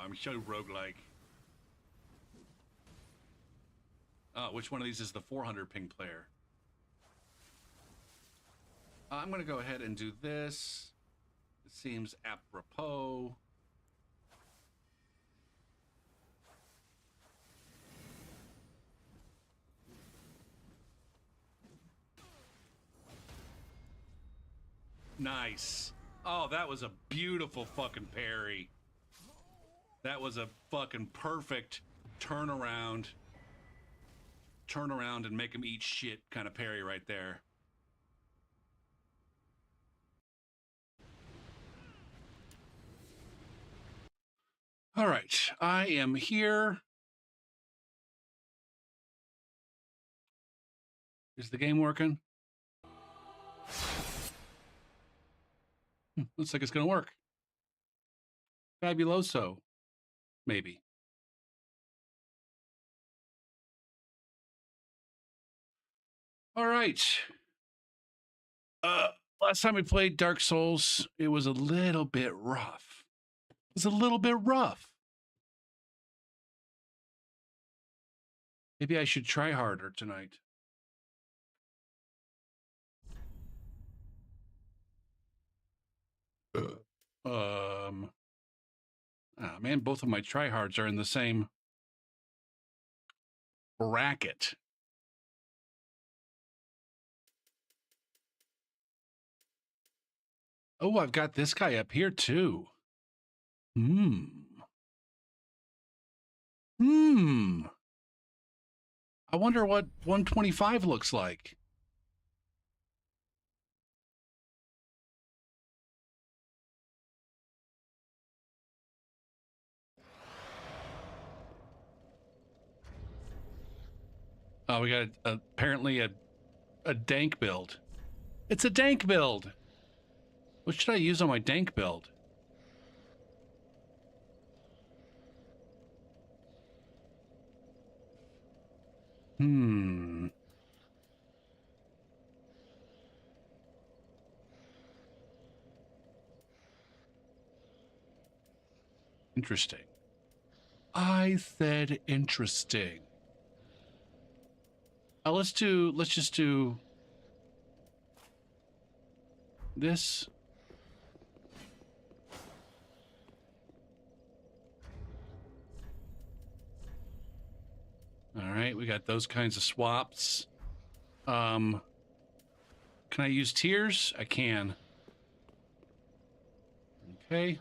I'm so roguelike. Which one of these is the 400 ping player? I'm going to go ahead and do this. It seems apropos. Nice. Oh, that was a beautiful fucking parry. That was a fucking perfect turnaround. Turn around and make him eat shit kind of parry right there. All right, I am here. Is the game working? Looks like it's going to work. Fabuloso. Maybe. All right. Last time we played Dark Souls, it was a little bit rough. It was a little bit rough. Maybe I should try harder tonight. Man, both of my tryhards are in the same bracket. Oh, I've got this guy up here too. I wonder what 125 looks like. Oh, we got apparently a dank build. It's a dank build. What should I use on my dank build? Interesting. I said interesting. Let's just do this. All right, we got those kinds of swaps. Can I use tears? I can. Okay.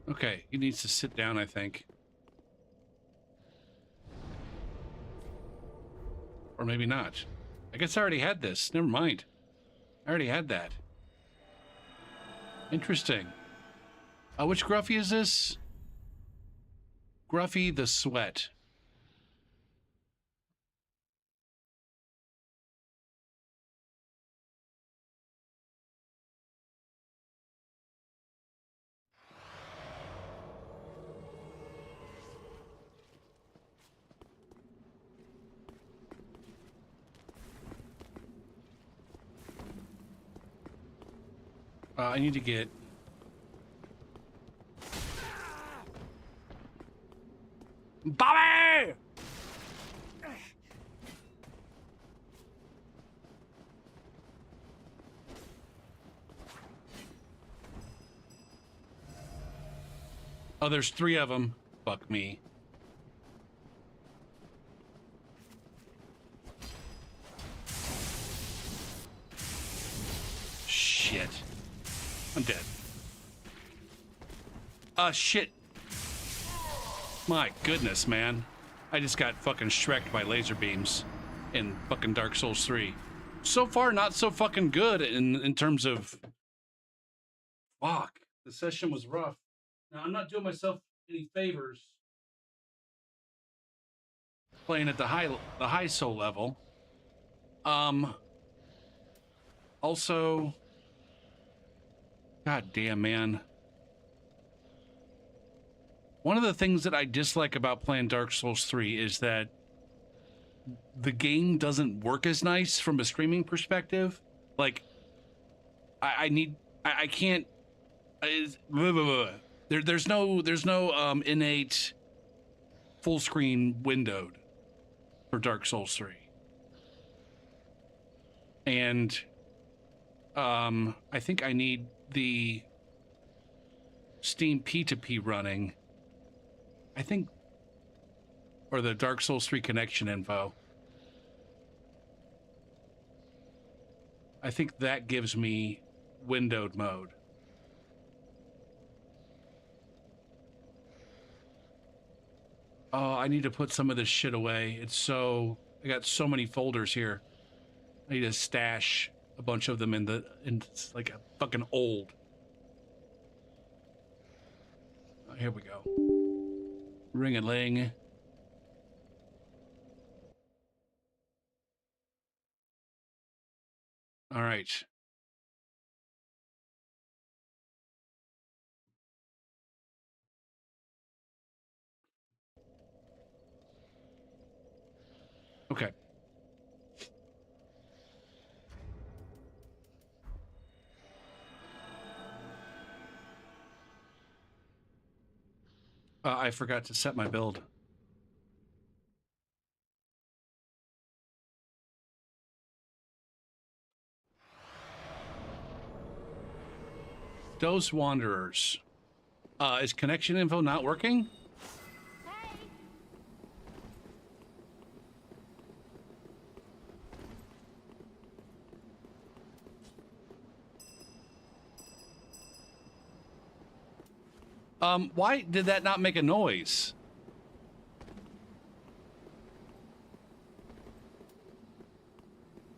Okay, he needs to sit down, I think. Or maybe not. I guess I already had this. Never mind. I already had that. Interesting. Which Gruffy is this? Gruffy the Sweat. I need to get... Bobby! Oh, there's 3 of them. Fuck me. Shit. I'm dead. Shit. My goodness, man. I just got fucking shreked by laser beams in fucking Dark Souls 3. So far, not so fucking good in terms of... Fuck. The session was rough. Now, I'm not doing myself any favors playing at the high soul level. Also... God damn, man. One of the things that I dislike about playing Dark Souls 3 is that the game doesn't work as nice from a streaming perspective. Like, I can't. Blah, blah, blah. There's no innate full screen windowed for Dark Souls 3, and I think I need the Steam P2P running. I think, or the Dark Souls 3 connection info. I think that gives me windowed mode. Oh, I need to put some of this shit away. I got so many folders here. I need to stash a bunch of them in like a fucking old. Oh, here we go. Ring-a-ling. All right. Okay. I forgot to set my build. Those Wanderers. Is connection info not working? Why did that not make a noise?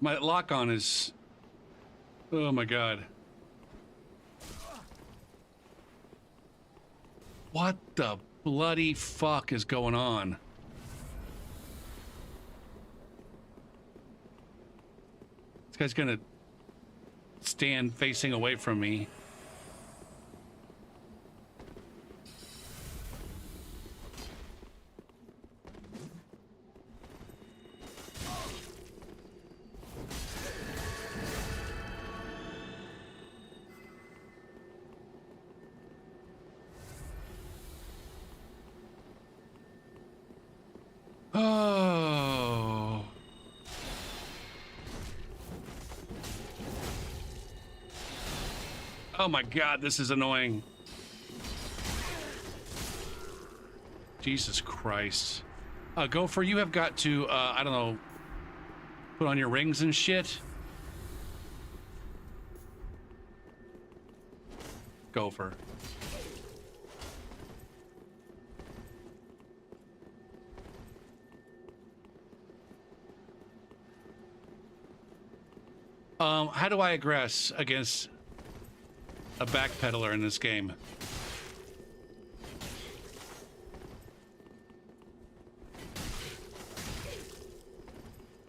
My lock-on is... Oh my god. What the bloody fuck is going on? This guy's gonna stand facing away from me. Oh. Oh my god, this is annoying. Jesus Christ. Gopher, you have got to, I don't know, put on your rings and shit. Gopher. How do I aggress against a backpedaler in this game?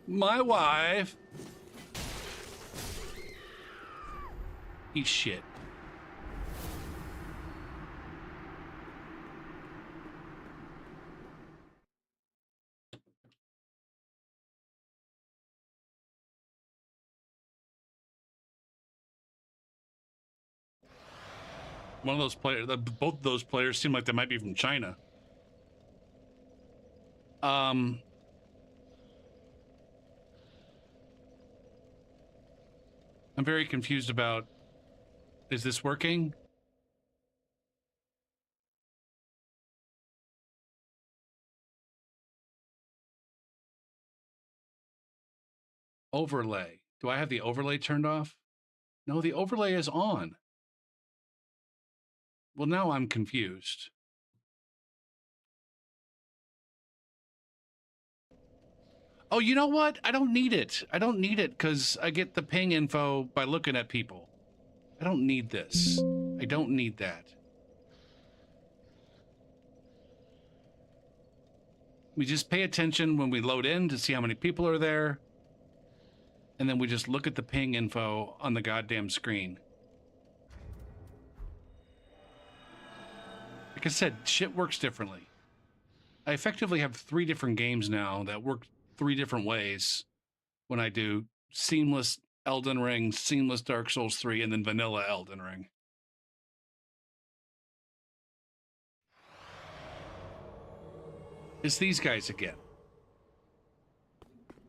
My wife. Eat shit. One of those players, both of those players seem like they might be from China. I'm very confused about, is this working? Overlay. Do I have the overlay turned off? No, the overlay is on. Well, now I'm confused. Oh, you know what? I don't need it. I don't need it because I get the ping info by looking at people. I don't need this. I don't need that. We just pay attention when we load in to see how many people are there. And then we just look at the ping info on the goddamn screen. Like I said, shit works differently. I effectively have 3 different games now that work 3 different ways when I do seamless Elden Ring, seamless Dark Souls 3, and then vanilla Elden Ring. It's these guys again.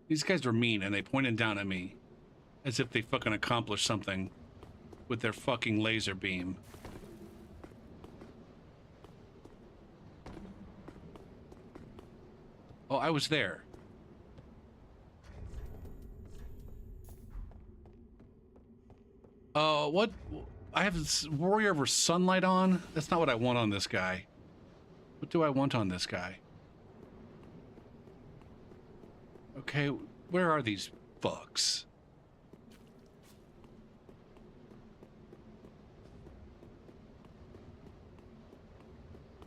These guys are mean, and they pointed down at me as if they fucking accomplished something with their fucking laser beam. Oh, I was there. What? I have this Warrior over Sunlight on? That's not what I want on this guy. What do I want on this guy? Okay, where are these fucks?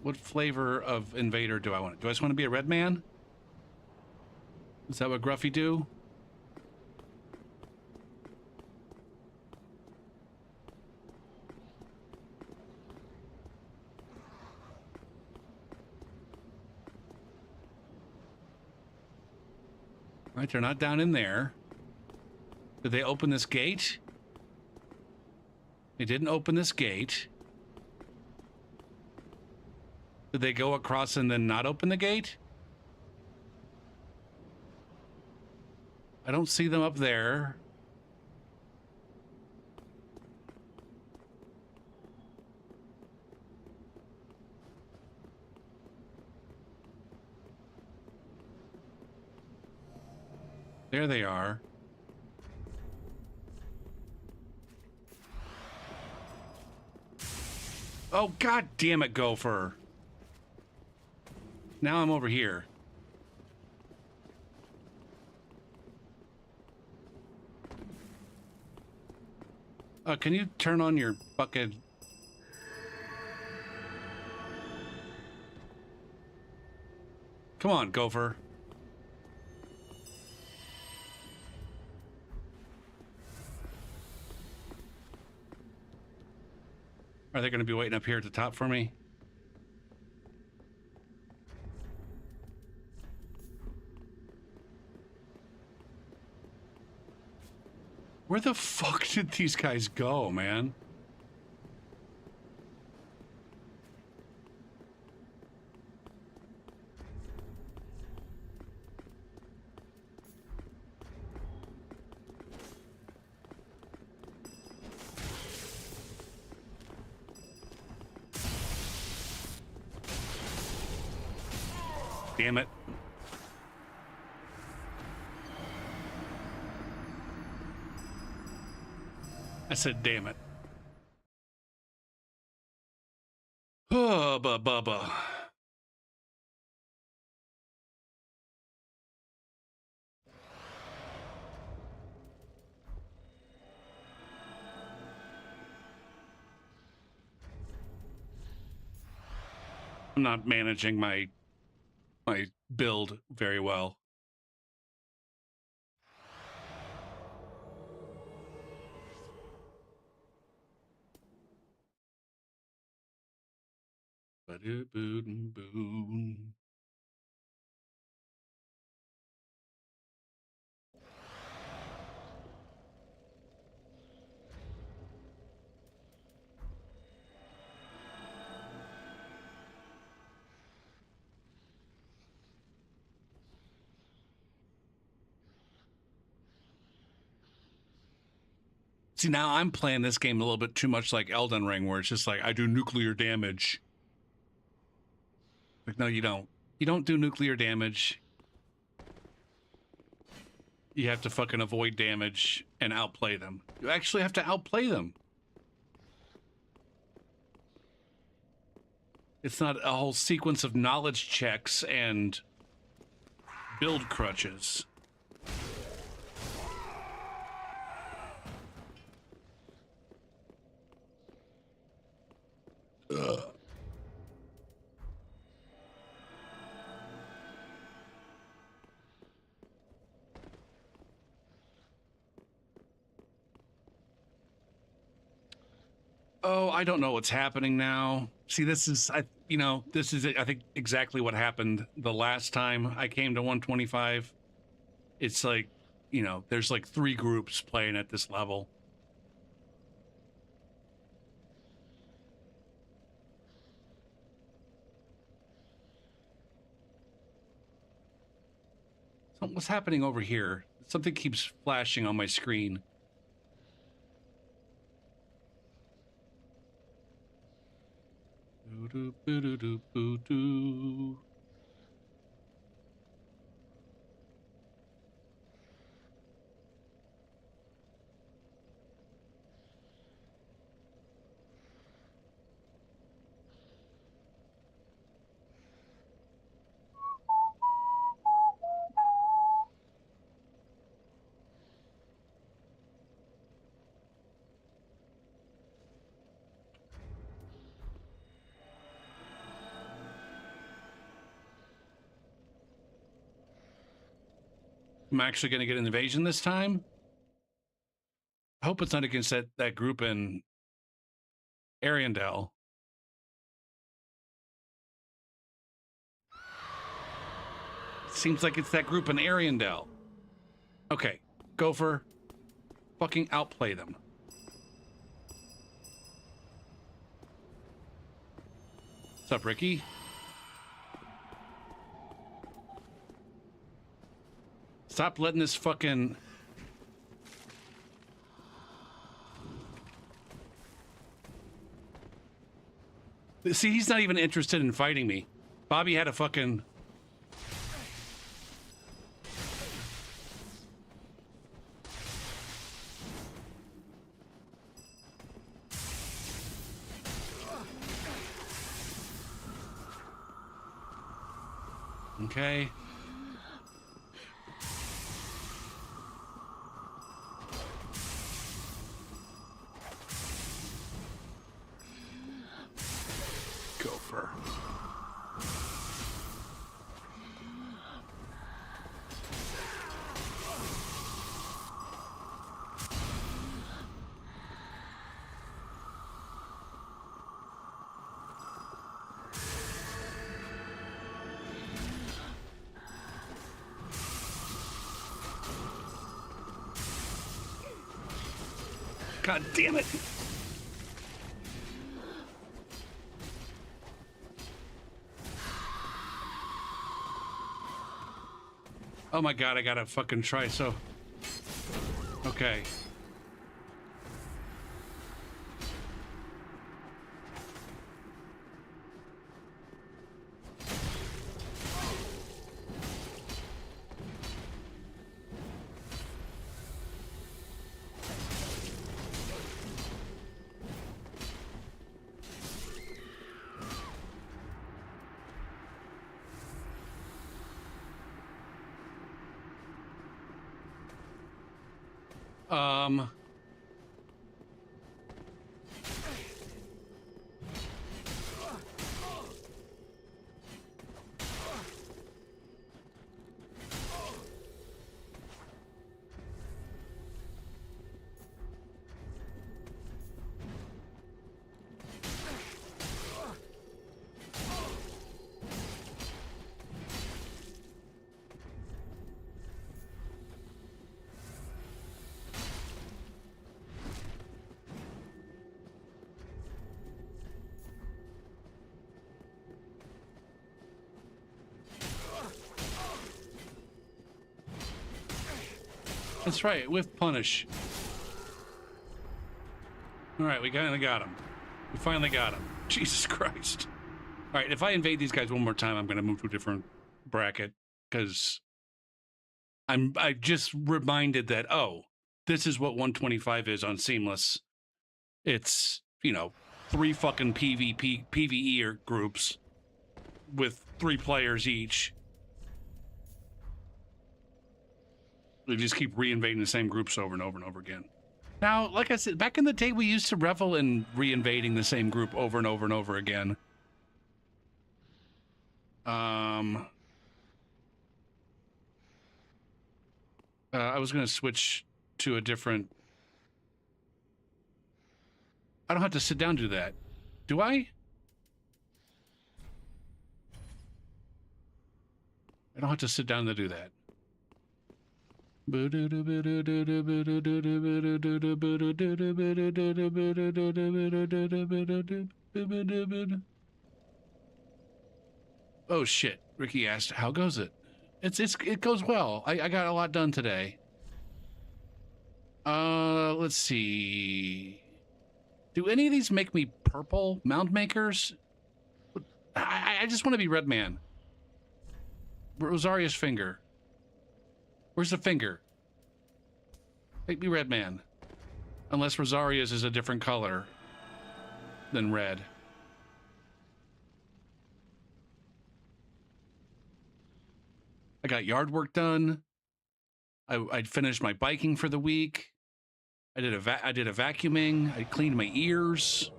What flavor of invader do I want? Do I just want to be a red man? Is that what Gruffy do? Right, they're not down in there. Did they open this gate? They didn't open this gate. Did they go across and then not open the gate? I don't see them up there. There they are. Oh, god damn it, Gopher. Now I'm over here. Can you turn on your bucket? Come on, Gopher. Are they going to be waiting up here at the top for me? Where the fuck did these guys go, man? Damn it. I said, damn it. Oh, Bubba. I'm not managing my build very well. Ba-do-boo-doo-boo. See, now I'm playing this game a little bit too much like Elden Ring, where it's just like, I do nuclear damage. Like, no, you don't. You don't do nuclear damage. You have to fucking avoid damage and outplay them. You actually have to outplay them. It's not a whole sequence of knowledge checks and build crutches. Ugh. Oh, I don't know what's happening now. See, this is you know, this is, I think, exactly what happened the last time I came to 125. It's like, you know, there's like 3 groups playing at this level. So what's happening over here? Something keeps flashing on my screen. Doo-doo-boo-doo-boo-doo. I'm actually going to get an invasion this time. I hope it's not against that group in Ariandel. Seems like it's that group in Ariandel. Okay, Gopher, fucking outplay them. What's up, Ricky? Stop letting this fucking... See, he's not even interested in fighting me. Bobby had a fucking... Okay. Gopher. God damn it. Oh my god, I gotta fucking try so... Okay. That's right, with punish. All right, we finally got him. We finally got him. Jesus Christ. All right, if I invade these guys one more time, I'm going to move to a different bracket because I just reminded that, oh, this is what 125 is on Seamless. It's, you know, 3 fucking PvE groups with 3 players each. We just keep reinvading the same groups over and over and over again. Now, like I said, back in the day, we used to revel in reinvading the same group over and over and over again. I was going to switch to a different... I don't have to sit down to do that. Do I? I don't have to sit down to do that. Oh shit. Ricky asked, how goes it? It goes well. I got a lot done today. Let's see. Do any of these make me purple? Mound makers? I just want to be Red Man. Rosaria's finger. Where's the finger? Make me Red Man. Unless Rosaria's is a different color than red. I got yard work done. I finished my biking for the week. I did a vacuuming. I cleaned my ears.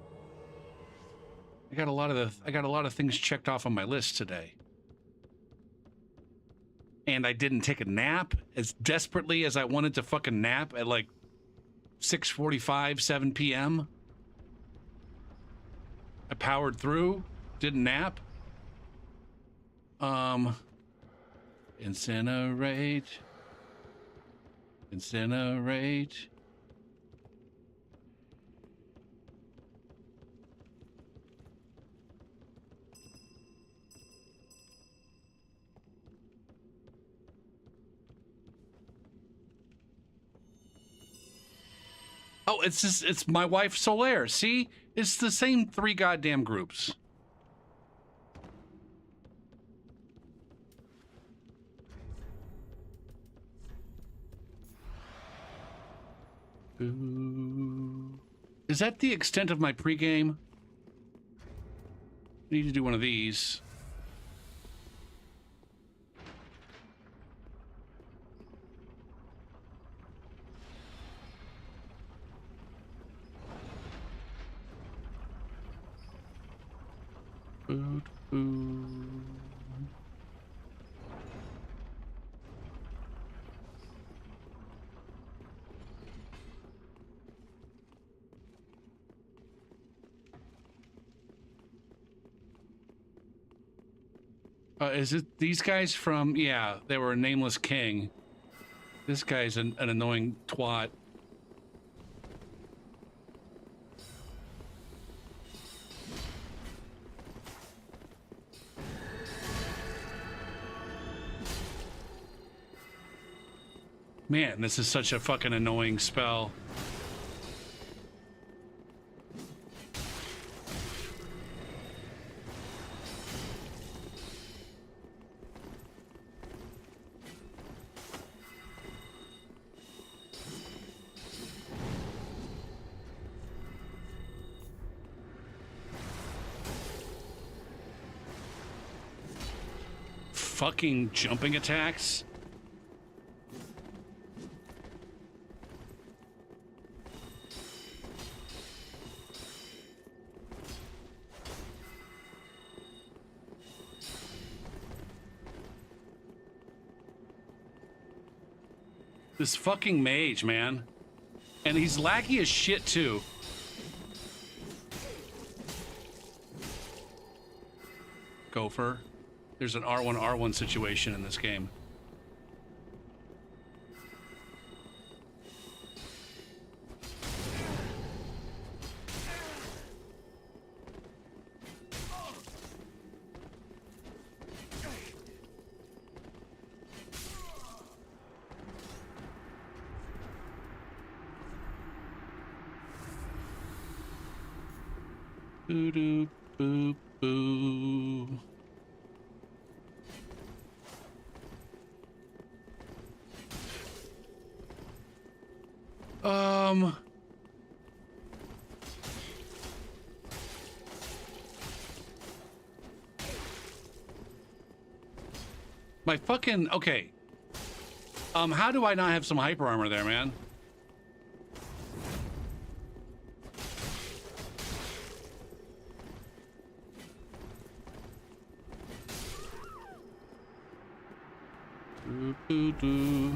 I got a lot of things checked off on my list today. And I didn't take a nap as desperately as I wanted to fucking nap at like 6:45, 7 p.m. I powered through, didn't nap. Incinerate. Incinerate. Oh, it's my wife Solaire. See? It's the same 3 goddamn groups. Ooh. Is that the extent of my pregame? I need to do one of these. Food, food. Is it these guys from... Yeah, they were a nameless king. This guy's an annoying twat. Man, this is such a fucking annoying spell. Fucking jumping attacks. This fucking mage, man. And he's laggy as shit, too. Gopher. There's an R1 situation in this game. Boo doo boo boo. My fucking... Okay. How do I not have some hyper armor there, man? Doo, doo, doo.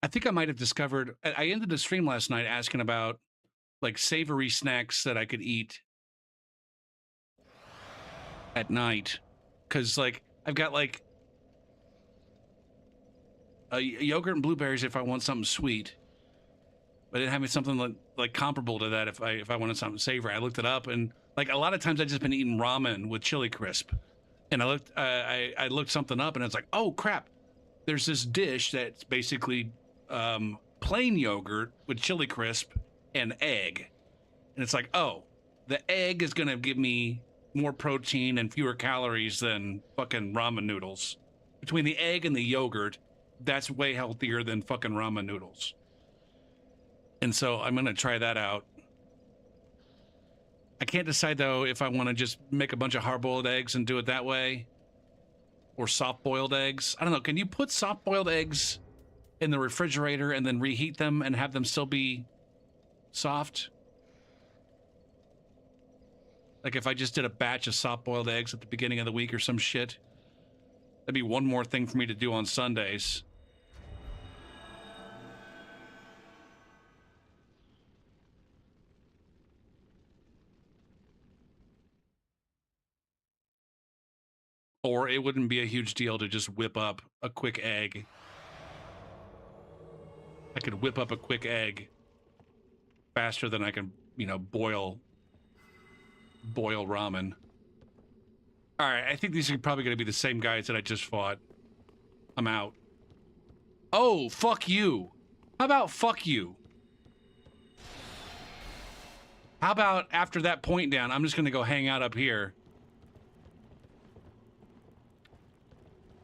I think I might have discovered... I ended the stream last night asking about, like, savory snacks that I could eat at night, because like I've got like yogurt and blueberries if I want something sweet, but it had me something like comparable to that if I wanted something savory. I looked it up, and like a lot of times I just been eating ramen with chili crisp, and I looked something up, and it's like, oh crap, there's this dish that's basically plain yogurt with chili crisp and egg, and it's like, oh, the egg is gonna give me more protein and fewer calories than fucking ramen noodles. Between the egg and the yogurt, that's way healthier than fucking ramen noodles. And so I'm gonna try that out. I can't decide though if I want to just make a bunch of hard-boiled eggs and do it that way, or soft-boiled eggs. I don't know. Can you put soft-boiled eggs in the refrigerator and then reheat them and have them still be soft? Like if I just did a batch of soft-boiled eggs at the beginning of the week or some shit, that'd be one more thing for me to do on Sundays. Or it wouldn't be a huge deal to just whip up a quick egg. I could whip up a quick egg faster than I can, you know, boil ramen. All right, I think these are probably going to be the same guys that I just fought. I'm out. Oh, fuck you. How about fuck you? How about after that point down, I'm just going to go hang out up here.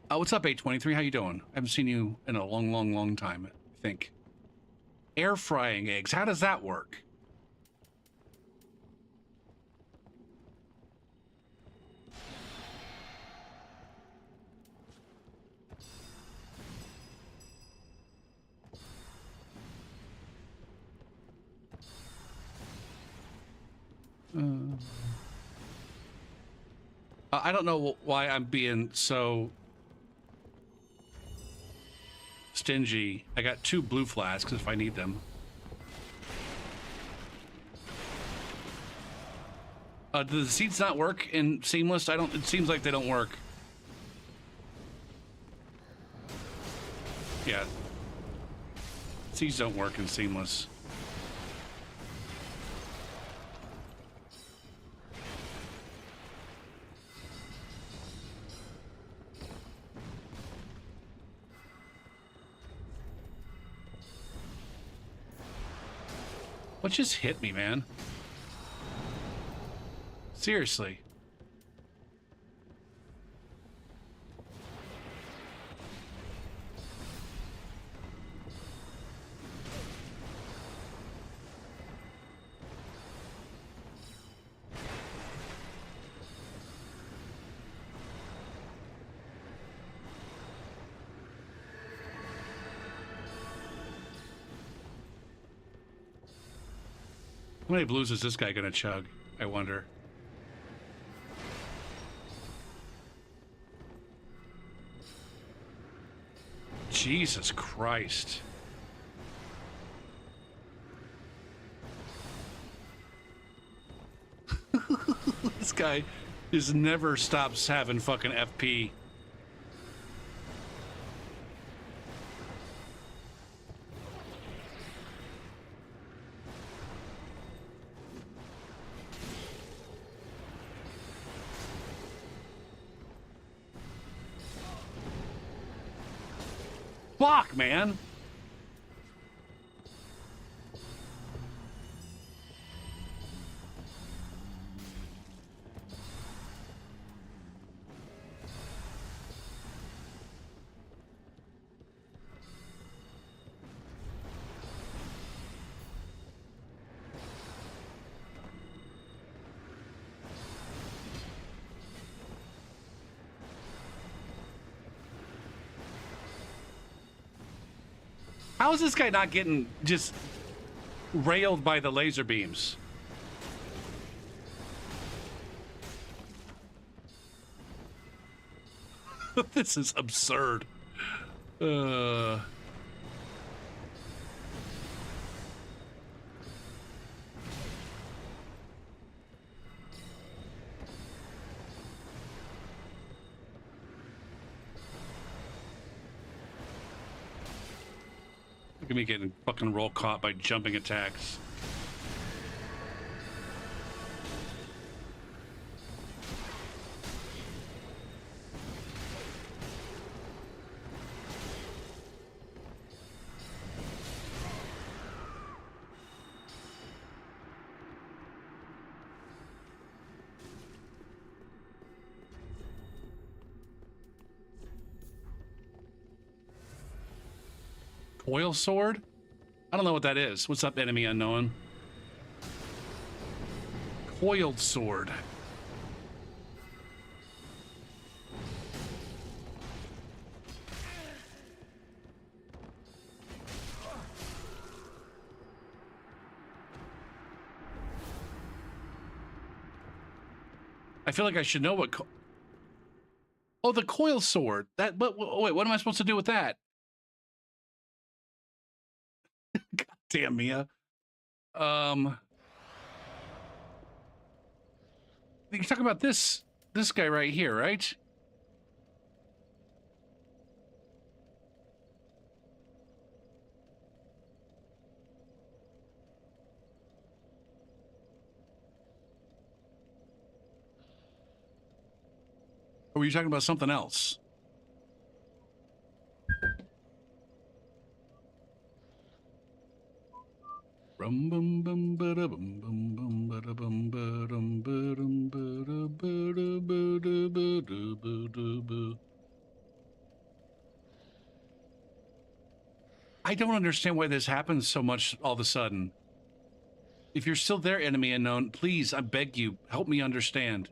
Oh, what's up, 823? How you doing? I haven't seen you in a long time, I think. Air frying eggs. How does that work? I don't know why I'm being so stingy. I got 2 blue flasks if I need them. Do the seats not work in Seamless? It seems like they don't work. Yeah. Seats don't work in Seamless. What just hit me, man? Seriously. How many blues is this guy gonna chug? I wonder. Jesus Christ. This guy just never stops having fucking FP. Fuck, man. How is this guy not getting just railed by the laser beams? This is absurd. Look at me getting fucking roll caught by jumping attacks. Coil sword? I don't know what that is. What's up, enemy unknown? Coiled sword. I feel like I should know what. Oh, the coil sword. That. But wait, what am I supposed to do with that? God damn, Mia. You're talking about this guy right here, right? Or were you talking about something else? I don't understand why this happens so much all of a sudden. If you're still there, enemy unknown, please, I beg you, help me understand.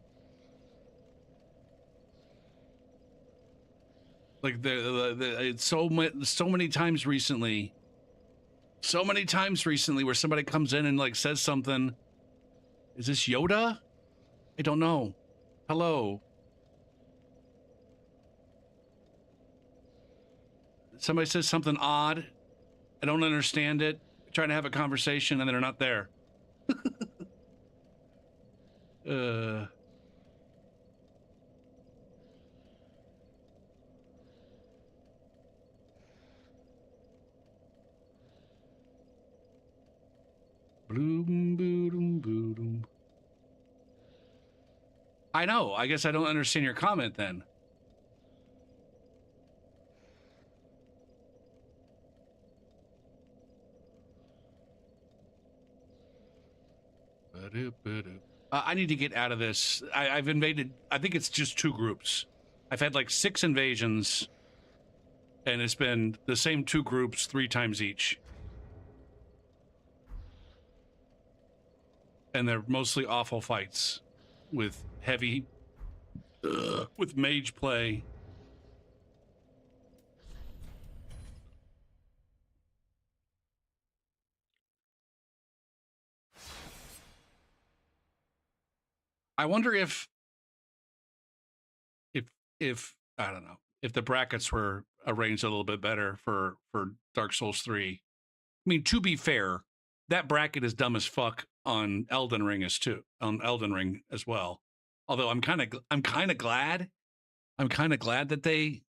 Like it's so many times recently. So many times recently where somebody comes in and like says something. Is this Yoda? I don't know. Hello. Somebody says something odd. I don't understand it. Trying to have a conversation and they're not there. Bloom, boom, boom. I know. I guess I don't understand your comment then. I need to get out of this. I've invaded. I think it's just 2 groups. I've had like 6 invasions, and it's been the same 2 groups 3 times each. And they're mostly awful fights with heavy, with mage play. I wonder if I don't know, if the brackets were arranged a little bit better for Dark Souls 3. I mean, to be fair, that bracket is dumb as fuck on Elden Ring as well. Although I'm kind of glad that they,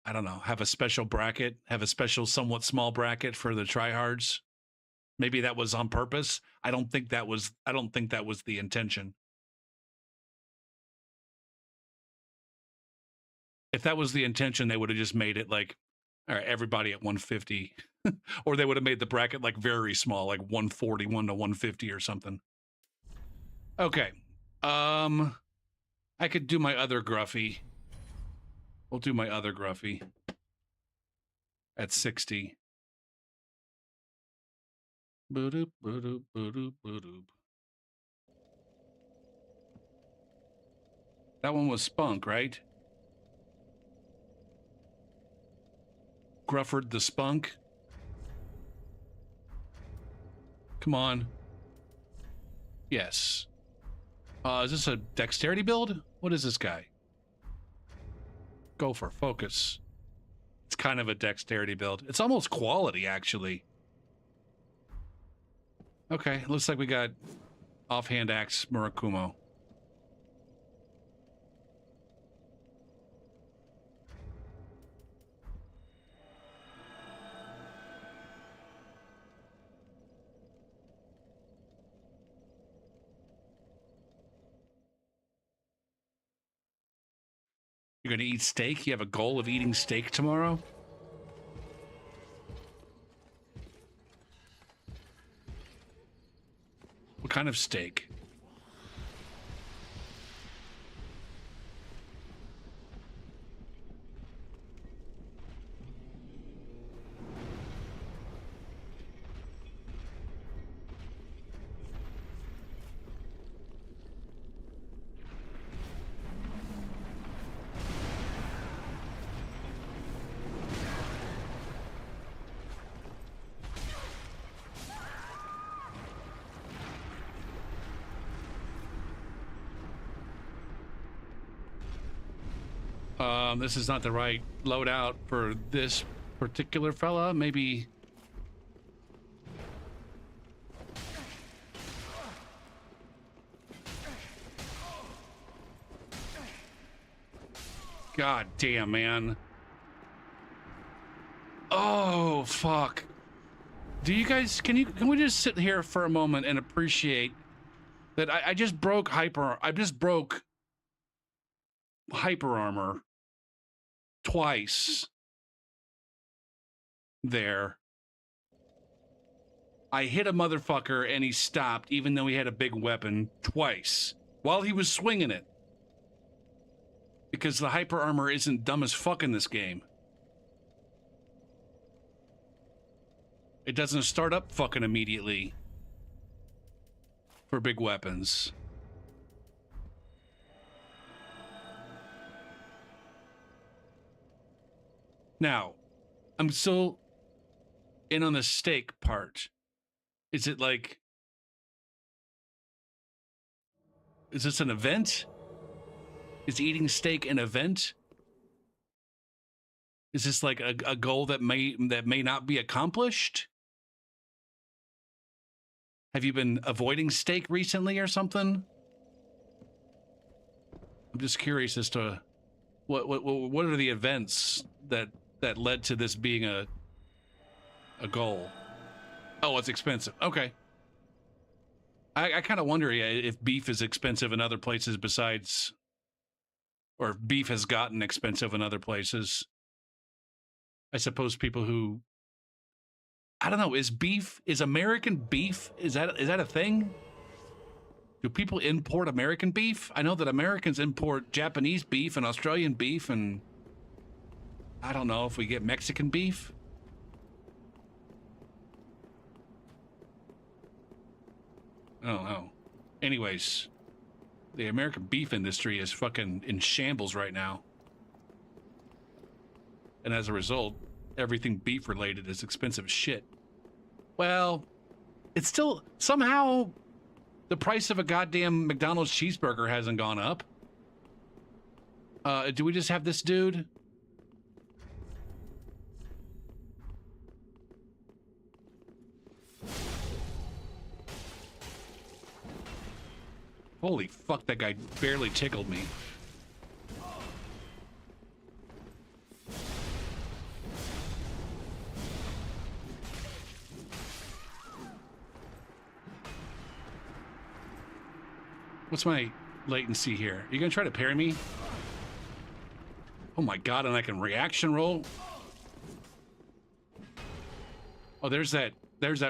I don't know, have a special bracket, have a special somewhat small bracket for the tryhards. Maybe that was on purpose. I don't think that was the intention. If that was the intention, they would have just made it like, all right, everybody at 150. Or they would have made the bracket like very small, like 141 to 150 or something. Okay. I could do my other Gruffy. We'll do my other Gruffy at 60. Ba-doop, ba-doop, ba-doop, ba-doop. That one was Spunk, right? Grufford the Spunk. Come on. Yes. Is this a dexterity build? What is this guy? Go for focus. It's kind of a dexterity build. It's almost quality, actually. Okay, looks like we got offhand axe Murakumo. You're gonna eat steak? You have a goal of eating steak tomorrow? What kind of steak? This is not the right loadout for this particular fella. Maybe. God damn, man. Oh, fuck. Do you guys, can we just sit here for a moment and appreciate that I just broke hyper armor twice there. I hit a motherfucker and he stopped even though he had a big weapon twice while he was swinging it. Because the hyper armor isn't dumb as fuck in this game. It doesn't start up fucking immediately for big weapons. Now, I'm still in on the steak part. Is it like... Is this an event? Is eating steak an event? Is this like a goal that may not be accomplished? Have you been avoiding steak recently or something? I'm just curious as to what are the events that led to this being a goal. Oh, it's expensive. Okay. I kind of wonder if beef is expensive in other places besides, or if beef has gotten expensive in other places. I suppose people who, I don't know, is American beef, is that a thing? Do people import American beef? I know that Americans import Japanese beef and Australian beef, and I don't know if we get Mexican beef. I don't know. Anyways, the American beef industry is fucking in shambles right now. And as a result, everything beef related is expensive as shit. Well, it's still, somehow the price of a goddamn McDonald's cheeseburger hasn't gone up. Do we just have this dude? Holy fuck, that guy barely tickled me. What's my latency here? Are you gonna try to parry me? Oh my god, and I can reaction roll? Oh, there's that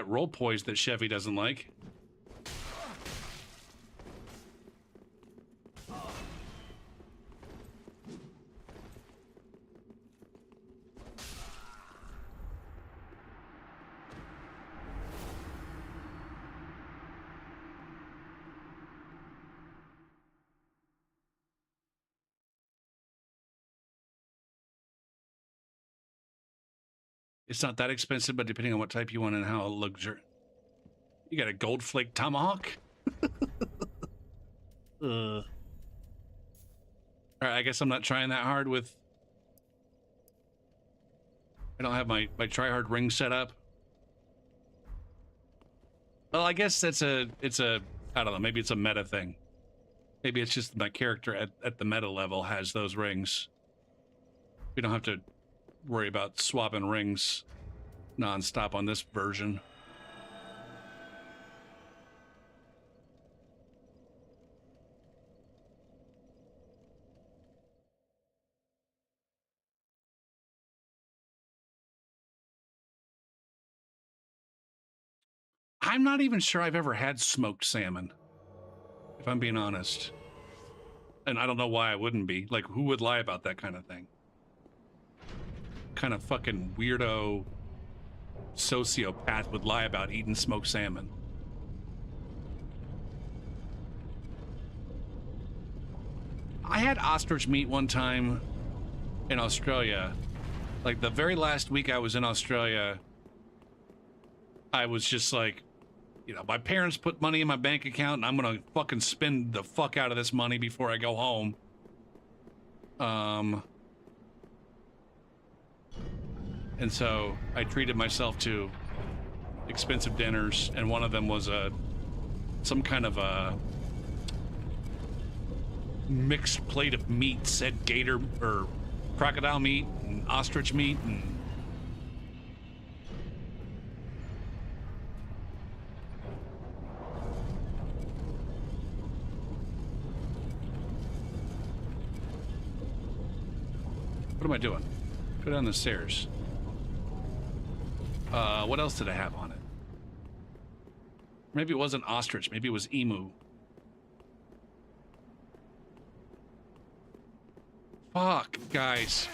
roll poise that Chevy doesn't like. It's not that expensive, but depending on what type you want and how luxurious. You got a gold flake tomahawk? All right, I guess I'm not trying that hard with... I don't have my try-hard ring set up. Well, I guess it's a, I don't know, maybe it's a meta thing. Maybe it's just my character at the meta level has those rings. We don't have to worry about swapping rings non-stop on this version. I'm not even sure I've ever had smoked salmon, if I'm being honest. And I don't know why I wouldn't be. Like, who would lie about that kind of thing? Kind of fucking weirdo sociopath would lie about eating smoked salmon. I had ostrich meat one time in Australia. Like, the very last week I was in Australia, I was just like, you know, my parents put money in my bank account and I'm gonna fucking spend the fuck out of this money before I go home. And so I treated myself to expensive dinners, and one of them was some kind of a mixed plate of meat, said gator or crocodile meat and ostrich meat and what am I doing? Go down the stairs. What else did I have on it? Maybe it wasn't ostrich, maybe it was emu. Fuck, guys.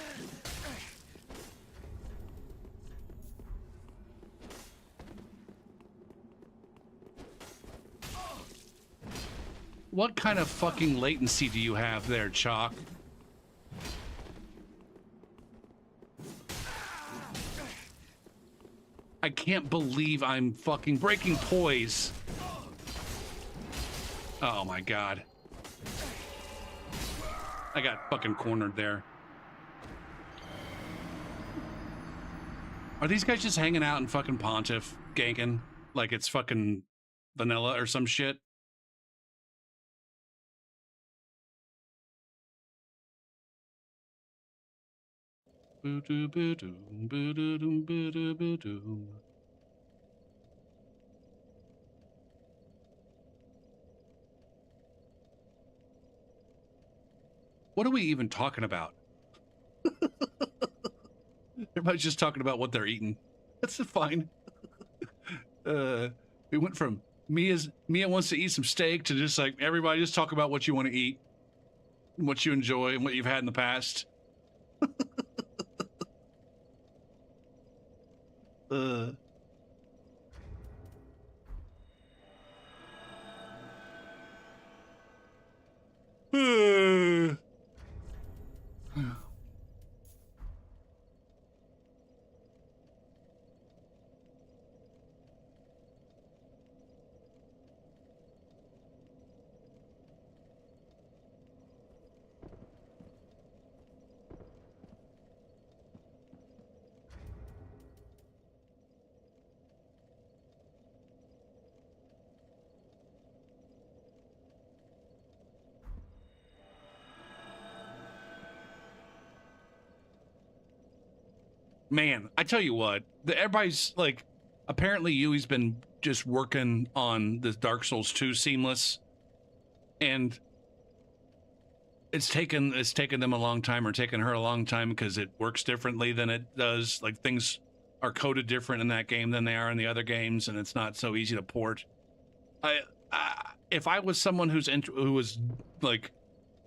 What kind of fucking latency do you have there, Chalk? I can't believe I'm fucking breaking poise. Oh my god. I got fucking cornered there. Are these guys just hanging out in fucking Pontiff, ganking? Like it's fucking vanilla or some shit? What are we even talking about? Everybody's just talking about what they're eating. That's fine. We went from Mia wants to eat some steak to just like everybody just talk about what you want to eat, what you enjoy, and what you've had in the past. Man, I tell you what, everybody's like, apparently Yui's been just working on this Dark Souls 2 seamless, and it's taken them a long time, or taken her a long time, because it works differently than it does. Like things are coded different in that game than they are in the other games, and it's not so easy to port. If I was someone who was like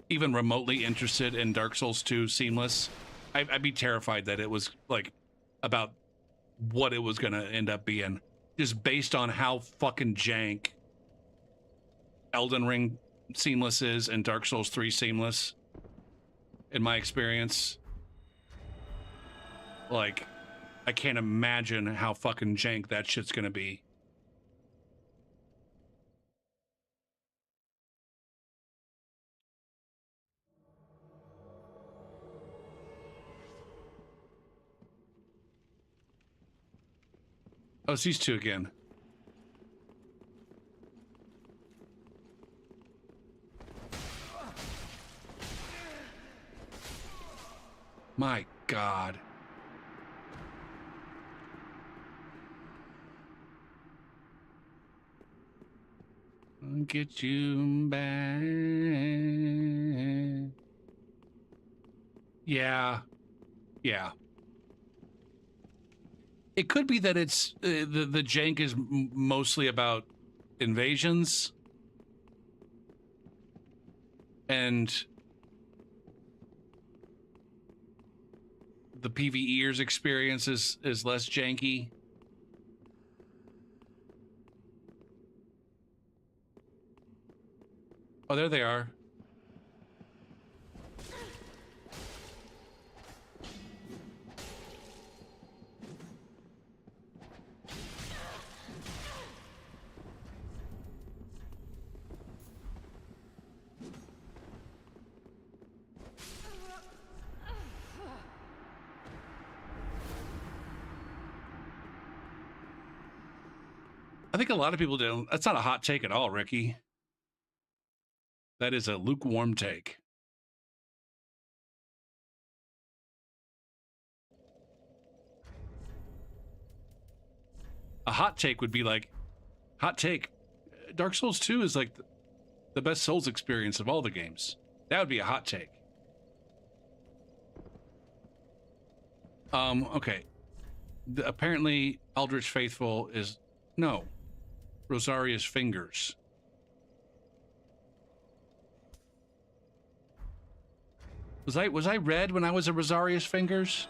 even remotely interested in Dark Souls 2 seamless, I'd be terrified that it was like about what it was gonna end up being, just based on how fucking jank Elden Ring seamless is and Dark Souls 3 seamless, in my experience. Like, I can't imagine how fucking jank that shit's gonna be. Oh, it's these two again. My God. I'll get you back. Yeah. Yeah. It could be that it's the jank is mostly about invasions and the PvEers experience is less janky. Oh, there they are. I think a lot of people do. That's not a hot take at all, Ricky. That is a lukewarm take. A hot take would be like, hot take, Dark Souls 2 is like the best Souls experience of all the games. That would be a hot take. Okay. Apparently, Eldritch Faithful is... No. Rosaria's Fingers. Was I red when I was a Rosaria's Fingers?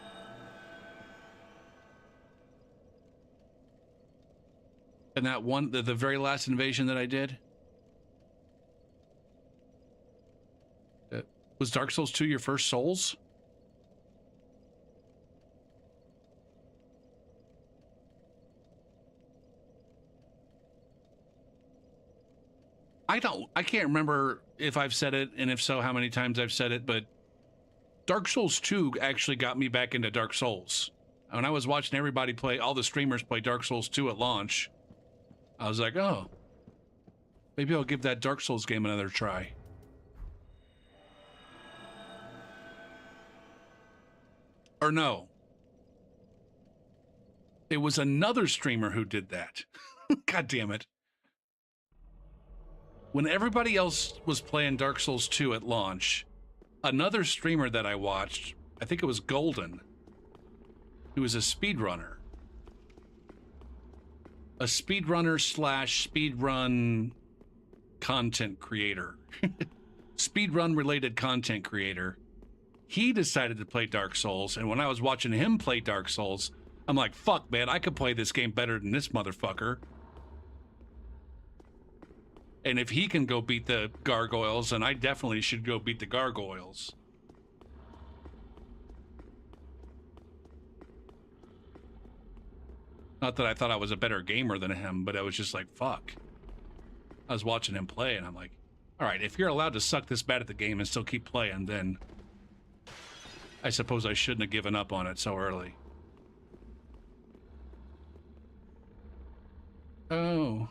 And that one, the very last invasion that I did? Was Dark Souls 2 your first Souls? I can't remember if I've said it, and if so, how many times I've said it, but Dark Souls 2 actually got me back into Dark Souls. When I was watching everybody play, all the streamers play Dark Souls 2 at launch, I was like, oh, maybe I'll give that Dark Souls game another try. Or no. It was another streamer who did that. God damn it. When everybody else was playing Dark Souls 2 at launch, another streamer that I watched, I think it was Golden, who was a speedrunner. A speedrunner slash speedrun content creator. Speedrun related content creator. He decided to play Dark Souls, and when I was watching him play Dark Souls, I'm like, fuck, man, I could play this game better than this motherfucker. And if he can go beat the gargoyles, then I definitely should go beat the gargoyles. Not that I thought I was a better gamer than him, but I was just like, fuck. I was watching him play, and I'm like, all right, if you're allowed to suck this bad at the game and still keep playing, then I suppose I shouldn't have given up on it so early. Oh.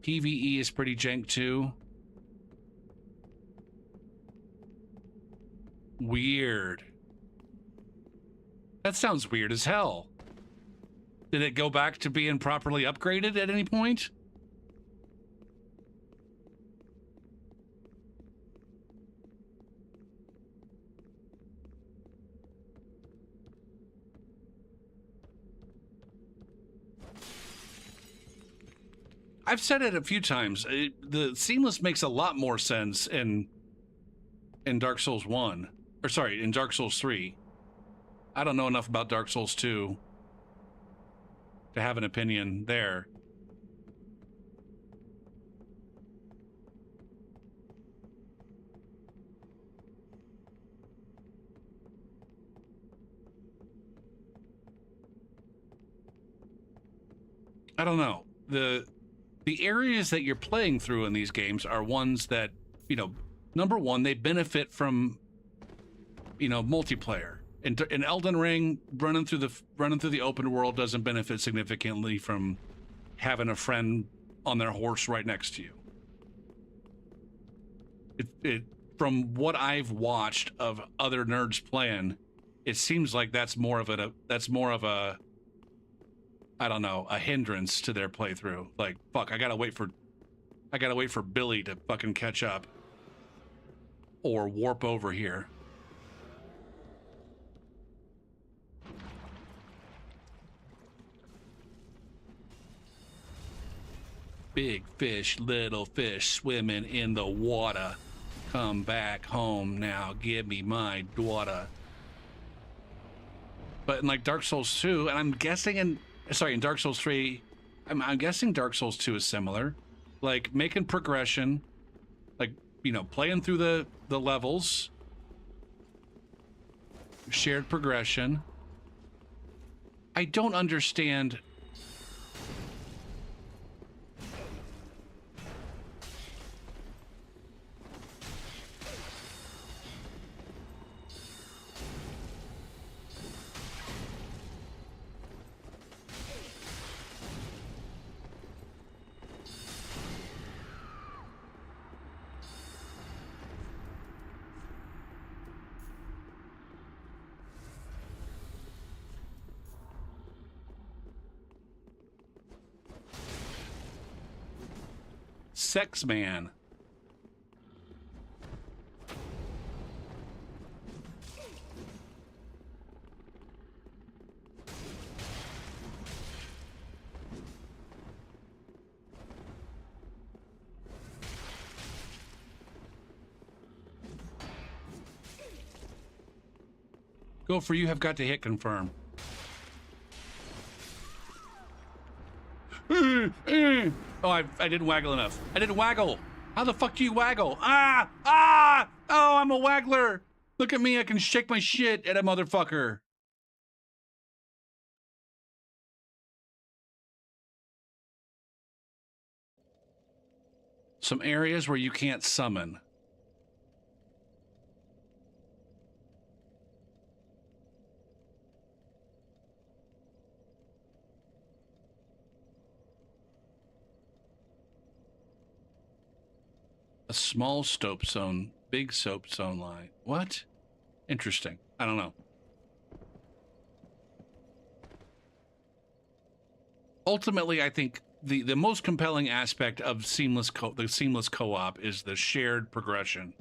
PvE is pretty jank too. Weird. That sounds weird as hell. Did it go back to being properly upgraded at any point? I've said it a few times. The seamless makes a lot more sense in Dark Souls 1. Or sorry, in Dark Souls 3. I don't know enough about Dark Souls 2 to have an opinion there. I don't know. The areas that you're playing through in these games are ones that, you know, number one, they benefit from, you know, multiplayer. In Elden Ring, running through the open world doesn't benefit significantly from having a friend on their horse right next to you. From what I've watched of other nerds playing, it seems like that's more of a I don't know, a hindrance to their playthrough. Like, fuck, I gotta wait for I gotta wait for Billy to fucking catch up. Or warp over here. Big fish, little fish swimming in the water. Come back home now, give me my daughter. But in like Dark Souls 2, and I'm guessing in Dark Souls 3, I'm guessing Dark Souls 2 is similar. Like making progression, like, you know, playing through the levels, shared progression. I don't understand. Sex man. Gopher, you have got to hit confirm. Oh, I didn't waggle enough. I didn't waggle. How the fuck do you waggle? Ah! Ah! Oh, I'm a waggler. Look at me. I can shake my shit at a motherfucker. Some areas where you can't summon. A small soap zone, big soap zone line. What? Interesting. I don't know. Ultimately, I think the most compelling aspect of the seamless co-op is the shared progression.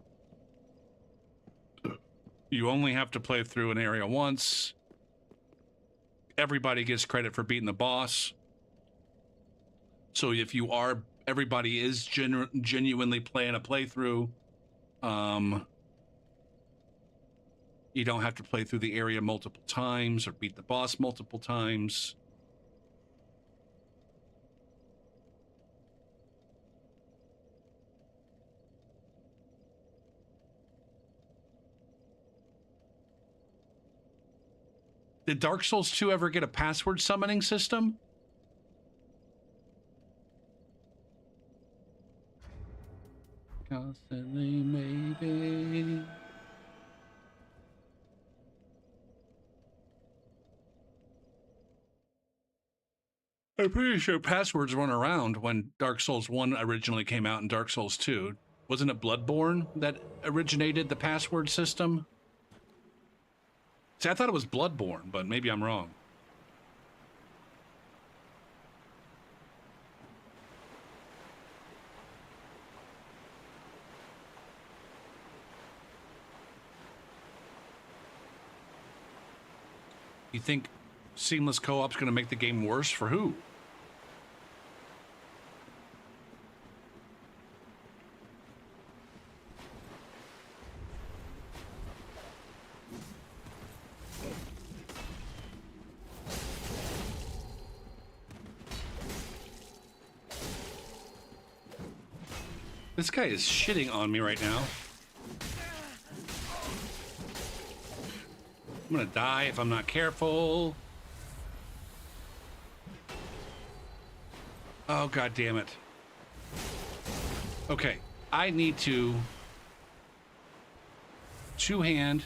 You only have to play through an area once. Everybody gets credit for beating the boss. So if you are, everybody is genuinely playing a playthrough. You don't have to play through the area multiple times or beat the boss multiple times. Did Dark Souls 2 ever get a password summoning system? Constantly, maybe. I'm pretty sure passwords weren't around when Dark Souls 1 originally came out and Dark Souls 2. Wasn't it Bloodborne that originated the password system? See, I thought it was Bloodborne, but maybe I'm wrong. You think seamless co-op's going to make the game worse for who? This guy is shitting on me right now. I'm gonna die if I'm not careful. Oh, god damn it. Okay, I need to two-hand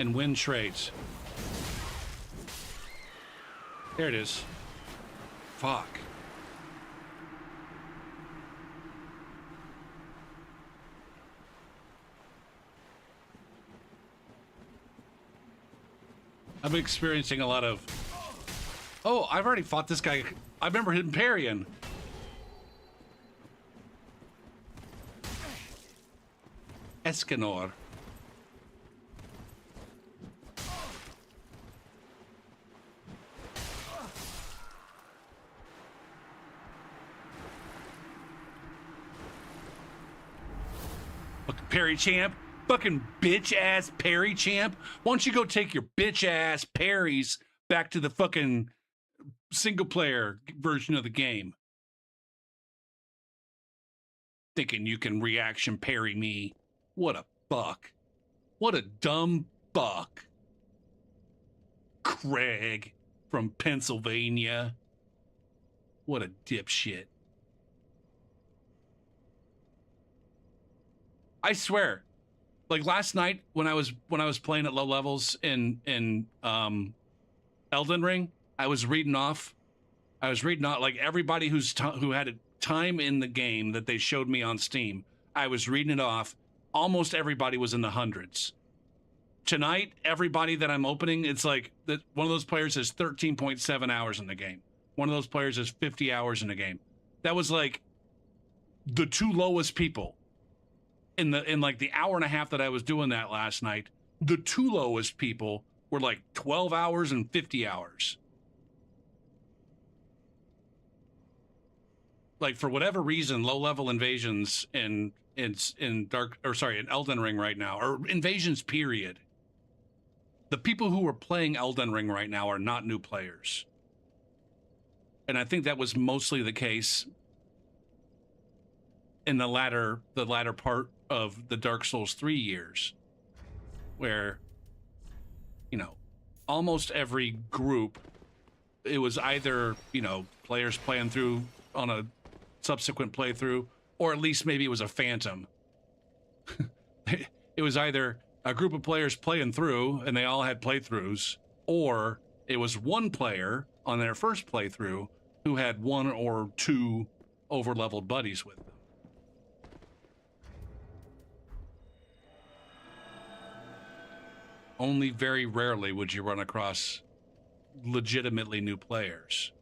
and win trades. There it is. Fuck. I'm experiencing a lot of Oh, I've already fought this guy. I remember him parrying. Escanor. Fucking parry champ. Fucking bitch ass parry champ. Why don't you go take your bitch ass parries back to the fucking single player version of the game? Thinking you can reaction parry me. What a fuck. What a dumb fuck. Craig from Pennsylvania. What a dipshit. I swear, like last night when I was playing at low levels in Elden Ring, I was reading off like everybody who had a time in the game that they showed me on Steam. I was reading it off. Almost everybody was in the hundreds. Tonight, everybody that I'm opening, it's like that one of those players has 13.7 hours in the game. One of those players has 50 hours in the game. That was like the two lowest people in like the hour and a half that I was doing that last night. The two lowest people were like 12 hours and 50 hours. Like for whatever reason, low level invasions in Elden Ring right now, or invasions period. The people who are playing Elden Ring right now are not new players. And I think that was mostly the case in the latter part of the Dark Souls 3 years, where, you know, almost every group, it was either, you know, players playing through on a subsequent playthrough, or at least maybe it was a phantom. It was either a group of players playing through and they all had playthroughs, or it was one player on their first playthrough who had one or two over-leveled buddies with them. Only very rarely would you run across legitimately new players.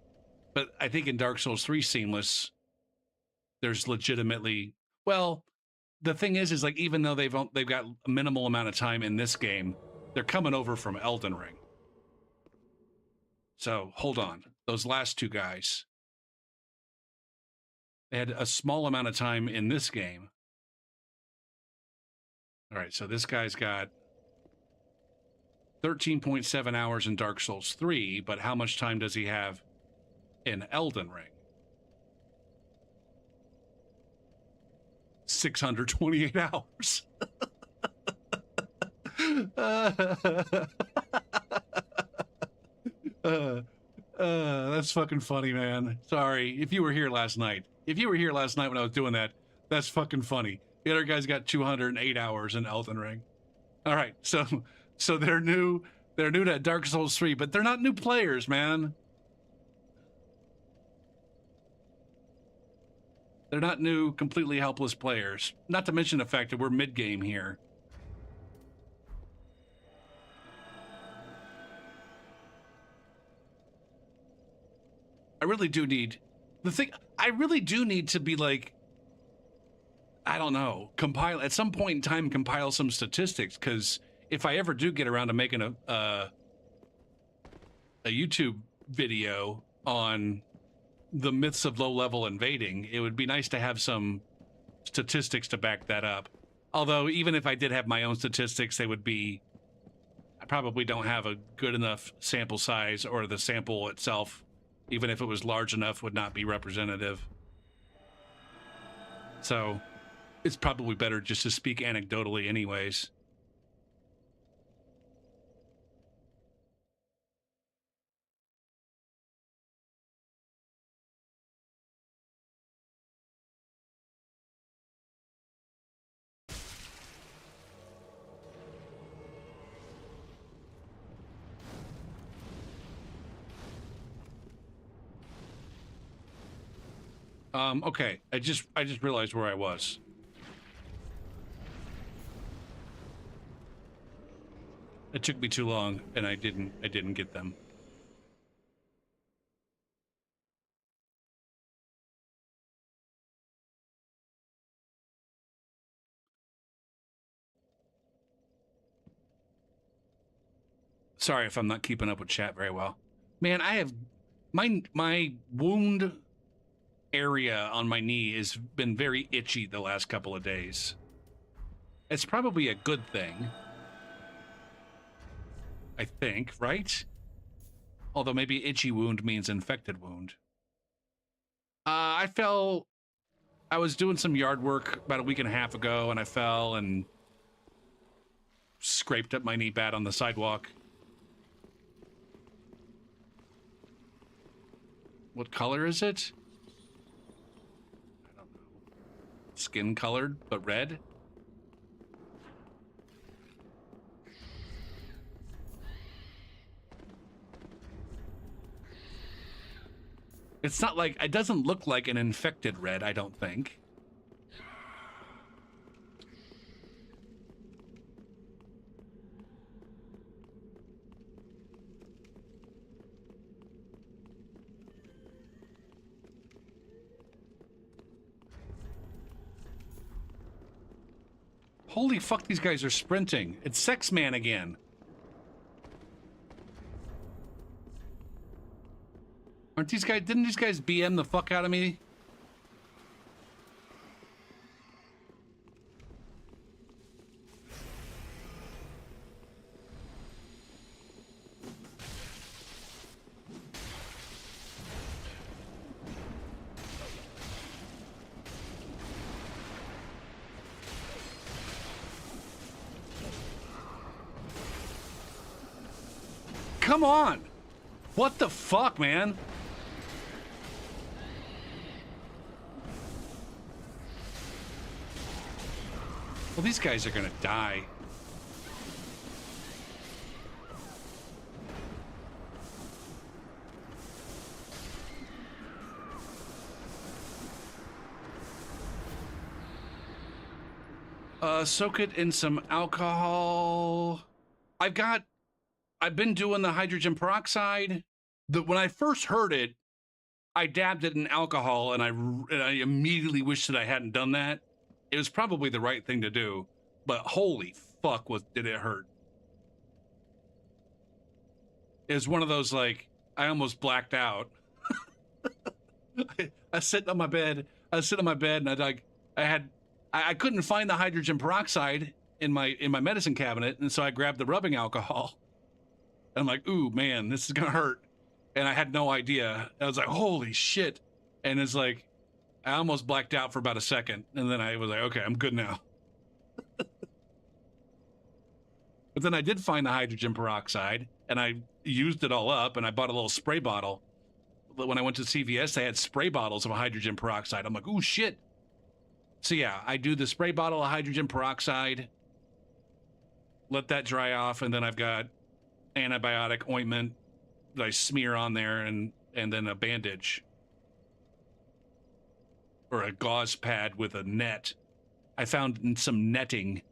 But I think in Dark Souls 3 Seamless, there's legitimately, well, the thing is like even though they've got a minimal amount of time in this game, they're coming over from Elden Ring. So hold on, those last two guys, they had a small amount of time in this game. All right, so this guy's got 13.7 hours in Dark Souls 3, but how much time does he have in Elden Ring? 628 hours. That's fucking funny, man. Sorry. If you were here last night. If you were here last night when I was doing that, that's fucking funny. The other guy's got 208 hours in Elden Ring. All right, so they're new to Dark Souls 3, but they're not new players, man. They're not new, completely helpless players. Not to mention the fact that we're mid-game here. I really do need to be like, I don't know, at some point in time, compile some statistics, because if I ever do get around to making a YouTube video on the myths of low-level invading, it would be nice to have some statistics to back that up. Although, even if I did have my own statistics, they would be... I probably don't have a good enough sample size, or the sample itself, even if it was large enough, would not be representative. So, it's probably better just to speak anecdotally anyways. Okay, I just realized where I was. It took me too long, and I didn't get them. Sorry if I'm not keeping up with chat very well. Man, I have my wound area on my knee has been very itchy the last couple of days. It's probably a good thing. I think, right? Although maybe itchy wound means infected wound. I was doing some yard work about a week and a half ago, and I fell and scraped up my knee bad on the sidewalk. What color is it? I don't know. Skin colored, but red? It's not like, it doesn't look like an infected red, I don't think. Holy fuck, these guys are sprinting. It's Sex Man again. Aren't these guys, didn't these guys BM the fuck out of me? Come on! What the fuck, man? Well, these guys are gonna die. Soak it in some alcohol. I've been doing the hydrogen peroxide. When I first heard it, I dabbed it in alcohol, and I immediately wished that I hadn't done that. It was probably the right thing to do, but holy fuck, did it hurt. It was one of those, like, I almost blacked out. I was sitting on my bed, and I couldn't find the hydrogen peroxide in my medicine cabinet, and so I grabbed the rubbing alcohol. And I'm like, ooh, man, this is gonna hurt. And I had no idea. I was like, holy shit. And it's like, I almost blacked out for about a second. And then I was like, okay, I'm good now. But then I did find the hydrogen peroxide, and I used it all up, and I bought a little spray bottle. But when I went to CVS, they had spray bottles of hydrogen peroxide. I'm like, ooh, shit. So yeah, I do the spray bottle of hydrogen peroxide, let that dry off, and then I've got antibiotic ointment that I smear on there, and then a bandage or a gauze pad with a net. I found some netting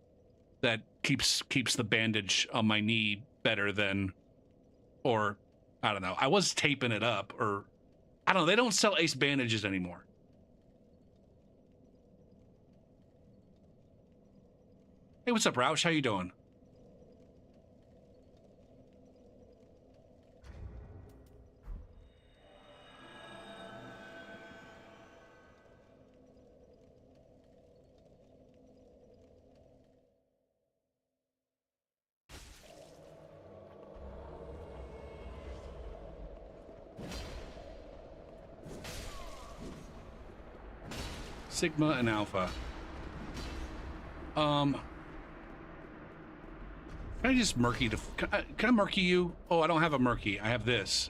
that keeps the bandage on my knee better than, or I don't know. I was taping it up, or I don't know. They don't sell Ace bandages anymore. Hey, what's up, Roush? How you doing? Sigma and Alpha. Can I just murky can I murky you? Oh, I don't have a murky. I have this.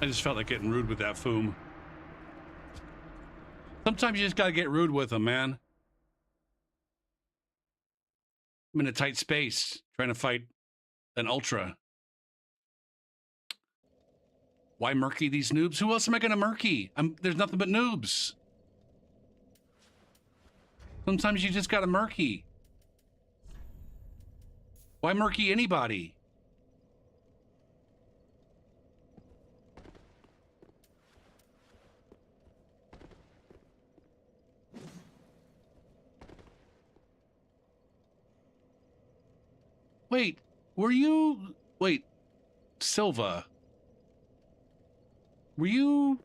I just felt like getting rude with that foom. Sometimes you just gotta get rude with them, man. I'm in a tight space trying to fight an ultra. Why murky these noobs? Who else am I gonna murky? There's nothing but noobs. Sometimes you just gotta murky. Why murky anybody? Wait, were you... Wait, Silva. Were you...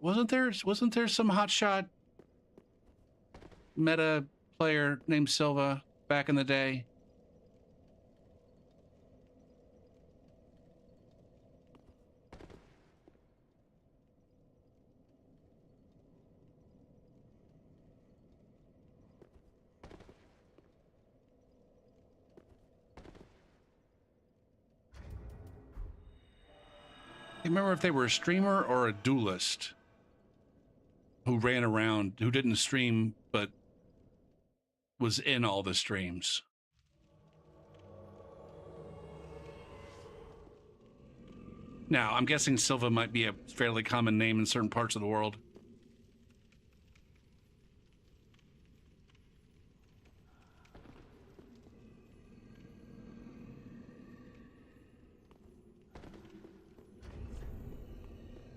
Wasn't there some hotshot meta player named Silva back in the day? I remember if they were a streamer or a duelist who ran around, who didn't stream, but was in all the streams. Now, I'm guessing Silva might be a fairly common name in certain parts of the world.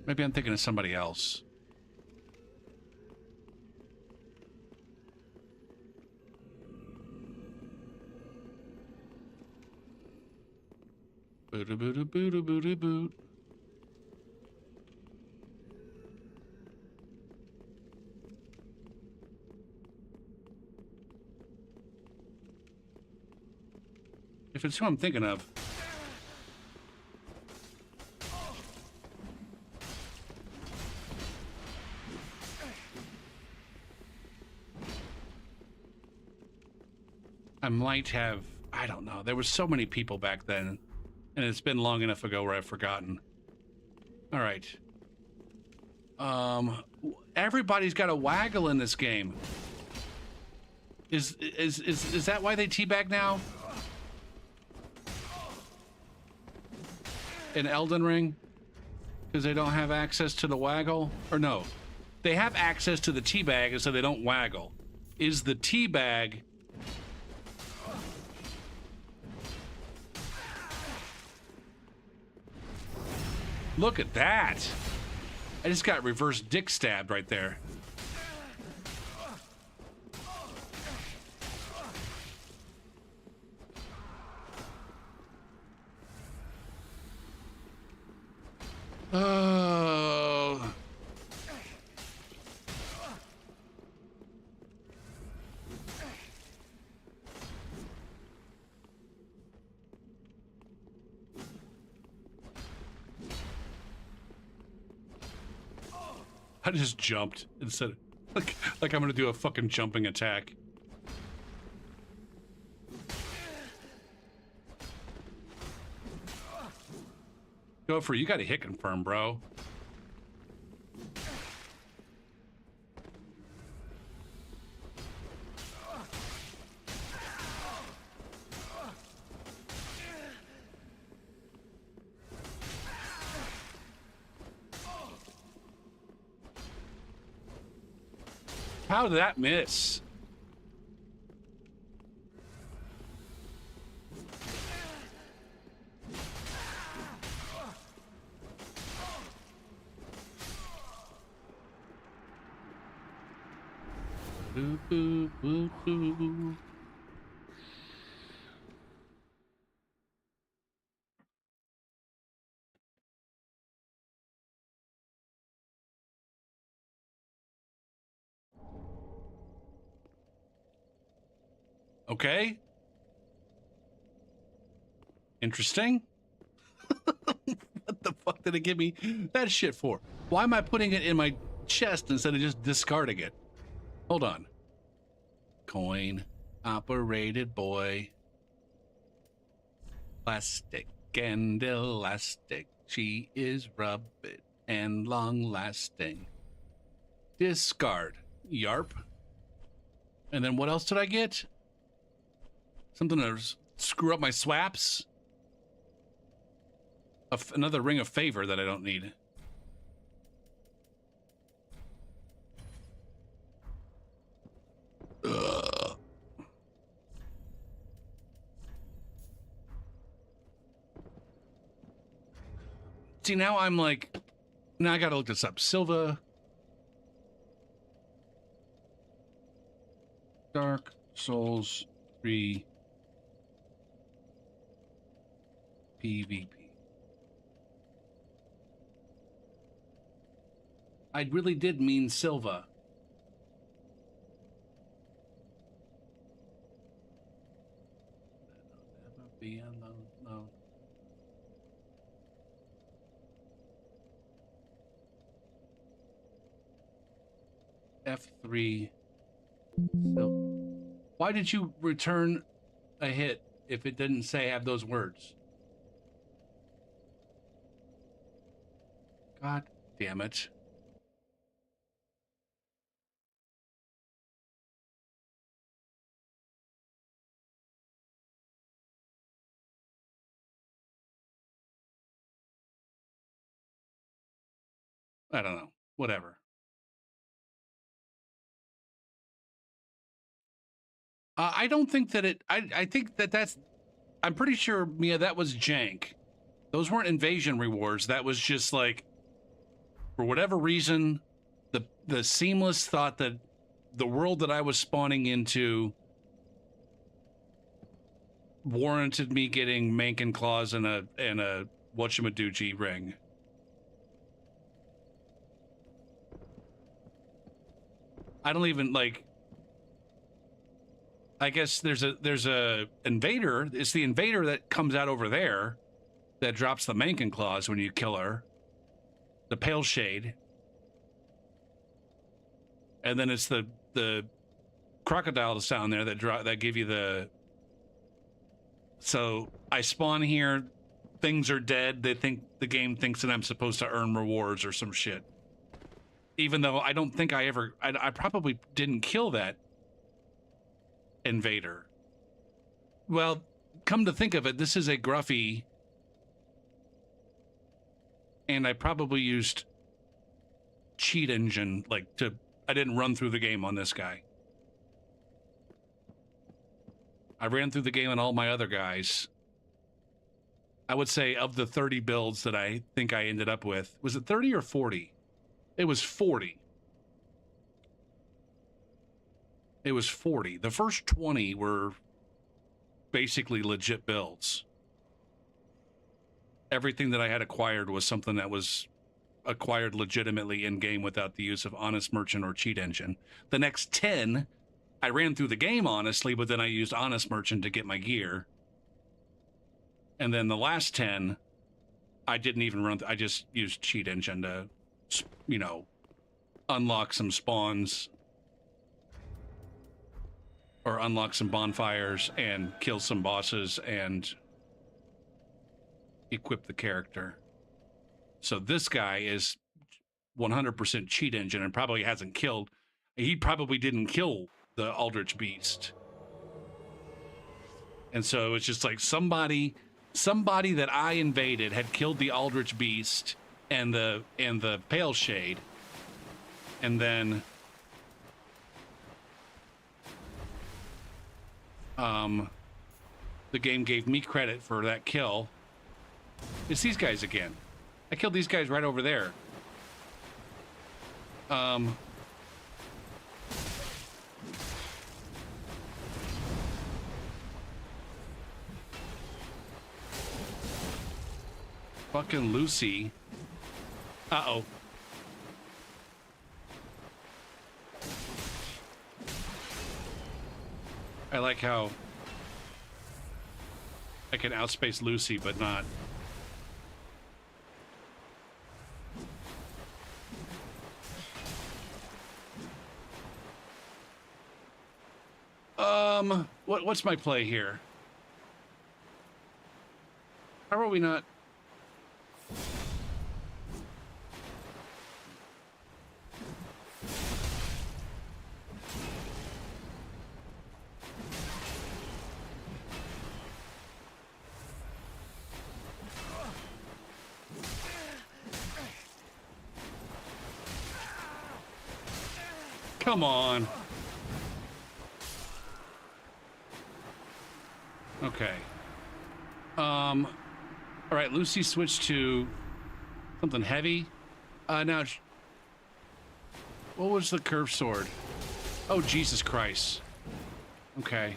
Maybe I'm thinking of somebody else. Boot. If it's who I'm thinking of. I might have, I don't know. There were so many people back then, and it's been long enough ago where I've forgotten. All right. Everybody's got a waggle in this game. Is that why they teabag now? In Elden Ring? Because they don't have access to the waggle? Or no, they have access to the teabag, and so they don't waggle. Is the teabag... Look at that! I just got reverse dick stabbed right there. Oh. I just jumped instead of, like I'm gonna do a fucking jumping attack. Go for you got a hit confirm, bro. How did that miss? Boo, boo, boo, boo. Okay. Interesting. What the fuck did it give me that shit for? Why am I putting it in my chest instead of just discarding it? Hold on. Coin operated boy. Plastic and elastic. She is rubbit and long lasting. Discard. Yarp. And then what else did I get? Something to screw up my swaps? Another ring of favor that I don't need. Ugh. See, now I'm like, now I gotta look this up. Silva. Dark Souls 3 PvP. I really did mean Silva. Never be alone. F3. So, why did you return a hit if it didn't say have those words? God damn it. I don't know. Whatever. I don't think that it. I think that that's. I'm pretty sure, Mia, that was jank. Those weren't invasion rewards. That was just like, for whatever reason, the Seamless thought that the world that I was spawning into warranted me getting Mankin claws and a whatchamadoodgee ring. I don't even like. I guess there's a invader. It's the invader that comes out over there that drops the Mankin claws when you kill her. The Pale Shade. And then it's the crocodiles down there that give you the. So I spawn here, things are dead. They think the game thinks that I'm supposed to earn rewards or some shit. Even though I don't think I probably didn't kill that invader. Well, come to think of it, this is a Gruffy, and I probably used cheat engine I didn't run through the game on this guy. I ran through the game on all my other guys. I would say of the 30 builds that I think I ended up with, was it 30 or 40? It was 40. It was 40. The first 20 were basically legit builds. Everything that I had acquired was something that was acquired legitimately in-game without the use of Honest Merchant or Cheat Engine. The next 10, I ran through the game honestly, but then I used Honest Merchant to get my gear. And then the last 10, I didn't even run. I just used Cheat Engine to, you know, unlock some spawns or unlock some bonfires and kill some bosses and equip the character. So this guy is 100% Cheat Engine and probably hasn't killed. He probably didn't kill the Aldrich Beast. And so it's just like somebody that I invaded had killed the Aldrich Beast and the Pale Shade. And then the game gave me credit for that kill. It's these guys again. I killed these guys right over there. Fucking Lucy. Uh-oh. I like how I can outspace Lucy, but not. What's my play here? How are we not? Come on. Okay. All right, Lucy switched to Something heavy. Now, what was the curved sword? Oh, Jesus Christ. Okay.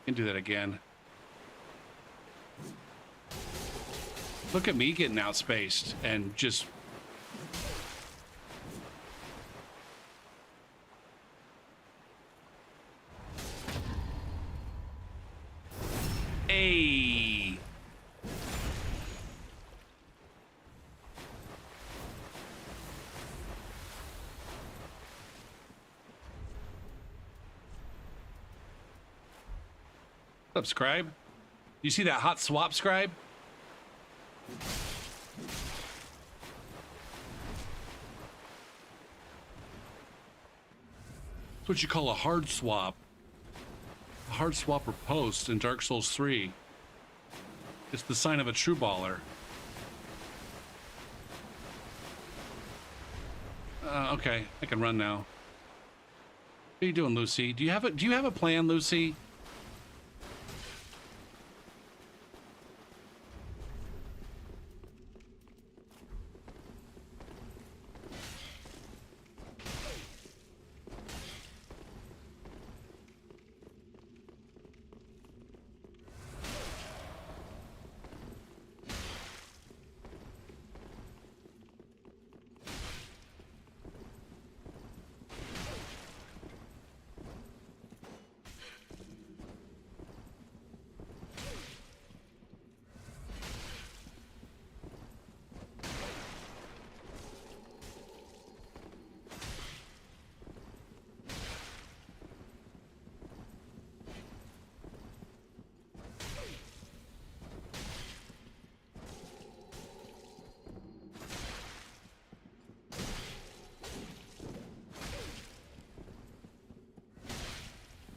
Can do that again. Look at me getting outspaced and just... Hey! Subscribe. You see that hot swap scribe? That's what you call a hard swap. A hard swapper post in Dark Souls 3. It's the sign of a true baller. Okay, I can run now. What are you doing, Lucy? Do you have a plan, Lucy?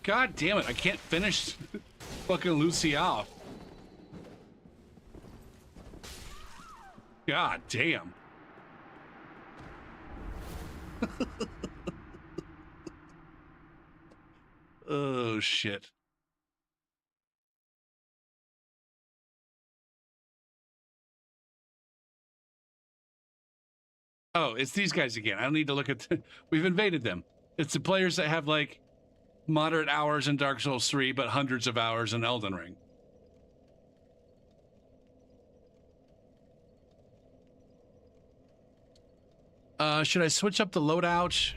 God damn it, I can't finish fucking Lucy off. God damn. Oh, shit. Oh, it's these guys again. I don't need to look at... We've invaded them. It's the players that have, like, moderate hours in Dark Souls 3, but hundreds of hours in Elden Ring. Should I switch up the loadout?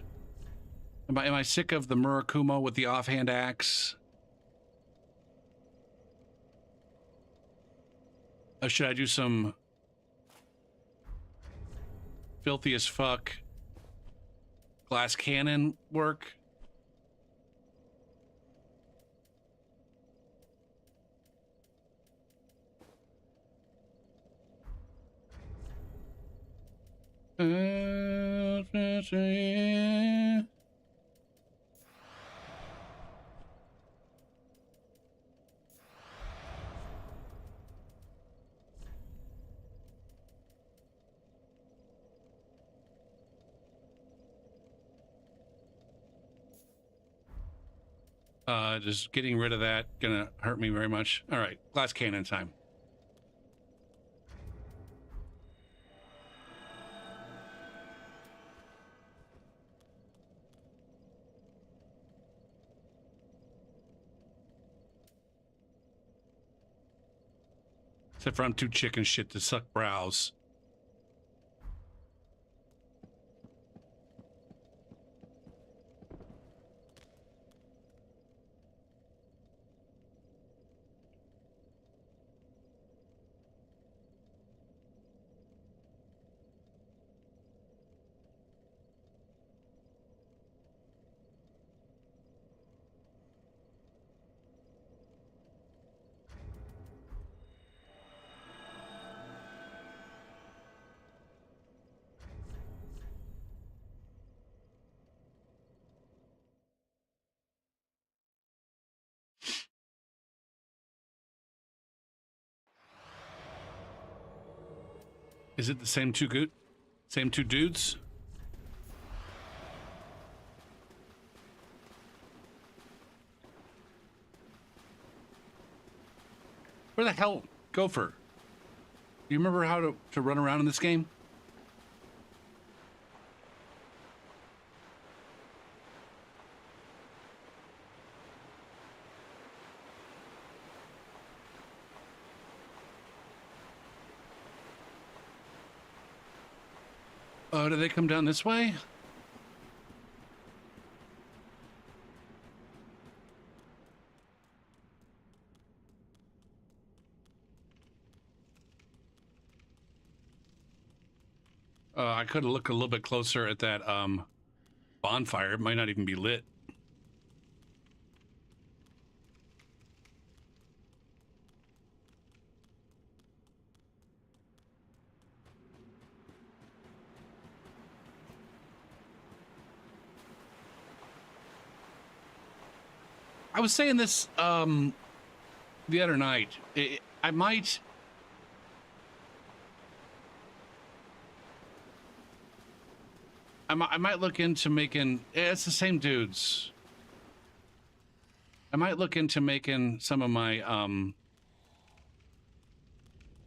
Am I sick of the Murakumo with the offhand axe? Should I do some filthy as fuck glass cannon work? Just getting rid of that gonna hurt me very much. All right, glass cannon time. Except for I'm too chicken shit to suck brows. Is it the same two dudes? Where the hell, Gopher? you remember how to run around in this game? Oh, do they come down this way? I could look a little bit closer at that bonfire. It might not even be lit. I was saying this the other night. I might look into making. It's the same dudes. I might look into making some of my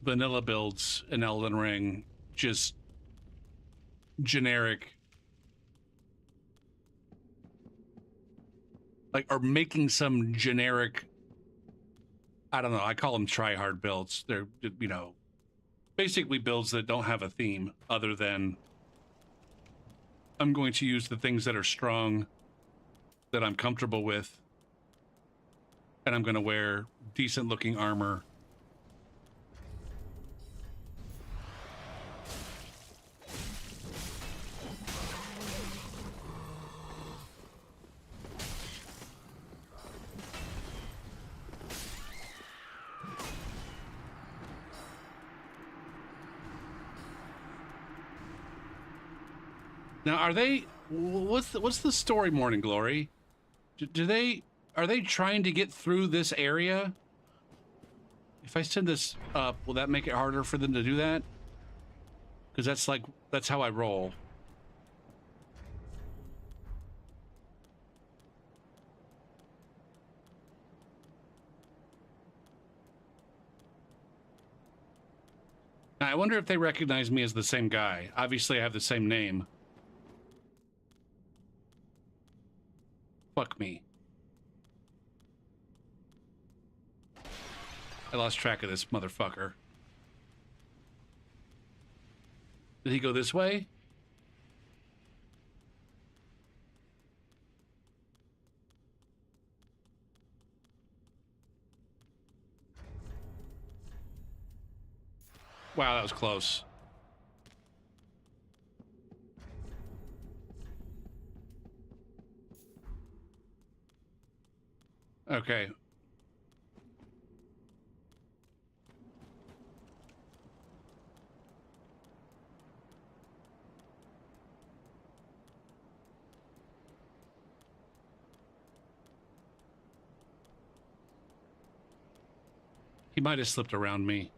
vanilla builds in Elden Ring just generic. Like, or making some generic, I don't know, I call them try-hard builds. They're, you know, basically builds that don't have a theme other than I'm going to use the things that are strong, that I'm comfortable with, and I'm going to wear decent-looking armor. Now, are they? What's the story, Morning Glory? Are they trying to get through this area? If I send this up, will that make it harder for them to do that? Because that's how I roll. I wonder if they recognize me as the same guy. Obviously, I have the same name. Fuck me. I lost track of this motherfucker. Did he go this way? Wow, that was close. Okay. He might have slipped around me.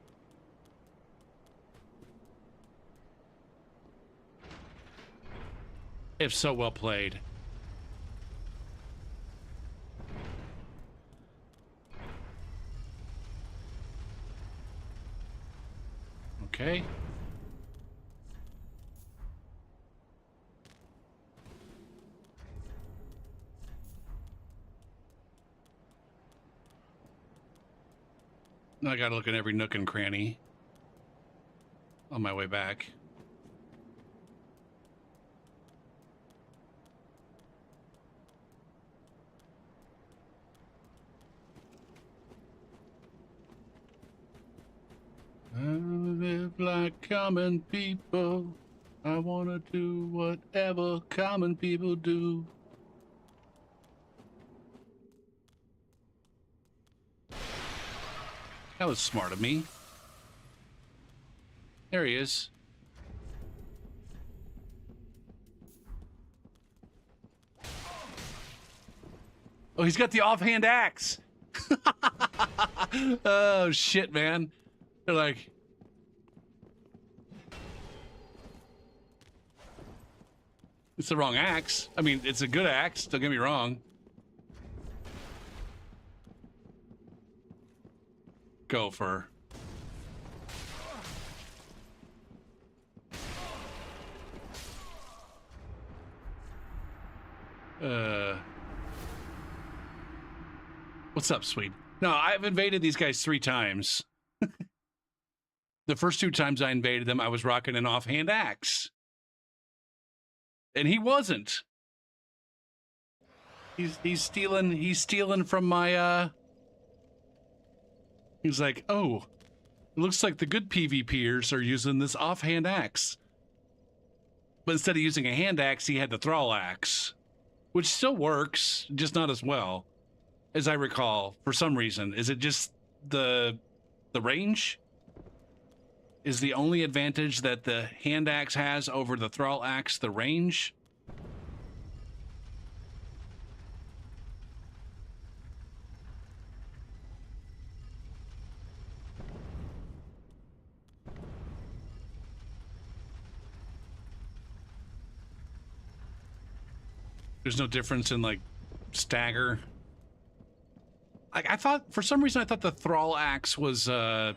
If so, well played. Okay. I gotta look at every nook and cranny on my way back. I live like common people. I wanna do whatever common people do. That was smart of me. There he is. Oh, he's got the offhand axe. Oh, shit, man. They're like... It's the wrong axe. I mean, it's a good axe, don't get me wrong. Gopher. Uh, what's up, sweet? No, I've invaded these guys 3 times. The first 2 times I invaded them, I was rocking an offhand axe. And he wasn't. He's stealing from my he's like, "Oh, it looks like the good PvPers are using this offhand axe." But instead of using a hand axe, he had the thrall axe, which still works, just not as well, as I recall. For some reason, is it just the range? Is the only advantage that the hand axe has over the thrall axe the range? There's no difference in like stagger. Like I thought, for some reason, I thought the thrall axe was a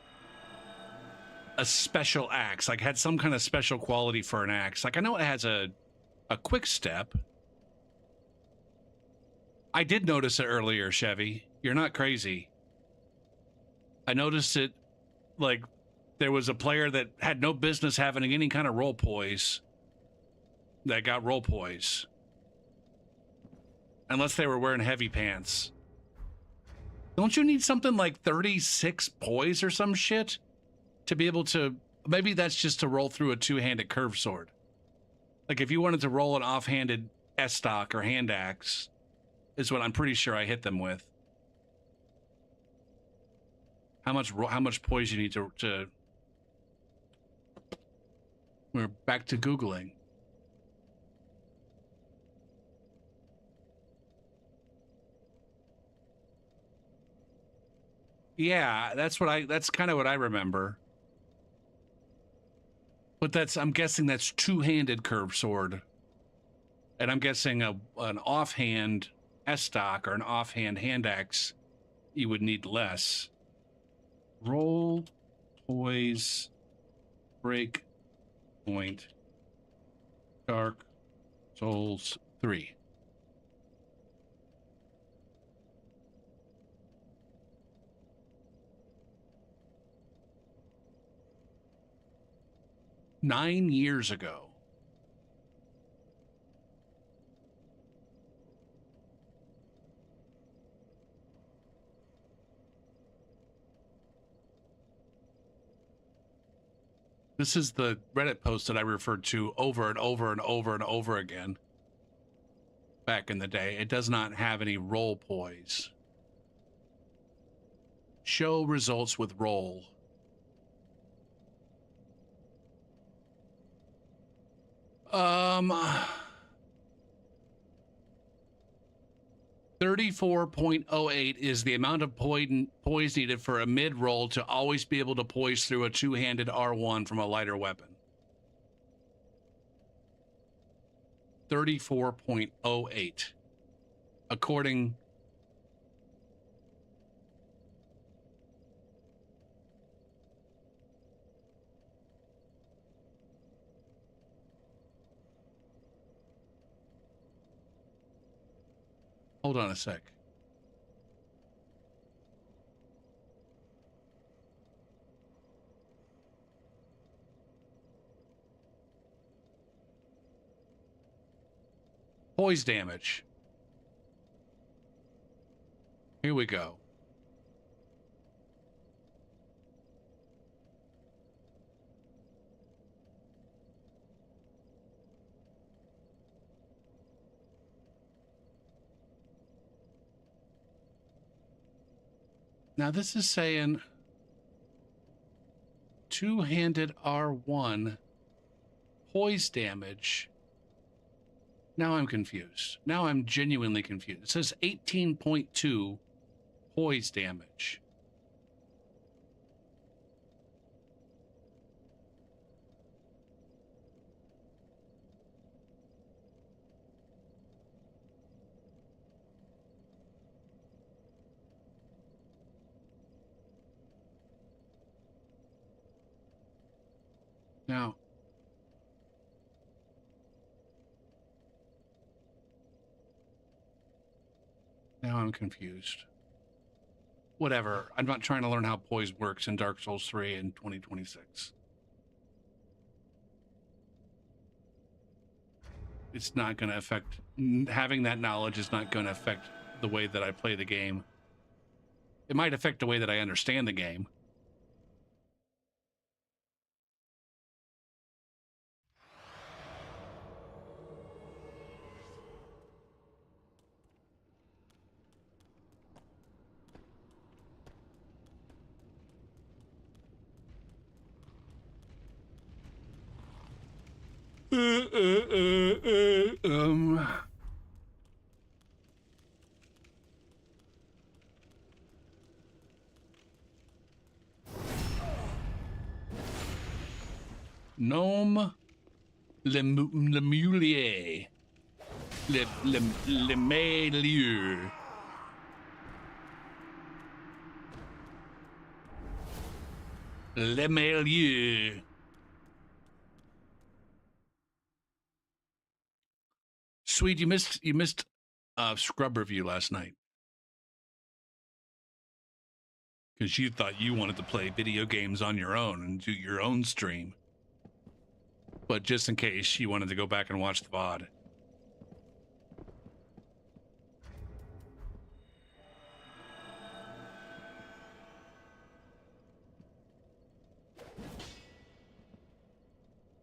special axe, like had some kind of special quality for an axe. Like I know it has a quick step. I did notice it earlier, Chevy. You're not crazy. I noticed it, like there was a player that had no business having any kind of roll poise that got roll poise. Unless they were wearing heavy pants. Don't you need something like 36 poise or some shit to be able to... Maybe that's just to roll through a 2-handed curved sword. Like if you wanted to roll an offhanded S-stock or hand axe, is what I'm pretty sure I hit them with. How much poise you need to... We're back to Googling. Yeah, that's kind of what I remember. But I'm guessing that's 2-handed curved sword. And I'm guessing an offhand S-stock or an offhand hand axe, you would need less. Roll, poise, break, point, Dark Souls 3. Nine years ago. This is the Reddit post that I referred to over and over and over and over again back in the day. It does not have any roll poise. Show results with roll. Um, 34.08 is the amount of poise needed for a mid roll to always be able to poise through a 2-handed R1 from a lighter weapon. 34.08. According... Hold on a sec. Poise damage. Here we go. Now this is saying 2-handed R1 poise damage. Now I'm confused. Now I'm genuinely confused. It says 18.2 poise damage. Now, Now I'm confused. Whatever. I'm not trying to learn how poise works in Dark Souls 3 in 2026. It's not going to affect... Having that knowledge is not going to affect the way that I play the game. It might affect the way that I understand the game. Gnome Lemulier. Lemelier. Lemelier. Sweet, you missed Scrub review last night. Because you thought you wanted to play video games on your own and do your own stream. But just in case, you wanted to go back and watch the VOD.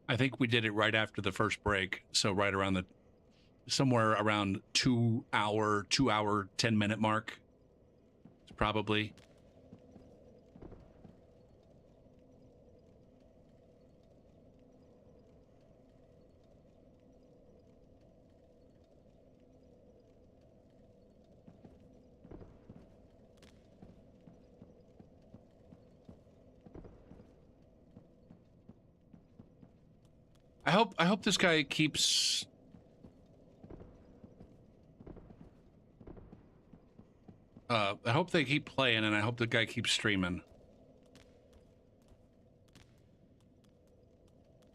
I think we did it right after the first break. So right around somewhere around 2 hour, 10-minute mark. Probably. I hope this guy keeps I hope they keep playing, and I hope the guy keeps streaming.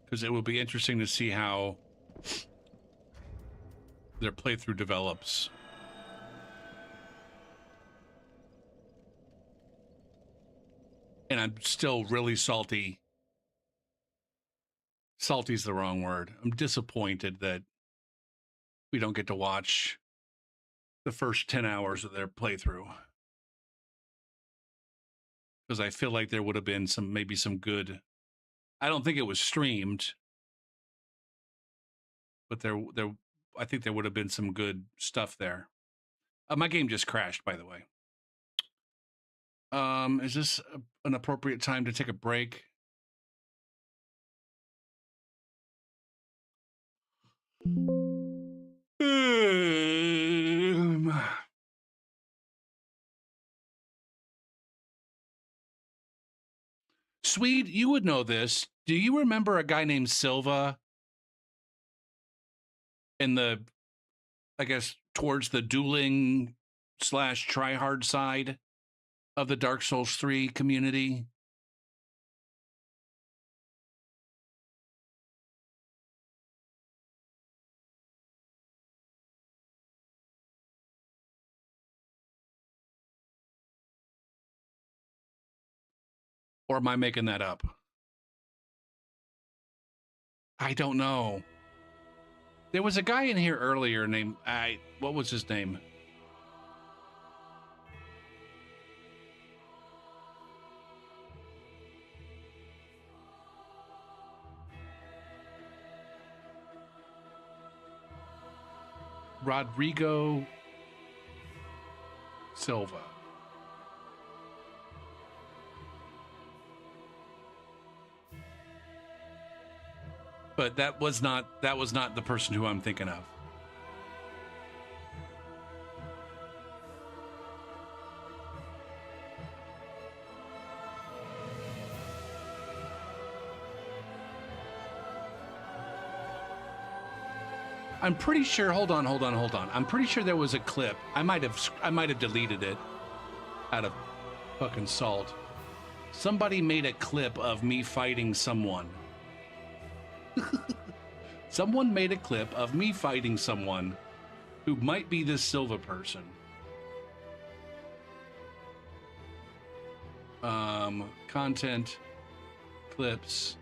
Because it will be interesting to see how their playthrough develops. And I'm still really salty. Salty's the wrong word. I'm disappointed that we don't get to watch the first 10 hours of their playthrough. Because I feel like there would have been maybe some good... I don't think it was streamed. But I think there would have been some good stuff there. My game just crashed, by the way. Is this an appropriate time to take a break? Swede, you would know this. Do you remember a guy named Silva in the, I guess, towards the dueling / tryhard side of the Dark Souls 3 community? Or am I making that up? I don't know. There was a guy in here earlier named... what was his name? Rodrigo Silva. But that was not the person who I'm thinking of. I'm pretty sure, hold on. I'm pretty sure there was a clip. I might have deleted it out of fucking salt. Somebody made a clip of me fighting someone. Someone made a clip of me fighting someone who might be this Silva person. Content, clips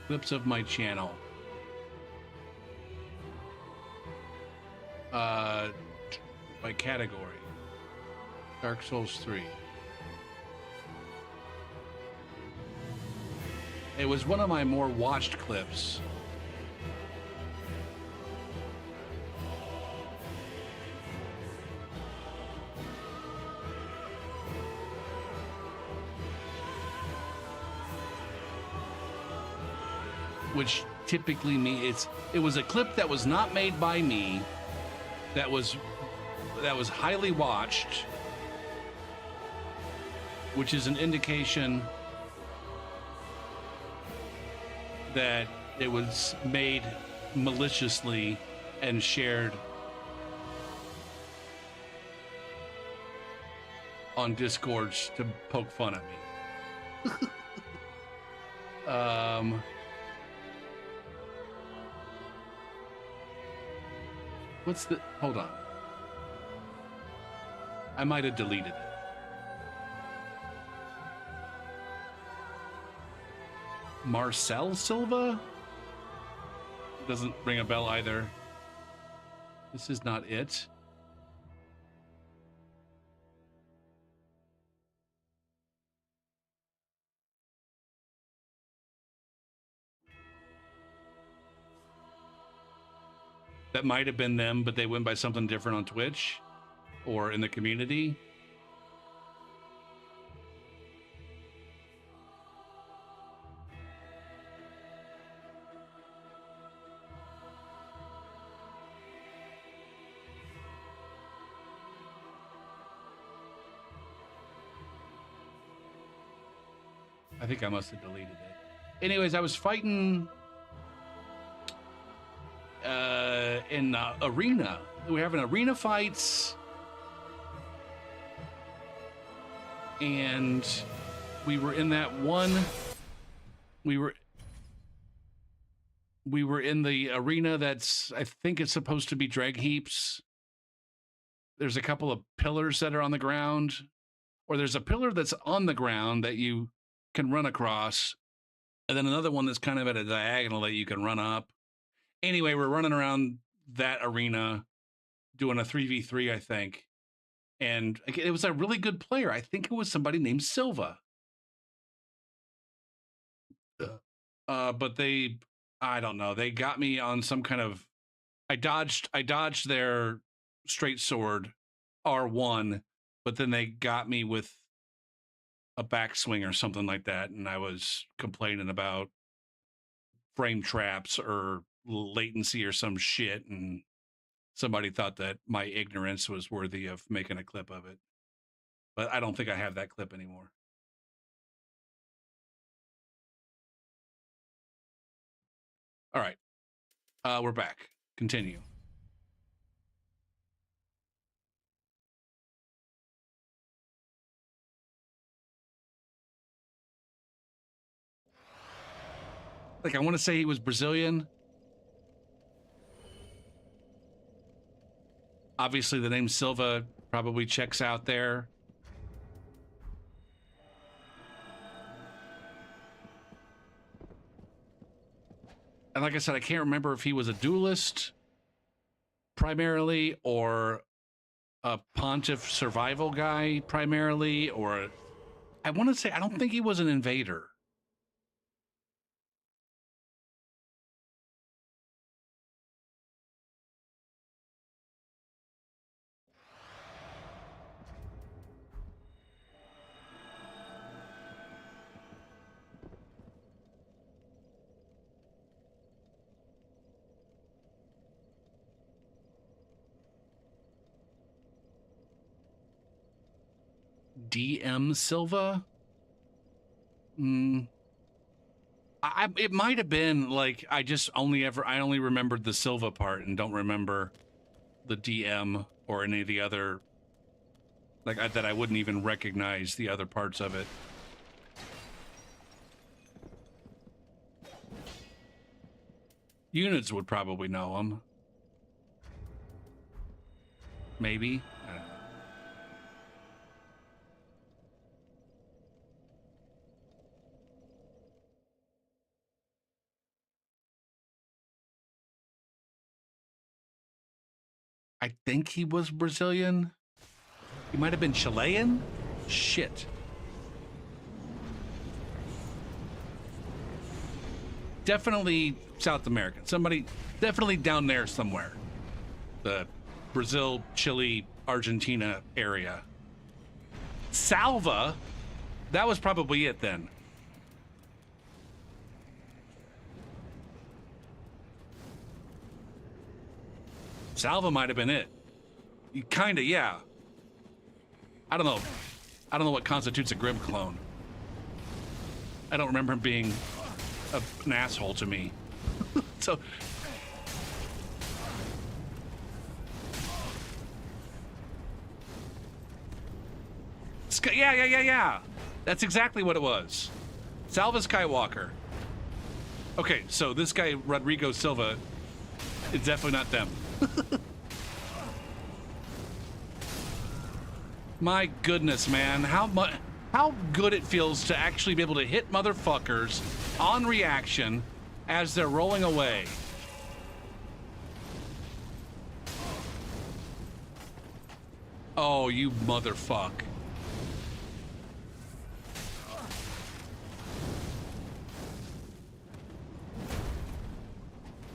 of my channel. By category. Dark Souls 3. It was one of my more watched clips. Which typically it was a clip that was not made by me, that was highly watched, which is an indication that it was made maliciously and shared on Discords to poke fun at me. What's the... Hold on. I might have deleted it. Marcel Silva? Doesn't ring a bell either. This is not it. That might have been them, but they went by something different on Twitch or in the community. I think I must have deleted it. Anyways, I was fighting in arena. We were having arena fights, and we were in that one. We were in the arena that's, I think it's supposed to be drag heaps. There's a couple of pillars that are on the ground, or there's a pillar that's on the ground that you can run across, and then another one that's kind of at a diagonal that you can run up. Anyway, we're running around that arena doing a 3v3, I think. And it was a really good player. I think it was somebody named Silva. But I don't know. They got me on some kind of, I dodged their straight sword R1, but then they got me with a backswing or something like that. And I was complaining about frame traps or latency or some shit, and somebody thought that my ignorance was worthy of making a clip of it. But I don't think I have that clip anymore. All right. We're back. Continue. Like, I want to say he was Brazilian. Obviously, the name Silva probably checks out there. And like I said, I can't remember if he was a duelist primarily, or a Pontiff survival guy primarily, or I want to say, I don't think he was an invader. DM Silva? It might have been like, I only remembered the Silva part and don't remember the DM or any of the other, like, that I wouldn't even recognize the other parts of it. Units would probably know him. Maybe. I don't know. I think he was Brazilian. He might have been Chilean. Shit. Definitely South American. Somebody definitely down there somewhere. The Brazil, Chile, Argentina area. Salva, that was probably it then. Salva might have been it. Kinda, yeah. I don't know. I don't know what constitutes a Grim clone. I don't remember him being an asshole to me. So yeah. That's exactly what it was. Salva Skywalker. Okay, so this guy Rodrigo Silva is definitely not them. My goodness, man, how good it feels to actually be able to hit motherfuckers on reaction as they're rolling away. Oh, you motherfuck.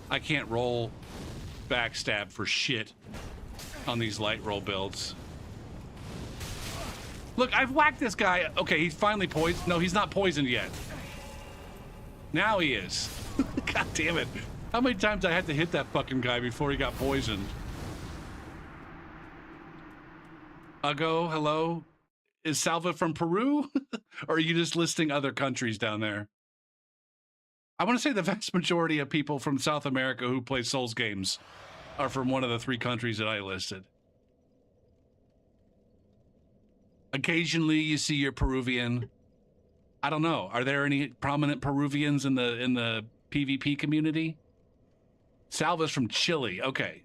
I can't roll backstab for shit on these light roll builds. Look, I've whacked this guy. Okay, he's finally poisoned. No, he's not poisoned yet. Now he is. God damn it. How many times I had to hit that fucking guy before he got poisoned? Ugo, hello? Is Salva from Peru? Or are you just listing other countries down there? I want to say the vast majority of people from South America who play Souls games are from one of the 3 countries that I listed. Occasionally you see your Peruvian. I don't know. Are there any prominent Peruvians in the PvP community? Salva's from Chile. Okay.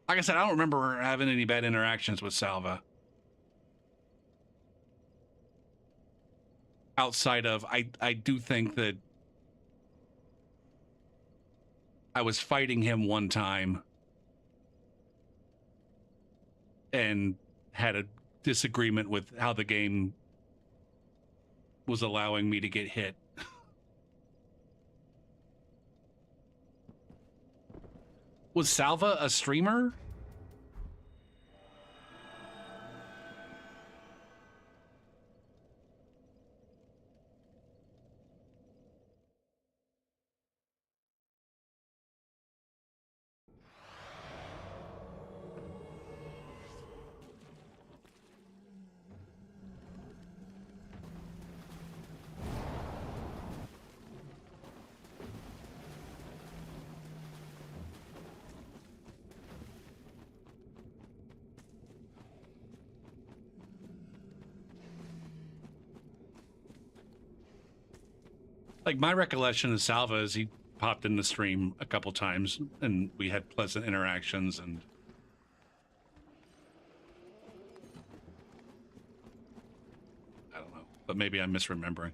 Like I said, I don't remember having any bad interactions with Salva. Outside of, I do think that I was fighting him one time and had a disagreement with how the game was allowing me to get hit. Was Salva a streamer? Like, my recollection of Salva is he popped in the stream a couple times and we had pleasant interactions, and I don't know, but maybe I'm misremembering.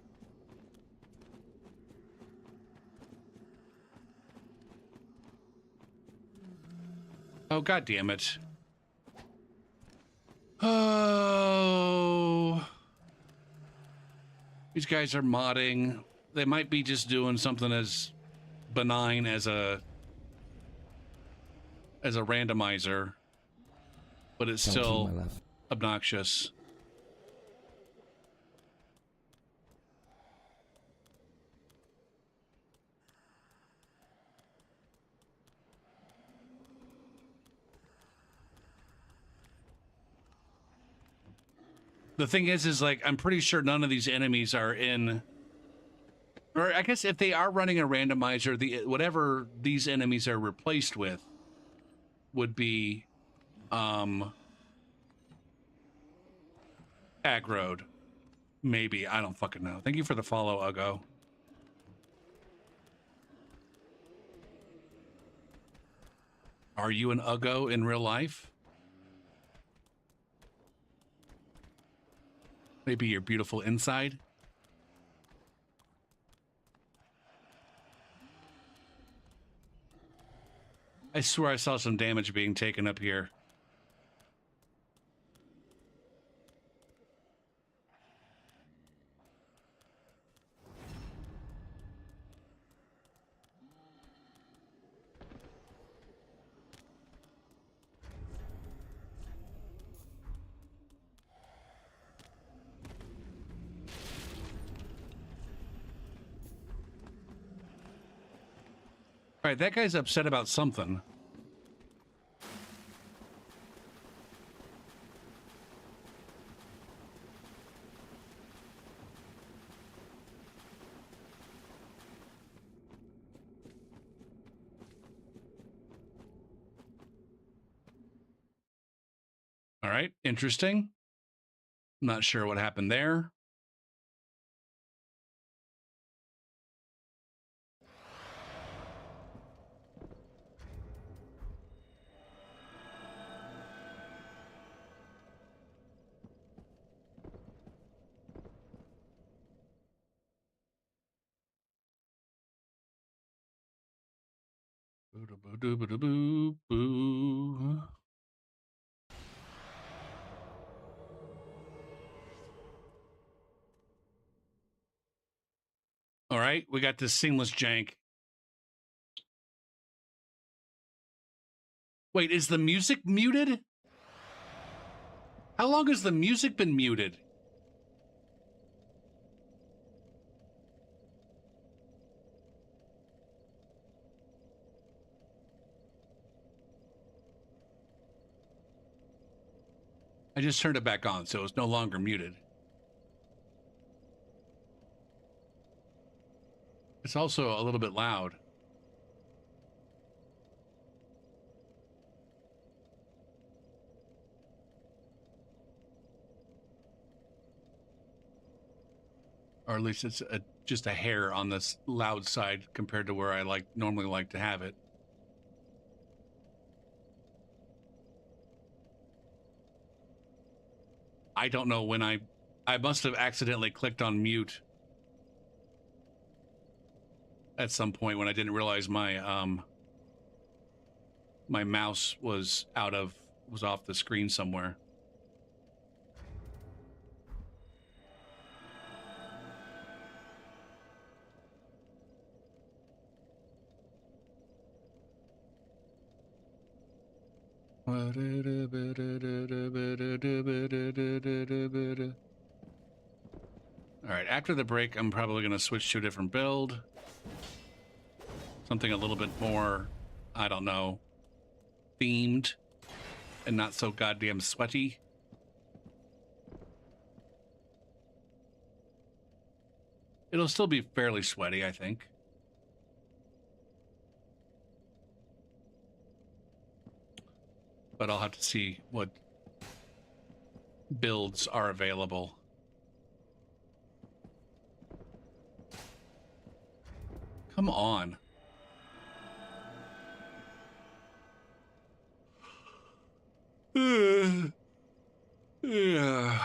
Oh, God damn it. Oh. These guys are modding. They might be just doing something as benign as a randomizer, but it's still obnoxious. The thing is like, I'm pretty sure none of these enemies are in, or I guess if they are running a randomizer, whatever these enemies are replaced with would be aggroed. Maybe. I don't fucking know. Thank you for the follow, Ugo. Are you an Ugo in real life? Maybe your beautiful inside? I swear I saw some damage being taken up here. All right, that guy's upset about something. All right, interesting. Not sure what happened there. Boo. All right, we got this seamless jank. Wait, is the music muted? How long has the music been muted? I just turned it back on, so it's no longer muted. It's also a little bit loud. Or at least it's just a hair on this loud side compared to where I normally like to have it. I don't know when I must have accidentally clicked on mute at some point when I didn't realize my my mouse was off the screen somewhere. All right, after the break, I'm probably going to switch to a different build. Something a little bit more, I don't know, themed and not so goddamn sweaty. It'll still be fairly sweaty, I think. But I'll have to see what builds are available. Come on. Yeah.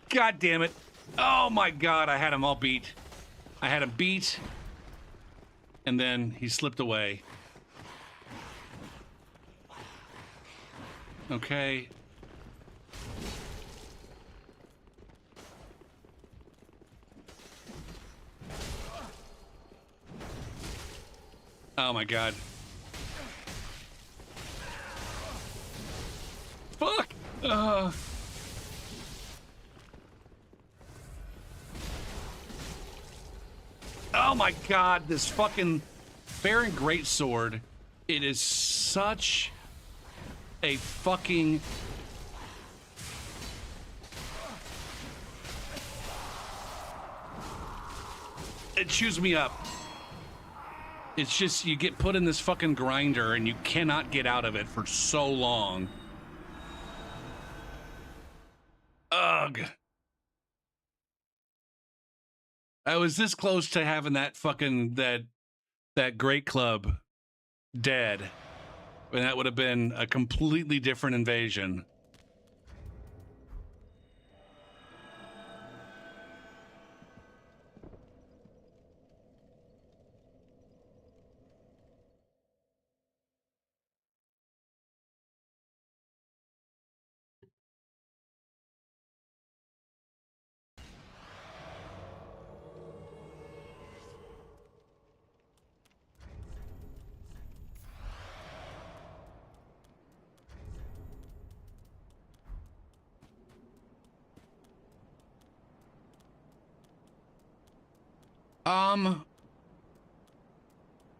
God damn it. Oh my god, I had him all beat. I had him beat, and then he slipped away. Okay. Oh my god. Fuck! Oh my god, this fucking Baron Greatsword. It is such a fucking... It chews me up. It's just, you get put in this fucking grinder and you cannot get out of it for so long. Ugh. I was this close to having that fucking that great club dead. And that would have been a completely different invasion.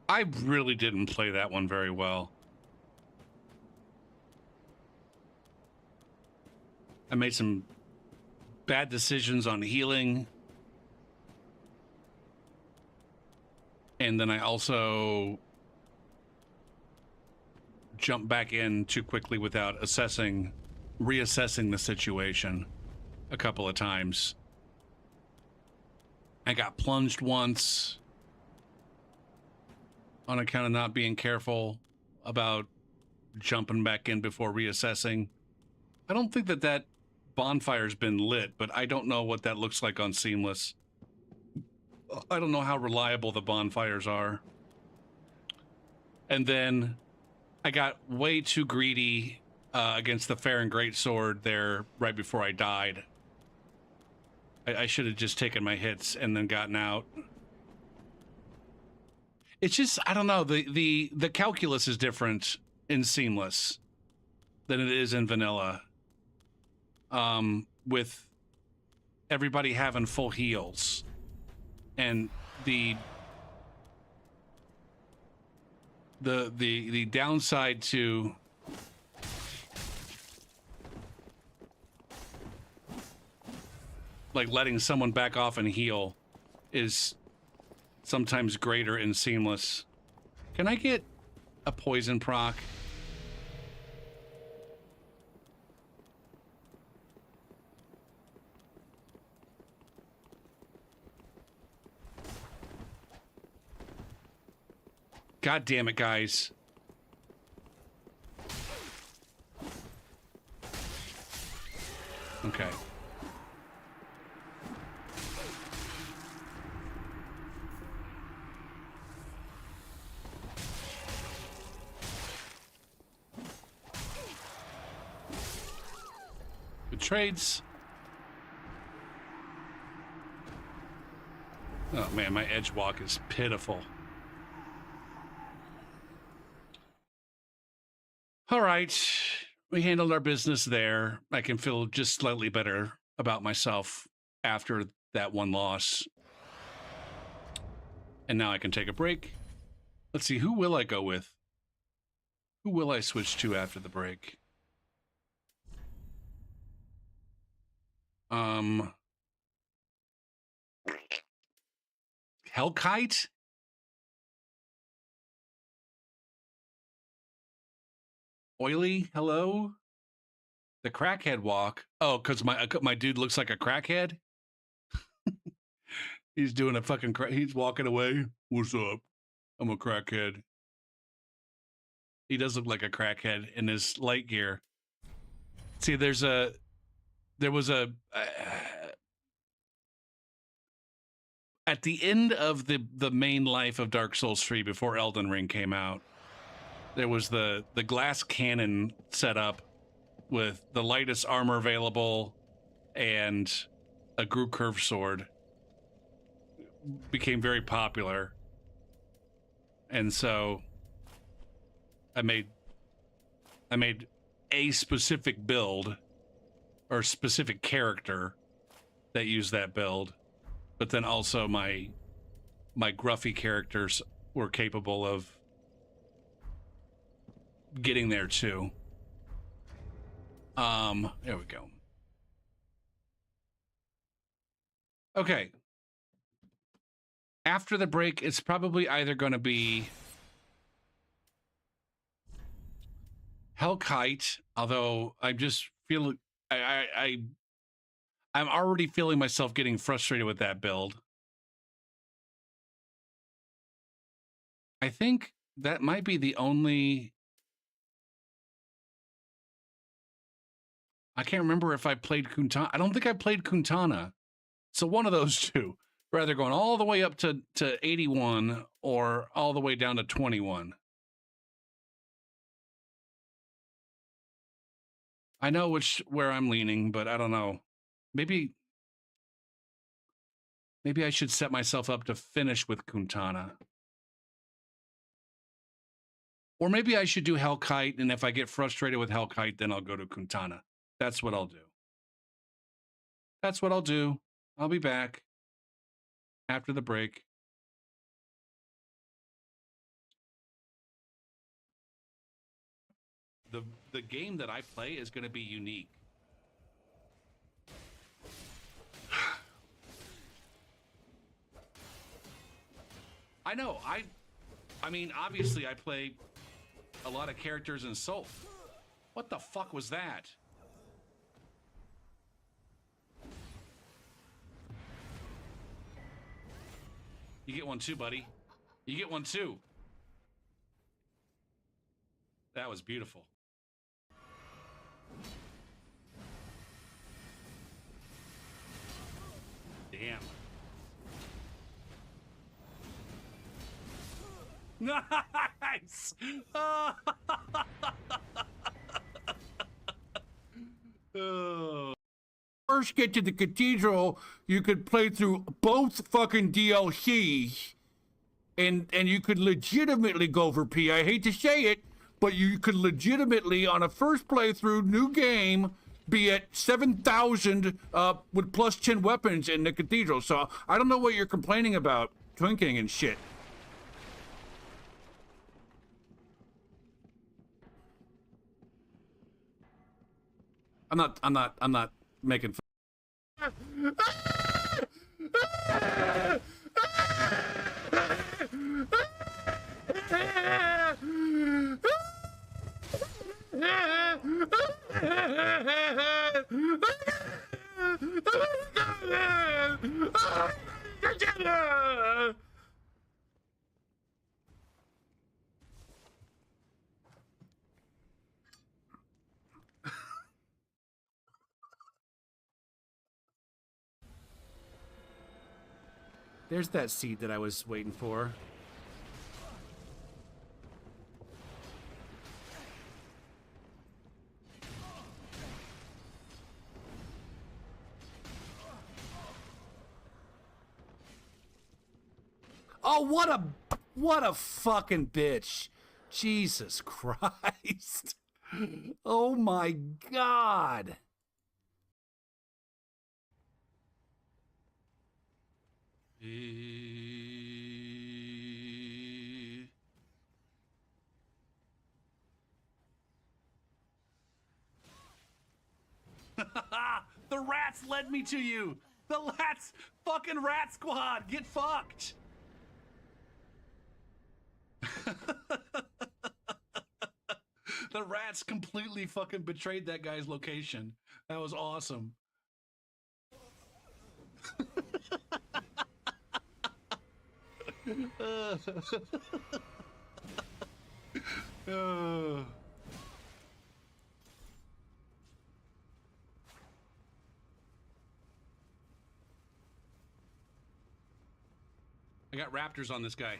I really didn't play that one very well. I made some bad decisions on healing. And then I also jumped back in too quickly without reassessing the situation a couple of times. I got plunged once on account of not being careful about jumping back in before reassessing. I don't think that bonfire's been lit, but I don't know what that looks like on Seamless. I don't know how reliable the bonfires are. And then I got way too greedy against the Farron Greatsword there right before I died. I should have just taken my hits and then gotten out. It's just, I don't know, the calculus is different in Seamless than it is in Vanilla. With everybody having full heals. And the downside to like letting someone back off and heal is sometimes greater in Seamless. Can I get a poison proc? God damn it, guys. Okay. Good trades. Oh man, my edge walk is pitiful. All right, we handled our business there. I can feel just slightly better about myself after that one loss. And now I can take a break. Let's see, who will I go with? Who will I switch to after the break? Hellkite? Oily, hello? The crackhead walk. Oh, because my dude looks like a crackhead? He's doing a fucking he's walking away. What's up? I'm a crackhead. He does look like a crackhead in his light gear. See, there was a at the end of the main life of Dark Souls 3 before Elden Ring came out, there was the glass cannon set up with the lightest armor available and a Groove Curve sword. Became very popular. And so I made a specific build or specific character that used that build, but then also my gruffy characters were capable of getting there too. There we go. Okay. After the break, it's probably either going to be Hellkite, although I just feel I'm already feeling myself getting frustrated with that build. I think that might be the only... I can't remember if I played Kuntana. I don't think I played Kuntana. So one of those two. Rather going all the way up to 81 or all the way down to 21. I know where I'm leaning, but I don't know. Maybe I should set myself up to finish with Kuntana. Or maybe I should do Hellkite, and if I get frustrated with Hellkite, then I'll go to Kuntana. That's what I'll do. That's what I'll do. I'll be back after the break. The game that I play is going to be unique. I know. I mean, obviously, I play a lot of characters in Soul. What the fuck was that? You get one too, buddy. You get one too. That was beautiful. Damn. Nice! Oh. First get to the cathedral, you could play through both fucking DLCs, and you could legitimately go for P. I hate to say it, but you could legitimately, on a first playthrough, new game, be at 7,000 with plus 10 weapons in the cathedral. So I don't know what you're complaining about, twinking and shit. I'm not making fun. There's that seed that I was waiting for. Oh, what a fucking bitch. Jesus Christ. Oh my God. The rats led me to you. The fucking rat squad. Get fucked. The rats completely fucking betrayed that guy's location. That was awesome. I got raptors on this guy.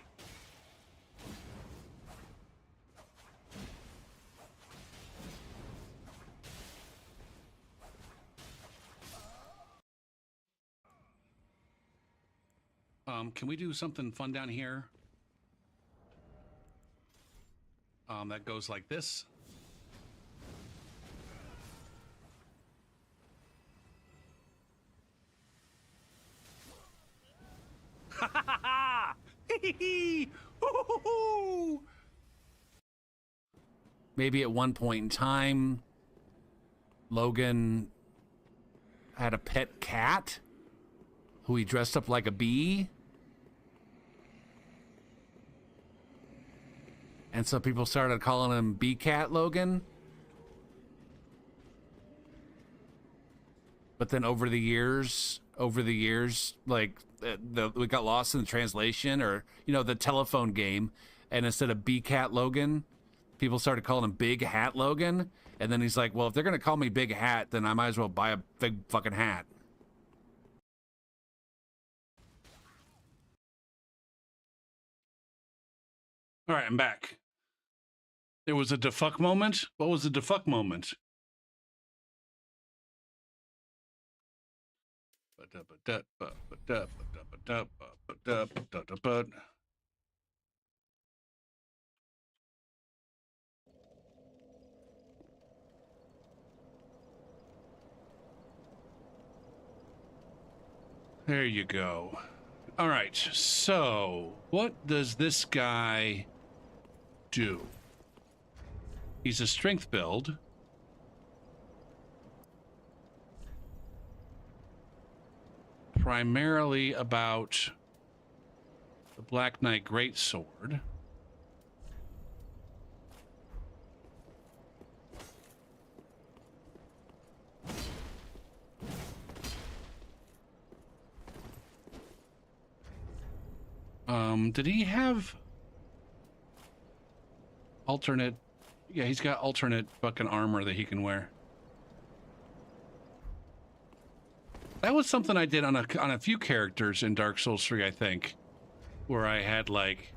Can we do something fun down here? That goes like this. Maybe at one point in time, Logan had a pet cat who he dressed up like a bee. And so people started calling him Bee Cat Logan. But then over the years, like we got lost in the translation, or the telephone game, and instead of Big Cat Logan, people started calling him Big Hat Logan. And then he's like, well, if they're gonna call me Big Hat, then I might as well buy a big fucking hat. All right, I'm back. There was a defuck moment. What was the defuck moment? There you go. All right, so what does this guy do? He's a strength build. Primarily about the Black Knight Greatsword. Did he have alternate? Yeah, he's got alternate fucking armor that he can wear. That was something I did on a few characters in Dark Souls 3, I think, where I had like,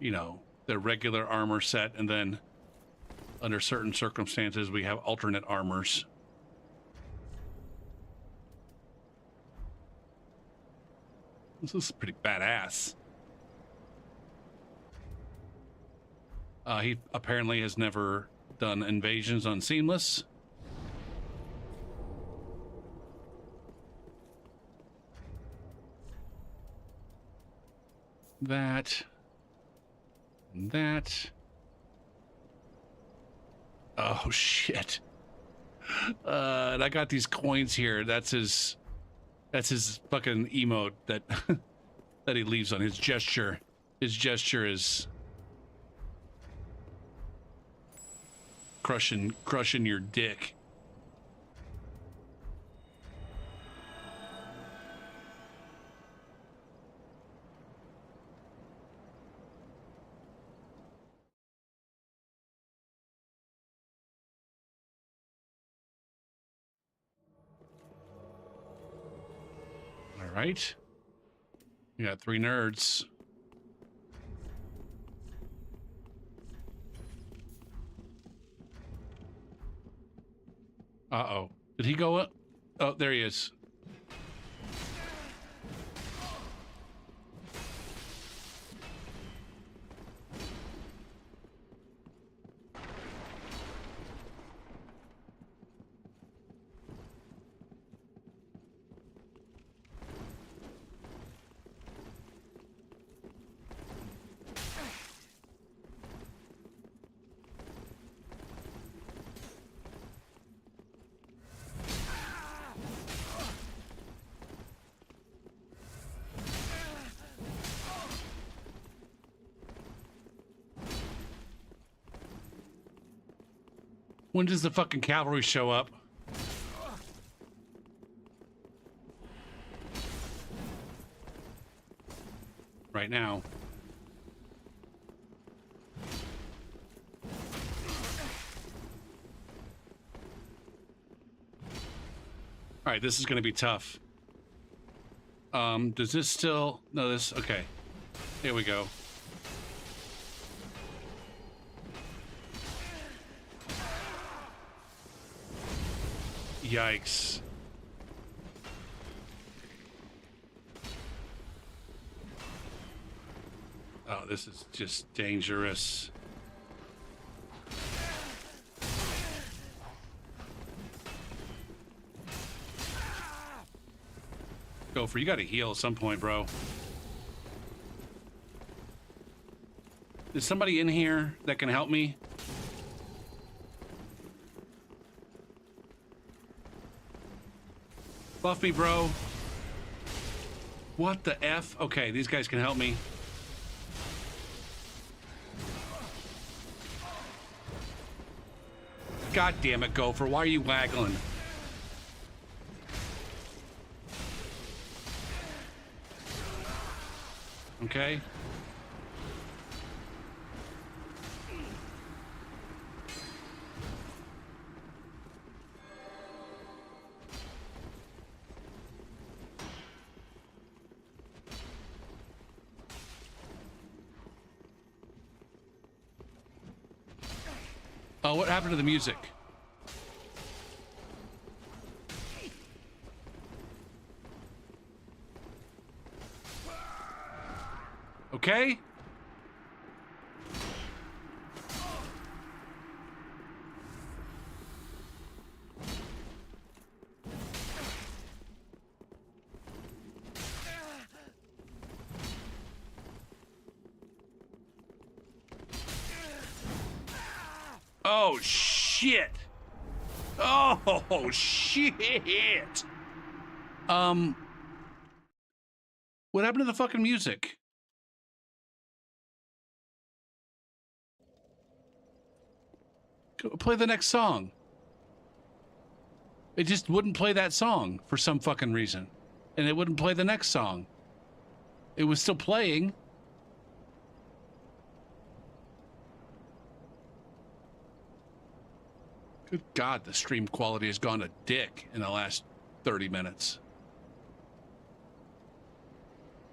the regular armor set, and then under certain circumstances we have alternate armors. This is pretty badass. He apparently has never done invasions on Seamless. That. And that. Oh, shit. And I got these coins here. That's his fucking emote that that he leaves on his gesture. His gesture is crushing your dick. All right. We got 3 nerds. Uh-oh. Did he go up? Oh, there he is. When does the fucking cavalry show up? Right now. All right, this is going to be tough. Does this still... No, this... Okay. Here we go. Yikes. Oh, this is just dangerous. Gopher, you gotta heal at some point, bro. Is somebody in here that can help me? Buff me, bro. What the F? Okay, these guys can help me. God damn it, Gopher. Why are you waggling? Okay. Oh, what happened to the music? Okay. Oh, shit. Oh, shit. What happened to the fucking music? Go play the next song. It just wouldn't play that song for some fucking reason. And it wouldn't play the next song. It was still playing. Good God, the stream quality has gone to dick in the last 30 minutes.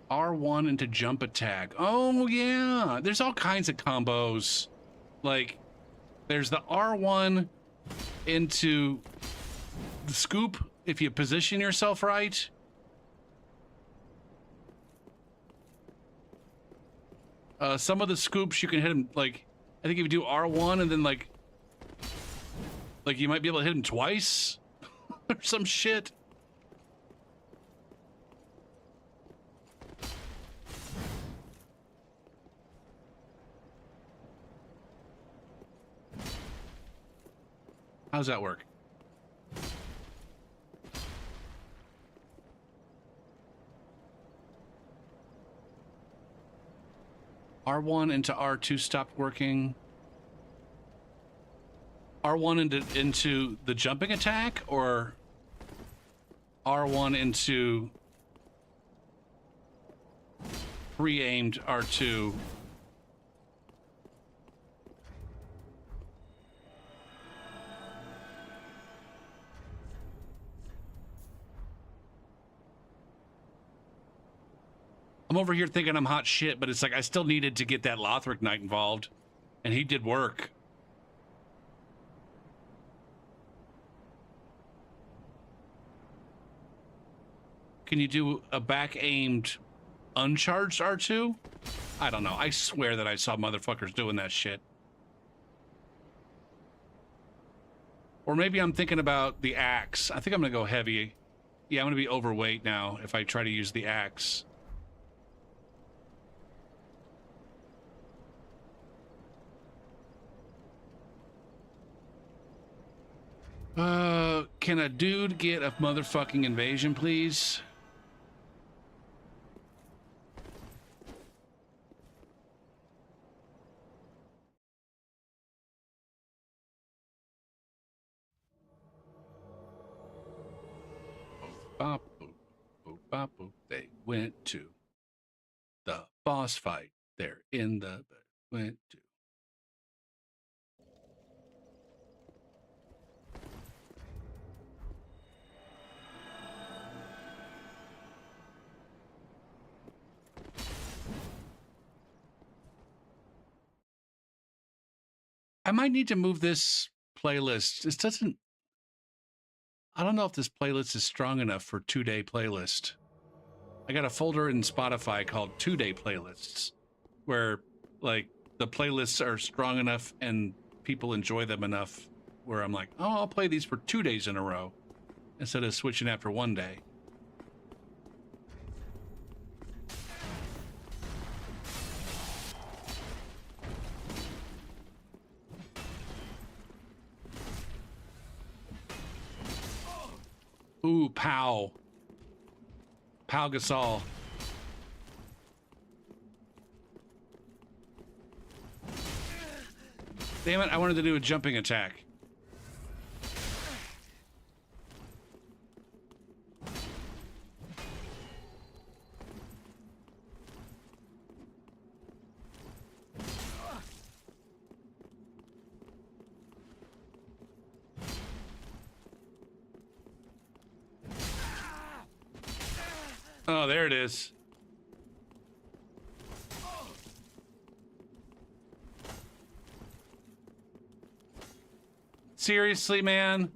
R1 into jump attack. Oh, yeah. There's all kinds of combos. Like, there's the R1 into the scoop if you position yourself right. Some of the scoops you can hit them, like, I think if you do R1 and then, like you might be able to hit him twice or some shit. How's that work? R1 into R2 stopped working. R1 into the jumping attack, or R1 into pre-aimed R2? I'm over here thinking I'm hot shit, but it's like I still needed to get that Lothric Knight involved, and he did work. Can you do a back-aimed, uncharged R2? I don't know. I swear that I saw motherfuckers doing that shit. Or maybe I'm thinking about the axe. I think I'm gonna go heavy. Yeah, I'm gonna be overweight now if I try to use the axe. Can a dude get a motherfucking invasion, please? Boop, boop, boop, boop, boop. They went to the boss fight. They're in the went to. I might need to move this playlist. This doesn't. I don't know if this playlist is strong enough for 2-day playlist. I got a folder in Spotify called 2-day playlists, where like the playlists are strong enough and people enjoy them enough where I'm like, oh, I'll play these for 2 days in a row instead of switching after 1 day. Ooh, Pow. Pau Gasol. Damn it, I wanted to do a jumping attack. Oh, there it is. Seriously, man?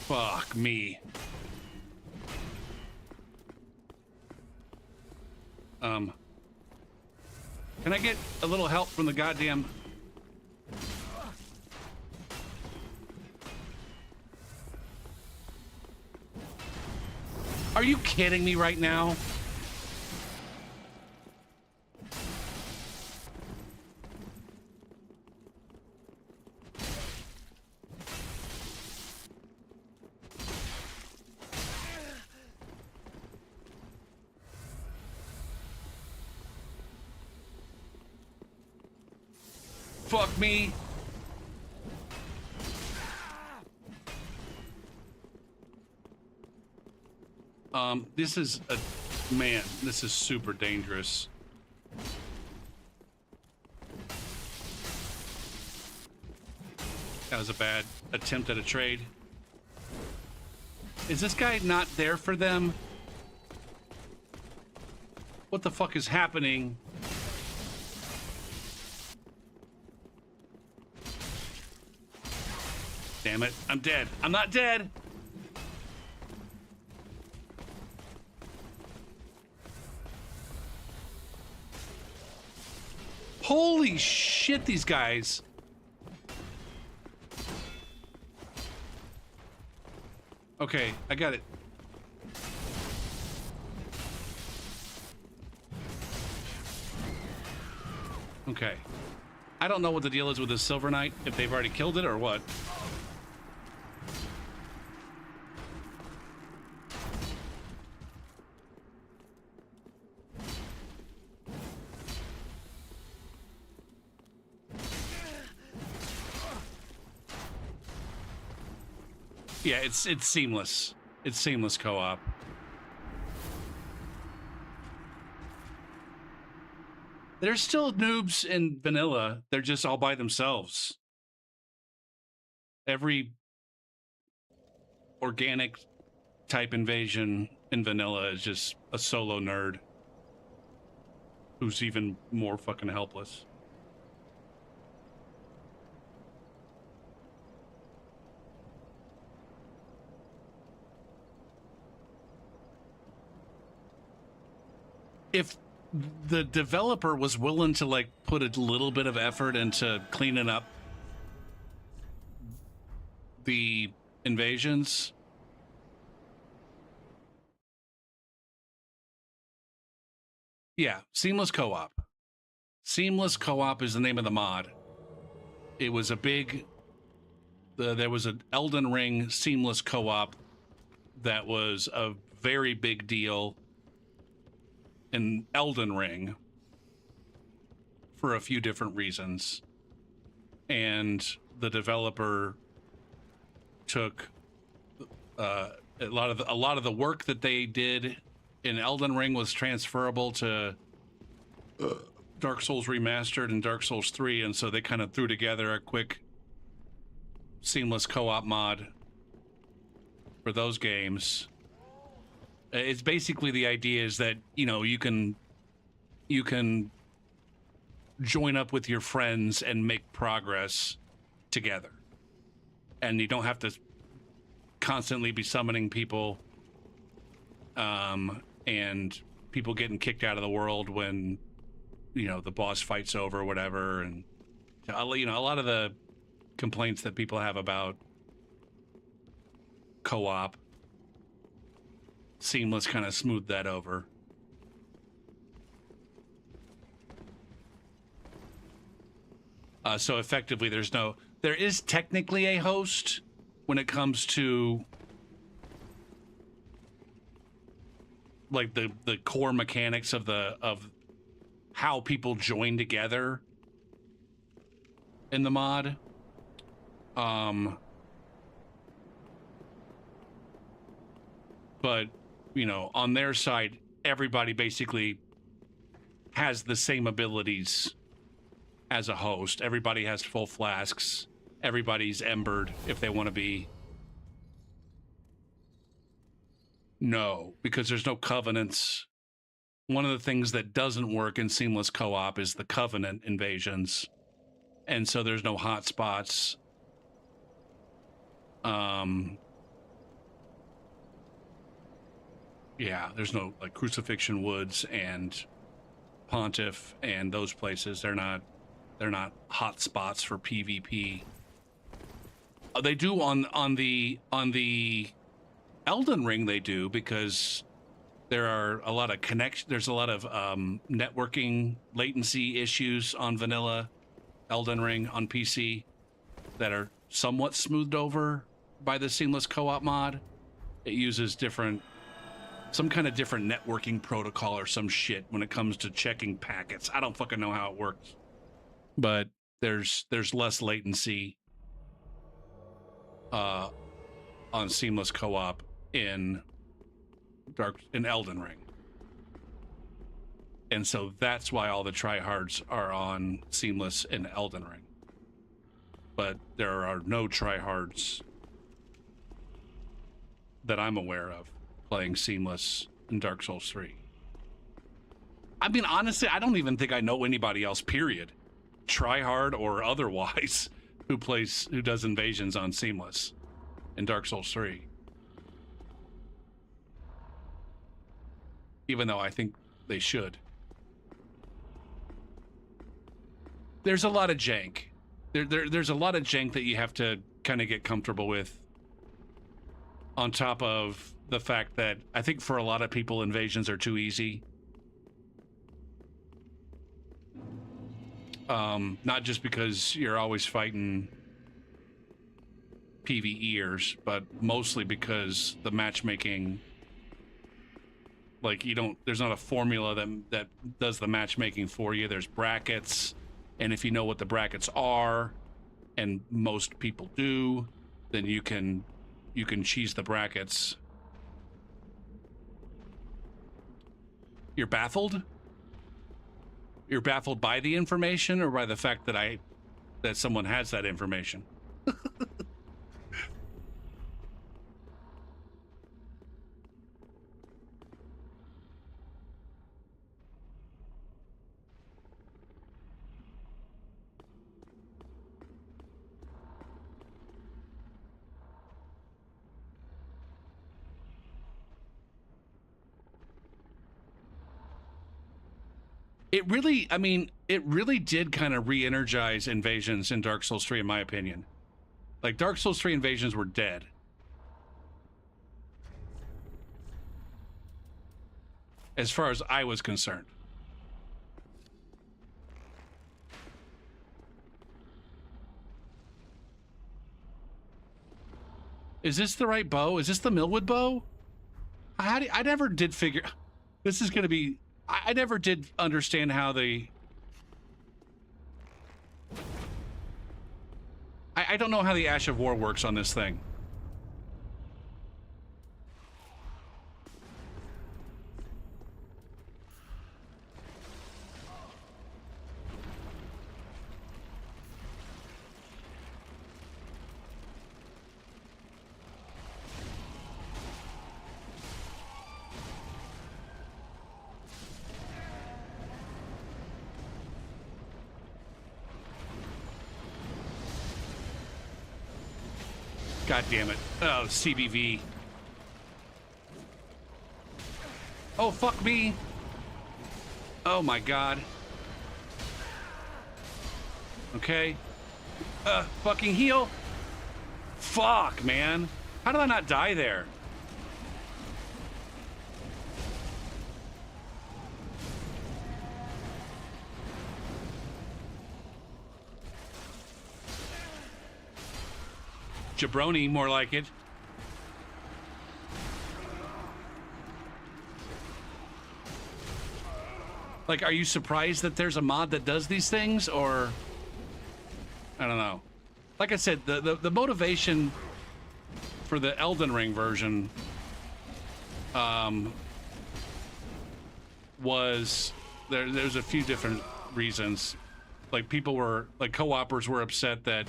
Fuck me. Can I get a little help from the goddamn... Are you kidding me right now? Fuck me. This is a... Man, this is super dangerous. That was a bad attempt at a trade. Is this guy not there for them? What the fuck is happening? Damn it, I'm dead. I'm not dead! Holy shit, these guys. Okay, I got it. Okay. I don't know what the deal is with this Silver Knight, if they've already killed it or what. Yeah, it's seamless. It's seamless co-op. There's still noobs in vanilla. They're just all by themselves. Every organic type invasion in vanilla is just a solo nerd who's even more fucking helpless. If the developer was willing to like put a little bit of effort into cleaning up the invasions, yeah, seamless co-op. Seamless co-op is the name of the mod. It was a big there was an Elden Ring seamless co-op that was a very big deal in Elden Ring for a few different reasons, and the developer took a lot of the work that they did in Elden Ring was transferable to Dark Souls Remastered and Dark Souls 3, and so they kind of threw together a quick seamless co-op mod for those games. It's basically the idea is that, you know, you can join up with your friends and make progress together. And you don't have to constantly be summoning people and people getting kicked out of the world when, you know, the boss fight's over or whatever. And, you know, a lot of the complaints that people have about co-op, Seamless kind of smoothed that over. So effectively, there is technically a host when it comes to like the core mechanics of how people join together in the mod. But you know, on their side, everybody basically has the same abilities as a host. Everybody has full flasks. Everybody's embered if they want to be. No, because there's no covenants. One of the things that doesn't work in seamless co-op is the covenant invasions. And so there's no hotspots. Yeah, there's no like Crucifixion Woods and Pontiff and those places. They're not hotspots for PvP. They do on the Elden Ring, they do, because there are a lot of there's a lot of networking latency issues on vanilla Elden Ring on PC that are somewhat smoothed over by the seamless co-op mod. It uses some kind of different networking protocol or some shit when it comes to checking packets. I don't fucking know how it works, but there's less latency on seamless co-op in Elden Ring. And so that's why all the tryhards are on seamless in Elden Ring. But there are no tryhards that I'm aware of playing seamless in Dark Souls 3. I mean, honestly, I don't even think I know anybody else, period, tryhard or otherwise, who does invasions on seamless in Dark Souls 3. Even though I think they should. There's a lot of jank. There's a lot of jank that you have to kind of get comfortable with, on top of the fact that I think for a lot of people, invasions are too easy. Not just because you're always fighting PvEers, but mostly because the matchmaking, like, there's not a formula that does the matchmaking for you. There's brackets, and if you know what the brackets are, and most people do, then you can cheese the brackets. You're baffled? You're baffled by the information or by the fact that someone has that information? It really did kind of re-energize invasions in Dark Souls 3, in my opinion. Like, Dark Souls 3 invasions were dead. As far as I was concerned. Is this the right bow? Is this the Millwood bow? I never did figure... This is going to be... I never did understand how I don't know how the Ash of War works on this thing. God damn it. Oh, CBV. Oh, fuck me. Oh my god. Okay. Fucking heal. Fuck, man. How did I not die there? Jabroni, more like it. Like, are you surprised that there's a mod that does these things, or... I don't know. Like I said, the motivation for the Elden Ring version was there's a few different reasons. Like people were like co-opers were upset that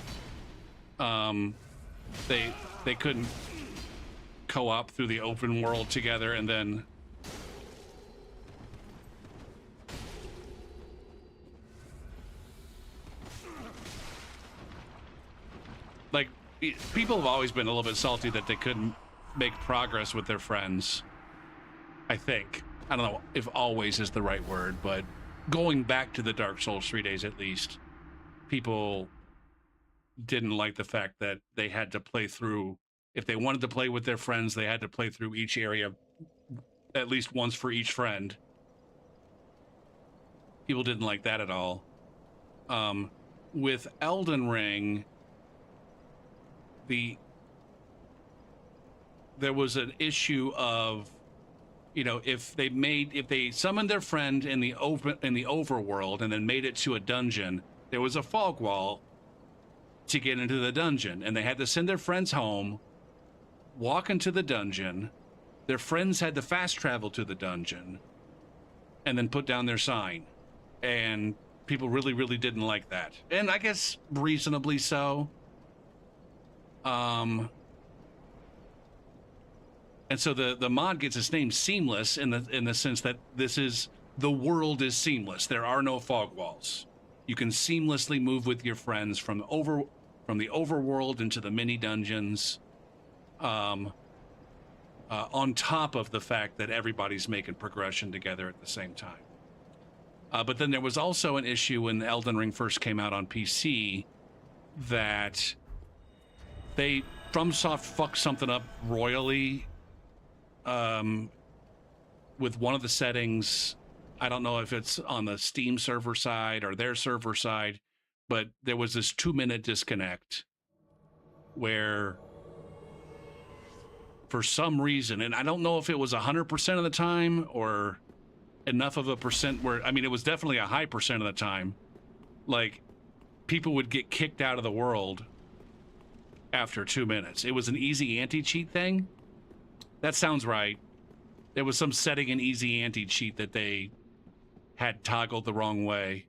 they couldn't co-op through the open world together, and then like people have always been a little bit salty that they couldn't make progress with their friends. I think. I don't know if always is the right word, but going back to the Dark Souls 3 days at least, people didn't like the fact that they had to play through. If they wanted to play with their friends, they had to play through each area at least once for each friend. People didn't like that at all. With Elden Ring, there was an issue of, you know, if they summoned their friend in the overworld and then made it to a dungeon, there was a fog wall to get into the dungeon, and they had to send their friends home, walk into the dungeon. Their friends had to fast travel to the dungeon and then put down their sign. And people really, really didn't like that. And I guess reasonably so. And so the mod gets its name Seamless in the sense that the world is seamless. There are no fog walls. You can seamlessly move with your friends from the overworld into the mini dungeons. On top of the fact that everybody's making progression together at the same time. But then there was also an issue when Elden Ring first came out on PC that FromSoft fucked something up royally with one of the settings. I don't know if it's on the Steam server side or their server side, but there was this 2-minute disconnect where for some reason, and I don't know if it was 100% of the time or enough of a percent where, I mean, it was definitely a high percent of the time, like people would get kicked out of the world after 2 minutes. It was an easy anti-cheat thing. That sounds right. There was some setting in easy anti-cheat that they had toggled the wrong way.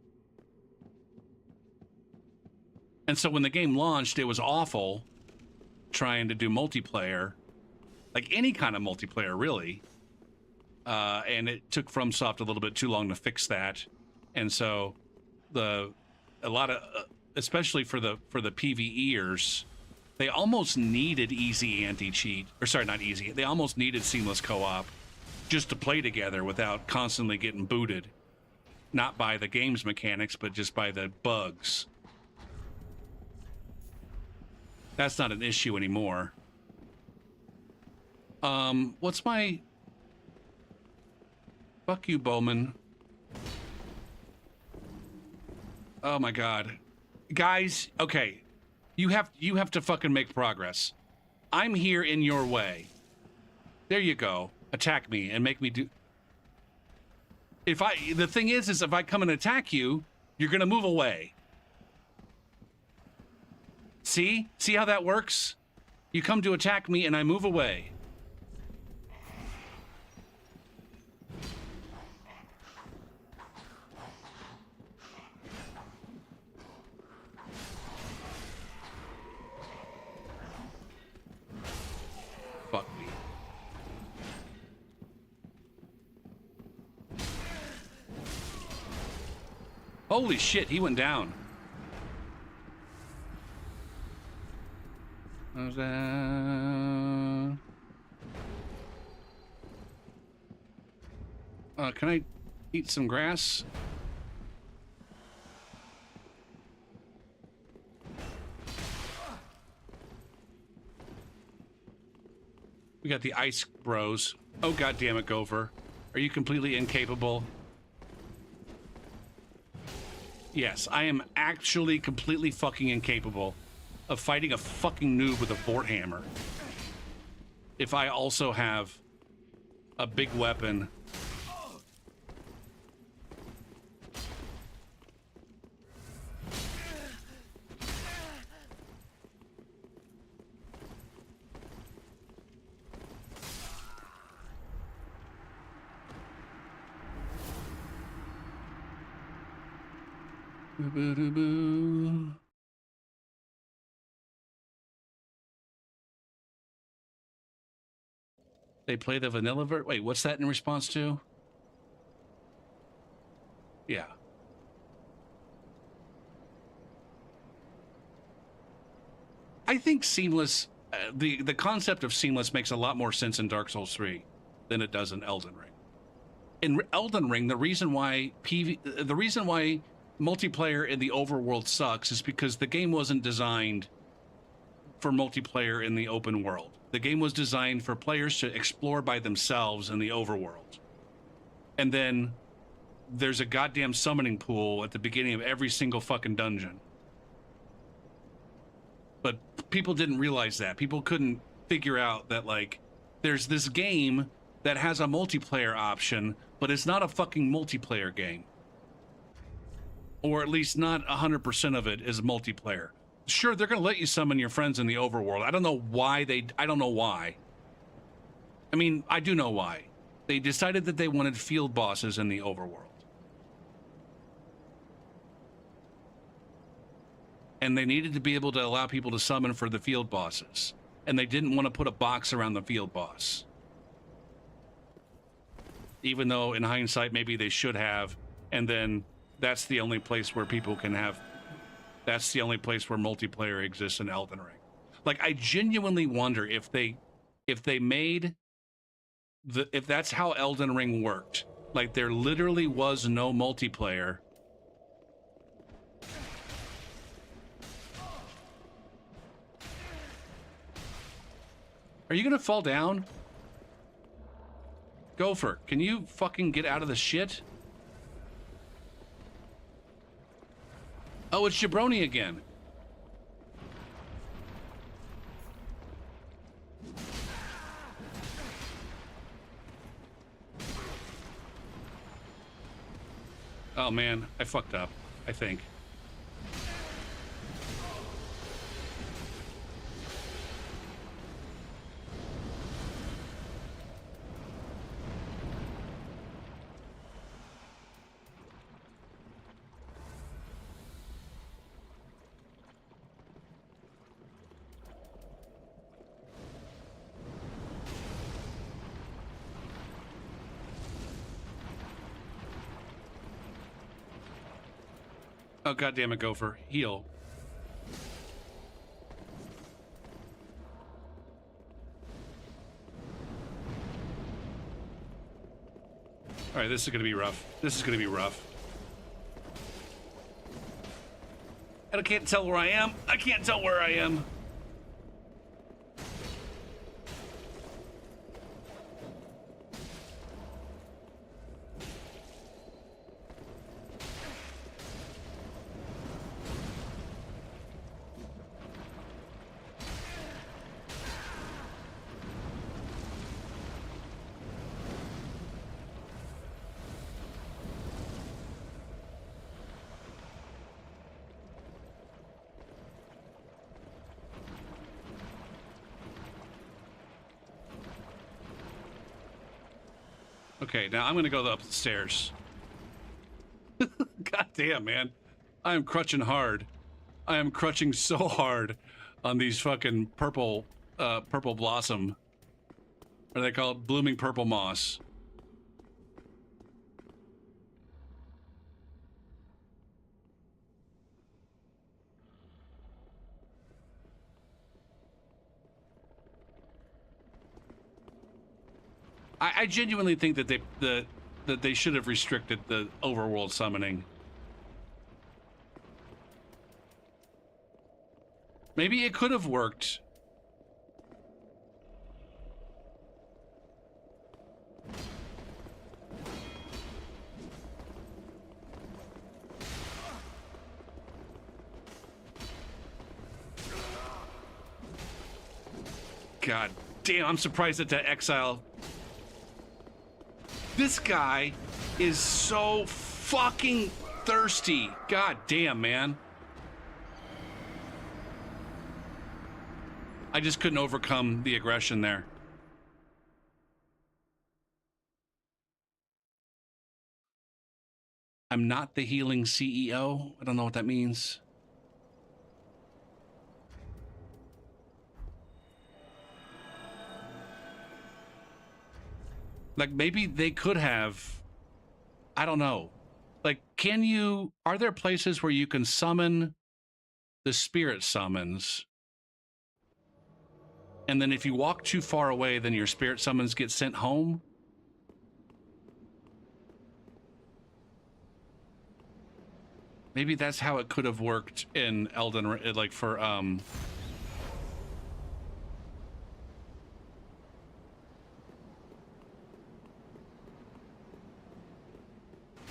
And so when the game launched, it was awful trying to do multiplayer, like any kind of multiplayer, really. And it took FromSoft a little bit too long to fix that. And so a lot of, especially for the PvEers, they almost needed easy anti-cheat, or sorry, not easy. They almost needed seamless co-op just to play together without constantly getting booted. Not by the game's mechanics, but just by the bugs. That's not an issue anymore. What's my... Fuck you, Bowman. Oh my god. Guys, okay. You have to fucking make progress. I'm here in your way. There you go. Attack me and make me do... The thing is if I come and attack you, you're gonna move away. See? See how that works? You come to attack me and I move away. Fuck me. Holy shit, he went down. How's that? Can I eat some grass? We got the ice bros. Oh, God damn it, Gopher. Are you completely incapable? Yes, I am actually completely fucking incapable of fighting a fucking noob with a Vort hammer. If I also have a big weapon. They play the vanilla version. Wait, what's that in response to? Yeah. I think seamless, the concept of seamless makes a lot more sense in Dark Souls 3 than it does in Elden Ring. In Elden Ring, the reason why multiplayer in the overworld sucks is because the game wasn't designed for multiplayer in the open world. The game was designed for players to explore by themselves in the overworld. And then there's a goddamn summoning pool at the beginning of every single fucking dungeon. But people didn't realize that. People couldn't figure out that, like, there's this game that has a multiplayer option, but it's not a fucking multiplayer game. Or at least not 100% of it is multiplayer. Sure, they're going to let you summon your friends in the overworld. I don't know why I don't know why. I mean, I do know why. They decided that they wanted field bosses in the overworld. And they needed to be able to allow people to summon for the field bosses. And they didn't want to put a box around the field boss. Even though, in hindsight, maybe they should have. And then that's the only place where people can have... That's the only place where multiplayer exists in Elden Ring. Like, I genuinely wonder if that's how Elden Ring worked. Like, there literally was no multiplayer. Are you gonna fall down? Gopher, can you fucking get out of the shit? Oh, it's Jabroni again. Oh man, I fucked up, I think. Oh, goddammit, Gopher. Heal. Alright, this is gonna be rough. This is gonna be rough. I can't tell where I am. I can't tell where I am. Okay, now I'm gonna go up the stairs. God damn, man. I am crutching hard. I am crutching so hard on these fucking purple blossom. What are they called? Blooming purple moss. I genuinely think that they should have restricted the overworld summoning. Maybe it could have worked. God damn, I'm surprised that the exile. This guy is so fucking thirsty. God damn, man. I just couldn't overcome the aggression there. I'm not the healing CEO. I don't know what that means. Like, maybe they could have, I don't know. Like, are there places where you can summon the spirit summons? And then if you walk too far away, then your spirit summons get sent home? Maybe that's how it could have worked in Elden Ring, like for,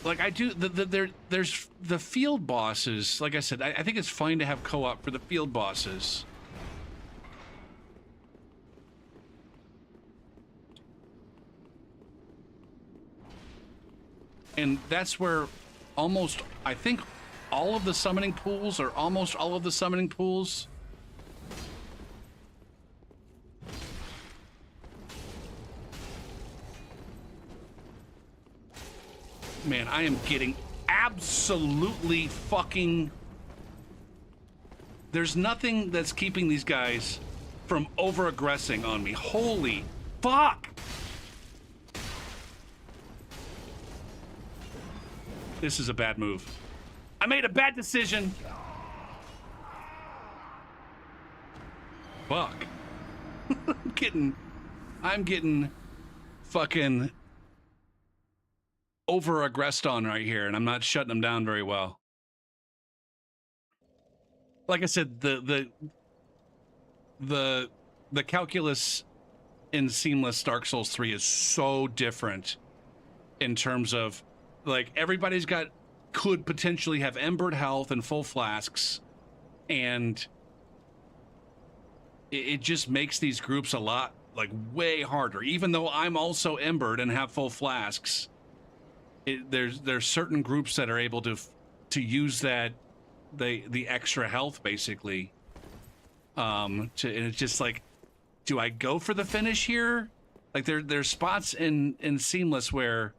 like I do, there's the field bosses. Like I said, I think it's fine to have co-op for the field bosses. And that's where I think all of the summoning pools, or almost all of the summoning pools, man, I am getting absolutely fucking... There's nothing that's keeping these guys from over-aggressing on me. Holy fuck! This is a bad move. I made a bad decision. Fuck. I'm getting fucking over-aggressed on right here, and I'm not shutting them down very well. Like I said, the calculus in Seamless Dark Souls 3 is so different in terms of, like, everybody's could potentially have embered health and full flasks, and it just makes these groups a lot, like, way harder. Even though I'm also embered and have full flasks, there's certain groups that are able to use that, the extra health, basically, and it's just like, do I go for the finish here? Like, there's spots in Seamless where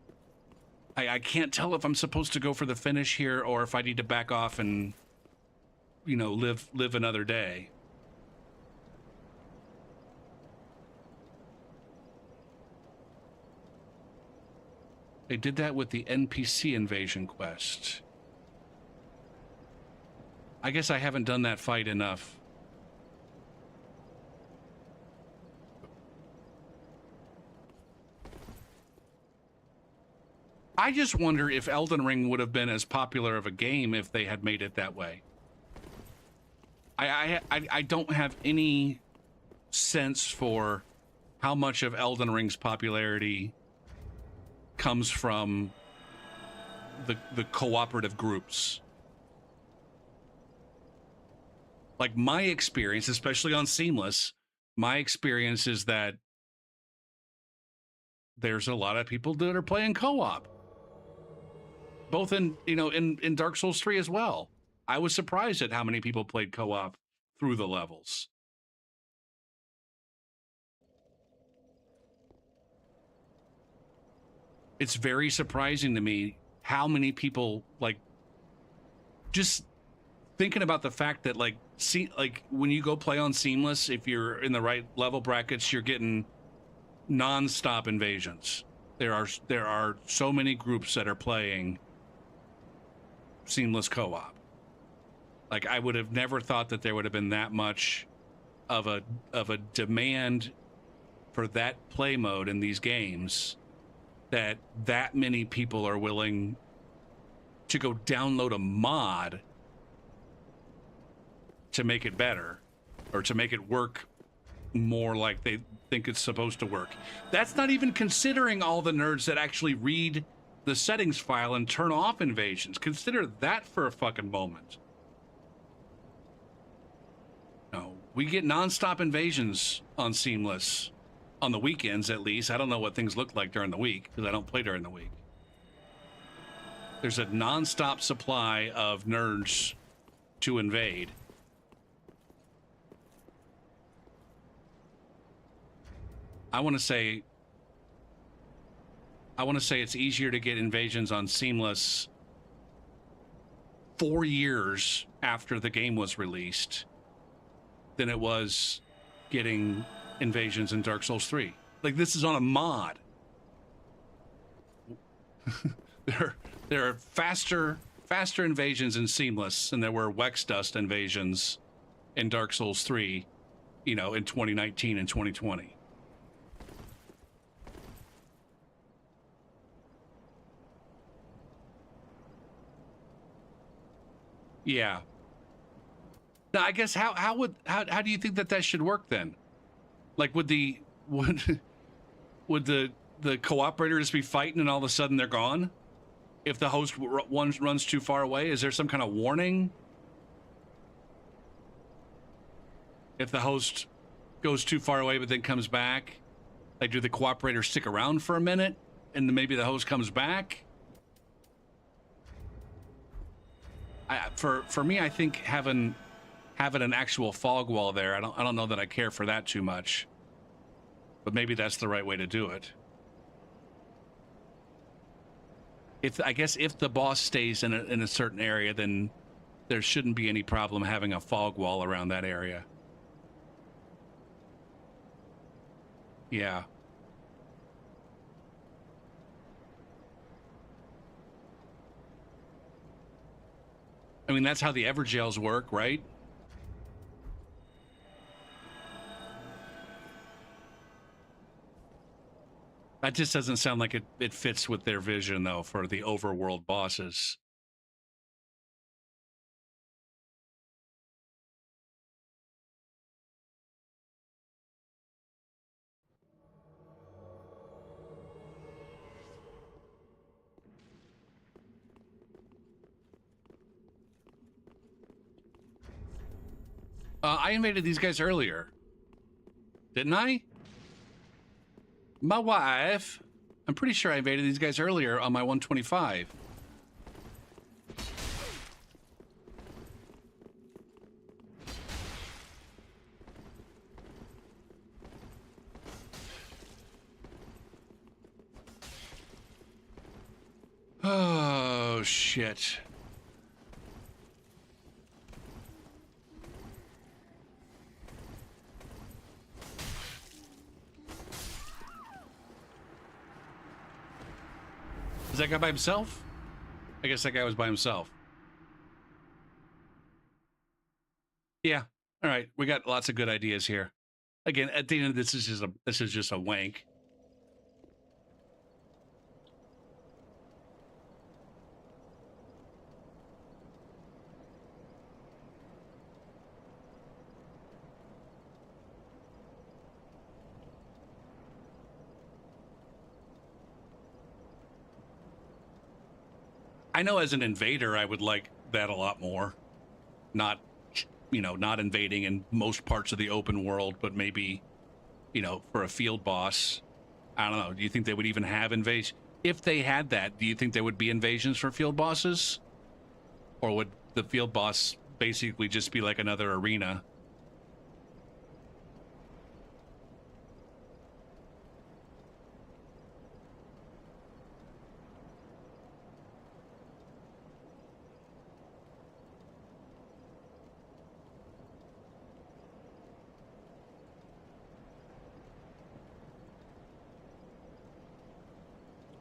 I can't tell if I'm supposed to go for the finish here or if I need to back off and, you know, live another day. They did that with the NPC invasion quest. I guess I haven't done that fight enough. I just wonder if Elden Ring would have been as popular of a game if they had made it that way. I don't have any sense for how much of Elden Ring's popularity comes from the cooperative groups. Like, my experience, especially on Seamless, my experience is that there's a lot of people that are playing co-op. Both in Dark Souls 3 as well. I was surprised at how many people played co-op through the levels. It's very surprising to me how many people, like, just thinking about the fact that, like, when you go play on Seamless, if you're in the right level brackets, you're getting non-stop invasions. There are so many groups that are playing Seamless co-op. Like, I would have never thought that there would have been that much of a demand for that play mode in these games, that many people are willing to go download a mod to make it better, or to make it work more like they think it's supposed to work. That's not even considering all the nerds that actually read the settings file and turn off invasions. Consider that for a fucking moment. No, we get non-stop invasions on Seamless, on the weekends at least. I don't know what things look like during the week, because I don't play during the week. There's a non-stop supply of nerds to invade. I want to say it's easier to get invasions on Seamless 4 years after the game was released than it was getting invasions in Dark Souls 3. Like, this is on a mod. there are faster invasions in Seamless than there were Wex Dust invasions in Dark Souls 3, you know, in 2019 and 2020. Yeah. Now, I guess how do you think that should work then? Like, would the cooperator just be fighting and all of a sudden they're gone? If the host runs too far away, is there some kind of warning? If the host goes too far away but then comes back, like, do the cooperators stick around for a minute and then maybe the host comes back? For me, I think having an actual fog wall there, I don't know that I care for that too much. But maybe that's the right way to do it. I guess if the boss stays in a certain area, then there shouldn't be any problem having a fog wall around that area. Yeah. I mean, that's how the Everjails work, right? That just doesn't sound like it fits with their vision, though, for the overworld bosses. I invaded these guys earlier. Didn't I? My wife. I'm pretty sure I invaded these guys earlier on my 125. Oh, shit. Is that guy by himself? I guess that guy was by himself. Yeah. All right. We got lots of good ideas here. Again, at the end, this is just a wank. I know as an invader, I would like that a lot more. Not, you know, not invading in most parts of the open world, but maybe, you know, for a field boss. I don't know. Do you think they would even have invasion? If they had that, do you think there would be invasions for field bosses? Or would the field boss basically just be like another arena?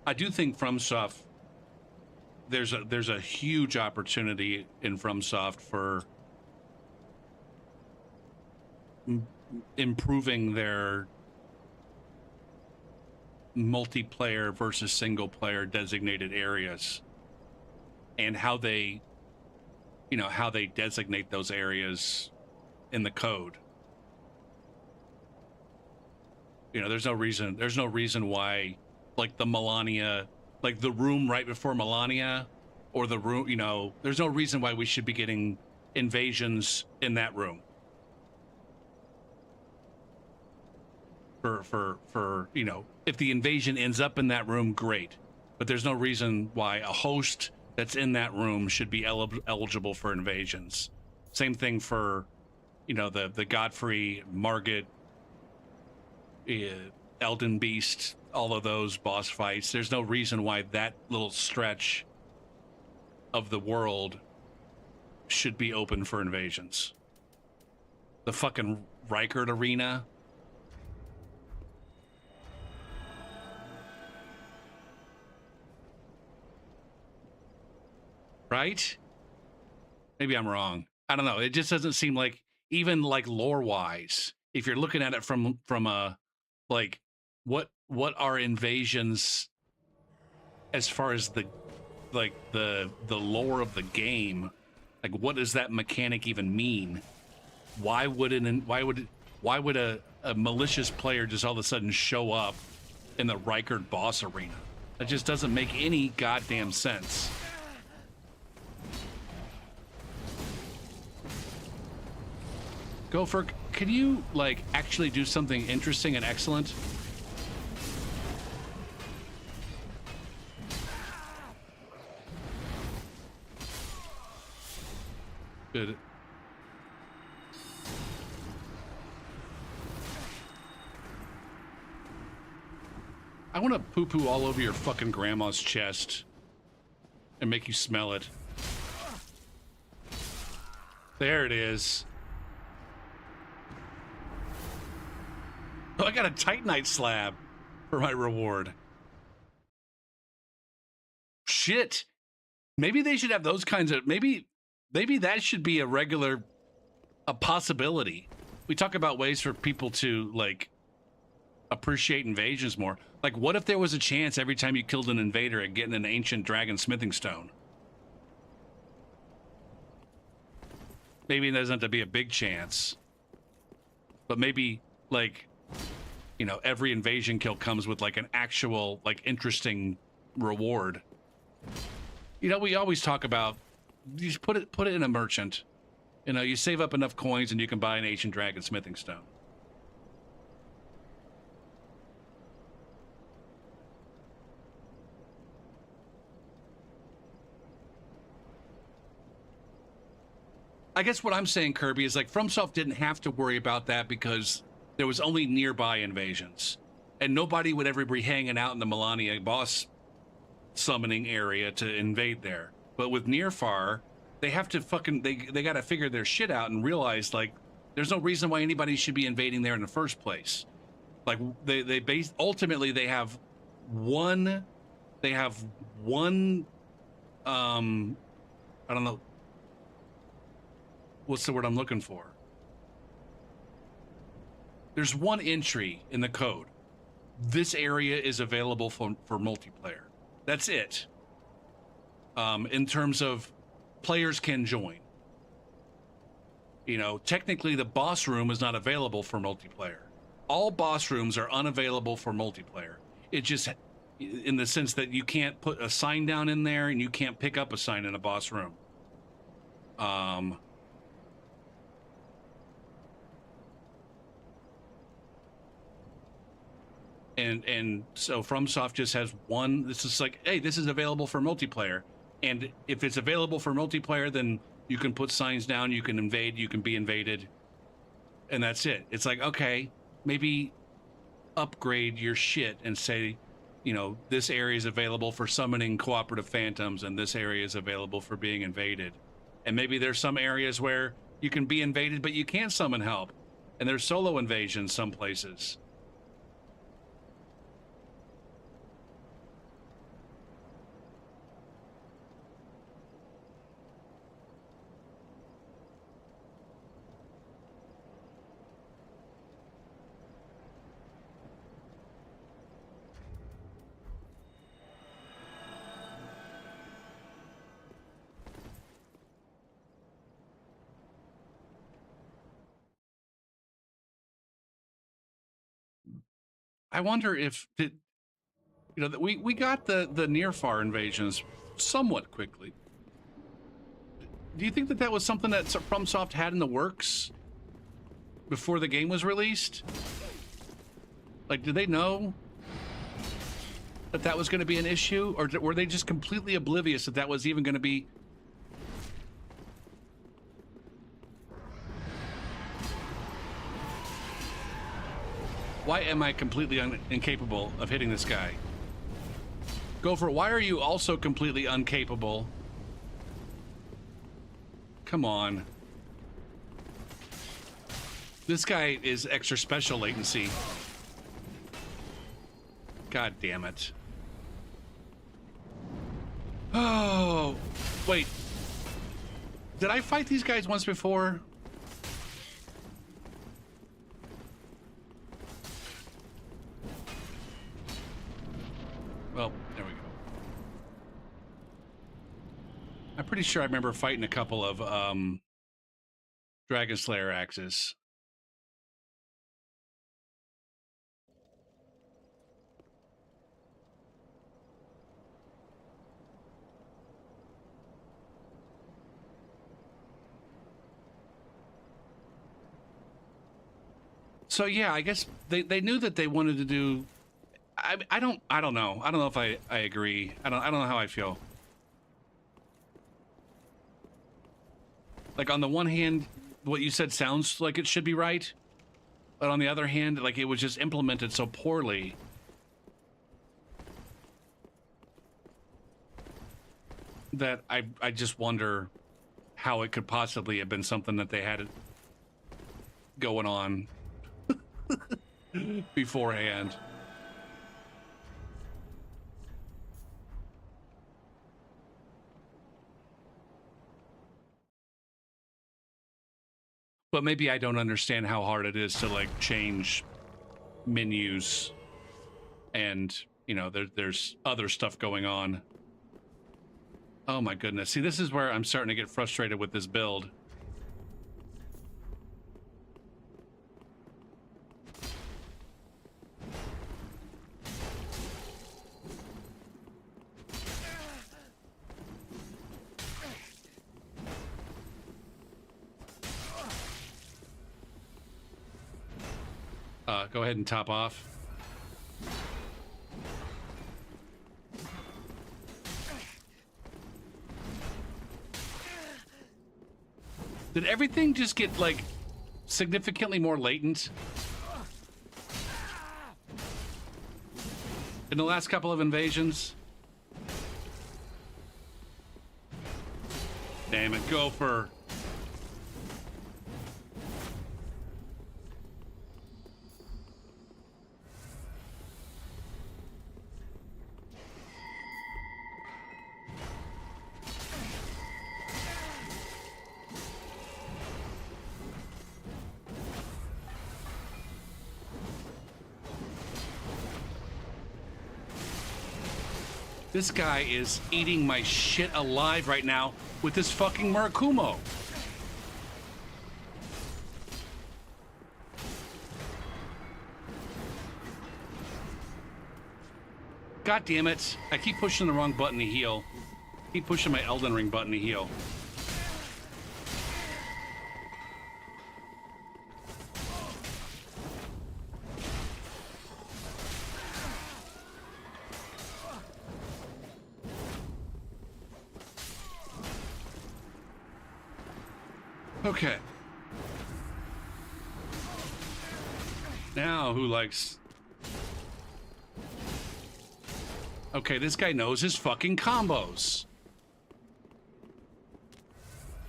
I do think FromSoft, there's a huge opportunity in FromSoft for improving their multiplayer versus single player designated areas, and how they, you know, how they designate those areas in the code. You know, there's no reason why, like the Melania, like the room right before Melania, or the room, you know, there's no reason why we should be getting invasions in that room. For you know, if the invasion ends up in that room, great. But there's no reason why a host that's in that room should be eligible for invasions. Same thing for, you know, the Godfrey, Margit, Elden Beast, all of those boss fights. There's no reason why that little stretch of the world should be open for invasions. The fucking Reichert Arena. Right? Maybe I'm wrong. I don't know. It just doesn't seem like, even like lore-wise, if you're looking at it from a like what are invasions as far as the lore of the game, like what does that mechanic even mean? Why would a malicious player just all of a sudden show up in the Reichert boss arena? That just doesn't make any goddamn sense. Gopher, can you like actually do something interesting and excellent? Good. I want to poo-poo all over your fucking grandma's chest and make you smell it. There it is. Oh, I got a Titanite slab for my reward. Shit. Maybe they should have those kinds of... Maybe that should be a possibility. We talk about ways for people to, like, appreciate invasions more. Like, what if there was a chance every time you killed an invader at getting an ancient dragon smithing stone? Maybe there doesn't have to be a big chance. But maybe, like... You know, every invasion kill comes with like an actual, like, interesting reward. You know, we always talk about, you just put it in a merchant. You know, you save up enough coins and you can buy an ancient dragon smithing stone. I guess what I'm saying, Kirby, is like FromSoft didn't have to worry about that because there was only nearby invasions, and nobody would ever be hanging out in the Melania boss summoning area to invade there. But with Nearfar, they have to fucking, they got to figure their shit out and realize, like, there's no reason why anybody should be invading there in the first place. Like, ultimately they have one, I don't know, what's the word I'm looking for? There's one entry in the code. This area is available for multiplayer. That's it. In terms of players can join. You know, technically the boss room is not available for multiplayer. All boss rooms are unavailable for multiplayer. It just, in the sense that you can't put a sign down in there and you can't pick up a sign in a boss room. And so FromSoft just has one. This is like, hey, this is available for multiplayer. And if it's available for multiplayer, then you can put signs down, you can invade, you can be invaded. And that's it. It's like, okay, maybe upgrade your shit and say, you know, this area is available for summoning cooperative phantoms and this area is available for being invaded. And maybe there's some areas where you can be invaded, but you can't summon help. And there's solo invasions some places. I wonder if, you know, that we got the Nearfar invasions somewhat quickly. Do you think that was something that FromSoft had in the works before the game was released? Like, did they know that was going to be an issue, or were they just completely oblivious that was even going to be? Why am I completely incapable of hitting this guy? Gopher, why are you also completely incapable? Come on. This guy is extra special latency. God damn it. Oh, wait. Did I fight these guys once before? Well, there we go. I'm pretty sure I remember fighting a couple of Dragon Slayer axes. So yeah, I guess they knew that they wanted to do. I don't know. I don't know if I agree. I don't know how I feel. Like on the one hand, what you said sounds like it should be right, but on the other hand, like it was just implemented so poorly. That I just wonder how it could possibly have been something that they had going on beforehand. But maybe I don't understand how hard it is to like change menus and, you know, there's other stuff going on. Oh my goodness. See, this is where I'm starting to get frustrated with this build. Go ahead and top off. Did everything just get, like, significantly more latent in the last couple of invasions? Damn it, Gopher. This guy is eating my shit alive right now with this fucking Murakumo. God damn it. I keep pushing the wrong button to heal. Keep pushing my Elden Ring button to heal. Okay. Now, who likes... Okay, this guy knows his fucking combos.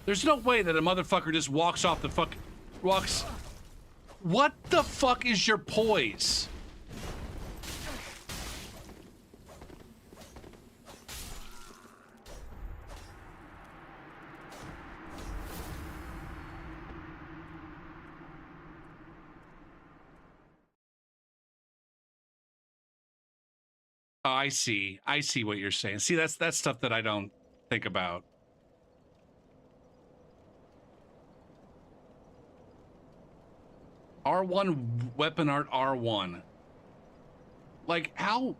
There's no way that a motherfucker just walks off the fuck... Walks... What the fuck is your poise? Oh, I see. I see what you're saying. See, that's stuff that I don't think about. R1 weapon art R1. Like, how...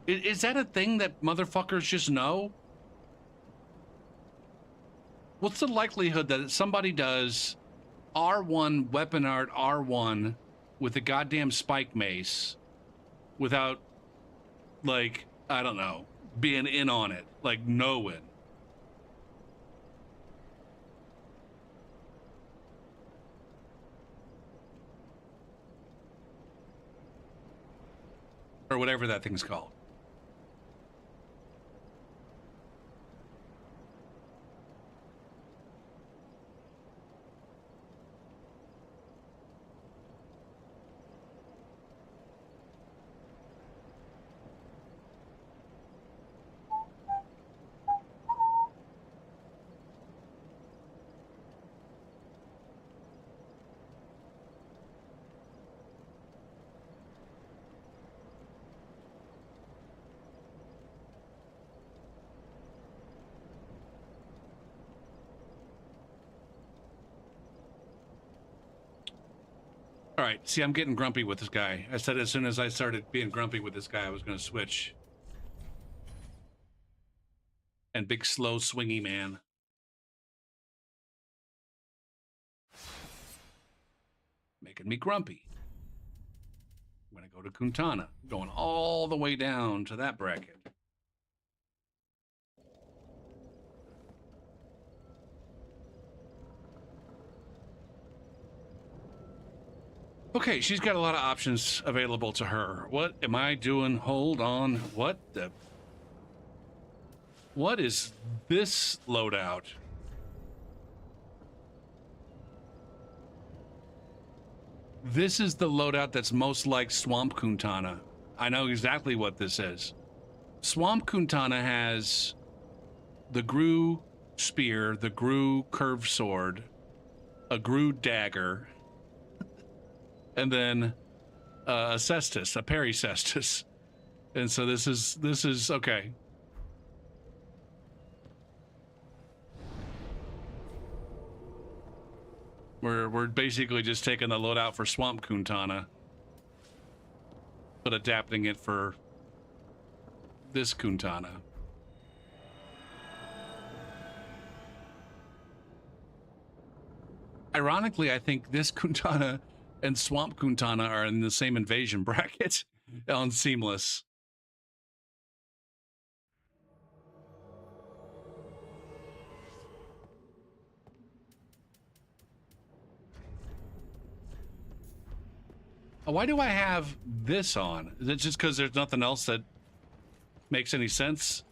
Is that a thing that motherfuckers just know? What's the likelihood that somebody does R1 weapon art R1 with a goddamn spike mace without, like, I don't know, being in on it, like knowing? Or whatever that thing's called. right, see, I'm getting grumpy with this guy. I said as soon as I started being grumpy with this guy, I was going to switch. And big, slow, swingy man. Making me grumpy. I'm going to go to Kuntana. Going all the way down to that bracket. Okay, she's got a lot of options available to her. What am I doing? Hold on. What the... What is this loadout? This is the loadout that's most like Swamp Kuntana. I know exactly what this is. Swamp Kuntana has the Gru spear, the Gru curved sword, a Gru dagger, and then a cestus, a pericestus. And so this is okay. We're basically just taking the loadout for Swamp Kuntana, but adapting it for this Kuntana. Ironically, I think this Kuntana and Swamp Kuntana are in the same invasion bracket on Seamless. Why do I have this on? Is it just because there's nothing else that makes any sense?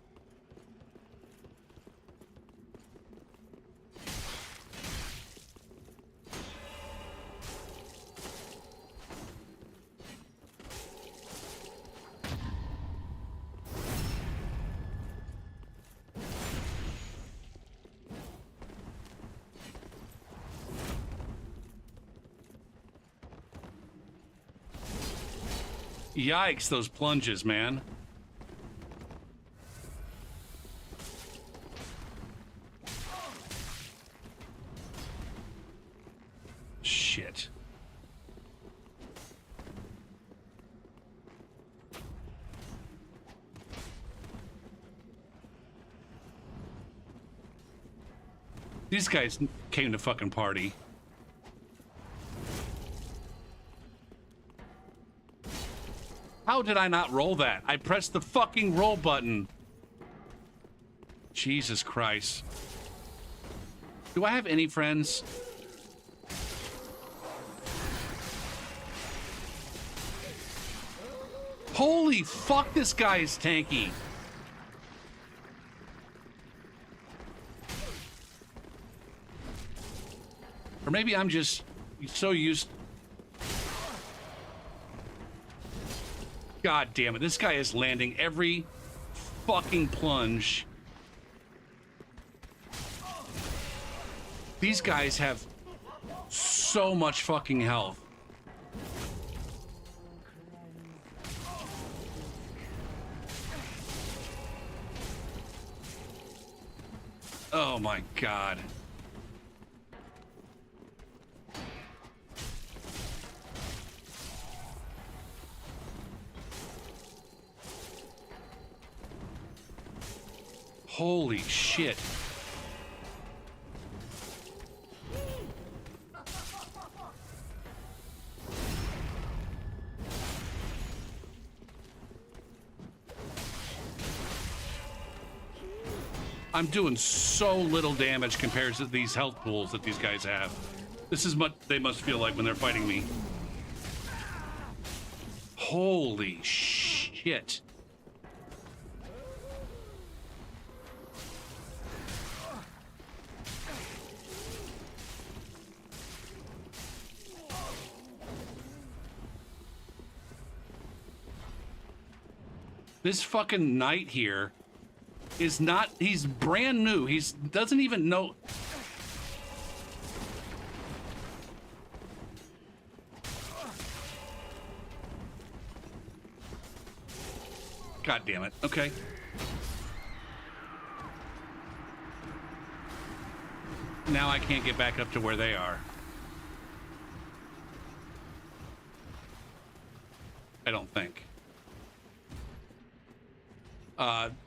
Yikes, those plunges, man. Shit. These guys came to fucking party. How did I not roll that? I pressed the fucking roll button. Jesus Christ. Do I have any friends? Holy fuck, this guy is tanky. Or maybe I'm just so used... God damn it, this guy is landing every fucking plunge. These guys have so much fucking health. Oh my God. Holy shit. I'm doing so little damage compared to these health pools that these guys have. This is what they must feel like when they're fighting me. Holy shit. This fucking knight here is not, he's brand new. He's doesn't even know. God damn it. Okay. Now I can't get back up to where they are. I don't think.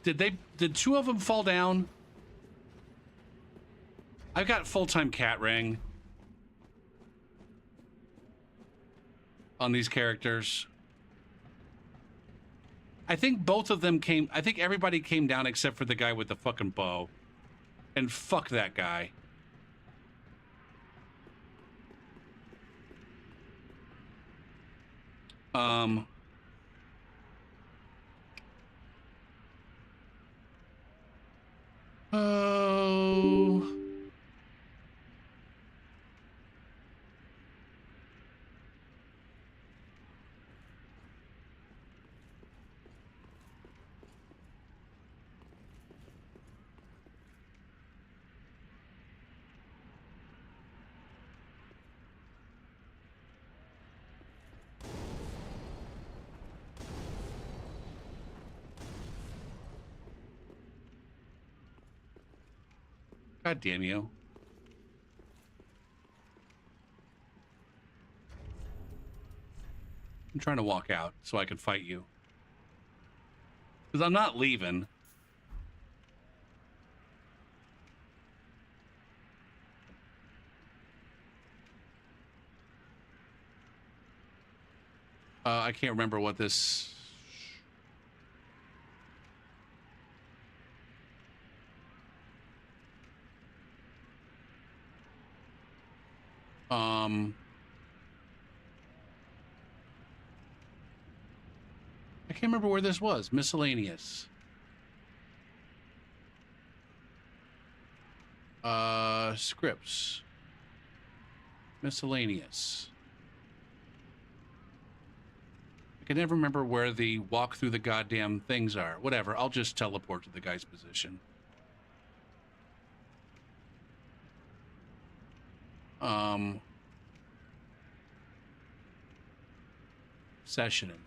Did two of them fall down? I've got full-time cat ring on these characters. I think both of them came, I think everybody came down except for the guy with the fucking bow. And fuck that guy. Oh. God damn you. I'm trying to walk out so I can fight you. Because I'm not leaving. I can't remember what this... I can't remember where this was. Miscellaneous. Scripts. Miscellaneous. I can never remember where the walk through the goddamn things are. Whatever, I'll just teleport to the guy's position. Session info.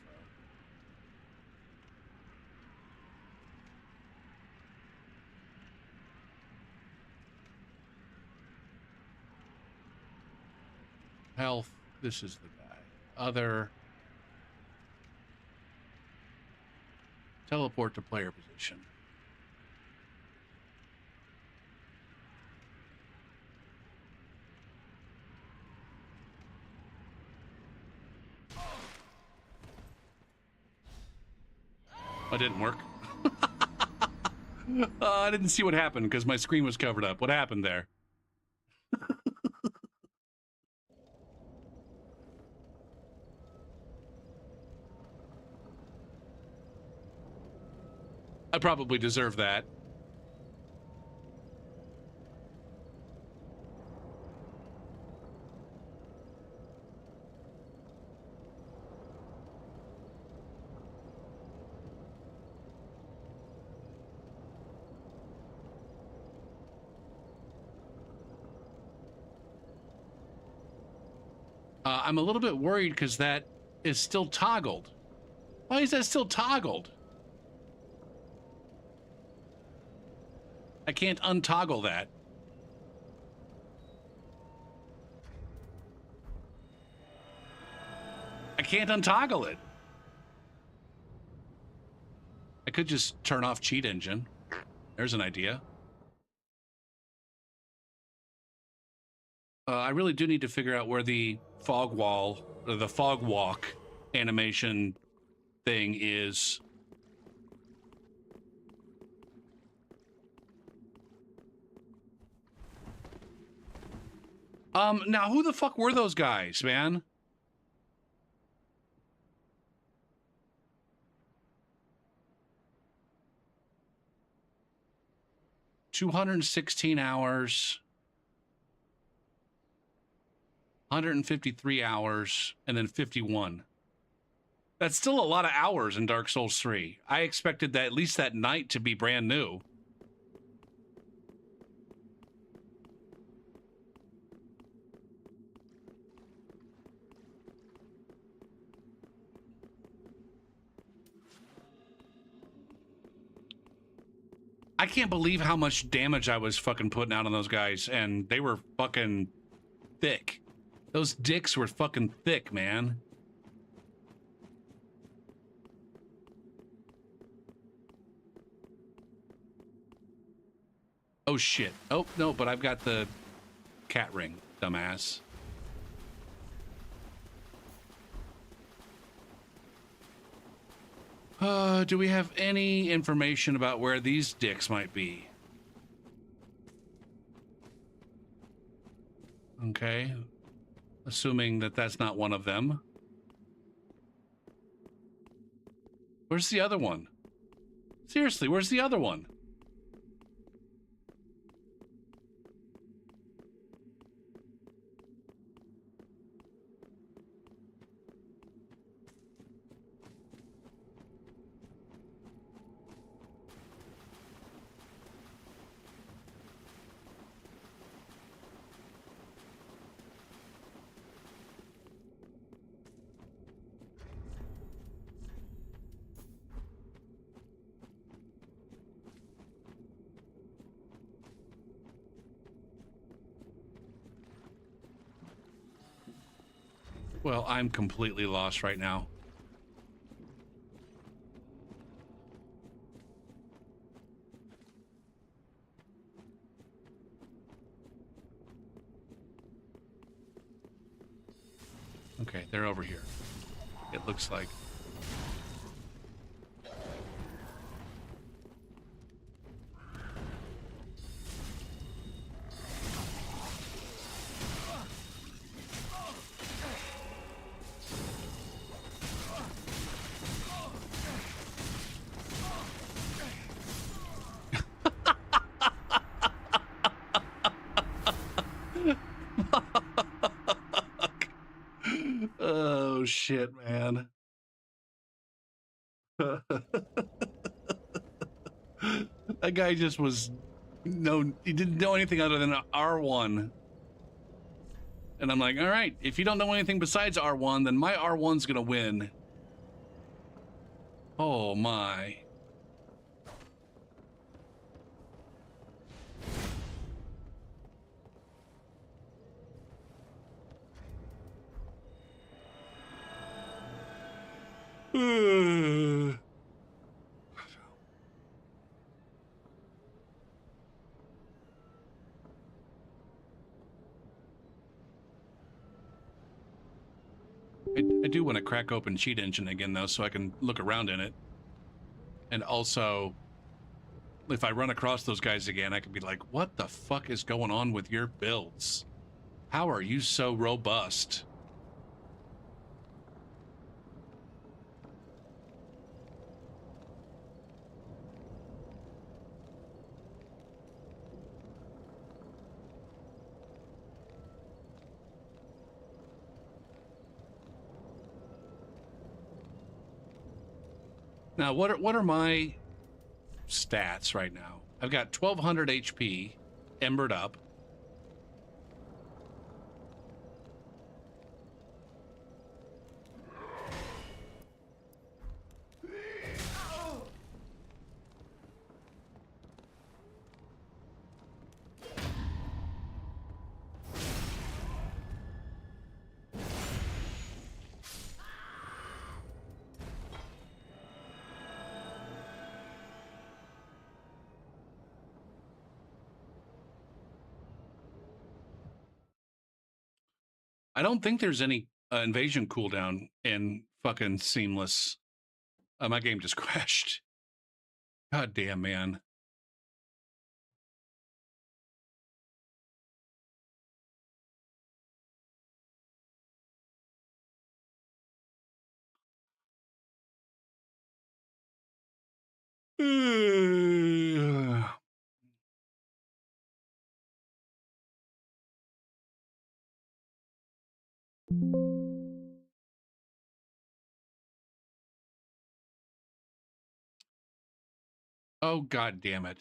Health, this is the guy. Other. Teleport to player position. That didn't work. I didn't see what happened because my screen was covered up. What happened there? I probably deserve that. I'm a little bit worried because that is still toggled. Why is that still toggled? I can't untoggle that. I can't untoggle it. I could just turn off cheat engine. There's an idea. I really do need to figure out where the fog wall, or the fog walk animation thing is. Now who the fuck were those guys, man? $216 hours. 153 hours, and then 51. That's still a lot of hours in Dark Souls 3. I expected that at least that night to be brand new. I can't believe how much damage I was fucking putting out on those guys, and they were fucking thick. Those dicks were fucking thick, man. Oh, shit. Oh, no, but I've got the cat ring, dumbass. Do we have any information about where these dicks might be? Okay. Assuming that that's not one of them. Where's the other one? Seriously, where's the other one? Well, I'm completely lost right now. Okay, they're over here. It looks like. Oh, shit, man. That guy just was he didn't know anything other than R1. And I'm like, all right, if you don't know anything besides R1, then my R1's gonna win. Oh my. I do want to crack open Cheat Engine again, though, so I can look around in it. And also, if I run across those guys again, I could be like, what the fuck is going on with your builds? How are you so robust? Now, what are my stats right now? I've got 1200 HP, embered up. I don't think there's any invasion cooldown in fucking Seamless. My game just crashed. God damn, man. Oh, god damn it.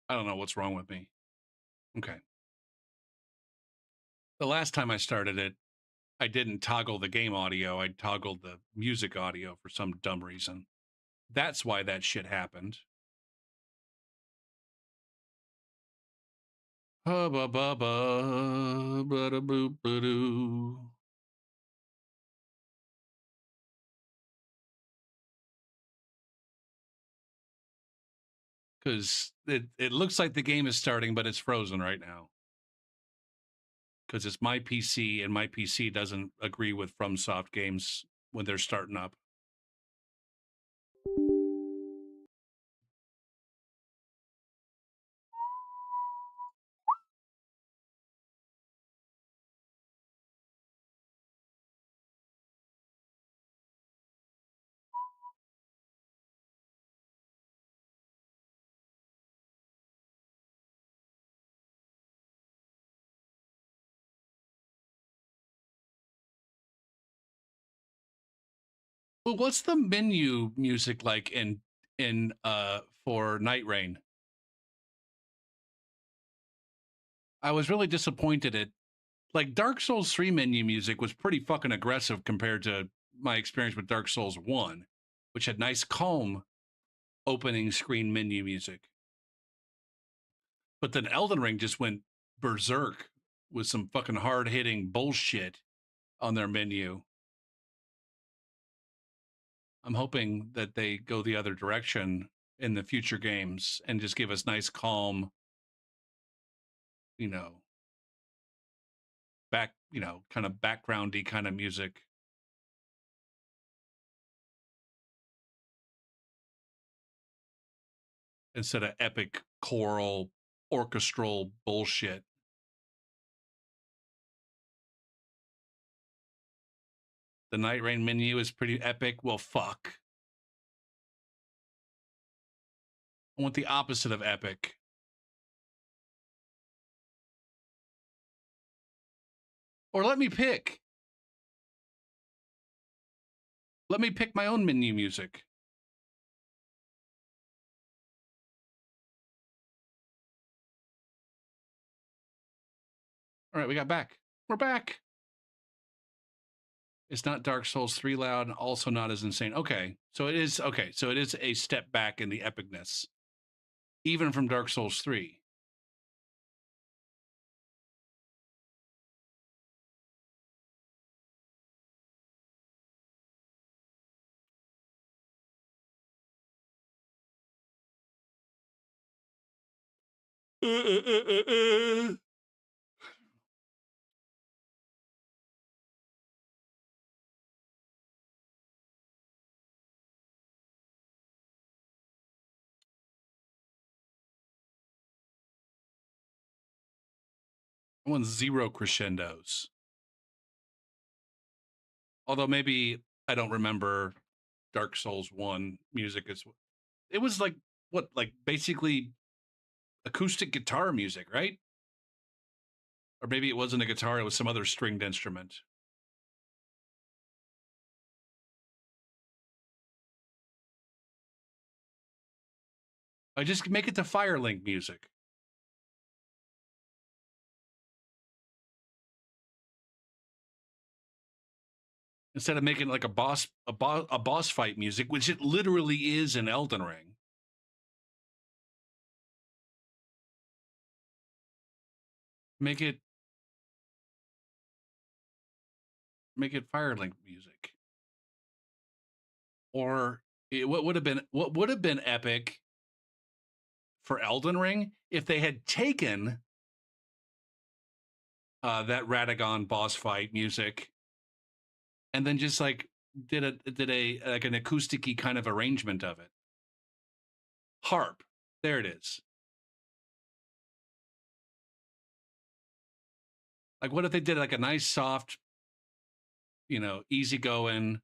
I don't know what's wrong with me. Okay. The last time I started it, I didn't toggle the game audio. I toggled the music audio for some dumb reason. That's why that shit happened. Ba ba ba ba da boop ba doo. because it looks like the game is starting, but it's frozen right now. Because it's my PC, and my PC doesn't agree with FromSoft games when they're starting up. Well, what's the menu music like in for Night Rain? I was really disappointed at, like, Dark Souls 3 menu music was pretty fucking aggressive compared to my experience with Dark Souls 1, which had nice calm opening screen menu music. But then Elden Ring just went berserk with some fucking hard-hitting bullshit on their menu. I'm hoping that they go the other direction in the future games and just give us nice, calm, you know, kind of backgroundy kind of music. Instead of epic choral orchestral bullshit. The Night Rain menu is pretty epic. Well, fuck. I want the opposite of epic. Or let me pick. Let me pick my own menu music. All right, we got back. We're back. It's not Dark Souls 3 loud, also not as insane. Okay, so it is a step back in the epicness, even from Dark Souls 3. I want zero crescendos. Although maybe I don't remember Dark Souls 1 music. It was like, what, like basically acoustic guitar music, right? Or maybe it wasn't a guitar, it was some other stringed instrument. I just make it to Firelink music. Instead of making like a boss fight music, which it literally is in Elden Ring. Make it Firelink music. Or what would have been epic for Elden Ring if they had taken that Radagon boss fight music and then just like did a like an acousticy kind of arrangement of it. Harp. There it is. Like, what if they did like a nice soft, easygoing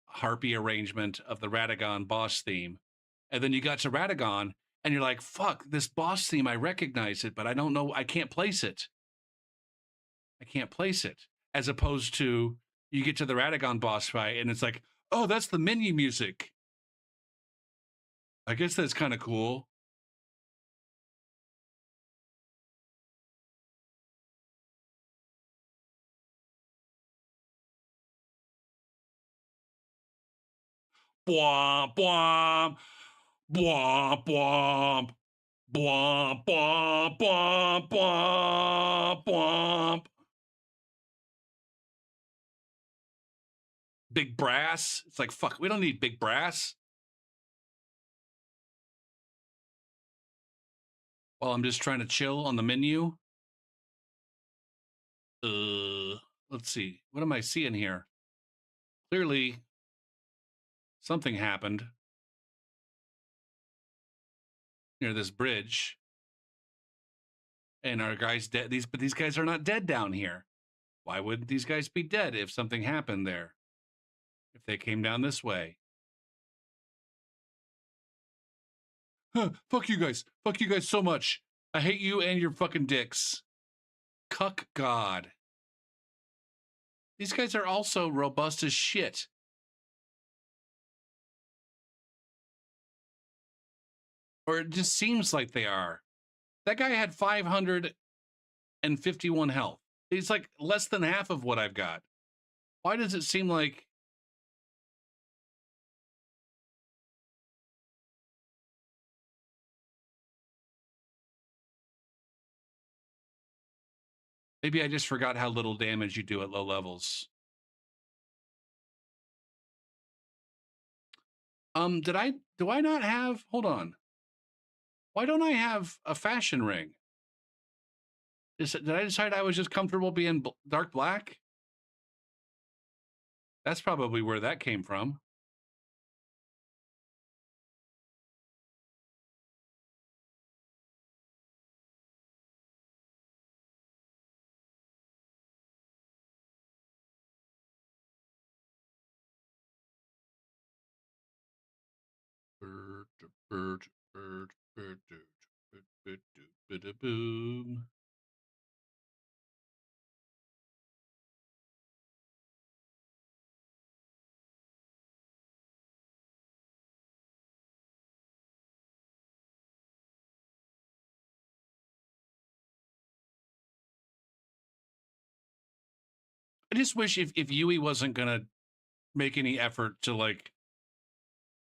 harpy arrangement of the Radagon boss theme, and then you got to Radagon and you're like, fuck, this boss theme, I recognize it, but I don't know, I can't place it. As opposed to you get to the Radagon boss fight and it's like, oh, that's the menu music. I guess that's kind of cool. Bwomp, bwomp, bwomp, bwomp, bwomp, bwomp, bwomp, bwomp, bwomp. Big brass. It's like, fuck, we don't need big brass. while I'm just trying to chill on the menu. Let's see. What am I seeing here? Clearly, something happened near this bridge, and our guys dead. But these guys are not dead down here. Why wouldn't these guys be dead if something happened there? If they came down this way? Huh, fuck you guys. Fuck you guys so much. I hate you and your fucking dicks. Cuck God. These guys are also robust as shit. Or it just seems like they are. That guy had 551 health. He's like less than half of what I've got. Why does it seem like... Maybe I just forgot how little damage you do at low levels. Do I not have... Hold on. Why don't I have a fashion ring? Did I decide I was just comfortable being dark black? That's probably where that came from. Boom. I just wish if Yui wasn't gonna make any effort to like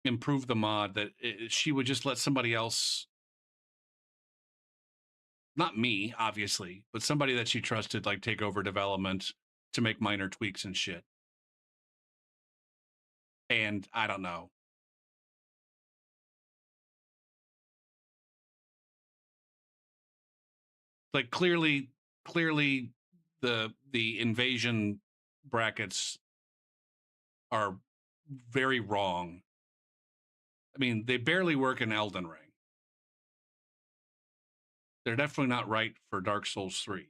improve the mod, that she would just let somebody else, not me obviously, but somebody that she trusted, like take over development to make minor tweaks and shit. And I don't know, like clearly the invasion brackets are very wrong. I mean, they barely work in Elden Ring. They're definitely not right for Dark Souls 3.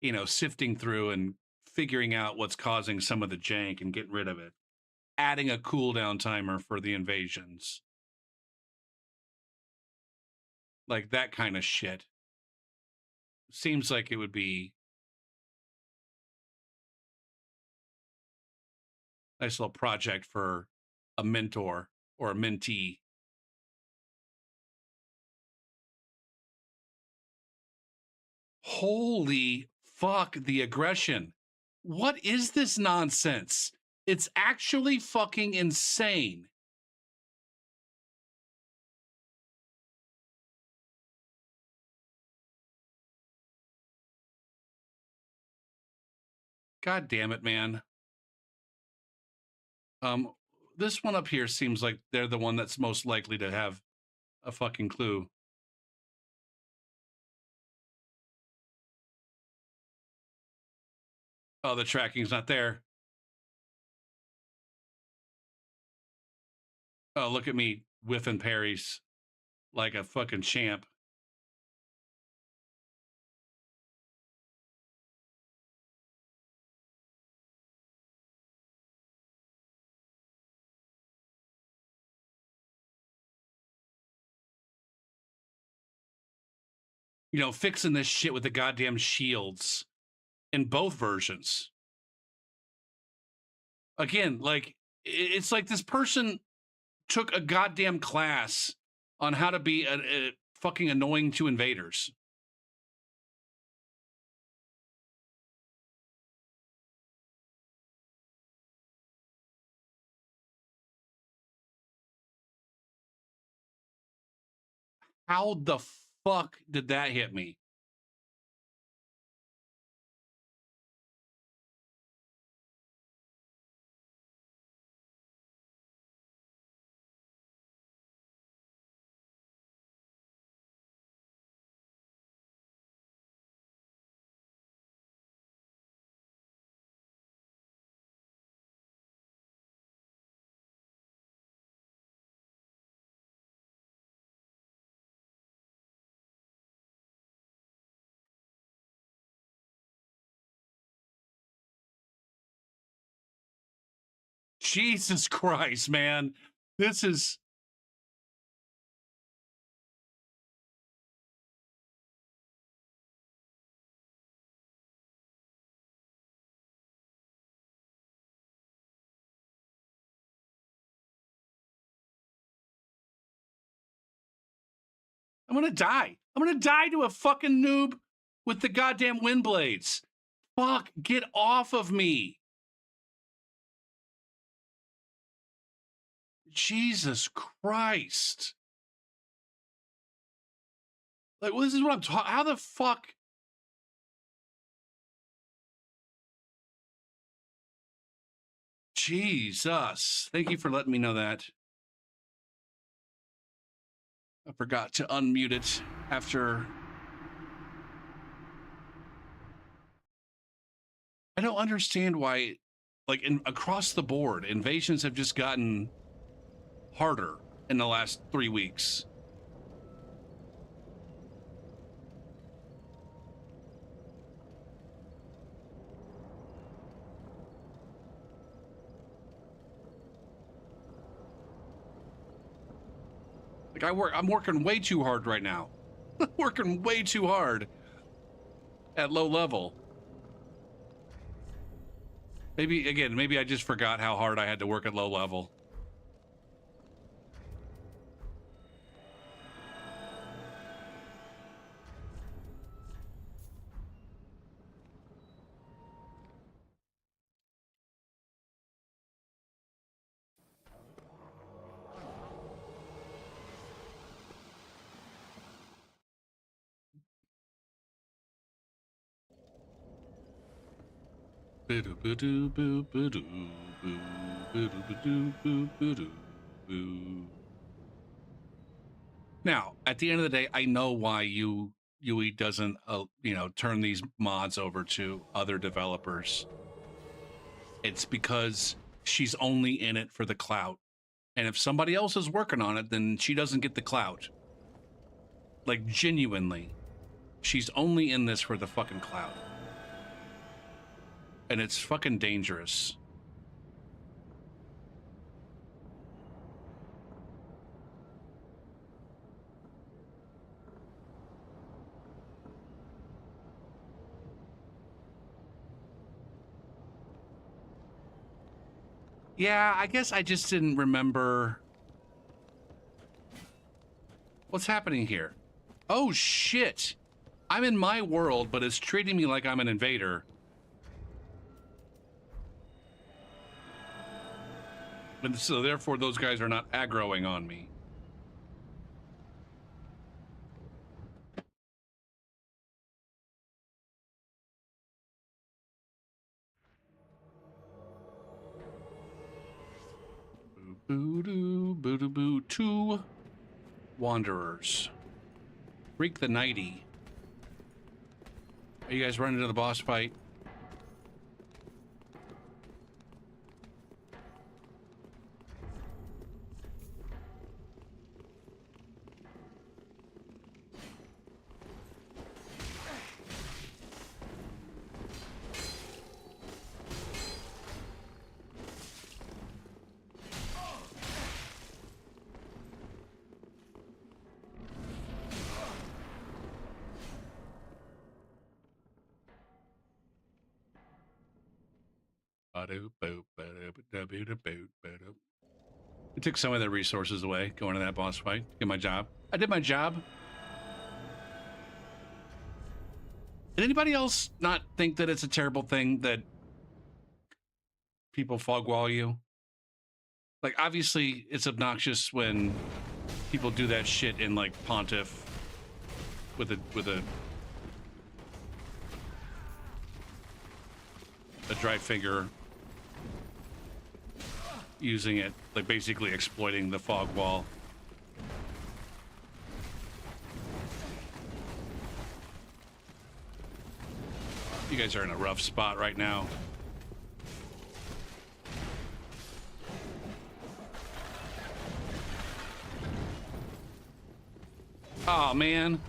You know, sifting through and figuring out what's causing some of the jank and getting rid of it. Adding a cooldown timer for the invasions. Like that kind of shit. Seems like it would be a nice little project for a mentor or a mentee. Holy fuck, the aggression. What is this nonsense? It's actually fucking insane. God damn it, man. This one up here seems like they're the one that's most likely to have a fucking clue. Oh, the tracking's not there. Oh, look at me whiffing parries like a fucking champ. You know, fixing this shit with the goddamn shields in both versions. Again, like, it's like this person took a goddamn class on how to be a fucking annoying to invaders. How the fuck did that hit me? Jesus Christ, man. This is... I'm gonna die. I'm gonna die to a fucking noob with the goddamn wind blades. Fuck, get off of me. Jesus Christ. Like, well, this is what I'm talking... How the fuck... Jesus. Thank you for letting me know that. I forgot to unmute it after... I don't understand why, like, across the board, invasions have just gotten harder in the last 3 weeks. Like, I'm working way too hard right now. Working way too hard at low level. Maybe I just forgot how hard I had to work at low level. Now, at the end of the day, I know why Yui doesn't, turn these mods over to other developers. It's because she's only in it for the clout. And if somebody else is working on it, then she doesn't get the clout. Like, genuinely. She's only in this for the fucking clout. And it's fucking dangerous. Yeah, I guess I just didn't remember. What's happening here? Oh, shit. I'm in my world, but it's treating me like I'm an invader. And so therefore those guys are not aggroing on me. Boo-doo, boo-doo-boo. 2 wanderers. Reek the Nighty. Are you guys running to the boss fight? It took some of their resources away going to that boss fight. Get my job. I did my job. Did anybody else not think that it's a terrible thing that people fog wall you? Like, obviously, it's obnoxious when people do that shit in, like, Pontiff with a dry finger, using it, like, basically exploiting the fog wall. You guys are in a rough spot right now. Oh, man.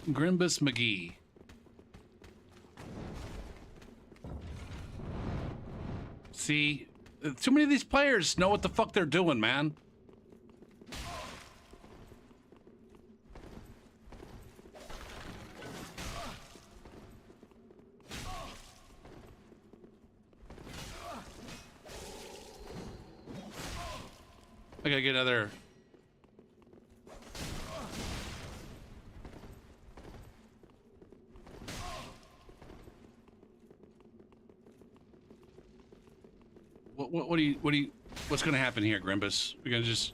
Grimbus McGee. See, too many of these players know what the fuck they're doing, man. I gotta get another. What's gonna happen here, Grimbus? We're gonna just.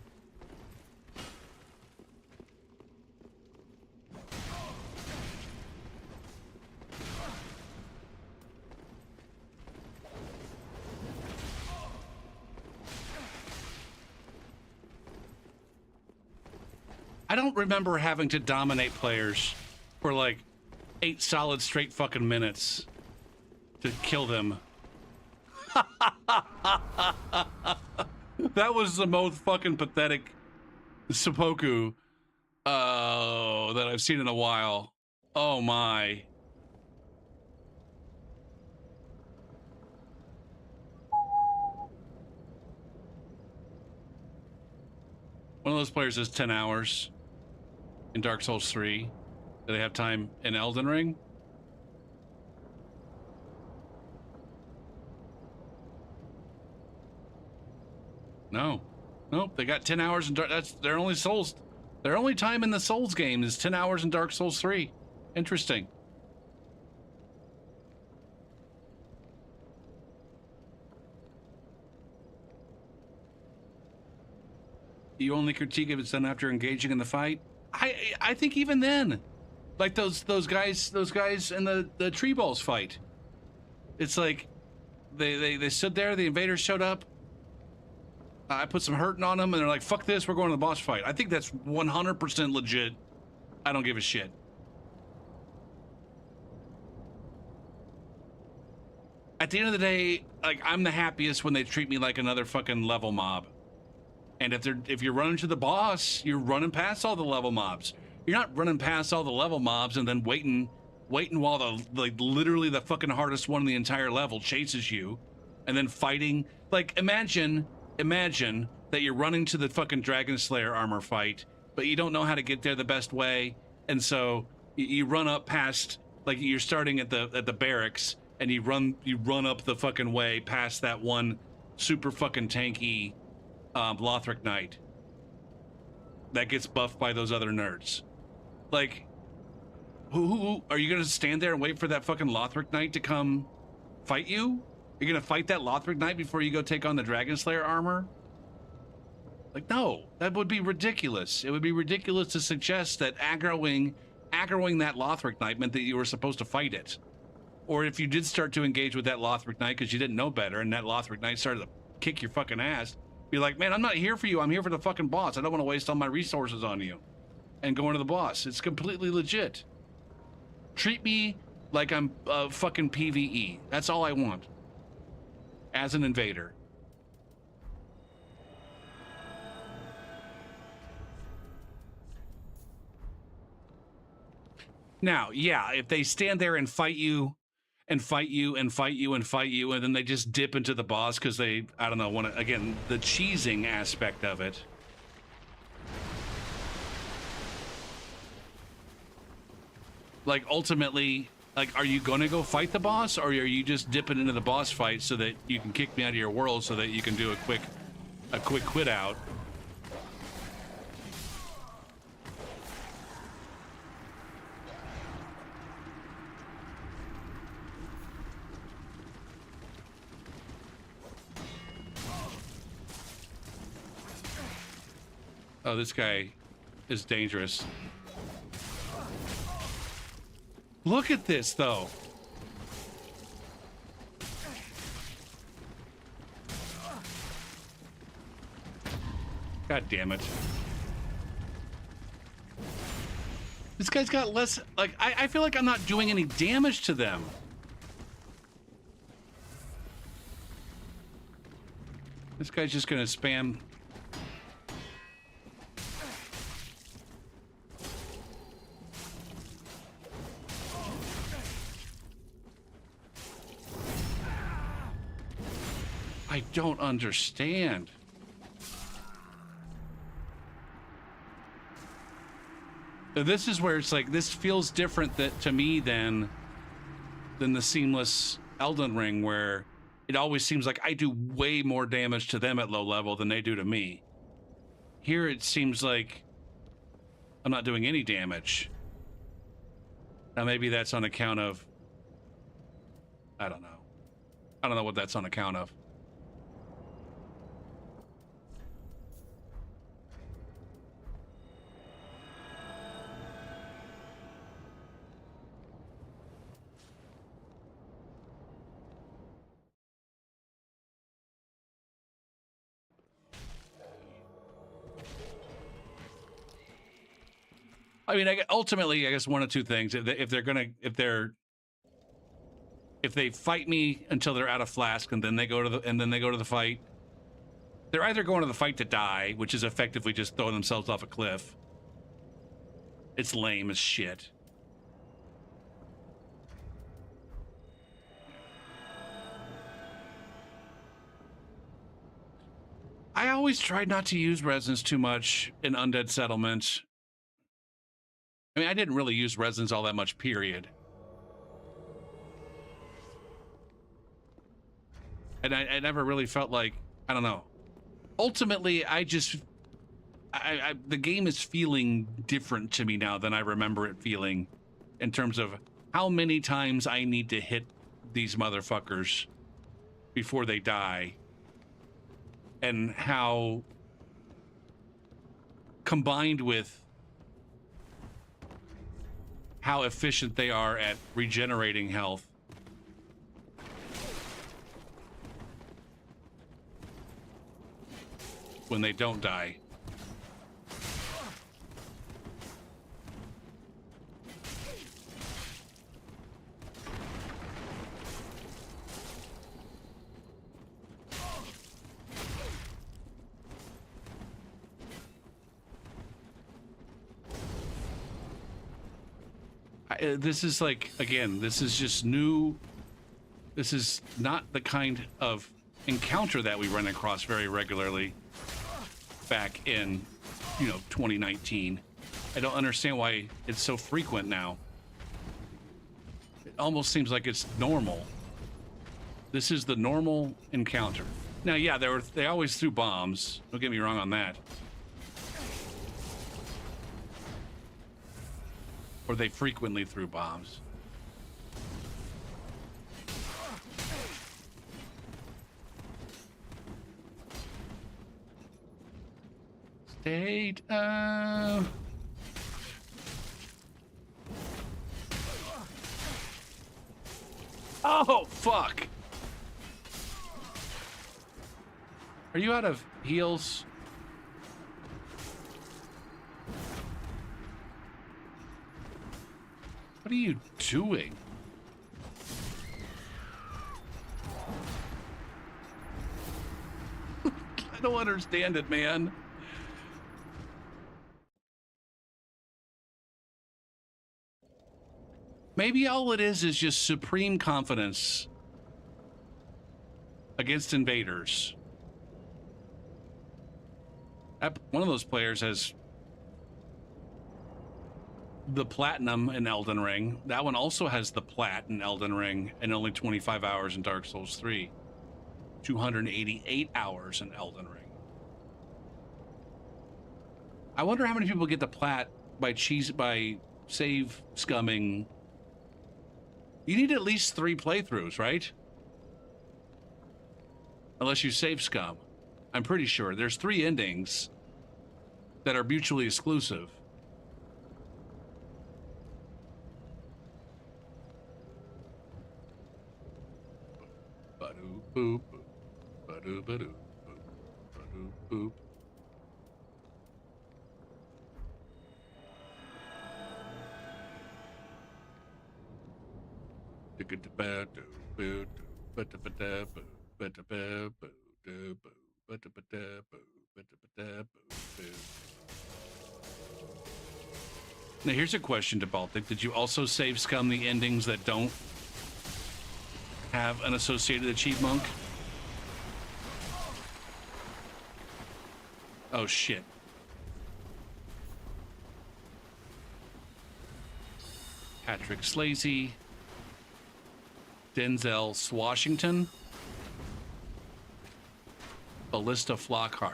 I don't remember having to dominate players for like 8 solid straight fucking minutes to kill them. That was the most fucking pathetic seppuku that I've seen in a while. Oh my. One of those players has 10 hours in Dark Souls 3. Do they have time in Elden Ring? No. Nope, they got 10 hours in Dark... That's their only Souls... Their only time in the Souls game is 10 hours in Dark Souls 3. Interesting. You only critique if it's done after engaging in the fight? I think even then, like those guys in the tree balls fight, it's like they stood there, the invaders showed up, I put some hurting on them, and they're like, fuck this, we're going to the boss fight. I think that's 100% legit. I don't give a shit. At the end of the day, like, I'm the happiest when they treat me like another fucking level mob. And if you're running to the boss, you're running past all the level mobs. You're not running past all the level mobs and then waiting while literally the fucking hardest one in the entire level chases you, and then fighting. Like, imagine that you're running to the fucking Dragon Slayer armor fight, but you don't know how to get there the best way, and so you run up past, like, you're starting at the barracks, and you run up the fucking way past that one super fucking tanky Lothric Knight that gets buffed by those other nerds. Like, who are you gonna stand there and wait for that fucking Lothric Knight to come fight you? You're gonna fight that Lothric Knight before you go take on the Dragon Slayer armor? Like, no, that would be ridiculous. It would be ridiculous to suggest that aggroing that Lothric Knight meant that you were supposed to fight it. Or if you did start to engage with that Lothric Knight because you didn't know better, and that Lothric Knight started to kick your fucking ass, be like, man, I'm not here for you. I'm here for the fucking boss. I don't want to waste all my resources on you and go into the boss. It's completely legit. Treat me like I'm fucking PvE. That's all I want. As an invader. Now, yeah, if they stand there and fight you and fight you and fight you and fight you, and then they just dip into the boss because they, I don't know, want to, again, the cheesing aspect of it. Like, ultimately, like, are you going to go fight the boss, or are you just dipping into the boss fight so that you can kick me out of your world so that you can do a quick quit out? Oh, this guy is dangerous. Look at this, though. God damn it. This guy's got less... Like, I feel like I'm not doing any damage to them. This guy's just gonna spam... I don't understand. This is where it's like, this feels different to me than the seamless Elden Ring, where it always seems like I do way more damage to them at low level than they do to me. Here it seems like I'm not doing any damage. Now maybe that's on account of, I don't know. I don't know what that's on account of. I mean, ultimately, I guess one of two things. If they fight me until they're out of flask and then they go to the fight, they're either going to the fight to die, which is effectively just throwing themselves off a cliff. It's lame as shit. I always tried not to use resins too much in Undead Settlement. I mean, I didn't really use resins all that much, period. And I never really felt like, I don't know. Ultimately, the game is feeling different to me now than I remember it feeling, in terms of how many times I need to hit these motherfuckers before they die. And how, combined with how efficient they are at regenerating health, when they don't die. This is like, again, this is just new. This is not the kind of encounter that we run across very regularly back in, 2019. I don't understand why it's so frequent now. It almost seems like it's normal. This is the normal encounter. Now, yeah, they always threw bombs. Don't get me wrong on that. Or they frequently threw bombs. State of... Oh, fuck! Are you out of heals? What are you doing? I don't understand it, man. Maybe all it is just supreme confidence against invaders. One of those players has the platinum in Elden Ring. That one also has the plat in Elden Ring, and only 25 hours in Dark Souls 3. 288 hours in Elden Ring. I wonder how many people get the plat by save scumming. You need at least 3 playthroughs, right? Unless you save scum. I'm pretty sure there's 3 endings that are mutually exclusive. Boop, ba-doo, ba-doo, ba-doo, boop. Now here's a question to Baltic. Did you also save scum the endings that don't have an associated achieve monk? Oh, shit. Patrick Swayze. Denzel Washington. Ballista Flockhart.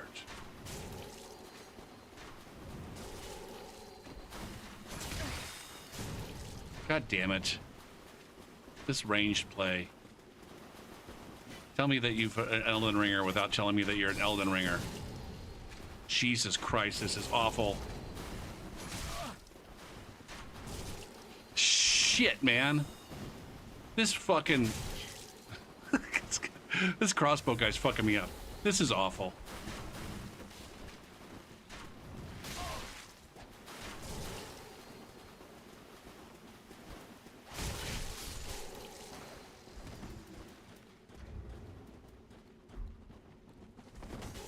God damn it. This ranged play. Tell me that you've an Elden Ringer without telling me that you're an Elden Ringer. Jesus Christ, this is awful. Shit, man. This fucking... this crossbow guy's fucking me up. This is awful.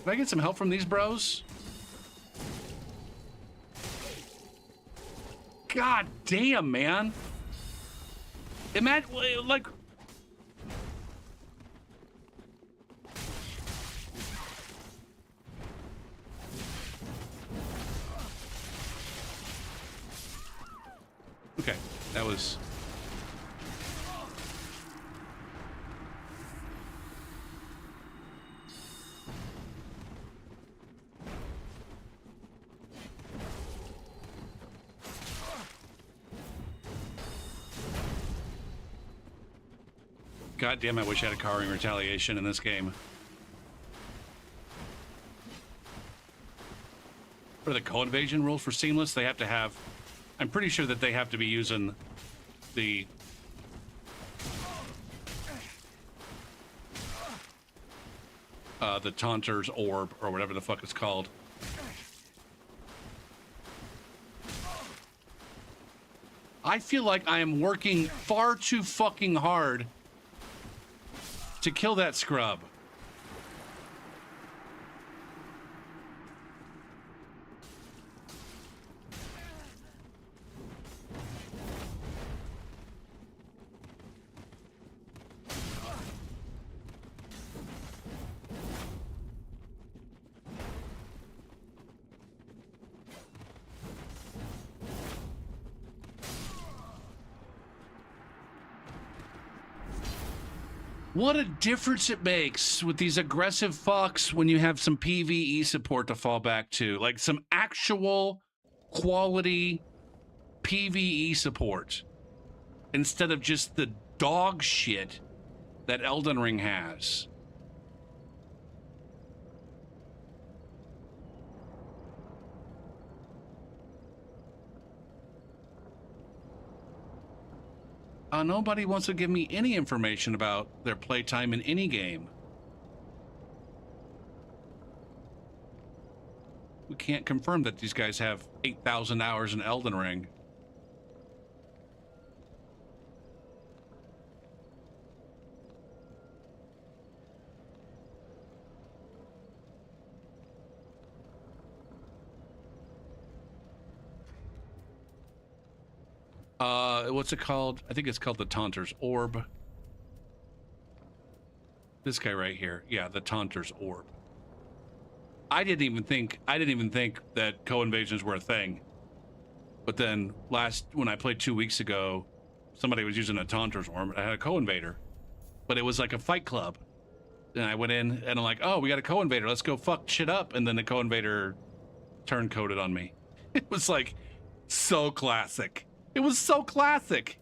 Can I get some help from these bros? God damn, man. Imagine, like... Okay, that was... God damn, I wish I had a cowering retaliation in this game. For the co-invasion rules for Seamless, they have to have... I'm pretty sure that they have to be using the... the Taunter's Orb, or whatever the fuck it's called. I feel like I am working far too fucking hard to kill that scrub. What a difference it makes with these aggressive fucks when you have some PvE support to fall back to. Like some actual quality PvE support. Instead of just the dog shit that Elden Ring has. Nobody wants to give me any information about their playtime in any game. We can't confirm that these guys have 8,000 hours in Elden Ring. What's it called? I think it's called the Taunter's Orb. This guy right here. Yeah, the Taunter's Orb. I didn't even think that co-invasions were a thing. But then when I played 2 weeks ago, somebody was using a Taunter's Orb. I had a co-invader. But it was like a fight club. And I went in and I'm like, oh, we got a co-invader. Let's go fuck shit up. And then the co-invader turncoated on me. It was like so classic. It was so classic.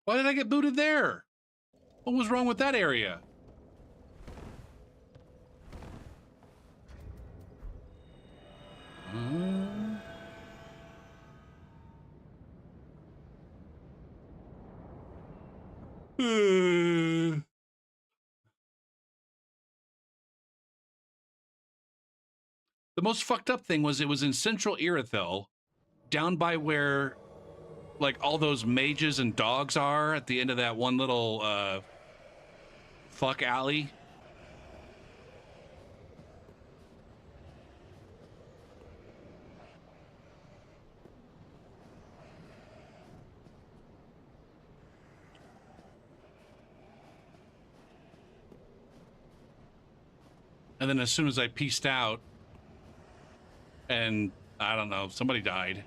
Why did I get booted there? What was wrong with that area? The most fucked up thing was it was in central Irithyll, down by where like all those mages and dogs are at the end of that one little fuck alley. And then as soon as I pieced out, and I don't know, somebody died.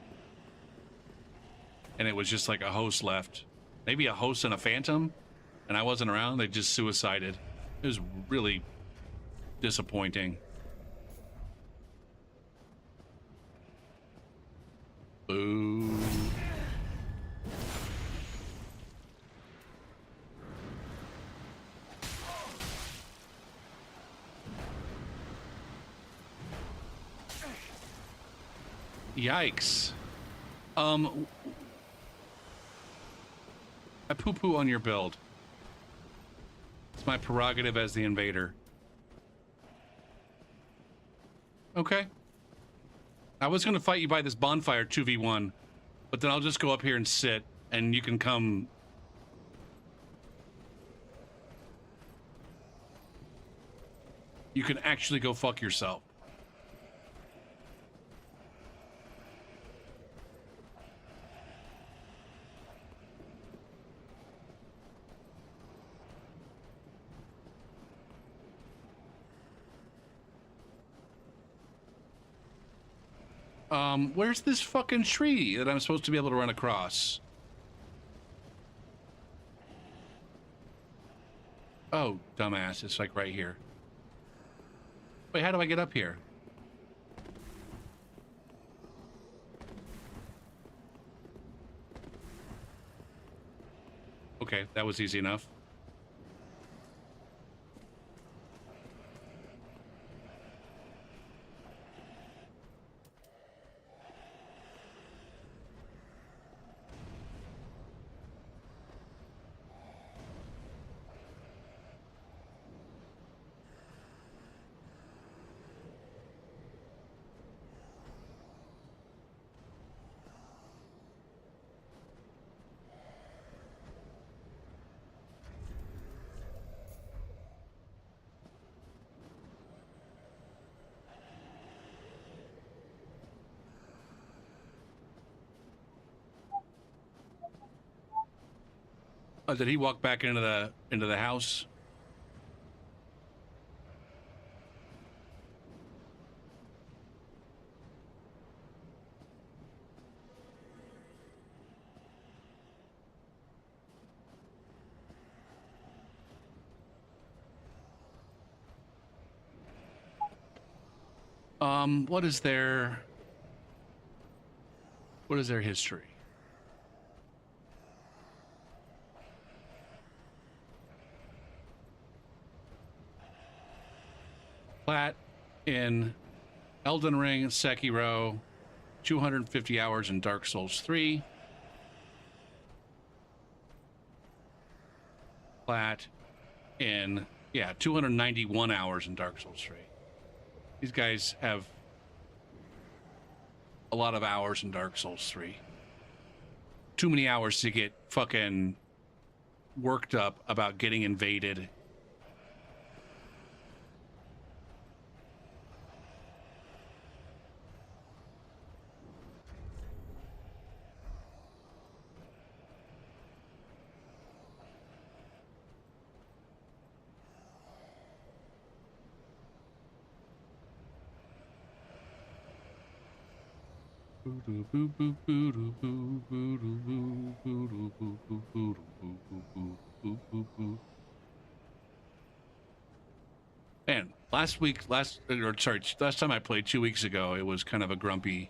And it was just like a host left. Maybe a host and a phantom, and I wasn't around. They just suicided. It was really disappointing. Boo. Yikes. I poo-poo on your build. It's my prerogative as the invader. Okay. I was going to fight you by this bonfire 2v1, but then I'll just go up here and sit, and you can come... You can actually go fuck yourself. Where's this fucking tree that I'm supposed to be able to run across? Oh, dumbass, it's like right here. Wait, how do I get up here? Okay, that was easy enough. Oh, did he walk back into the house? What is their history? Plat in Elden Ring, Sekiro, 250 hours in Dark Souls 3. Plat in, 291 hours in Dark Souls 3. These guys have a lot of hours in Dark Souls 3. Too many hours to get fucking worked up about getting invaded. Man, last time I played 2 weeks ago, it was kind of a grumpy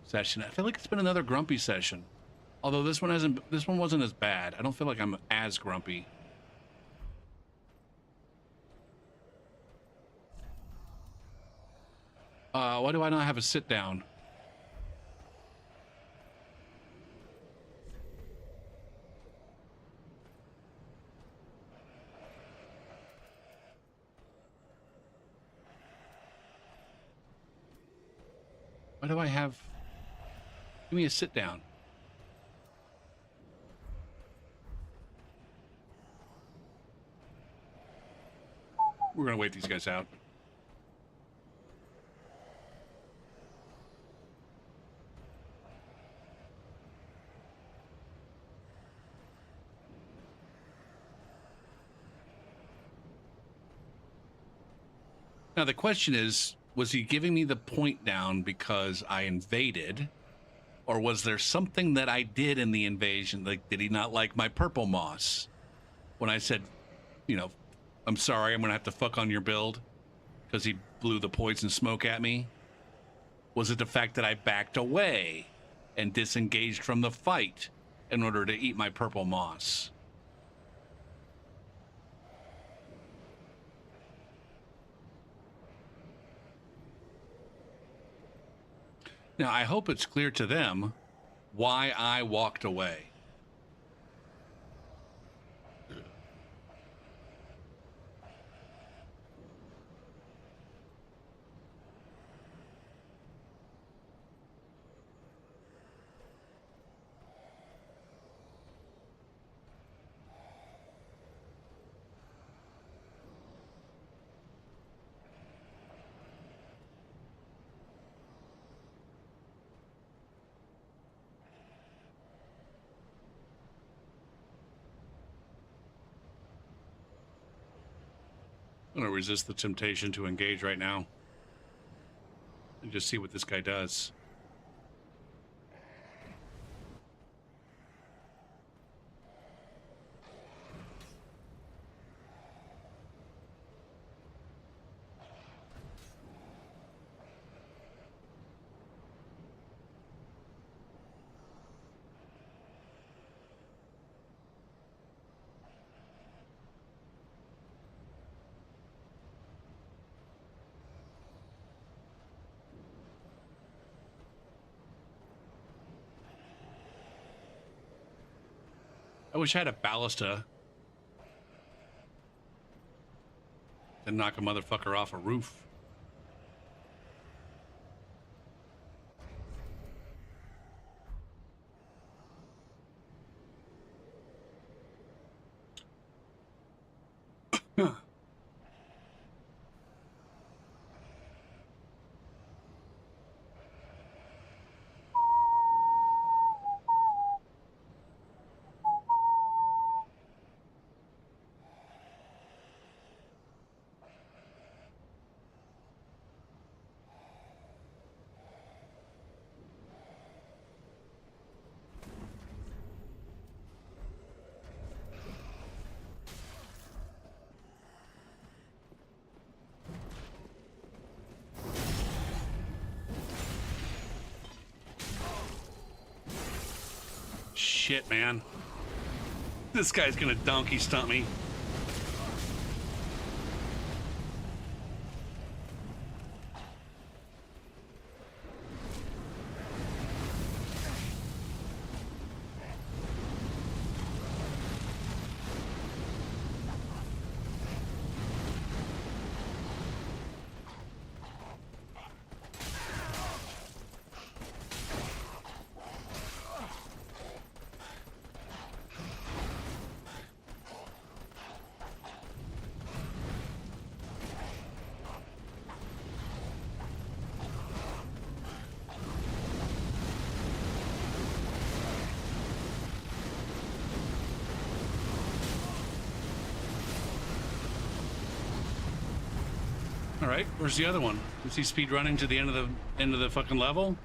session. I feel like it's been another grumpy session. Although this one wasn't as bad. I don't feel like I'm as grumpy. Why do I not have a sit down? Why do I have... Give me a sit down. We're gonna wait these guys out. Now the question is, was he giving me the point down because I invaded? Or was there something that I did in the invasion? Like, did he not like my purple moss? When I said, you know, I'm sorry, I'm going to have to fuck on your build because he blew the poison smoke at me? Was it the fact that I backed away and disengaged from the fight in order to eat my purple moss? Now, I hope it's clear to them why I walked away. I'm going to resist the temptation to engage right now and just see what this guy does. I wish I had a ballista to knock a motherfucker off a roof. Shit, man. This guy's gonna donkey stump me. All right, where's the other one? Is he speed running to the end of the fucking level?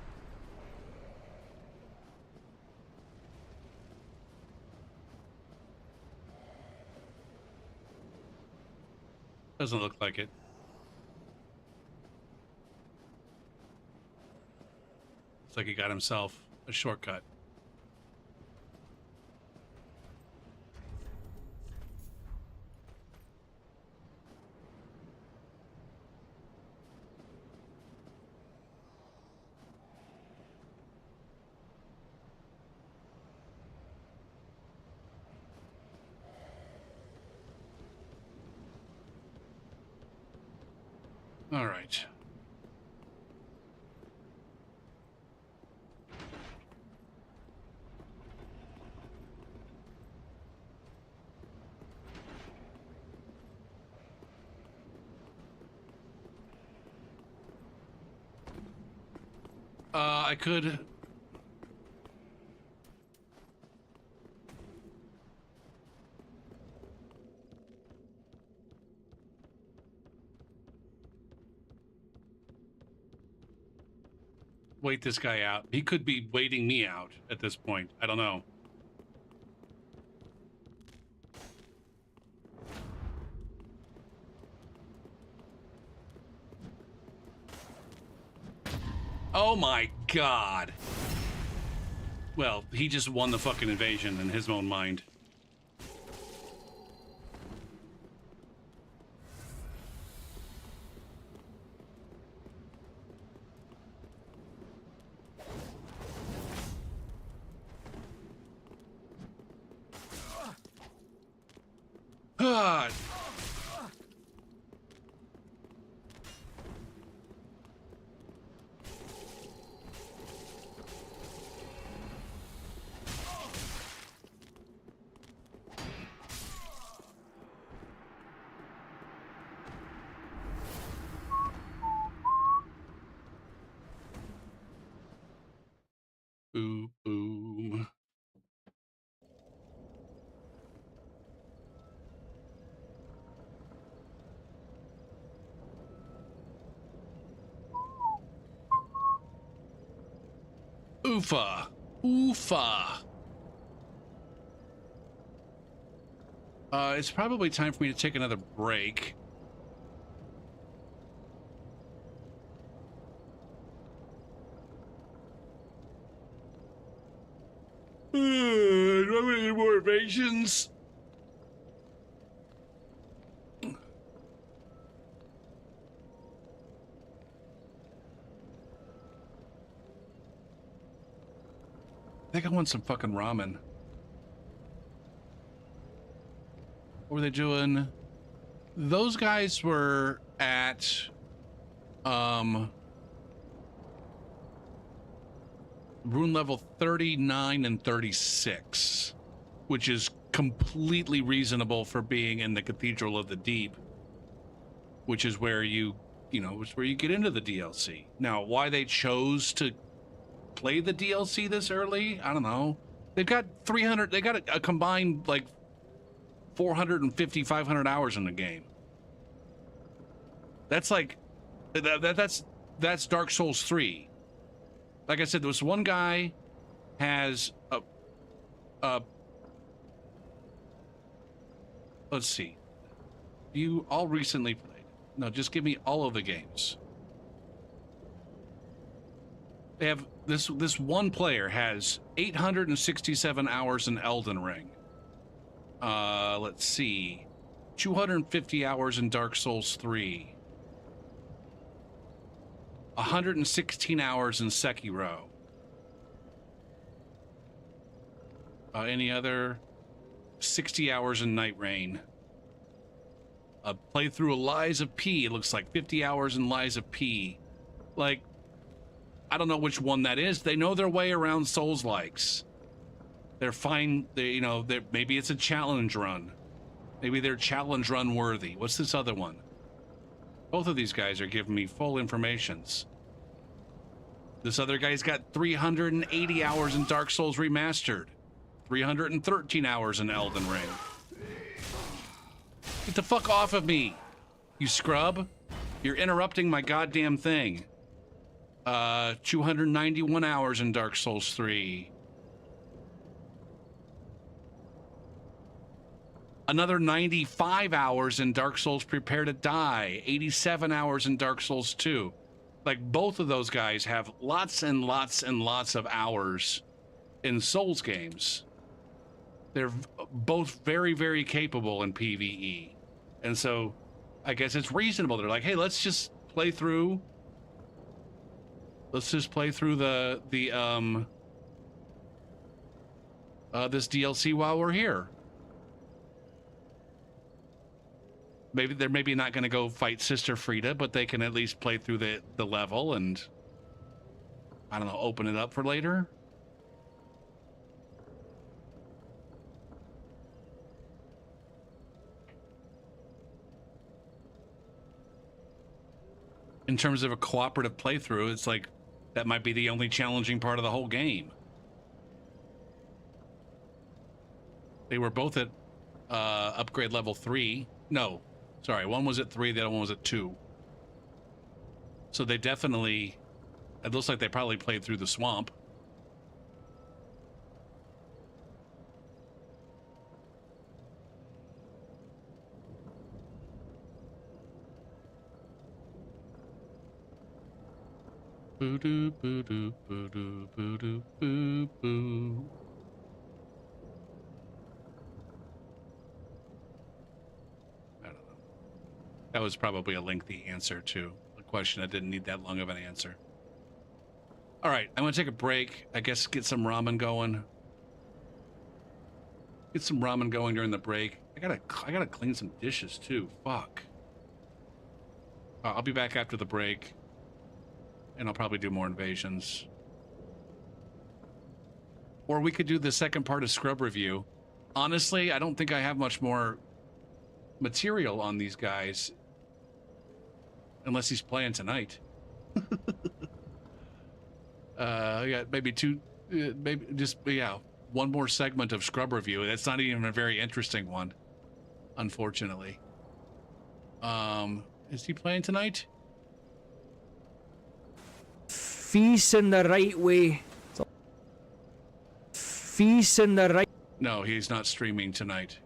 Doesn't look like it. Looks like he got himself a shortcut. All right. I could. Wait this guy out. He could be waiting me out at this point. I don't know. Oh my god. Well, he just won the fucking invasion in his own mind. God. Boom, boom. Oofa. Oofa. It's probably time for me to take another break. Do I have any more invasions? I think I want some fucking ramen. What were they doing? Those guys were at rune level 39 and 36, which is completely reasonable for being in the Cathedral of the Deep, which is where you know, it's where you get into the DLC. Now, why they chose to play the DLC this early, I don't know. They've got 300, they got a combined like 450, 500 hours in the game. That's like, that's Dark Souls 3. Like I said, there was one guy has let's see. You all recently played. No, just give me all of the games. They have this one player has 867 hours in Elden Ring. Let's see. 250 hours in Dark Souls 3. 116 hours in Sekiro. Any other? 60 hours in Night Rain. Playthrough of Lies of P. It looks like 50 hours in Lies of P. Like, I don't know which one that is. They know their way around Souls-likes. They're fine. Maybe it's a challenge run. Maybe they're challenge run worthy. What's this other one? Both of these guys are giving me full informations. This other guy's got 380 hours in Dark Souls Remastered. 313 hours in Elden Ring. Get the fuck off of me, you scrub. You're interrupting my goddamn thing. 291 hours in Dark Souls 3. Another 95 hours in Dark Souls Prepare to Die. 87 hours in Dark Souls 2. Like, both of those guys have lots and lots and lots of hours in Souls games. They're both very, very capable in PvE. And so, I guess it's reasonable. They're like, hey, let's just play through. Let's just play through this DLC while we're here. Maybe they're not going to go fight Sister Frieda, but they can at least play through the level and, I don't know, open it up for later. In terms of a cooperative playthrough, it's like That might be the only challenging part of the whole game. They were both at upgrade level 3. No, sorry, one was at 3, the other one was at 2. So they definitely, it looks like they probably played through the swamp. Boo doo boo doo boo doo boo doo boo boo. I don't know. That was probably a lengthy answer to a question that didn't need that long of an answer. All right, I'm gonna take a break. I guess get some ramen going. Get some ramen going during the break. I gotta clean some dishes too. Fuck. I'll be back after the break. And I'll probably do more invasions. Or we could do the second part of Scrub Review. Honestly, I don't think I have much more material on these guys. Unless he's playing tonight. Yeah, maybe maybe just, yeah, one more segment of Scrub Review. That's not even a very interesting one, unfortunately. Is he playing tonight? Facing the right way. Facing the right. No, he's not streaming tonight.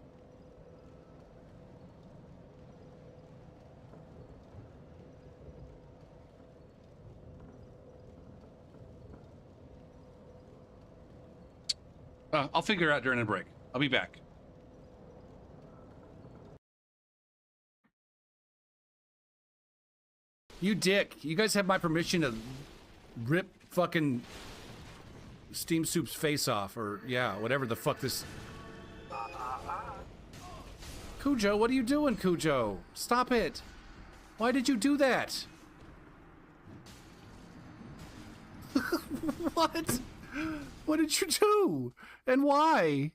I'll figure it out during the break. I'll be back. You dick. You guys have my permission to rip fucking Steam Soup's face off, or yeah, whatever the fuck this. Cujo, what are you doing, Cujo? Stop it. Why did you do that? What? What did you do? And why?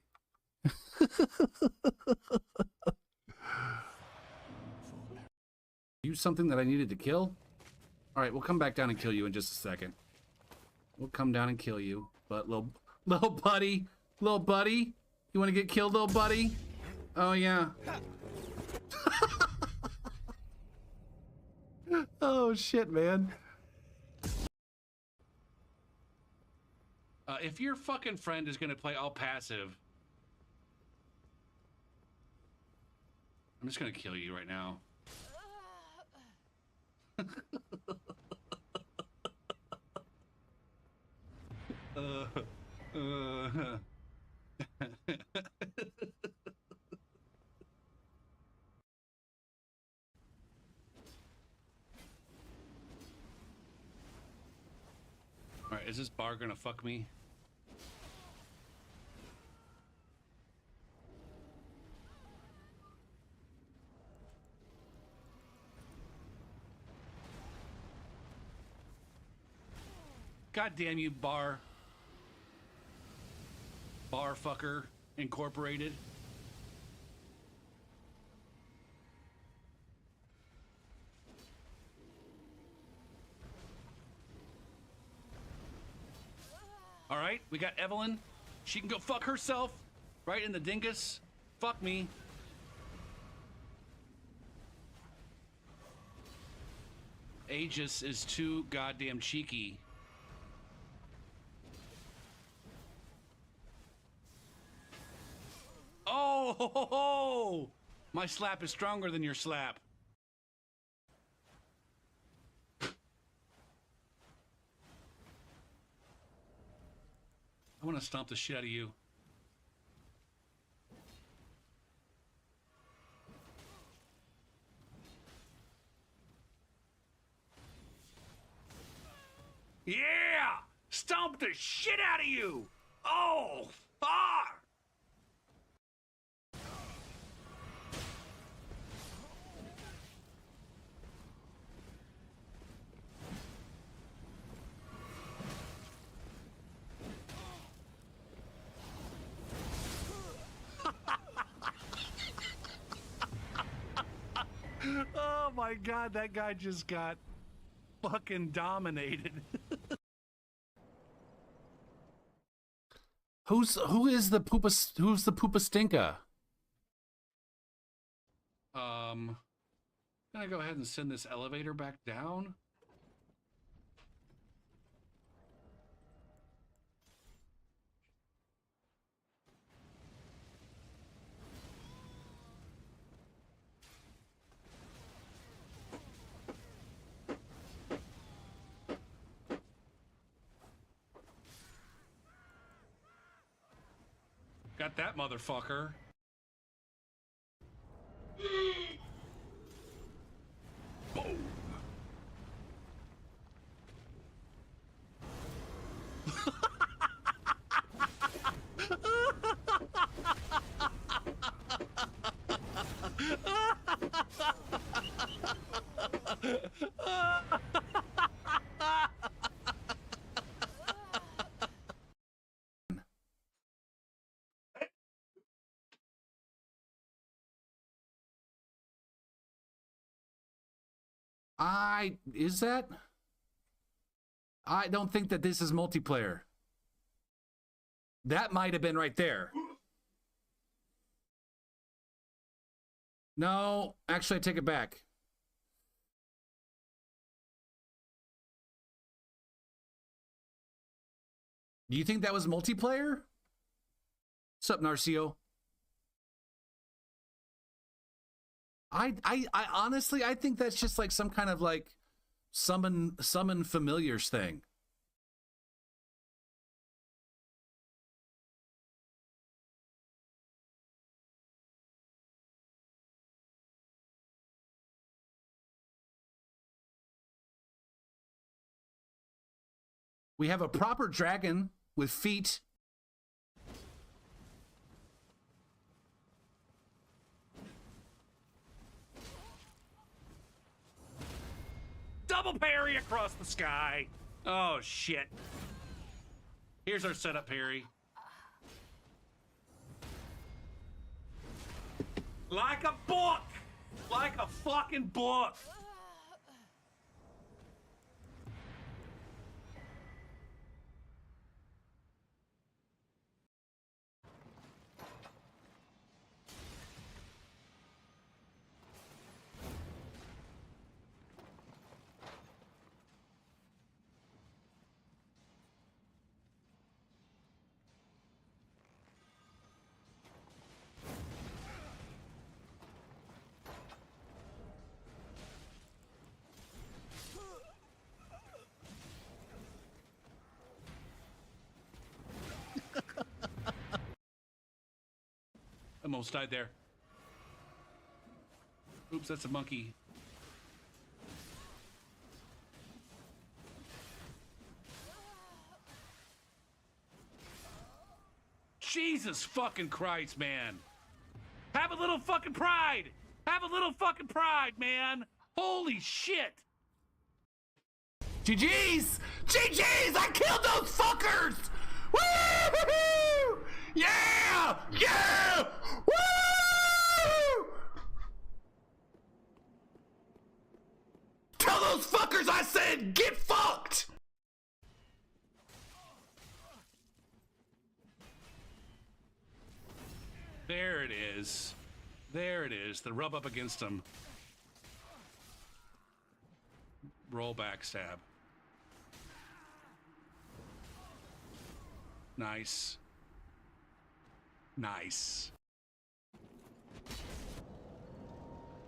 You something that I needed to kill? All right, we'll come back down and kill you in just a second. We'll come down and kill you. But little buddy, you want to get killed, little buddy? Oh yeah. Oh shit, man. If your fucking friend is gonna play all passive, I'm just gonna kill you right now. Alright, is this bar gonna fuck me? God damn you, bar. Bar fucker incorporated. All right, we got Evelyn. She can go fuck herself right in the dingus. Fuck me. Aegis is too goddamn cheeky. Oh, ho, ho, ho. My slap is stronger than your slap. I want to stomp the shit out of you. Yeah! Stomp the shit out of you! Oh, fuck! Oh my god, that guy just got fucking dominated. Who is the Poopa? Who's the Poopa Stinka? Can I go ahead and send this elevator back down? Got that motherfucker. Boom. Is that? I don't think that this is multiplayer. That might have been right there. No, actually, I take it back. Do you think that was multiplayer? What's up, Narcio? I honestly, I think that's just like some kind of like summon familiars thing. We have a proper dragon with feet. Double parry across the sky. Oh, shit. Here's our setup parry. Like a book! Like a fucking book! Almost died there. Oops, that's a monkey. Jesus fucking Christ, man. Have a little fucking pride. Have a little fucking pride, man. Holy shit. GG's! GG's! I killed those fuckers! Woo! Yeah! Yeah! Woo! Tell those fuckers I said get fucked! There it is. There it is. The rub up against him. Roll back stab. Nice. Nice.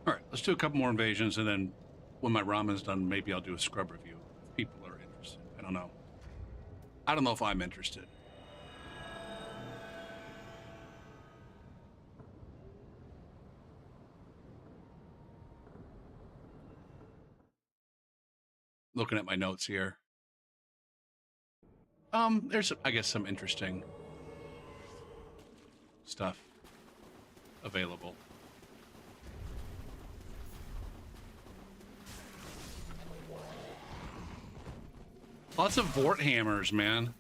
All right, let's do a couple more invasions, and then when my ramen's done, maybe I'll do a scrub review if people are interested. I don't know. I don't know if I'm interested. Looking at my notes here. There's, I guess, some interesting stuff available. Lots of Vort hammers, man.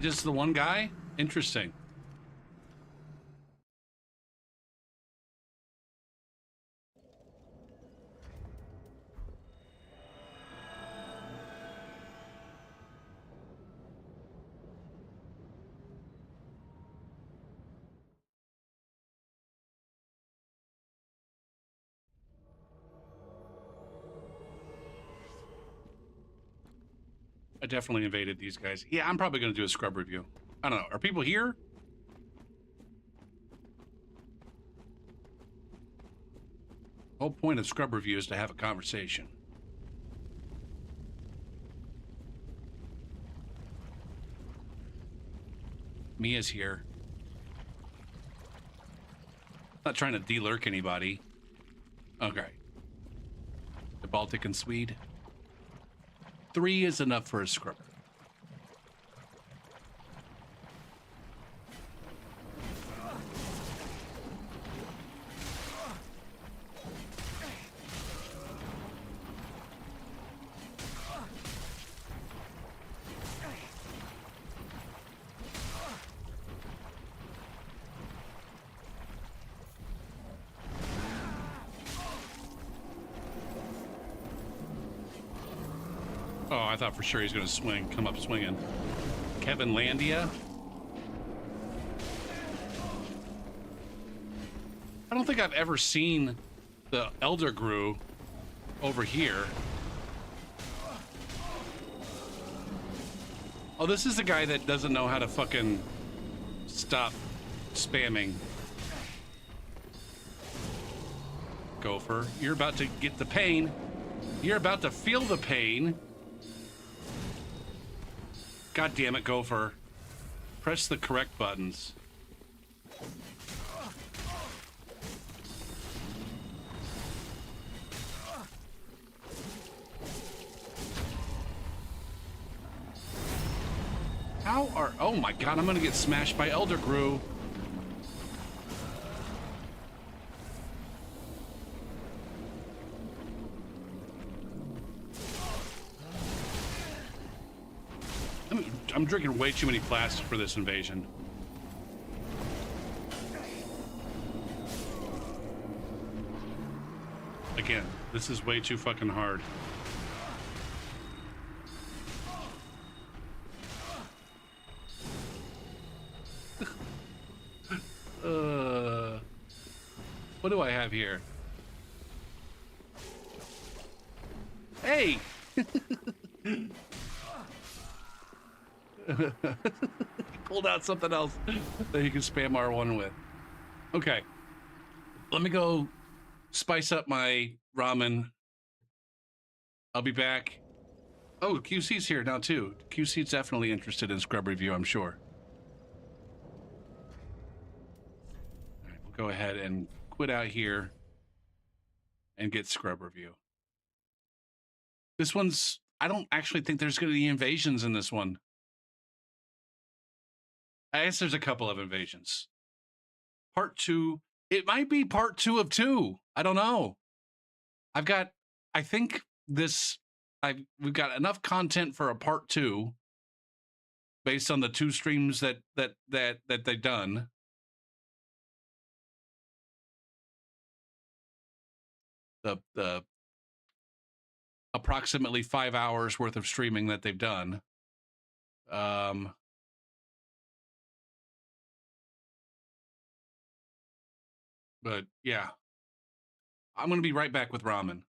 Just the one guy? Interesting. I definitely invaded these guys. Yeah, I'm probably going to do a scrub review. I don't know. Are people here? The whole point of scrub review is to have a conversation. Mia's here. Not trying to de-lurk anybody. Okay. The Baltic and Swede. 3 is enough for a scrub. Oh, I thought for sure he's going to come up swinging. Kevin Landia. I don't think I've ever seen the Elder Gru over here. Oh, this is the guy that doesn't know how to fucking stop spamming. Gopher, you're about to get the pain. You're about to feel the pain. God damn it, Gopher. Press the correct buttons. How are... Oh my god, I'm gonna get smashed by Elder Gru. I'm drinking way too many flasks for this invasion. Again, this is way too fucking hard. What do I have here? Hey! Pulled out something else that you can spam R1 with. Okay. Let me go spice up my ramen. I'll be back. Oh, QC's here now too. QC's definitely interested in scrub review, I'm sure. All right, we'll go ahead and quit out here and get scrub review. This one's... I don't actually think there's going to be invasions in this one. I guess there's a couple of invasions. Part 2. It might be part 2 of 2. I don't know. I think we've got enough content for a part 2 based on the 2 streams that they've done. The approximately 5 hours worth of streaming that they've done. But yeah, I'm going to be right back with ramen.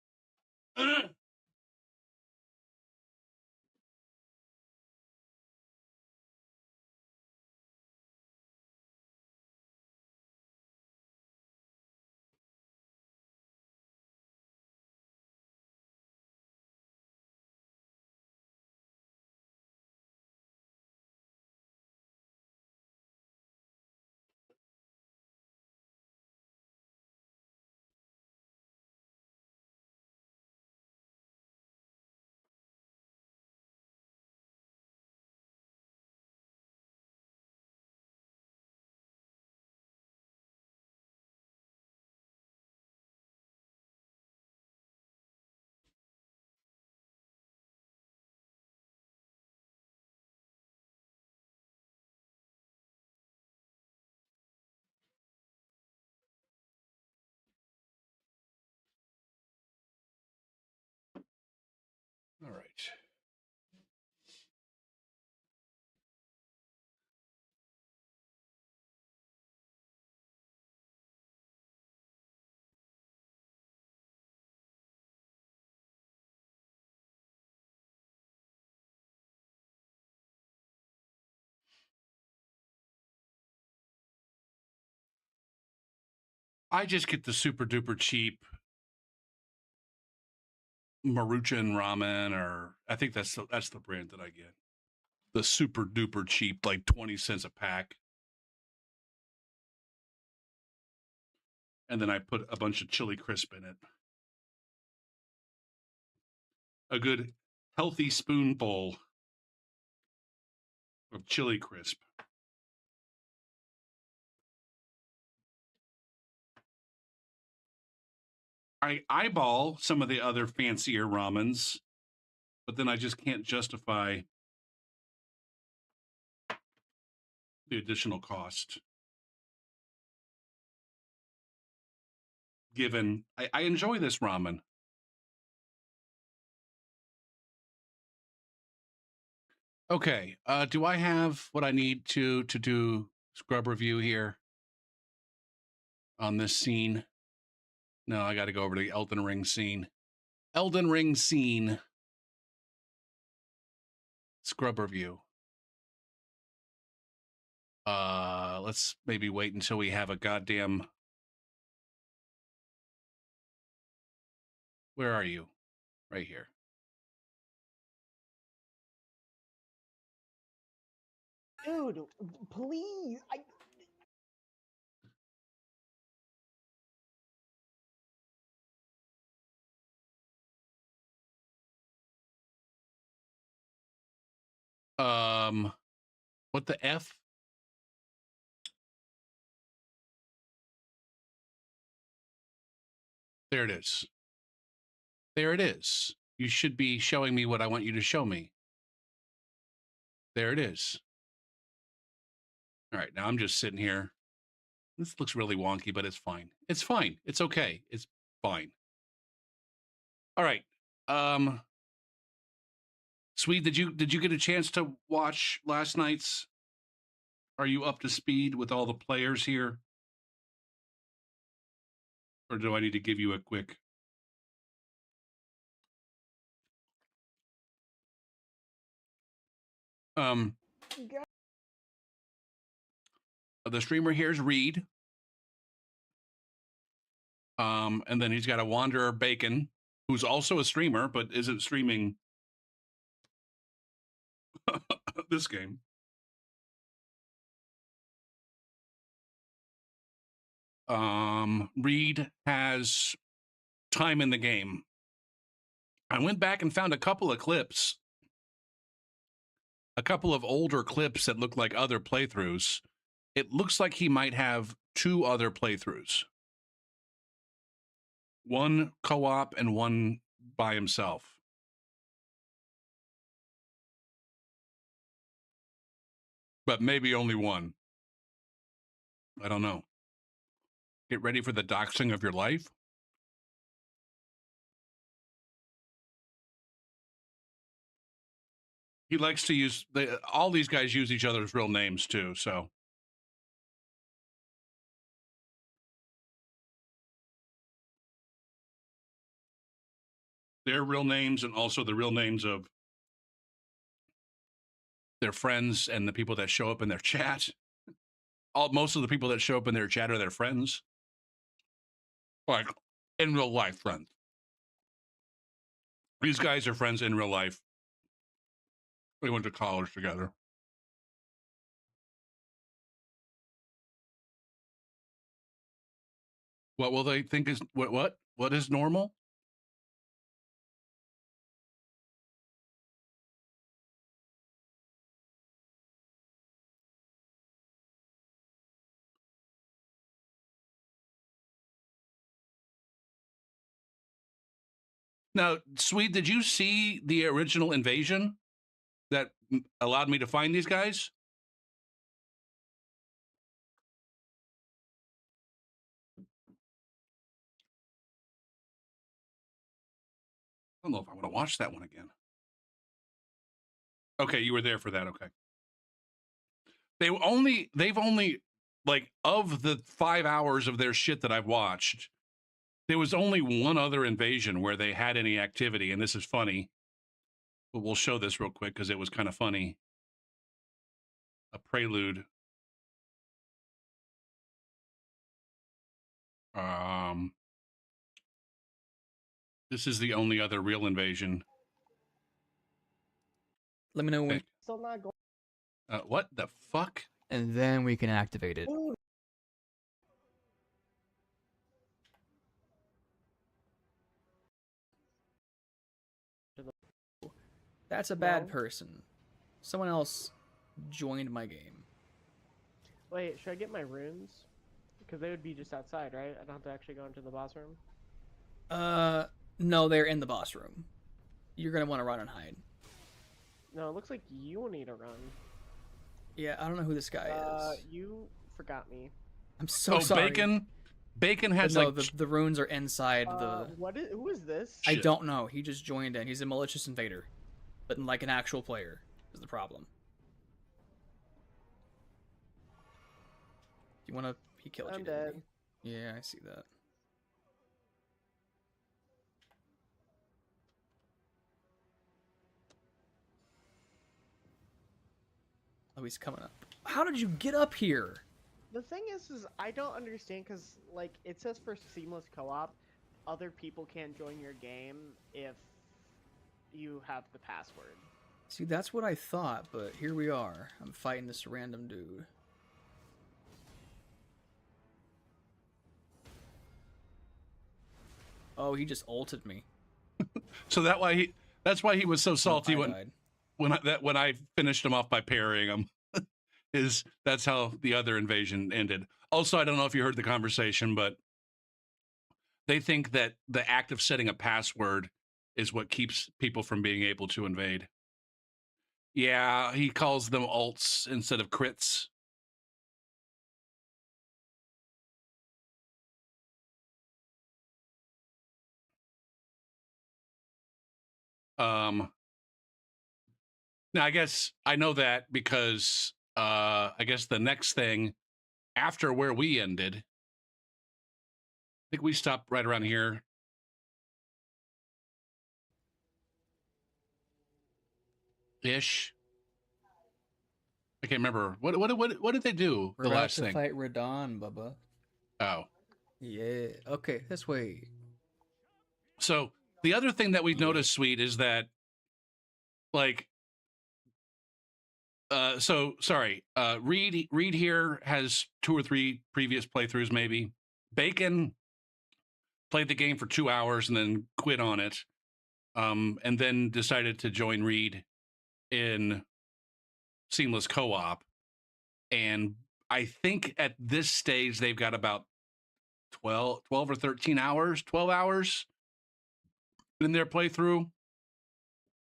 right. I just get the super duper cheap Maruchan ramen, or I think that's the brand that I get. The super duper cheap, like 20 cents a pack. And then I put a bunch of chili crisp in it. A good healthy spoonful of chili crisp. I eyeball some of the other fancier ramens, but then I just can't justify the additional cost. Given I enjoy this ramen. Okay, do I have what I need to do scrub review here on this scene? No, I got to go over to the Elden Ring scene. Elden Ring scene. Scrub review. Let's maybe wait until we have a goddamn. Where are you? Right here. Dude, please. What the F? There it is. There it is. You should be showing me what I want you to show me. There it is. All right, now I'm just sitting here. This looks really wonky, but it's fine. It's fine. It's okay. It's fine. All right. Swede, did you get a chance to watch last night's? Are you up to speed with all the players here? Or do I need to give you a quick? The streamer here is Reed. And then he's got a Wanderer Bacon, who's also a streamer, but isn't streaming this game. Reed has time in the game. I went back and found a couple of clips, a couple of older clips that look like other playthroughs. It looks like he might have 2 other playthroughs. One co-op and one by himself. But maybe only one. I don't know. Get ready for the doxing of your life. He likes to use all these guys use each other's real names too, so their real names and also the real names of their friends and the people that show up in their chat. Most of the people that show up in their chat are their friends. Like in real life friends. These guys are friends in real life. We went to college together. What will they think is what is normal? Now, Swede, did you see the original invasion that allowed me to find these guys? I don't know if I want to watch that one again. Okay, you were there for that. Okay. They've only like of the 5 hours of their shit that I've watched, there was only one other invasion where they had any activity, and this is funny. But we'll show this real quick because it was kind of funny. A prelude. This is the only other real invasion. Let me know when, Okay. Still not going. What the fuck? and then we can activate it. Dude, That's a bad No. person. Someone else joined my game. wait, should I get my runes? Because they would be just outside, right? I don't have to actually go into the boss room. No, they're in the boss room. You're gonna want to run and hide. No, it looks like you will need a run. Yeah, I don't know who this guy is. You forgot me. I'm so Oh, sorry. Bacon But has no, like the runes are inside the. Who is this? I Shit. don't know. He just joined in. He's a malicious invader, but like an actual player is the problem. You wanna? He killed I'm you. Didn't dead. he? Yeah, I see that. Oh, he's coming up. How did you get up here? The thing is I don't understand because like it says for seamless co-op, other people can't join your game if you have the password. See, that's what I thought, but here we are. I'm fighting this random dude. Oh, he just ulted me. so that's why he was so salty I died. when I finished him off by parrying him. That's how the other invasion ended. Also, I don't know if you heard the conversation, but they think that the act of setting a password is what keeps people from being able to invade. Yeah, he calls them ults instead of crits. Now I guess I know that because I guess the next thing after where we ended, I think we stopped right around here. Ish. I can't remember. What did they do We're the about last to thing? fight Radon, Bubba. Oh. Yeah. Okay, this way. So the other thing that we've noticed, Sweet, is that like Reed here has 2 or 3 previous playthroughs, maybe. Bacon played the game for 2 hours and then quit on it. And then decided to join Reed in seamless co-op. And I think at this stage they've got about 12 or 13 hours, 12 hours in their playthrough.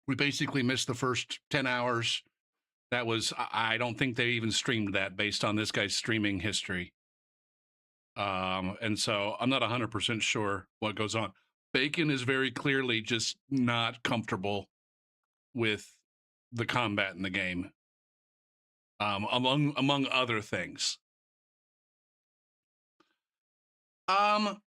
We basically missed the first 10 hours. That was, I don't think they even streamed that based on this guy's streaming history. And so I'm not 100% sure what goes on. Bacon is very clearly just not comfortable with the combat in the game, among other things. Well,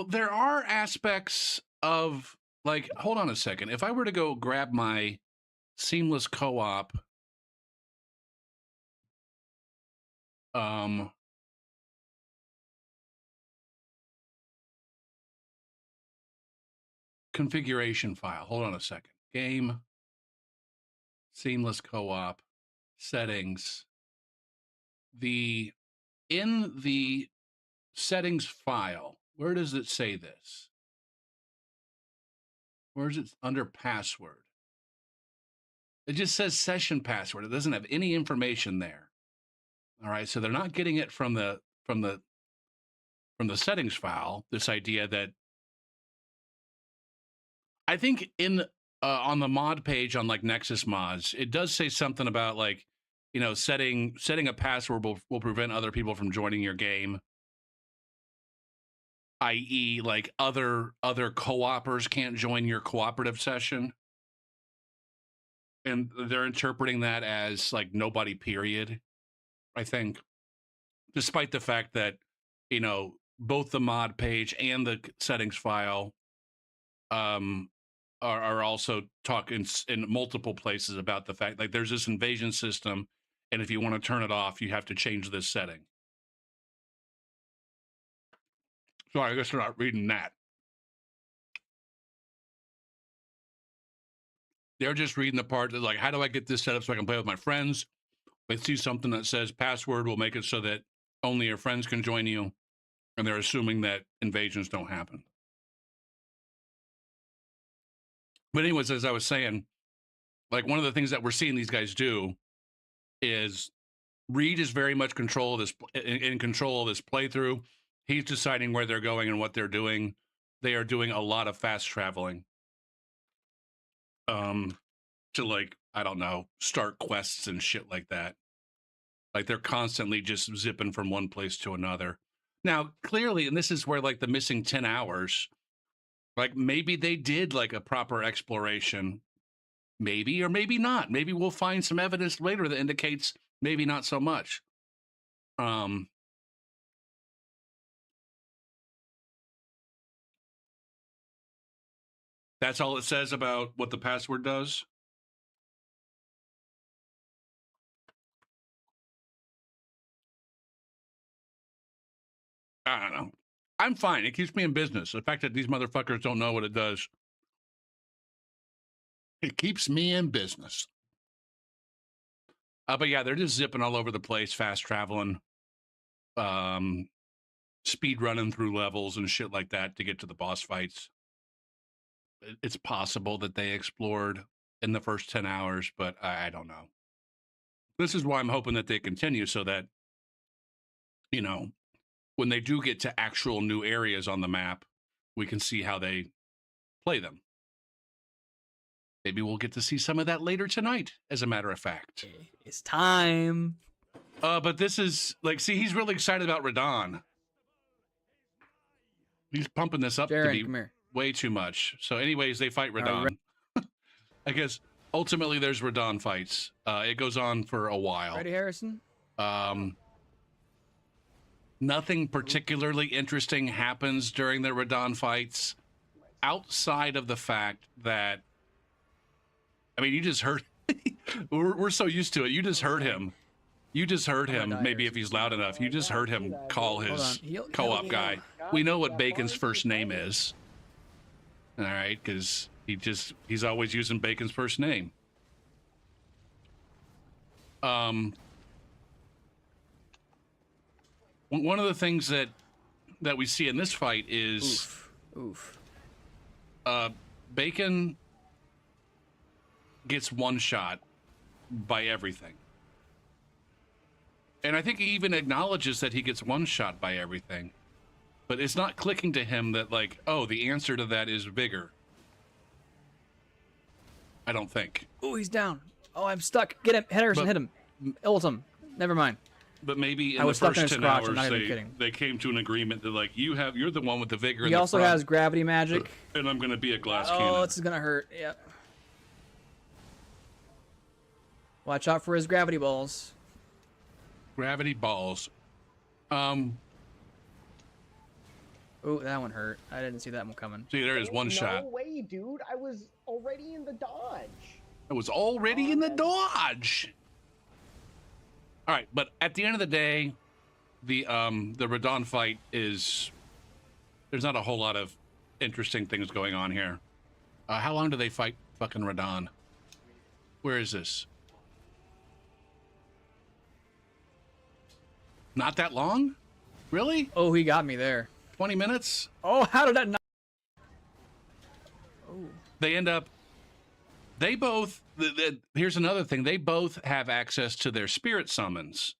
there are aspects of like, hold on a second. If I were to go grab my seamless co-op, configuration file. Hold on a second. Game, seamless co-op, settings. In the settings file, where does it say this? Where is it under password? It just says session password. It doesn't have any information there. All right, so they're not getting it from the settings file. This idea that I think on the mod page on like Nexus Mods, it does say something about like, you know, setting a password will prevent other people from joining your game. I.e., like other co-opers can't join your cooperative session. and they're interpreting that as like nobody period, I think, despite the fact that, you know, both the mod page and the settings file are also talking in multiple places about the fact like there's this invasion system, and if you want to turn it off, you have to change this setting. So I guess they're not reading that. They're just reading the part that's like, how do I get this set up so I can play with my friends? They see something that says password will make it so that only your friends can join you, and they're assuming that invasions don't happen. But anyways, as I was saying, like one of the things that we're seeing these guys do is Reed is very much control of this in control of this playthrough. He's deciding where they're going and what they're doing. They are doing a lot of fast traveling. To like, I don't know, start quests and shit like that. Like they're constantly just zipping from one place to another. Now, clearly, and this is where like the missing 10 hours, like maybe they did like a proper exploration, maybe, or maybe not. Maybe we'll find some evidence later that indicates maybe not so much. That's all it says about what the password does. I don't know. I'm fine. It keeps me in business. The fact that these motherfuckers don't know what it does, it keeps me in business. But yeah, they're just zipping all over the place, fast traveling, speed running through levels and shit like that to get to the boss fights. It's possible that they explored in the first 10 hours, but I don't know. This is why I'm hoping that they continue so that, you know, when they do get to actual new areas on the map, we can see how they play them. Maybe we'll get to see some of that later tonight, as a matter of fact. It's time. But this is, like, see, he's really excited about Radahn. He's pumping this up Jaren, to be come here. way too much. So anyways, they fight right. Radahn. I guess, ultimately, there's Radahn fights. It goes on for a while. Ready, Harrison? Nothing particularly interesting happens during the Radahn fights, outside of the fact that, I mean, you just heard, we're so used to it. You just heard him. You just heard him, maybe if he's loud enough, you just heard him call his co-op guy. We know what Bacon's first name is. All right, because he's always using Bacon's first name. One of the things that we see in this fight is Bacon gets one shot by everything. And I think he even acknowledges that he gets one shot by everything. But it's not clicking to him that, like, oh, the answer to that is vigor. I don't think. Oh, he's down. Oh, I'm stuck. Get him. Harrison, hit him. Ult him. Never mind. But maybe in the first 10 hours, they came to an agreement that, like, you're the one with the vigor. He also has gravity magic. And I'm going to be a glass cannon. Oh, this is going to hurt. Yep. Watch out for his gravity balls. Gravity balls. Oh, that one hurt. I didn't see that one coming. See, there is one shot. No way, dude. I was already in the dodge. I was already in the dodge. All right, but at the end of the day, the Radahn fight is, there's not a whole lot of interesting things going on here. How long do they fight fucking Radahn? Where is this? Not that long? Really? Oh, he got me there. 20 minutes? Oh, how did that not? Oh. They end up, they both, here's another thing. They both have access to their spirit summons.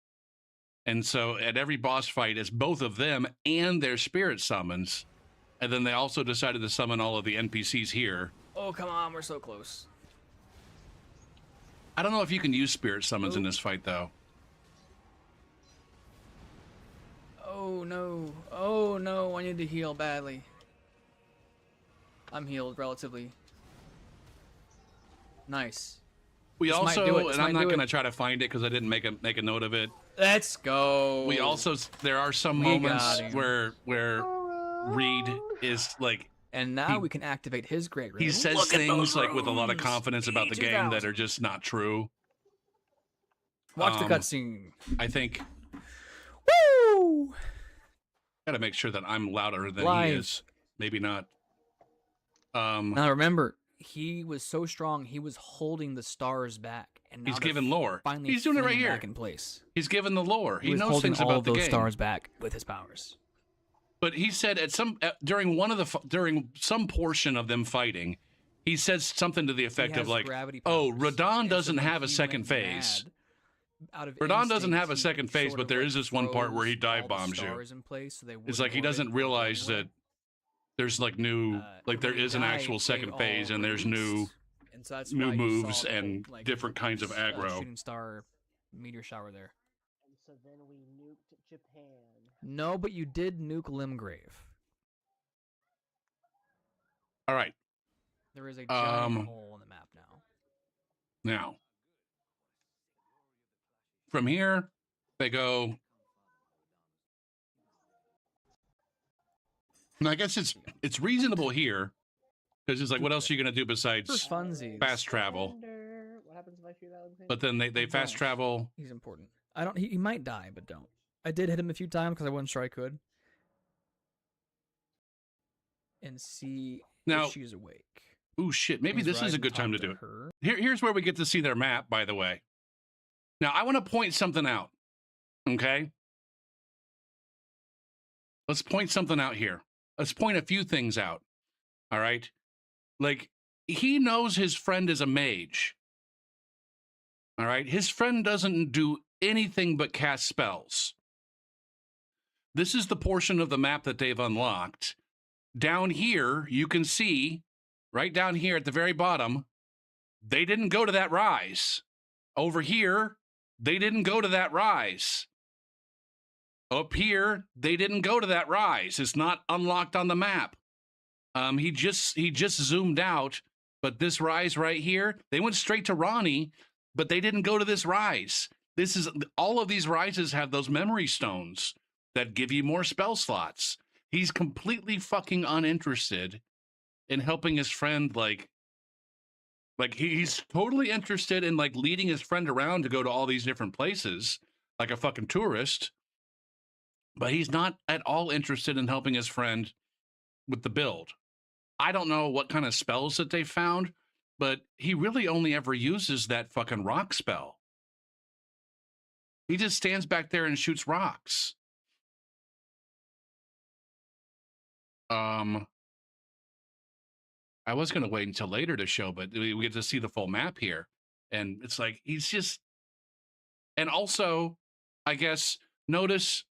And so at every boss fight, it's both of them and their spirit summons. And then they also decided to summon all of the NPCs here. Oh, come on. We're so close. I don't know if you can use spirit summons in this fight, though. Oh, no. Oh, no. I need to heal badly. I'm healed relatively. Nice. We This might also, do it, this and I'm might not do it. gonna try to find it because I didn't make a note of it. Let's go. We also, there are some We moments got him. where Reed is like, And now he- we can activate his great rune. he says Look at those things like with a lot of runes! confidence about the game that 2000. are just not true. Watch the um, cutscene. I think Woo! gotta make sure that I'm louder than Live. he is. Maybe not. Now remember, he was so strong. He was holding the stars back, and now He's they're given lore. Finally, He's doing it right fleeing here. Back in place. He's given the lore. He was knows holding things all about of the those game. stars back with his powers. But he said at some during one of the during some portion of them fighting, he says something to the effect He of has like, gravity "Oh, powers, Radon and so doesn't when have a he second went phase." mad, out of Radon doesn't instinct, have a he second phase, sort but of, there like, is this one part where he froze dive all the bombs you. stars in place so they It's wouldn't like he orbit doesn't or go realize anywhere. that there's like new, like there When he is an died, actual they second all phase, and there's new released. And so that's new why you moves saw the whole, and like, different kinds of aggro. shooting star meteor shower there. And so then we nuked Japan. No, but you did nuke Limgrave. All right, There is a giant Um, hole on the map now. now from here they go. And I guess it's reasonable here because it's like, what else are you gonna do For besides funsies. fast travel? What happens if I shoot that thing? But then they fast Don't. travel. He's important. I don't. He might die, but don't. I did hit him a few times because I wasn't sure I could. And see Now- if she's awake. Ooh, shit! Maybe He's this is a rising good time to top do it. her. Here's where we get to see their map, by the way. Now, I want to point something out, okay? Let's point something out here. Let's point a few things out, all right? Like, he knows his friend is a mage, all right? His friend doesn't do anything but cast spells. This is the portion of the map that they've unlocked. Down here, you can see, right down here at the very bottom, they didn't go to that rise. Over here, they didn't go to that rise. Up here, they didn't go to that rise. It's not unlocked on the map. He just zoomed out, but this rise right here, they went straight to Ronnie, but they didn't go to this rise. This is all of these rises have those memory stones that give you more spell slots. He's completely fucking uninterested in helping his friend, like he's totally interested in like leading his friend around to go to all these different places like a fucking tourist, but he's not at all interested in helping his friend with the build. I don't know what kind of spells that they found, but he really only ever uses that fucking rock spell. He just stands back there and shoots rocks. I was going to wait until later to show, but we get to see the full map here. And it's like, he's just, and also, I guess, notice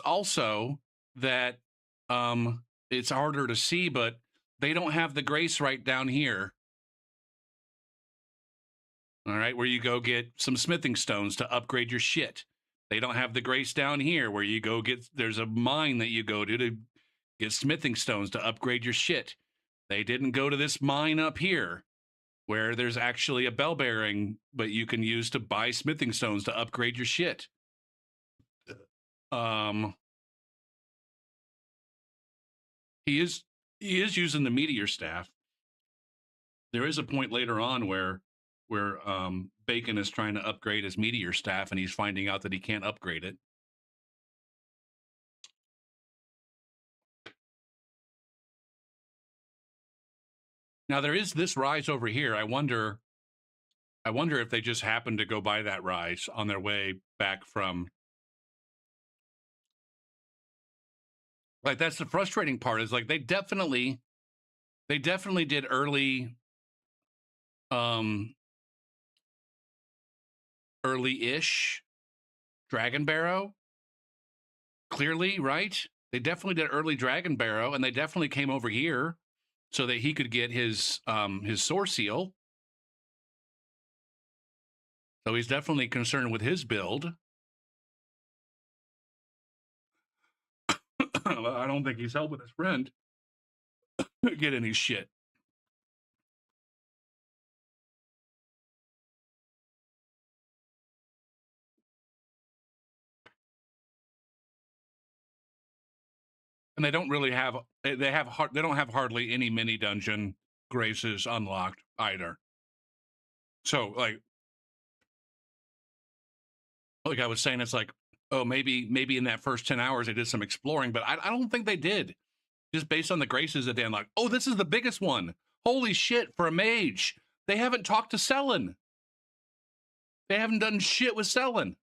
also that it's harder to see, but they don't have the grace right down here. All right, where you go get some smithing stones to upgrade your shit. They don't have the grace down here where you go get, there's a mine that you go to get smithing stones to upgrade your shit. They didn't go to this mine up here where there's actually a bell bearing, but you can use to buy smithing stones to upgrade your shit. He is using the meteor staff. There is a point later on where Bacon is trying to upgrade his meteor staff and he's finding out that he can't upgrade it. Now there is this rise over here. I wonder if they just happened to go by that rise on their way back from. Like, that's the frustrating part, is like they definitely did early-ish Dragon Barrow. Clearly, right? They definitely did early Dragon Barrow, and they definitely came over here so that he could get his Source Seal. So he's definitely concerned with his build. I don't think he's helping his friend get any shit. And they don't really have they don't have hardly any mini dungeon graces unlocked either. So like I was saying, it's like, oh, maybe in that first 10 hours they did some exploring, but I don't think they did. Just based on the graces that they unlocked. Oh, this is the biggest one. Holy shit, for a mage. They haven't talked to Sellen. They haven't done shit with Sellen.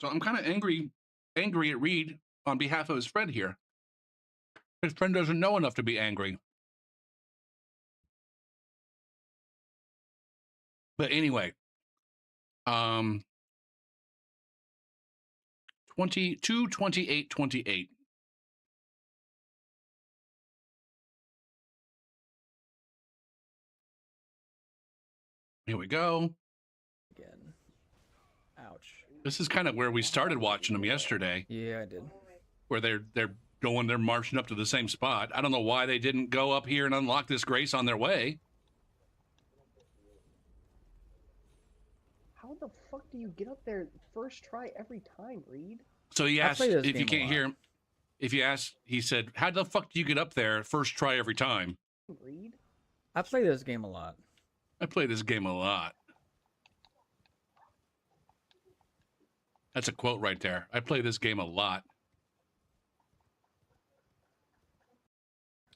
So I'm kind of angry at Reed on behalf of his friend here. His friend doesn't know enough to be angry. But anyway, 22, 28, 28. Here we go. Again. Ouch. This is kind of where we started watching them yesterday, Yeah, I did. where they're marching up to the same spot. I don't know why they didn't go up here and unlock this grace on their way. How the fuck do you get up there first try every time, Reed? So he I asked, play this if you game a can't lot. hear him, if you ask, he said, how the fuck do you get up there first try every time? Reed? I play this game a lot. I play this game a lot. That's a quote right there. I play this game a lot.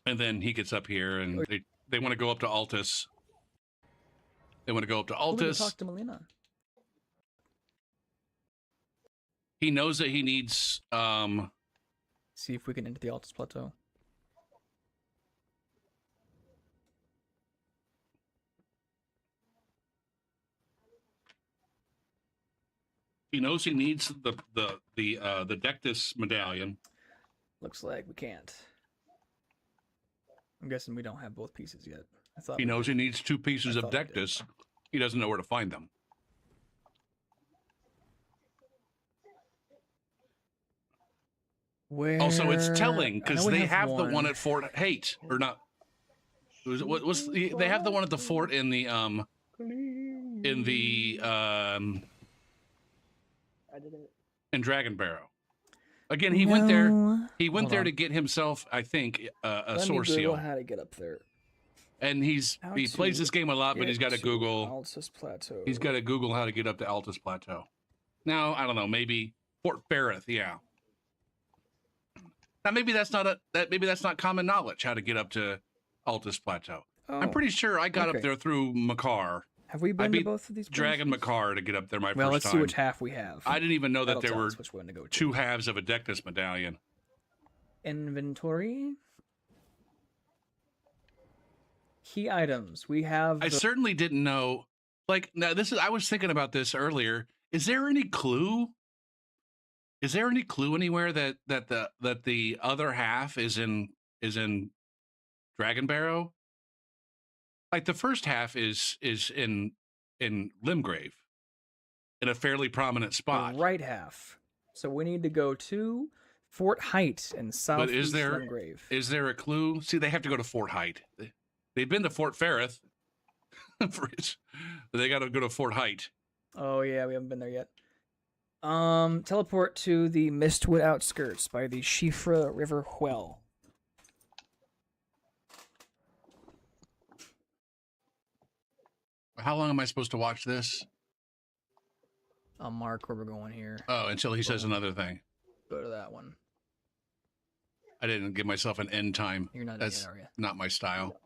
And then he gets up here and they want to go up to Altus. They want to go up to Who did Altus. talk to Melina? He knows that he needs See if we can enter the Altus Plateau. he needs the Dectus medallion. Looks like we can't. I'm guessing we don't have both pieces yet. I thought He we knows did. he needs 2 pieces I of thought we did. Dectus. He doesn't know where to find them. Where... Also, it's telling I because know we they have the one one. at Fort Haight, or not? They have the one at the fort in the I didn't. in Dragon Barrow. Again, he went there. No. He went Hold there on. to get himself, I think, a Let me source Google seal. how to get up there. And he plays this game a lot, but he's got to Get Google. Altus Plateau. He's got to Google how to get up to Altus Plateau. Now, I don't know. Maybe Fort Ferrith. Yeah. Now, maybe that's not common knowledge how to get up to Altus Plateau. I'm Oh, pretty sure I got up okay. there through Makar. Have we been to beat both of these? Dragon places? Makar to get up there my Well, first let's time. see which half we have. I didn't even know that That'll there tell were us which one to go to. 2 halves of a Dectus medallion. Inventory. Key items. We have. I certainly didn't know. Like, now I was thinking about this earlier. Is there any clue? Is there any clue anywhere that the other half is in Dragon Barrow? Like the first half is in Limgrave, in a fairly prominent spot. The right half. So we need to go to Fort Height in southeast is there- Limgrave. Is there a clue? See, they have to go to Fort Height. They've been to Fort Ferrith. They got to go to Fort Height. Oh yeah, we haven't been there yet. Teleport to the Mistwood outskirts by the Shifra River Well. How long am I supposed to watch this? I'll mark where we're going here. Oh, until he says another thing. Go to that one. I didn't give myself an end time. You're not in That's yet, are you? not my style.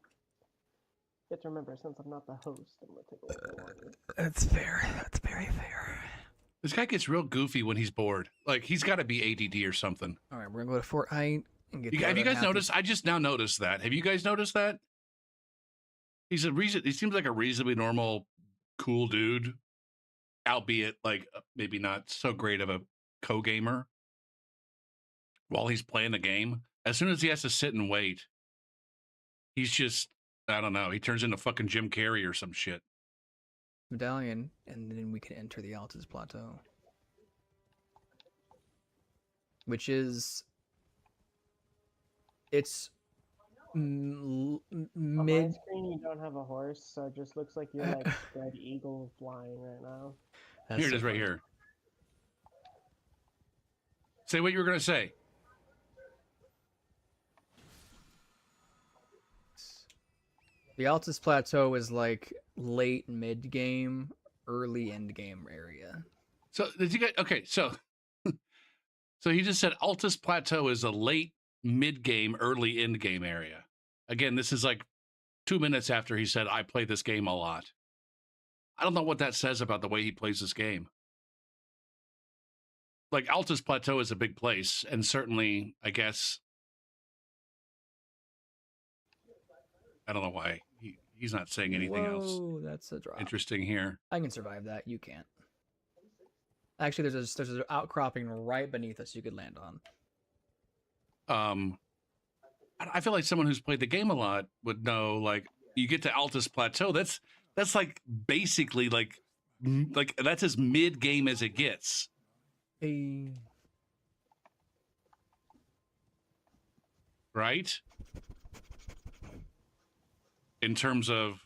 You have to remember, since I'm not the host, I'm gonna take a little bit longer. That's fair. That's very fair. This guy gets real goofy when he's bored. Like, he's got to be ADD or something. All right, we're gonna go to Fort Height and get. the Have you other guys half noticed? I just now noticed that. Have you guys noticed that? He seems like a reasonably normal, cool dude, albeit like maybe not so great of a co-gamer. While he's playing the game, as soon as he has to sit and wait, he's just, I don't know, he turns into fucking Jim Carrey or some shit. medallion, and then we can enter the Altus Plateau, which is it's On my mid. screen, you don't have a horse, so it just looks like you're like Red Eagle flying right now. That's Here it so is right funny. here. Say what you were going to say. The Altus Plateau is like late mid game, early end game area. So did you get okay? So he just said Altus Plateau is a late mid game, early end game area. Again, this is like 2 minutes after he said I play this game a lot. I don't know what that says about the way he plays this game. Like Altus Plateau is a big place, and certainly, I guess, I don't know why he's not saying anything else Whoa, that's a drop. interesting here. I can survive that. You can't. Actually, there's an outcropping right beneath us you could land on. I feel like someone who's played the game a lot would know. Like, you get to Altus Plateau, that's like basically like that's as mid game as it gets. Hey. Right? In terms of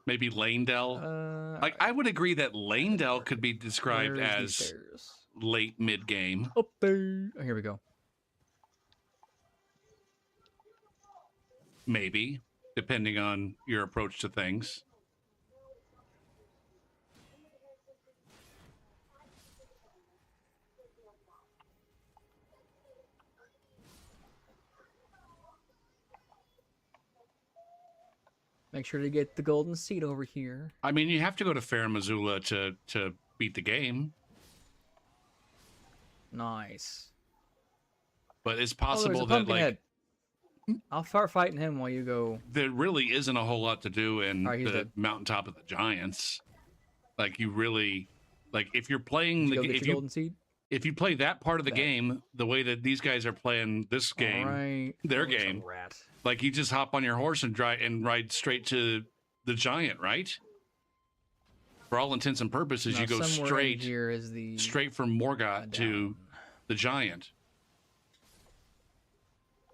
maybe Lanedell. Like, I would agree that Lanedell could be described Where's these as bears? late mid game. Up there. Oh, here we go. Maybe, depending on your approach to things. Make sure to get the golden seed over here. I mean, you have to go to Fair Missoula to beat the game, Nice. but it's Oh, there's possible a that pumpkin like head. I'll start fighting him while you go. there really isn't a whole lot to do in Alright, he's the dead. mountaintop of the giants. Like, you really, like, if you're playing Did you the go get if your you golden seed? if you play that part of the That. game the way that these guys are playing this game, Alright. their Oh, it's a game, rat. like, you just hop on your horse and ride straight to the giant, right? For all intents and purposes, Now, you go somewhere in straight here is the from Morgoth to down. the giant.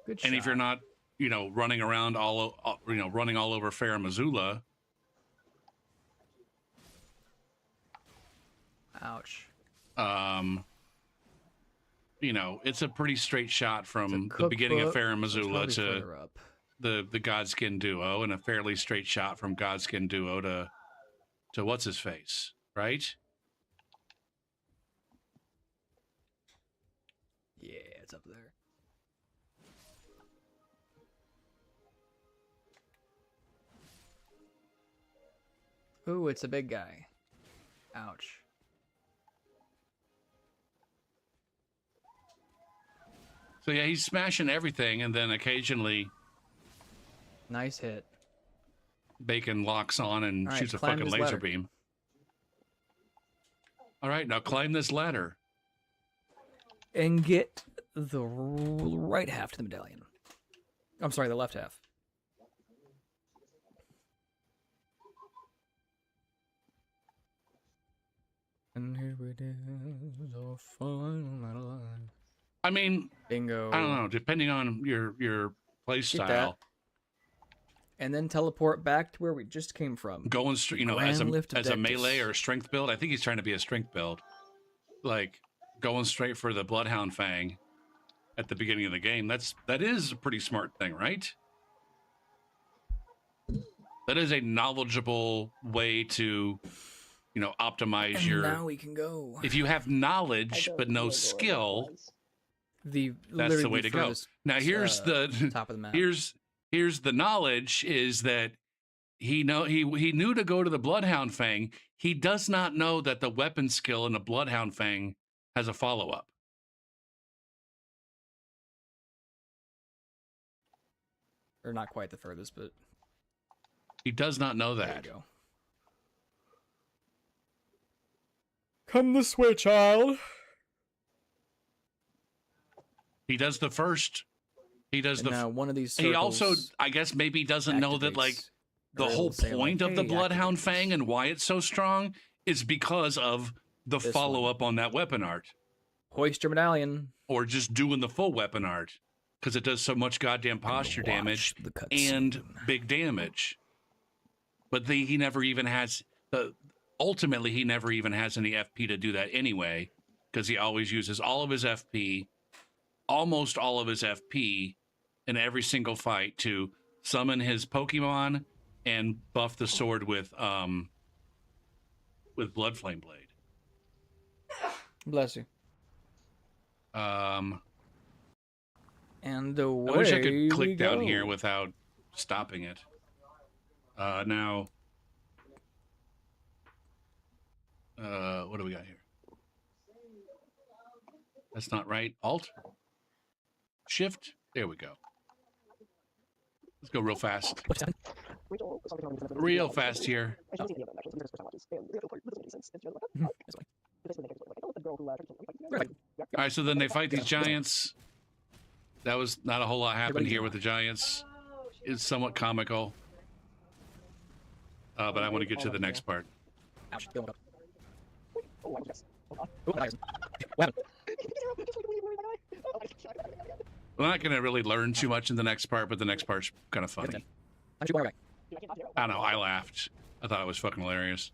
Good And if shot. you're not, running around running all over Fair Missoula, Ouch. it's a pretty straight shot It's from a the beginning of cookbook, Fair so it's Missoula probably to further up. the Godskin duo, and a fairly straight shot from Godskin duo to what's his face, right? Yeah, it's up there. Ooh, it's a big guy. Ouch. So yeah, he's smashing everything, and then occasionally Nice hit. Bacon locks on and All right, shoots a climb fucking this laser ladder. beam. All right, now climb this ladder. And get the right half to the medallion. I'm sorry, the left half. And here it is, our final night alive. I mean, Bingo. I don't know, depending on your play Get style. that. And then teleport back to where we just came from. Going straight, as Grand lift of a melee Dectus. or a strength build. I think he's trying to be a strength build, like going straight for the Bloodhound Fang at the beginning of the game. That is a pretty smart thing, right? That is a knowledgeable way to, optimize And your. now we can go. If you have I knowledge don't but no remember what that skill, was. that's the way to go. furthest, Now here's the top of the map. here's the knowledge is that he knew to go to the Bloodhound Fang. He does not know that the weapon skill in the Bloodhound Fang has a follow-up. Or not quite the furthest, but He does not know there that. you go. Come this way, child. He does the first. He does And the. now one of these He also, circles I guess, maybe doesn't know that like activates, the or whole it'll say, like, point of the "Hey, Bloodhound activate Fang this." and why it's so strong is because of the This follow-up on that weapon art, Hoist your medallion. or just doing the full weapon art. because it does so much goddamn posture damage Watch the and cutscene. big damage. But he never even has ultimately he never even has any FP to do that anyway, because he always uses all of his FP, almost all of his FP, in every single fight to summon his Pokemon and buff the sword with Bloodflame Blade. Bless you. Um, And away I wish I could we click down go. here without stopping it. Now, what do we got here? That's not right. Alt? Shift? There we go. Let's go real fast. Real fast here. All right, so then they fight these giants. That was not a whole lot happened here with the giants. It's somewhat comical. But I want to get to the next part. Ouch. What happened? We're not going to really learn too much in the next part, but the next part's kind of funny. I'm shooting one guy. I don't know. I laughed. I thought it was fucking hilarious.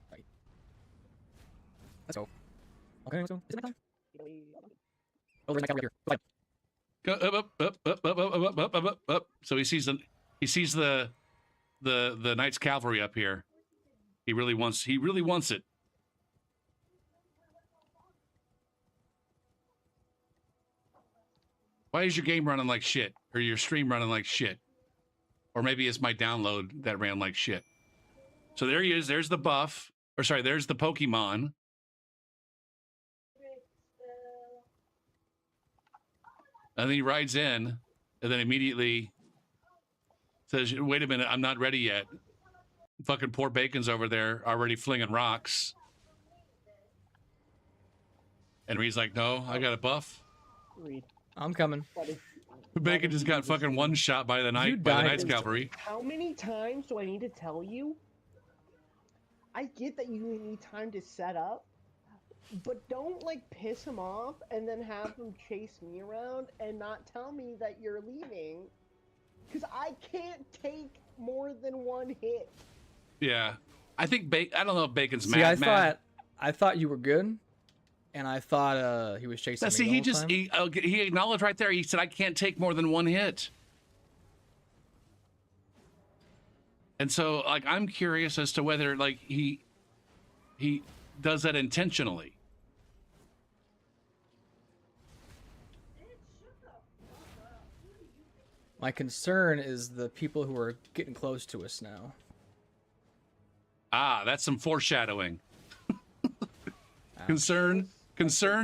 Let's go. Okay, let's go. Is it nighttime? Oh, there's nighttime right here. Go ahead. Go up. So he sees the Knights Cavalry up here. He really wants it. Why is your game running like shit? Or your stream running like shit? Or maybe it's my download that ran like shit. So there he is. There's the buff. Or sorry, there's the Pokemon. And then he rides in, and then immediately says, wait a minute, I'm not ready yet. Fucking poor Bacon's over there already flinging rocks. And Reed's like, no, I got a buff. Reed, I'm coming. buddy. Bacon just got fucking one shot by the Knights Cavalry. How many times do I need to tell you? I get that you need time to set up, but don't like piss him off and then have him chase me around and not tell me that you're leaving, because I can't take more than one hit. Yeah. I think I don't know if Bacon's See, mad. I thought you were good, and I thought he was chasing me See, the whole time. he acknowledged right there. He said, I can't take more than one hit. And so, like, I'm curious as to whether, like, he does that intentionally. My concern is the people who are getting close to us now. Ah, that's some foreshadowing. Concerned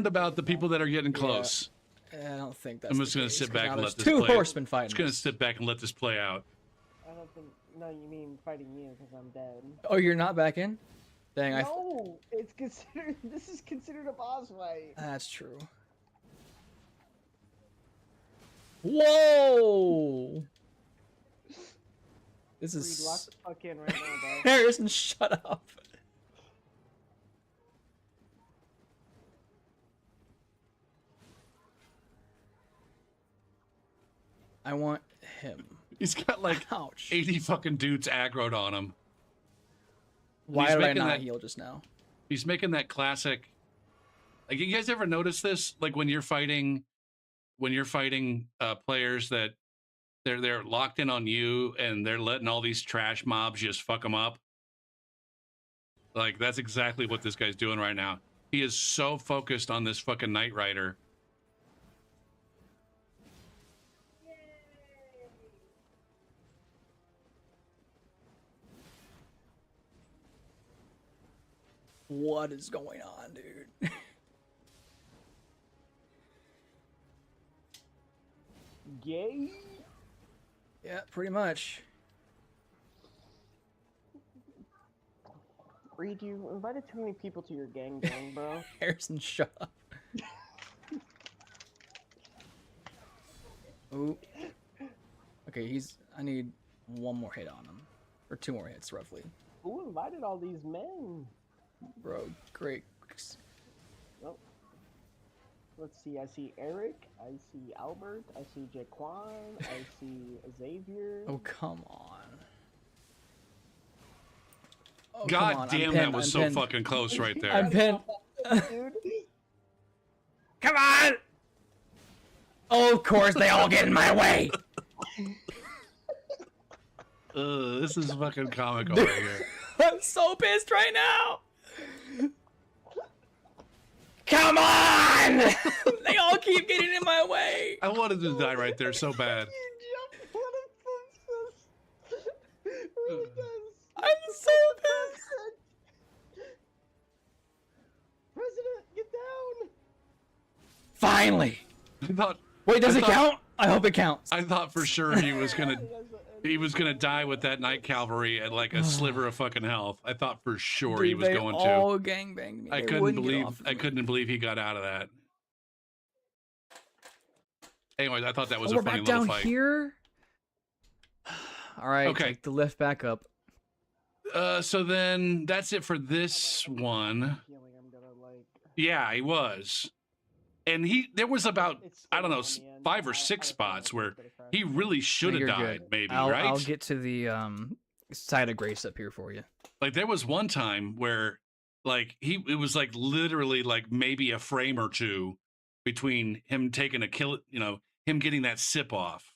about the people that are getting close. I don't think that's I'm just the going to case, sit 'cause back now and there's let this two play. horsemen fighting. Just going to us. sit back and let this play out. I don't think. No, you mean fighting you because I'm dead. Oh, you're not back in? Dang, No, it's considered. This is considered a boss fight. That's true. Whoa! This Reed, is lock the fuck in right now, bro. Harrison. Shut up. I want him. He's got like Ouch. 80 fucking dudes aggroed on him. Why he's did I making not that- heal just now? He's making that classic. Like, you guys ever notice this? Like when you're fighting players that they're locked in on you and they're letting all these trash mobs just fuck them up. Like, that's exactly what this guy's doing right now. He is so focused on this fucking Knight Rider. What is going on, dude? Gay. Yeah, pretty much. Reed, you invited too many people to your gang, bro. Harrison, shut up. Ooh. Okay, I need one more hit on him. Or 2 more hits, roughly. Who invited all these men? Bro, great. Nope. Let's see. I see Eric. I see Albert. I see Jaquan. I see Xavier. Oh, come on. Oh, come God on. I'm damn, pinned, that was I'm so pinned. fucking close right there. I'm pinned. Dude. Come on! Oh, of course, they all get in my way. This is fucking comical right here. I'm so pissed right now. Come on! They all keep getting in my way. I wanted to die right there so bad. I'm so pissed. President, get down! Finally. I thought. Wait, does I it thought- count? I hope it counts. I thought for sure he was gonna die with that night cavalry at like a sliver of fucking health. I thought for sure he Dude, was they going to. all gangbanged me. I They couldn't wouldn't get believe off of I me. couldn't believe he got out of that. Anyways, I thought that was Oh, a we're funny back little down fight. here. All right, Okay. take the lift back up. So then that's it for this one. Feeling I'm gonna like. Yeah, he was. And there was about, It's I don't know, still on the end. 5 or I 6 feel like spots it's where gonna crash. he really should have You're died, good. maybe, I'll, right? I'll get to the side of grace up here for you. Like there was one time where like it was like literally like maybe a frame or two between him taking a kill, him getting that sip off.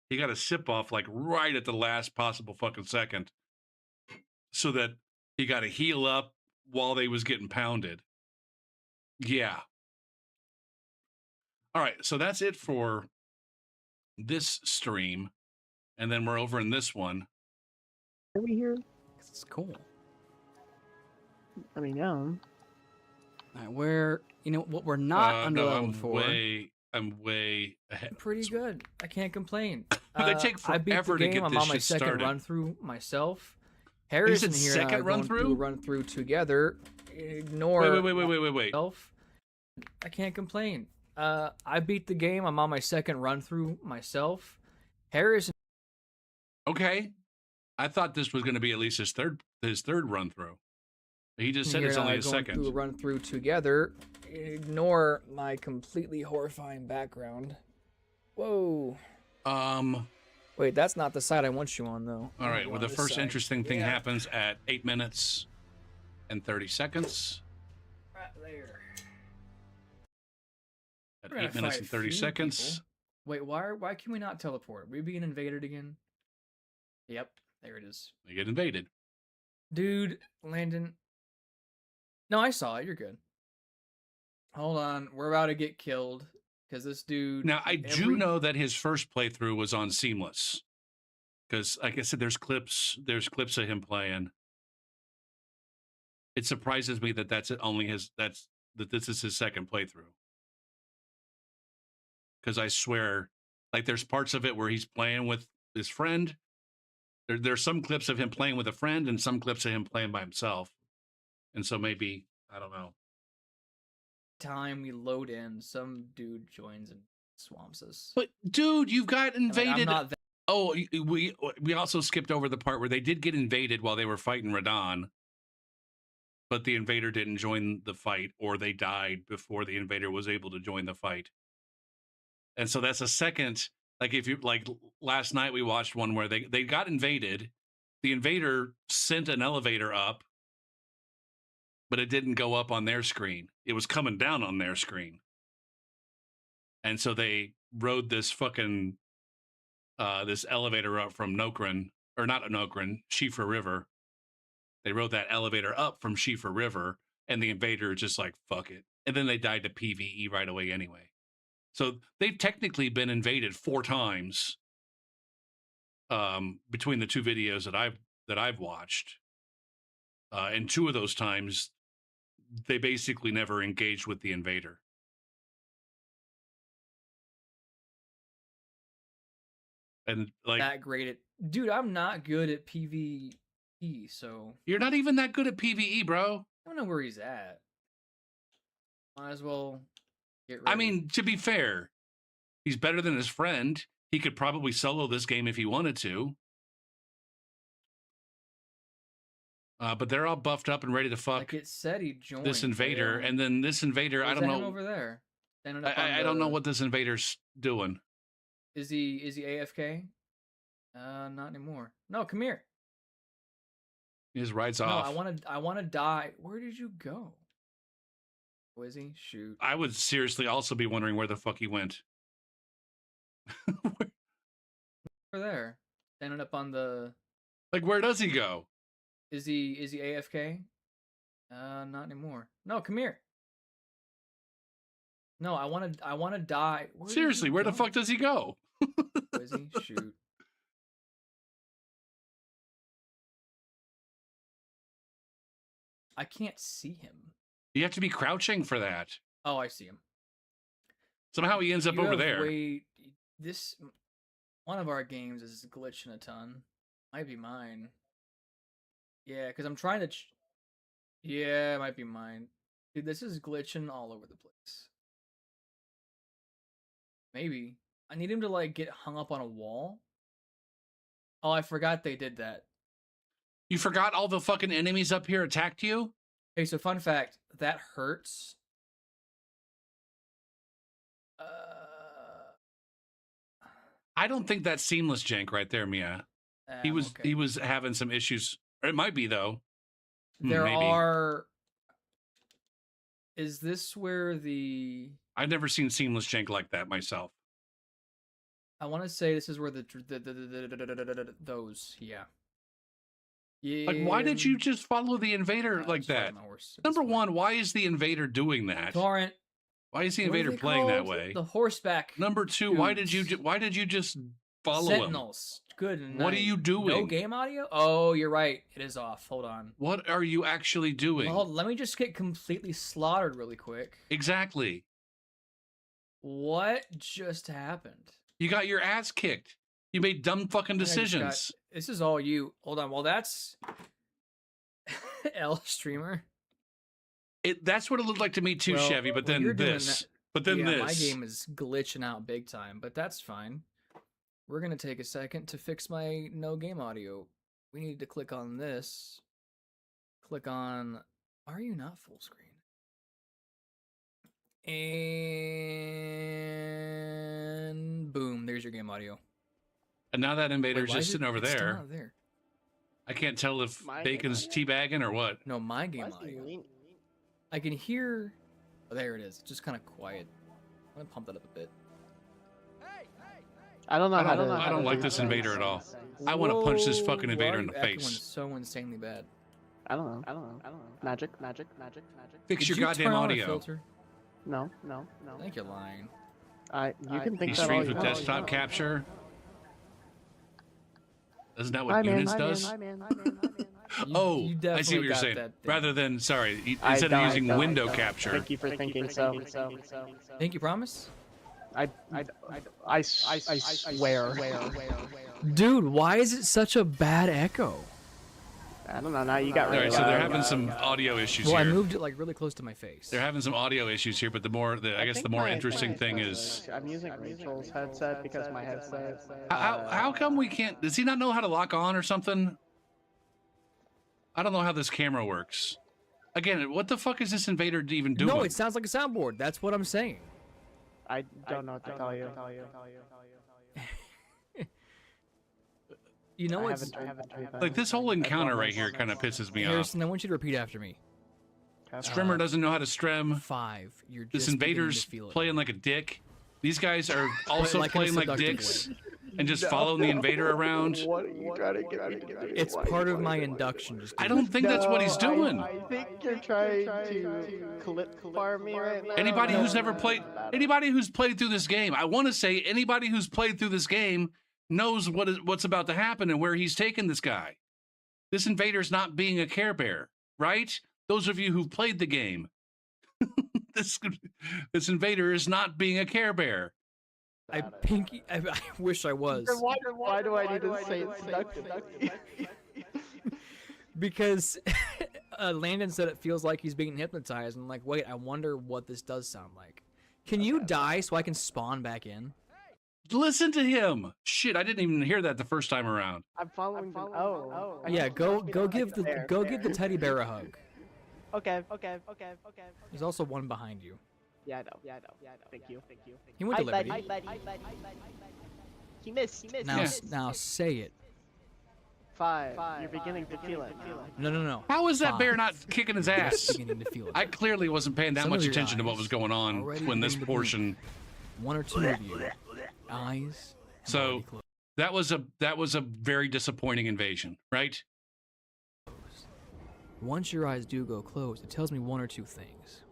He got a sip off like right at the last possible fucking second so that he got to heal up while they was getting pounded. Yeah. All right, so that's it for this stream. And then we're over in this one. Are we here? It's cool. I mean, yeah. All right, where what we're not under level for. I'm way ahead. Pretty good. I can't complain. They take I beat the forever to game. get I'm this on my shit second started. run through myself. Harrison said here and I second are run going through? through a run through together. Ignore Wait. myself. I can't complain. I beat the game. I'm on my second run through myself. Harrison. Okay. I thought this was going to be at least his third run through. He just said here it's and I only are his going through a second. run through together. Ignore my completely horrifying background. Whoa. Wait, that's not the side I want you on, though. All right. Well, the this first side. interesting thing Yeah. happens at 8 minutes and 30 seconds. Right there. At We're gonna 8 minutes fight and a 30 few seconds. people. Wait, why can we not teleport? Are we being invaded again? Yep, there it is. They get invaded. Dude, Landon. No, I saw it. You're good. Hold on. We're about to get killed because this dude. Now, I do know that his first playthrough was on Seamless. Because, like I said, there's clips of him playing. It surprises me that that this is his second playthrough. Because I swear, like there's parts of it where he's playing with his friend. There's some clips of him playing with a friend and some clips of him playing by himself. And so maybe, I don't know. Time we load in, some dude joins and swamps us. But dude, you've got And, like, invaded. I'm not that Oh, we also skipped over the part where they did get invaded while they were fighting Radon. But the invader didn't join the fight, or they died before the invader was able to join the fight. And so that's a second, like if you like last night we watched one where they got invaded. The invader sent an elevator up, but it didn't go up on their screen. It was coming down on their screen. And so they rode this fucking this elevator up from Nokrin, or not Nokrin, Shifa River. They rode that elevator up from Shifa River, and the invader just like, fuck it. And then they died to PvE right away anyway. So they've technically been invaded 4 times between the 2 videos that I've watched. And 2 of those times, they basically never engaged with the invader. And like, that great at. Dude, I'm not good at PvE, so you're not even that good at PvE, bro. I don't know where he's at. Might as well get ready. I mean, to be fair, he's better than his friend. He could probably solo this game if he wanted to. But they're all buffed up and ready to fuck Like it said he joined. this invader, yeah. and then this invader, I Is don't that him know. over there. Standing up on I don't know the- what this invader's doing. Is he AFK? Not anymore. No, come here. He just rides No, off. I wanna die. Where did you go? Who is he? Shoot. I would seriously also be wondering where the fuck he went. Over there. Standing up on the Like, where does he go? Is he AFK? Not anymore. No, come here. No, I wanna die. Where did Seriously, you where the go? fuck does he go? Who is he? Shoot. I can't see him. You have to be crouching for that. Oh, I see him. Somehow he ends up You over have there. This one of our games is glitching a ton. Might be mine. Yeah, because I'm trying to. Yeah, it might be mine. Dude, this is glitching all over the place. Maybe I need him to like get hung up on a wall. Oh, I forgot they did that. You forgot all the fucking enemies up here attacked you? Hey, so fun fact, that hurts. I don't think that's seamless jank right there, Mia. He okay. was having some issues. Or it might be though. There Maybe. are. Is this where the? I've never seen seamless jank like that myself. I want to say this is where the those, yeah. Yeah. Like, why did you just follow the invader like just follow that? my horse. It's Number fine. one, why is the invader doing that? Torrent. Why is the What are invader they playing that called? way? The horseback. Number two, why did you dudes. just follow him? Sentinels. Good night. What are you doing? No game audio? Oh, you're right. It is off. Hold on. What are you actually doing? Well, let me just get completely slaughtered really quick. Exactly. What just happened? You got your ass kicked. You made dumb fucking I just got- decisions. This is all you. Hold on. Well, that's L streamer. That's what it looked like to me too, Well, Chevy. But when then you're doing this. that- But then yeah, this. my game is glitching out big time, but that's fine. We're gonna take a second to fix my no game audio. We need to click on this. Click on. Are you not full screen? And boom, there's your game audio. And now that Wait, invader's why just is it- sitting over it's still there. not there. I can't tell if My Bacon's game teabagging or what. No, my Why game is he audio. leaning? I can hear. Oh, there it is. It's just kind of quiet. I'm gonna pump that up a bit. I don't know I how don't- to. I don't like this invader at all. I want to punch this fucking Whoa, invader why in are the you echoing face. so insanely bad. I don't know. Magic. Fix Did your you goddamn turn on a audio. filter? No. I think you're lying. You can think He that all streams you with want. desktop capture. Isn't that what Hi, man. Units does? You- Oh, you I see definitely what you're got saying. that thing. Rather than, sorry, I instead of don't, using don't, window don't. capture. Thank you for thinking so. Think you promise? I swear. Dude, why is it such a bad echo? I don't know. Now you got All rid right, of so it. they're having some audio issues Well, I here. moved it like really close to my face. They're having some audio issues here, but I guess the more interesting thing is, I'm using Rachel's headset because my headset. how come we can't? Does he not know how to lock on or something? I don't know how this camera works. Again, what the fuck is this invader even doing? No, it sounds like a soundboard. That's what I'm saying. I don't know what to tell you. You know I what's haven't tried that. Like this whole encounter right here kind of pisses me off. Harrison, I want you to repeat after me. Strimmer doesn't know how to strim. 5. You're This just beginning invader's to feel it. playing like a dick. These guys are also like in a playing like seductive dicks and just following the invader around. What are you trying to get me to do? It's part of my induction. Just I don't think that's what he's doing. I think you're trying to clip farm me right now. Anybody who's never played, anybody who's played through this game, I want to say anybody who's played through this game knows what's about to happen and where he's taking this guy. This invader's not being a Care Bear, right? Those of you who've played the game, this invader is not being a Care Bear. I wish I was. Why do I need to say it's seductive? Because Landon said it feels like he's being hypnotized. And I'm like, wait, I wonder what this does sound like. Can you die so I can spawn back in? Listen to him. Shit, I didn't even hear that the first time around. I'm following. Oh. Yeah, go give the teddy bear a hug. Okay. There's also one behind you. Yeah, I know. Thank you. He went to Liberty. Hi, buddy. He missed. Now, Yeah. now say it. 5. You're beginning to feel it. No. How is that Five. bear not kicking his ass? Beginning to feel it. I clearly wasn't paying that Some much of your attention to what eyes was going on already when this begin to blink. portion. One or two of you, eyes. have So- already closed. That was a very disappointing invasion, right? Once your eyes do go closed, it tells me one or two things.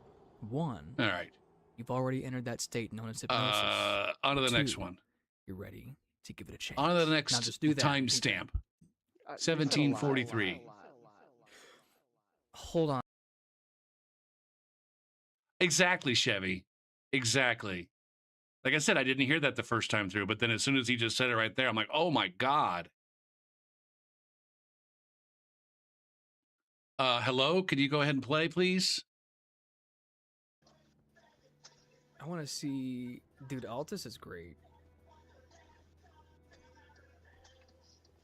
One, All right. you've already entered that state known as hypnosis. On to the next Two. one. You're ready to give it a chance. On to the Now next just do that. timestamp. 1743. Hold on. Exactly, Chevy. Exactly. Like I said, I didn't hear that the first time through, but then as soon as he just said it right there, I'm like, oh my God. Hello, could you go ahead and play, please? I want to see. Dude, Altus is great.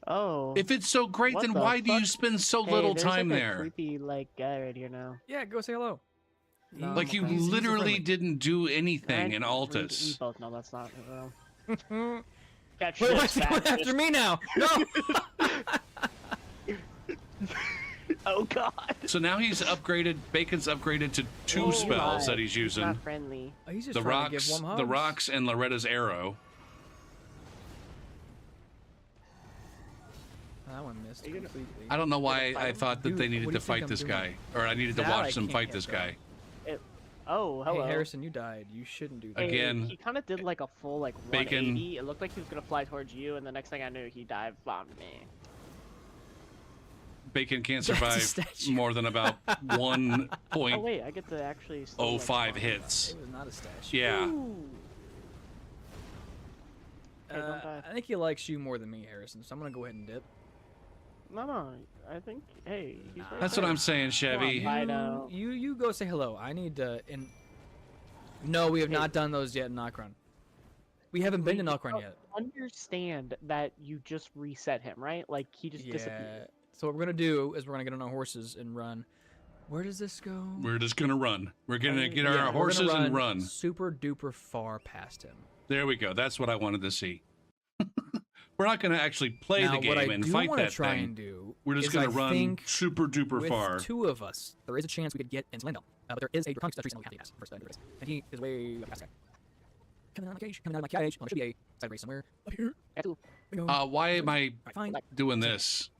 Oh. If it's so great, What then the why do you fuck? spend so Hey, little there's, time like, a there? creepy guy right here now. Yeah, go say hello. No, Like you he's literally friendly. didn't do anything in We Altus. both know that's not real. Wait, Catch why this is he going bastard. after me now? No. Oh God. So now he's upgraded. Bacon's upgraded to two Oh, spells my. that he's using: Not friendly. Oh, he's just the trying to give rocks, warm the hugs. rocks, and Loretta's arrow. That one missed Are you gonna- completely. I don't know why fight I him? thought that Dude, they what needed do to you think fight I'm this doing? guy, or I needed to That I watch them can't fight hit, this though. guy. Oh, hello. Hey, Harrison, you died. You shouldn't do that. Hey, Again. He kind of did like a full like Bacon. 180. It looked like he was gonna fly towards you, and the next thing I knew, he dive bombed me. Bacon can't That's a survive statue. more than about Oh 1.05 wait, I get to actually. Still, like, farm. hits. It was not a statue. Yeah. Ooh. Hey, don't die. I think he likes you more than me, Harrison. So I'm gonna go ahead and dip. No, I think. Hey, he's right That's what there. I'm saying, Come on, Chevy. bye. I know. You go say hello. I need to. And no, we have not done those yet in Nocron. We haven't been to Nocron yet. Understand that you just reset him, right? Like he just Yeah. disappeared. So what we're gonna do is we're gonna get on our horses and run. Where does this go? We're just gonna run. We're gonna get Yeah, our we're gonna horses and run. super duper far past him. There we go. That's what I wanted to see. We're not gonna actually play now, the what I game and do fight wanna that try thing. and do We're just is gonna I run think super duper with far. two of us, there is a chance we could get into Lando. But there is a Draconic Statue we have to pass first. And he is way up past that. Coming out of my cage. Coming out of my cage. Well, there should be a side race somewhere up here. Ooh. There we go. Why am I Alright, fine. doing this?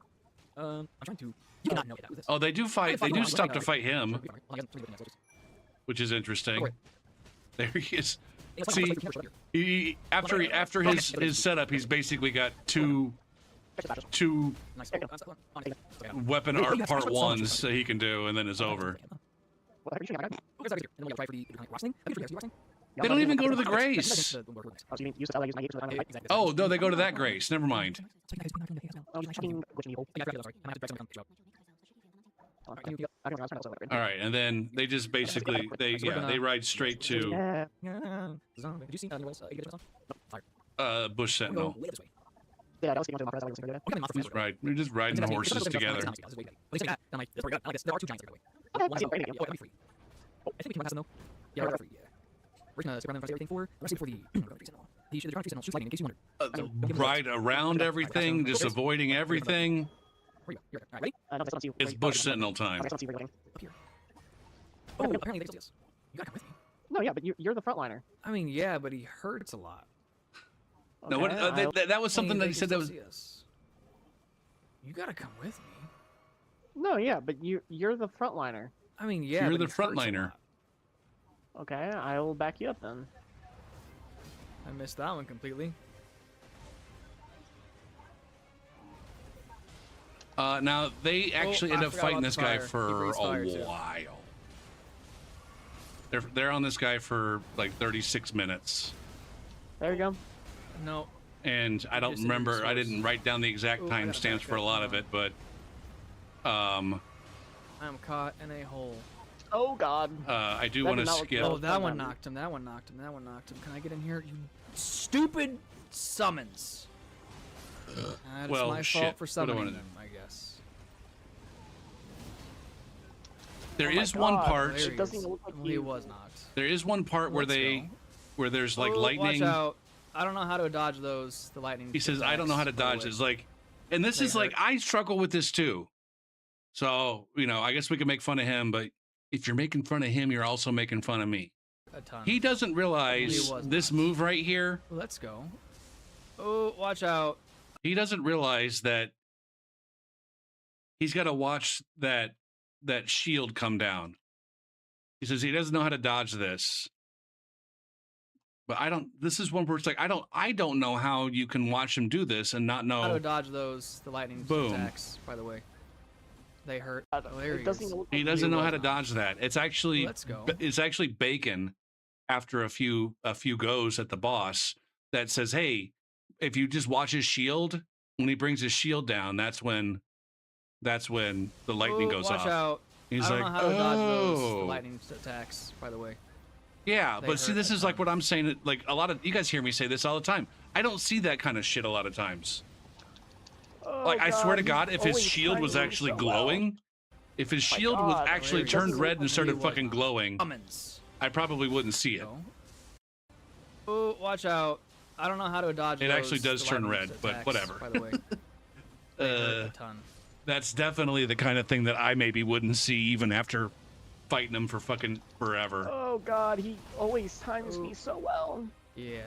I'm trying to. You cannot know that with this. Oh, they do fight. They do stop to fight him, Well, I guess I'm gonna do it. which is interesting. Alright. There he is. It's See, like- it's like- He after his setup, he's basically got two Nice. Oh, weapon art part ones that he can do, and then it's over. What, are you shooting at me? They don't even go to the Grace. Oh, so you mean use the use my use the Oh no, they go to that Grace. Never mind. Oh, you fucking glitching evil. All right, and then they just basically they ride straight to Yeah. Did you see Fire. Bush Sentinel. Way this way. Yeah, that was the one. Just ride. We're just riding the horses together. There are two giants there. Okay, One I is see oh, what you're yeah, it'll be free. I think we can run past them though. Yeah, we're free. Yeah. We're gonna stick around and everything for. Rest for the Sentinel. He should the Sentinel shoots lightning in case you wondered. Ride around everything, just avoiding everything. Where you go? Here we go. Alright, ready? No, that's not you. It's Bush Sentinel time. That's not you. Up here. Oh, apparently they still see us. You gotta come with me. No, yeah, but you're the frontliner. I mean, yeah, but he hurts a lot. No, what, that was something Hey, that they he said can that still was. see us. You gotta come with me. No, yeah, but you're the frontliner. I mean, yeah, You're but the he hurts a frontliner. lot. Okay, I will back you up then. I missed that one completely. Now they actually I end up forgot fighting about this the guy fire. He for breathes a fire, too. while. They're on this guy for like 36 minutes, There you go. No. and I don't Just in the remember. I source. didn't write down the exact Ooh, I got timestamps for a back lot up. of it, but I'm caught in a hole. Oh God. I do That want to did not look skip. good. Oh, that one knocked him. That one knocked him. That one knocked him. Can I get in here? You stupid Summons. That's Well, my shit. fault for What do I wanna summoning do? them, I guess. There Oh my is one God, part. There It doesn't even look like well, he you. was not. There is one part where Let's they, go. where there's like Oh, lightning. Watch out. I don't know how to dodge those. The lightning. He says, "I don't know how to attacks, by the dodge." way. It's like, and this They is like, hurt. I struggle with this too. So I guess we can make fun of him, but if you're making fun of him, you're also making fun of me. A ton. He doesn't realize was this not. move right here. Let's go. Oh, watch out. He doesn't realize that he's got to watch that shield come down. He says he doesn't know how to dodge this. But I don't. This is one where it's like I don't know how you can watch him do this and not How to know. dodge those. The lightning Boom. attacks, by the way. They hurt. Oh, there It he doesn't is. even look He like doesn't you. know how was to not. dodge that. It's actually Let's go. It's actually Bacon after a few goes at the boss that says, "Hey, if you just watch his shield, when he brings his shield down, that's when the lightning Oh, goes watch off." out. He's I don't like, know how to dodge those. The "Oh." lightning attacks, by the way. Yeah, They but see, hurt this a is like ton. what I'm saying. Like a lot of you guys hear me say this all the time. I don't see that kind of shit a lot of times. Oh, Like I swear to he's God, if his always shield was timing actually so well. glowing, if his My shield was God, actually there he turned is. red and He started was fucking not. glowing, Summons. I probably wouldn't see it. Go. Oh, watch out. I don't know how to dodge It those. actually does the turn lightning red, but attacks, whatever. By the way. They hurt a ton. That's definitely the kind of thing that I maybe wouldn't see even after fighting him for fucking forever. Oh God, he always times me so well. Yeah.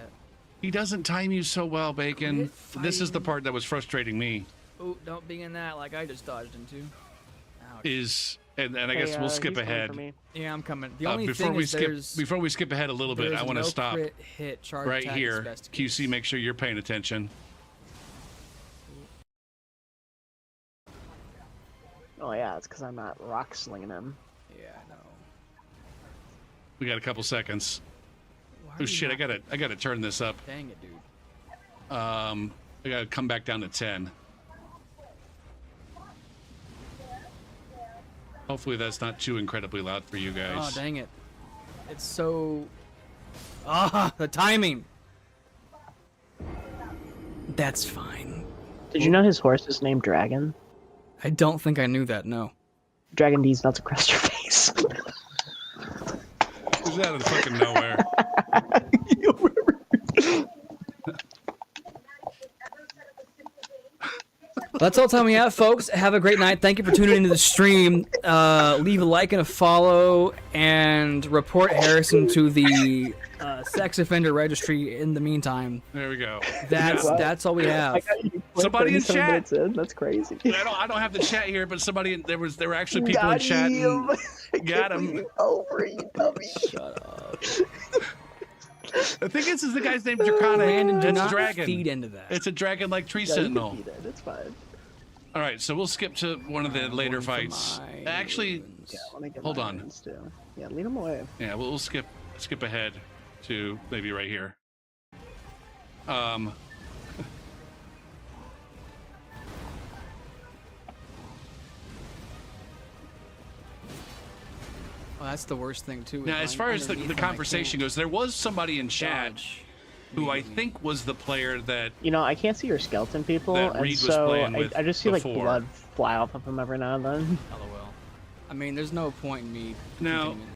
He doesn't time you so well, Bacon. Quit This is the fighting. part that was frustrating me. Oh, don't be in that like I just dodged into. Ouch. And I guess we'll skip he's coming ahead. for me. Yeah, I'm coming. The only Before thing we is skip there's before we skip ahead a little bit, there's I want to no stop crit hit charge right attack is here. best QC, case. make sure you're paying attention. Oh yeah, it's because I'm not rock slinging him. Yeah, no. We got a couple seconds. Why are Oh you shit, not- I gotta turn this up. Dang it, dude. I gotta come back down to 10. Hopefully that's not too incredibly loud for you Oh, guys. dang it. It's so... Ah, the timing! That's fine. Did you know his horse is named Dragon? I don't think I knew that, no. Dragon D's nuts across your face. Who's out of fucking nowhere? That's all the time we have, folks. Have a great night. Thank you for tuning into the stream. Leave a like and a follow, and report Harrison to the sex offender registry in the meantime. There we go. That's all we have. Somebody in chat. That's crazy. I don't have the chat here, but there were actually people in chat. And got him. Over you, dummy. Shut up. I think this is the guy's name, Draconic. Brandon, do It's not dragon. feed into that. It's a dragon like tree Yeah, you sentinel. can beat it. It's fine. All right, so we'll skip to one of the later Going for fights. my Actually, ruins. Yeah, let me get Hold my on. hands too. Yeah, lead him away. yeah, we'll skip ahead to maybe right here. Oh, that's the worst thing too. is Now, as going far as the underneath when I conversation can't goes, there was somebody in chat dodge who I immediately. think was the player that You know, I can't see your skeleton people, That and Reed was so playing with I just see like before. blood fly off of him every now and then. LOL. I mean, there's no point in me. Now, continuing.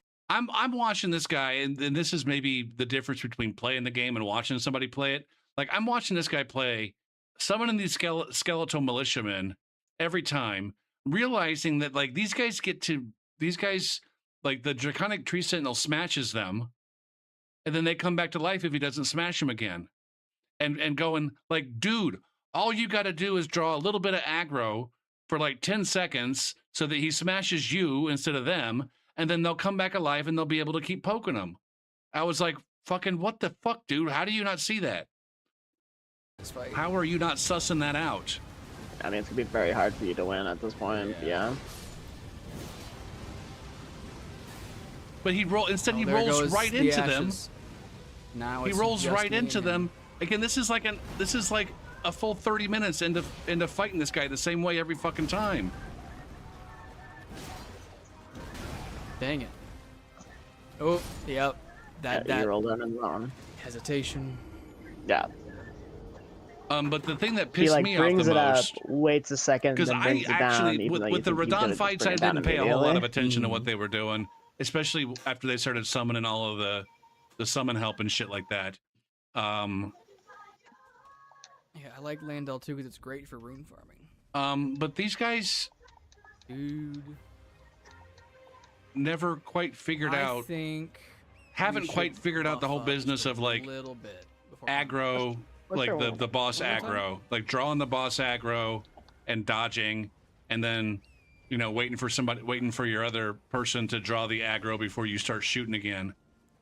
I'm watching this guy, and this is maybe the difference between playing the game and watching somebody play it. Like I'm watching this guy play, summoning these skeletal militiamen every time, realizing that like these guys like the Draconic Tree Sentinel smashes them, and then they come back to life if he doesn't smash them again, and going like, dude, all you got to do is draw a little bit of aggro for like 10 seconds so that he smashes you instead of them, and then they'll come back alive and they'll be able to keep poking them. I was like, fucking what the fuck, dude? How do you not see that? This fight. How are you not sussing that out? I mean, it's gonna be very hard for you to win at this point. Yeah. Yeah. But he Oh, he there rolls goes right the into them. ashes. Now He it's rolls just right me into and him. them. Again, this is like a full 30 minutes into fighting this guy the same way every fucking time. Dang it. Oh, yep. Yeah, That you rolled in and wrong. hesitation. Yeah. But the thing that He pissed like me off brings the it up, most, waits a second, because then I brings it down. actually Even though you with the think you Radahn could've fights, bring I it down didn't pay a whole lot of immediately. attention to what they were doing, especially after they started summoning all of the summon help and shit like that. Yeah, I like Landell too because it's great for rune farming. But these guys Dude, never quite figured I out, think haven't we quite should figured out the buff whole up business just of a like little bit before we- aggro, What's like their the boss One more time? aggro, like drawing the boss aggro and dodging, and then waiting for your other person to draw the aggro before you start shooting again.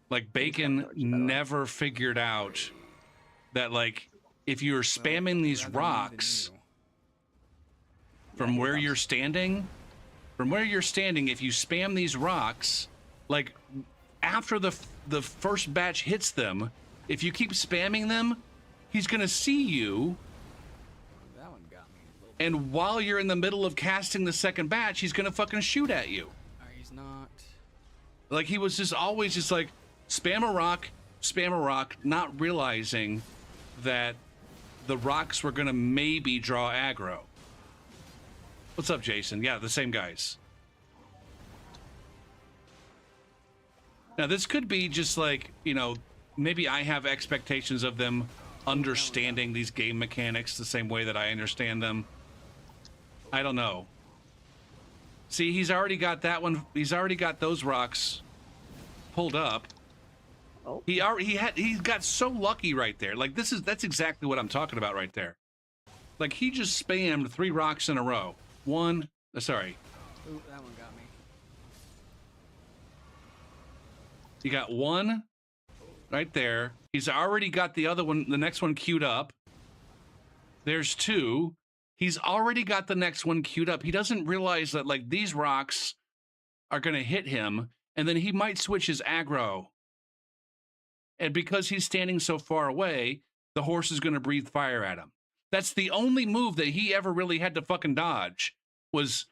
Like Bacon torch, by the way. never figured out that like if you're spamming these rather rocks than you. from where you're standing, if you spam these rocks, like after the first batch hits them, if you keep spamming them, he's gonna see you. That one got me a little. And while you're in the middle of casting the second batch, he's gonna fucking shoot at you. He's not. Like he was just always just like spam a rock, not realizing that the rocks were gonna maybe draw aggro. What's up, Jason? Yeah, the same guys. Now this could be just like, maybe I have expectations of them understanding these game mechanics the same way that I understand them. I don't know. See, he's already got that one. He's already got those rocks pulled up. Oh. He got so lucky right there. Like that's exactly what I'm talking about right there. Like he just spammed 3 rocks in a row. Sorry. Ooh, that one got me. You got 1 right there. He's already got the other one, the next one queued up. There's 2. He's already got the next one queued up. He doesn't realize that like these rocks are going to hit him, and then he might switch his aggro. And because he's standing so far away, the horse is going to breathe fire at him. That's the only move that he ever really had to fucking dodge was,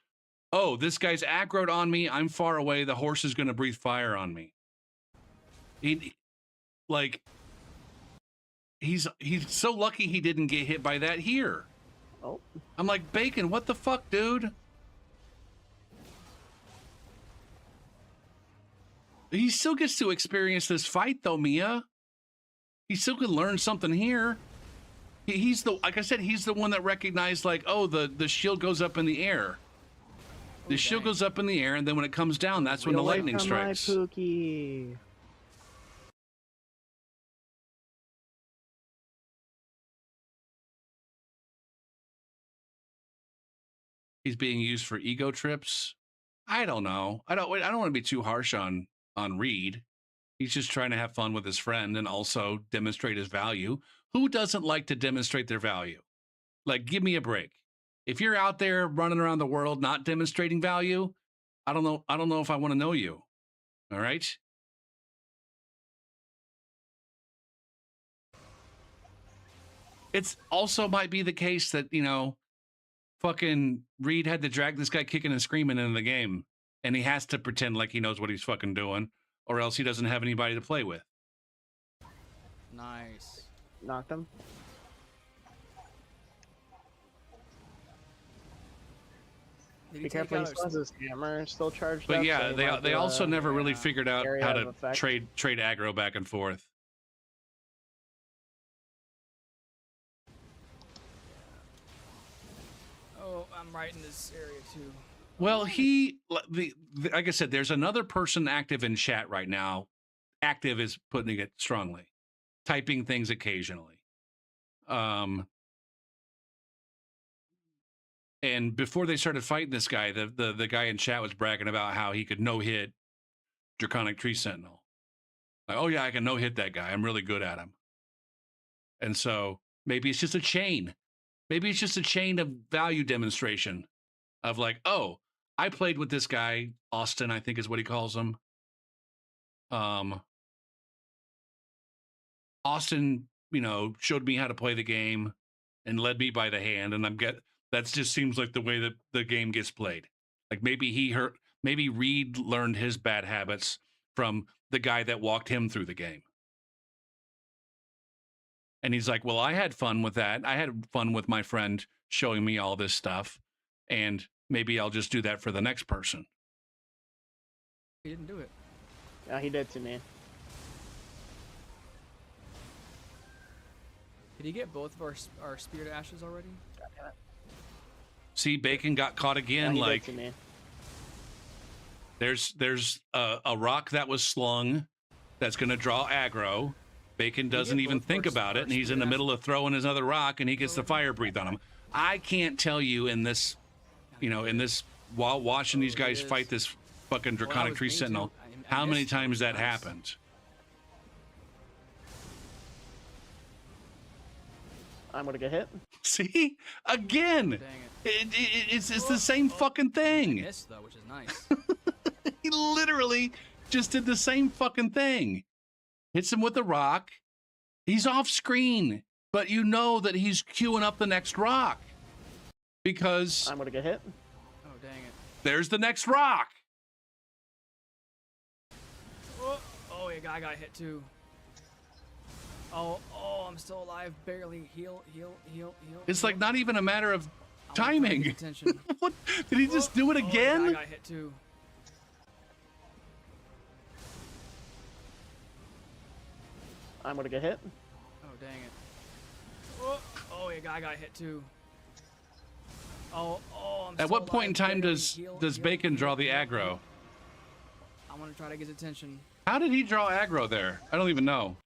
oh, this guy's aggroed on me. I'm far away. The horse is going to breathe fire on me. He's so lucky he didn't get hit by that here. Oh. I'm like, Bacon, what the fuck, dude? He still gets to experience this fight, though, Mia. He still can learn something here. He's like I said, he's the one that recognized, like, oh, the shield goes up in the air. The shield goes up in the air, and then when it comes down, that's when the lightning strikes. My Pookie. He's being used for ego trips. I don't know. I don't want to be too harsh on Reed. He's just trying to have fun with his friend and also demonstrate his value. Who doesn't like to demonstrate their value? Like, give me a break. If you're out there running around the world not demonstrating value, I don't know if I want to know you. All right? It's also might be the case that, fucking Reed had to drag this guy kicking and screaming into the game, and he has to pretend like he knows what he's fucking doing, or else he doesn't have anybody to play with. Nice. Knocked him. Did Be take careful, he out still has his hammer still charged But up. yeah, so he they might do also a never really figured out area how of to effect. trade aggro back and forth. Oh, I'm right in this area too. Well, like I said, there's another person active in chat right now. Active is putting it strongly, typing things occasionally. And before they started fighting this guy, the guy in chat was bragging about how he could no-hit Draconic Tree Sentinel. Like, oh yeah, I can no-hit that guy. I'm really good at him. And so maybe it's just a chain. Maybe it's just a chain of value demonstration of like, oh, I played with this guy, Austin, I think is what he calls him. Austin, showed me how to play the game and led me by the hand. And that just seems like the way that the game gets played. Like maybe Reed learned his bad habits from the guy that walked him through the game. And he's like, well, I had fun with that. I had fun with my friend showing me all this stuff. And maybe I'll just do that for the next person. He didn't do it. Yeah, he did to me. Did he get both of our Spirit Ashes already? See, Bacon got caught Yeah, again. he did Like, to me. there's a rock that was slung that's going to draw aggro. Bacon doesn't get even both think first about it, and he's in the Spirit middle of throwing his other rock, and he gets the Oh. fire breathed on him. I can't tell you in this, in this, while watching these Oh, guys it is. fight this fucking Well, that Draconic was Tree me too. Sentinel, I how many missed it. times that Nice. happened. I'm gonna get hit. See? Again! Dang it. It's the same fucking thing. Missed though, which is nice. He literally just did the same fucking thing. Hits him with a rock. He's off screen, but you know that he's queuing up the next rock because I'm gonna get hit. Oh dang it. there's the next rock. Oh, yeah, I got hit too. Oh, I'm still alive. Barely. Heal. It's like not even a matter of I wanna try to timing. get attention. What? Did he just do it Oh, yeah, I again? got hit too. I'm gonna get hit. Oh dang it. Oh yeah, I got hit too. I'm At still what point in alive. time Barely. does Heal, Bacon draw the aggro? I want to try to get his attention. How did he draw aggro there? I don't even know.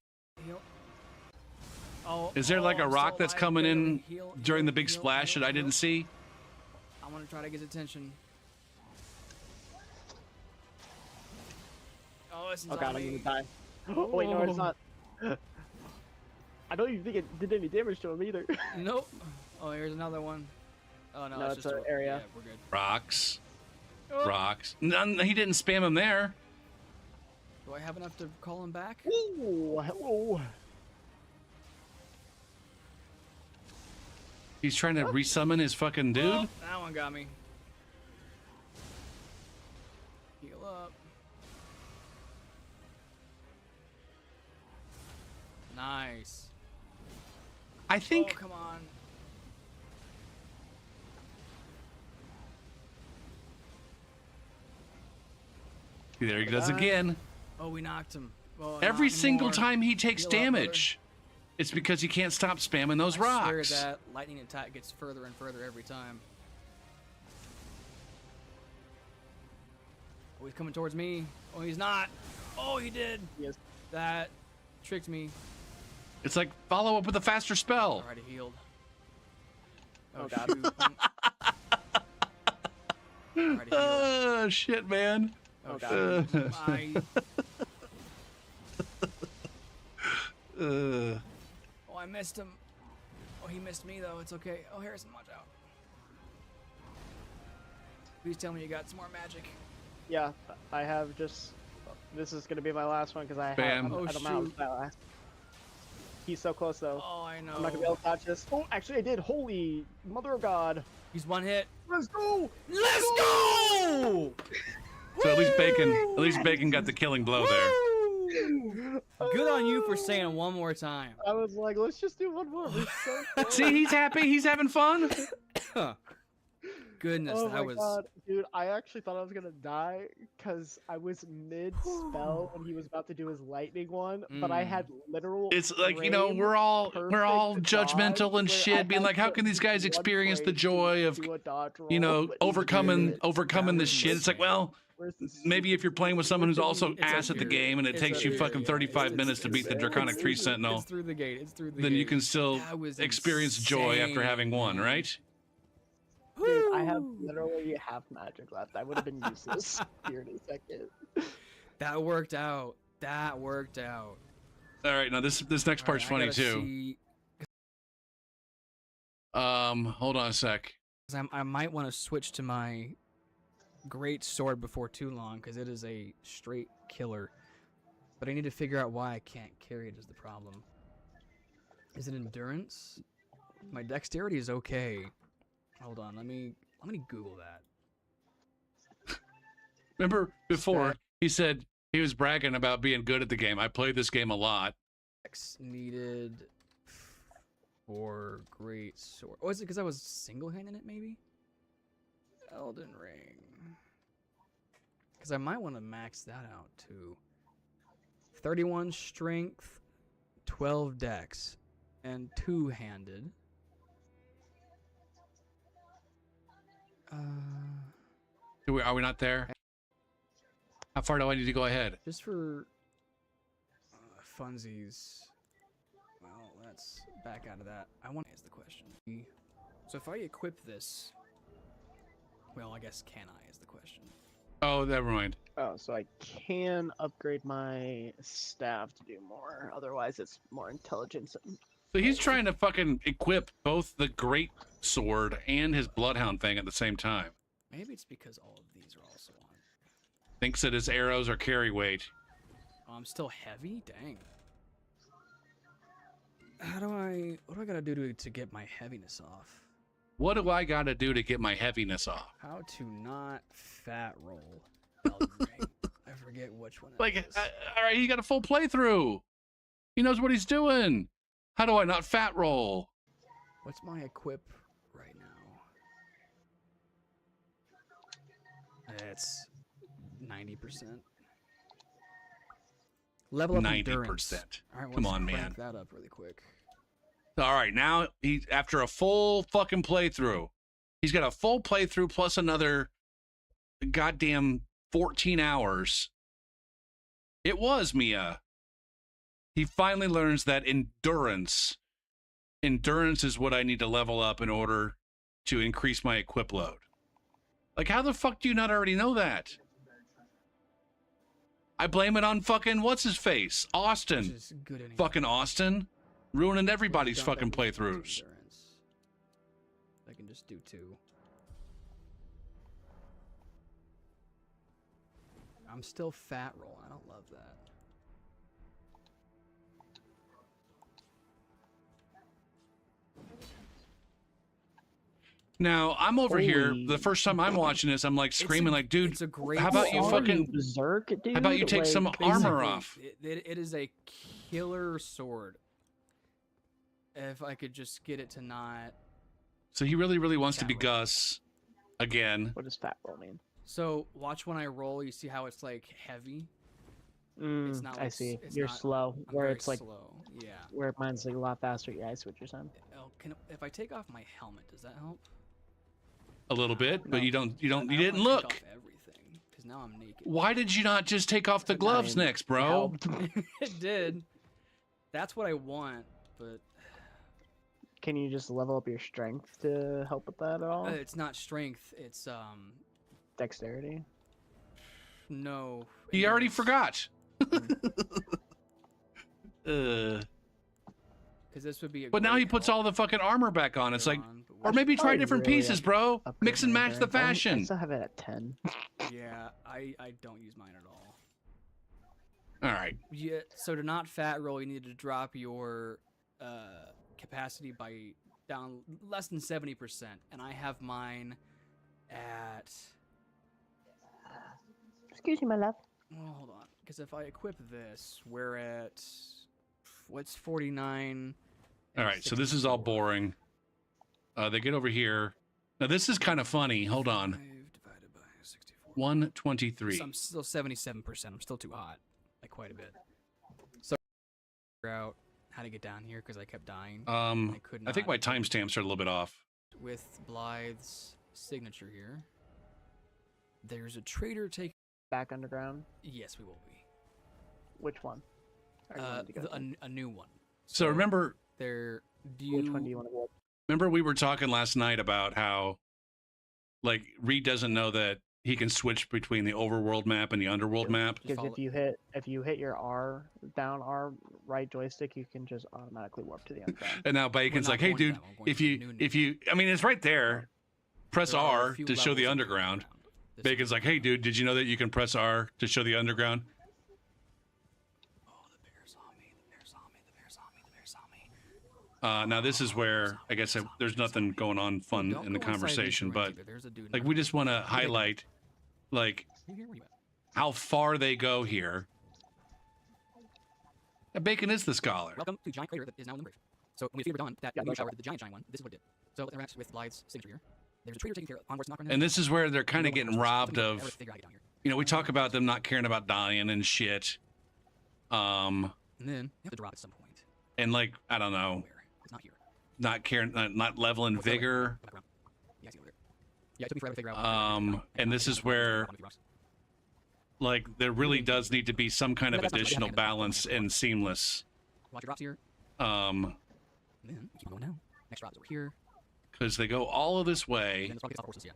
Heal. Is there like a I'm rock still that's alive. coming in Barely. Heal, during the heal, big heal, splash heal, that I didn't heal. see? I want to try to get his attention. Oh, this is Oh god, on I'm me. gonna die. Oh wait, no, it's not. I don't even think it did any damage to him either. Nope. Oh, here's another one. Oh no, No, it's it's just an area. Yeah, we're good. Rocks. Oh. Rocks. None, he didn't spam him there. Do I have enough to call him back? Ooh, hello. He's trying to resummon his fucking dude. Oh, that one got me. Heal up. Nice. I think Oh, come on. there he goes again. Oh, we knocked him. Oh, Every not single anymore. time he takes Heal up, brother. damage, it's because he can't stop spamming those I swear rocks. that lightning attack gets further and further every time. Oh, he's coming towards me. Oh, he's not. Oh, he did. Yes. That tricked me. It's like follow up with a faster spell. Already healed. Oh, God. shoot. Already healed. Oh shit, man. Oh, shoot. God. Uh, Oh, I missed him. Oh, he missed me though. It's okay. Oh, Harrison, watch out. Please tell me you got some more magic. Yeah, I have just. This is gonna be my last one because I Bam. have. Oh, I don't know. shoot. He's so close though. Oh, I know. I'm not gonna be able to dodge this. Oh, actually, I did. Holy mother of God! He's one hit. Let's go! Let's go! so at least Bacon got the killing blow there. Good on you for saying one more time. I was like, let's just do one more. We're so close. See, he's happy. He's having fun. Goodness, Oh that my was. God, dude! I actually thought I was gonna die because I was mid spell when he was about to do his lightning one, but I had literal. It's like, you know, frame we're all perfect judgmental dodge and where shit, I being had like, how to can these guys one experience the frame joy of, do a dodge you know, roll, but he overcoming did it. overcoming That this was shit? It's like, well, Where's the maybe if you're playing with someone who's also It's a ass at the fear. game and it It's takes a you fear, fucking yeah. 35 minutes to beat the Draconic Tree Sentinel, It's through the gate. It's through the then gate. you can still That was experience joy after having insane, won, man. right? Dude, I have literally half magic left. I would have been useless here in a second. That worked out. That worked out. All right, now this next part's Alright, I funny gotta too. see- Hold on a sec. 'cause I might want to switch to my great sword before too long because it is a straight killer. But I need to figure out why I can't carry it is the problem. Is it endurance? My dexterity is okay. Hold on, let me Google that. Remember before he said he was bragging about being good at the game. I played this game a lot. Dex needed or great sword. Oh, is it because I was single-handing it, maybe? Elden Ring. Because I might want to max that out, too. 31 strength, 12 dex, and two-handed. Are we not there? How far do I need to go ahead? Just for funsies. Well, let's back out of that. I want to ask the question. So if I equip this, well, I guess can I is the question. Oh, never mind. Oh, so I can upgrade my staff to do more. Otherwise, it's more intelligence. So he's trying to fucking equip both the great sword and his bloodhound thing at the same time. Maybe it's because all of these are also on. Thinks that his arrows are carry weight. Oh, I'm still heavy? Dang. What do I gotta do to get my heaviness off? What do I gotta do to get my heaviness off? How to not fat roll Elden Ring. I forget which one it Like, is. all right, he got a full playthrough. He knows what he's doing. How do I not fat roll? What's my equip right now? It's 90%. Level up 90%. endurance. All right, Come let's on, crank man. that up really quick. All right, now he's after a full fucking playthrough. He's got a full playthrough plus another goddamn 14 hours. It was Mia. He finally learns that endurance is what I need to level up in order to increase my equip load. Like, how the fuck do you not already know that? I blame it on fucking what's his face, Which Austin. is good anyway. Fucking Austin, ruining everybody's Dump fucking everything to playthroughs. endurance. I can just do 2. I'm still fat roll. I don't love that. Now I'm over here. Holy- The first time I'm watching this, I'm like screaming, like, dude, It's a great how about you sword. fucking- berserk, dude? how about you take some armor Basically, off? It is a killer sword. If I could just get it to not. So he really, really wants to be Fat roll. Gus again. What does fat roll mean? So watch when I roll. You see how it's like heavy. It's not I like see. it's You're not- slow. I'm Where very it's like slow. Yeah. where mine's like a lot faster. Yeah, I see what you're saying. Oh, if I take off my helmet, does that help? A little bit, but No. you I didn't wanna look. take off everything, because now I'm naked. Why did you not just take off the But gloves mine next, bro? helped. It did. That's what I want, but Can you just level up your strength to help with that at all? it's not strength. It's Dexterity. no. He already endurance. forgot. Because this would be a But now great he puts help all the fucking armor back on. It's like, later on, but or we're- maybe try probably different really pieces, bro. Upgrade Mix and my match the endurance. I fashion. still have it at 10. Yeah, I don't use mine at all. All right. Yeah, so to not fat roll, you need to drop your capacity by down less than 70%, and I have mine at. Excuse me, my love. Well, hold on, because if I equip this, we're at what's 49. All and right. So this is all 64. boring. They get over here. Now this is kind of funny. Hold on. 5 divided by 64. 123. So I'm still 77%. I'm still too hot, like quite a bit. So figure out how to get down here because I kept dying. I could I think not my timestamps are a little bit off. with Blythe's signature here. There's a trader taking. Back underground. Yes, we will be. Which one? Are you wanting to go to? A new one. So remember, there. Do Which one do you want to go? remember we were talking last night about how, like, Reed doesn't know that he can switch between the overworld map and the underworld map. Just Because follow- if you hit your R right joystick, you can just automatically warp to the underground. And now Bacon's not like, "Hey, going to dude, that, we're going if to the you new if you, I mean, it's right there. Press there are a R few to show the levels of underground." This Bacon's like, "Hey, dude, did you know that you can press R to show the underground?" Oh, the bear saw me. The bear saw me. The bear saw me. The bear saw me. Now this is where I guess there's nothing going on fun Don't in the go inside conversation, Nature but Ranch either. There's a dude like in we there. just want to highlight like You here? Where you at? how far they go here. Bacon is the scholar. Welcome to Giant Crater that is now in the grave. So when we figured on that Yeah, meteor that's shower did the giant one, this is what it did. So let's interact with Blythe's signature here. There's a traitor taking care of onwards knock on him. And this is where they're kind of No one getting knows robbed something ever of, figure out how to get down here. you know, we talk about them not caring about dying and shit. And then you have to drop at some point. And like, I don't know, Where? It's not here. not caring, not leveling What's that way? vigor. Go back around. Yeah, I see it over there. Yeah, it took me forever to figure out. And this is where, like, there really does need to be some kind of additional balance in Seamless. Watch your drops here. Um, And then keep going down. Next drop is over here. because they go all of this And way. then this one gets off the horses. Yeah.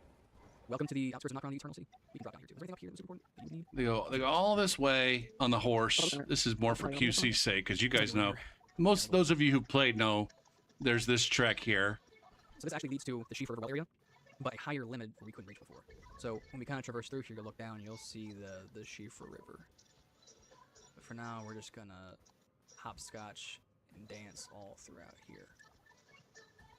Welcome to the outskirts of Knock-on the Eternal Sea. You can drop down here too. Is there anything up here that's important that you need? They go all this way on the horse. This is more for QC's sake, because you guys know, most those of you who played know, there's this trek here. So this actually leads to the Sheaf River well area, but a higher limit than we couldn't reach before. So when we kind of traverse through here, you look down, you'll see the Sheaf River. But for now, we're just gonna hopscotch and dance all throughout here.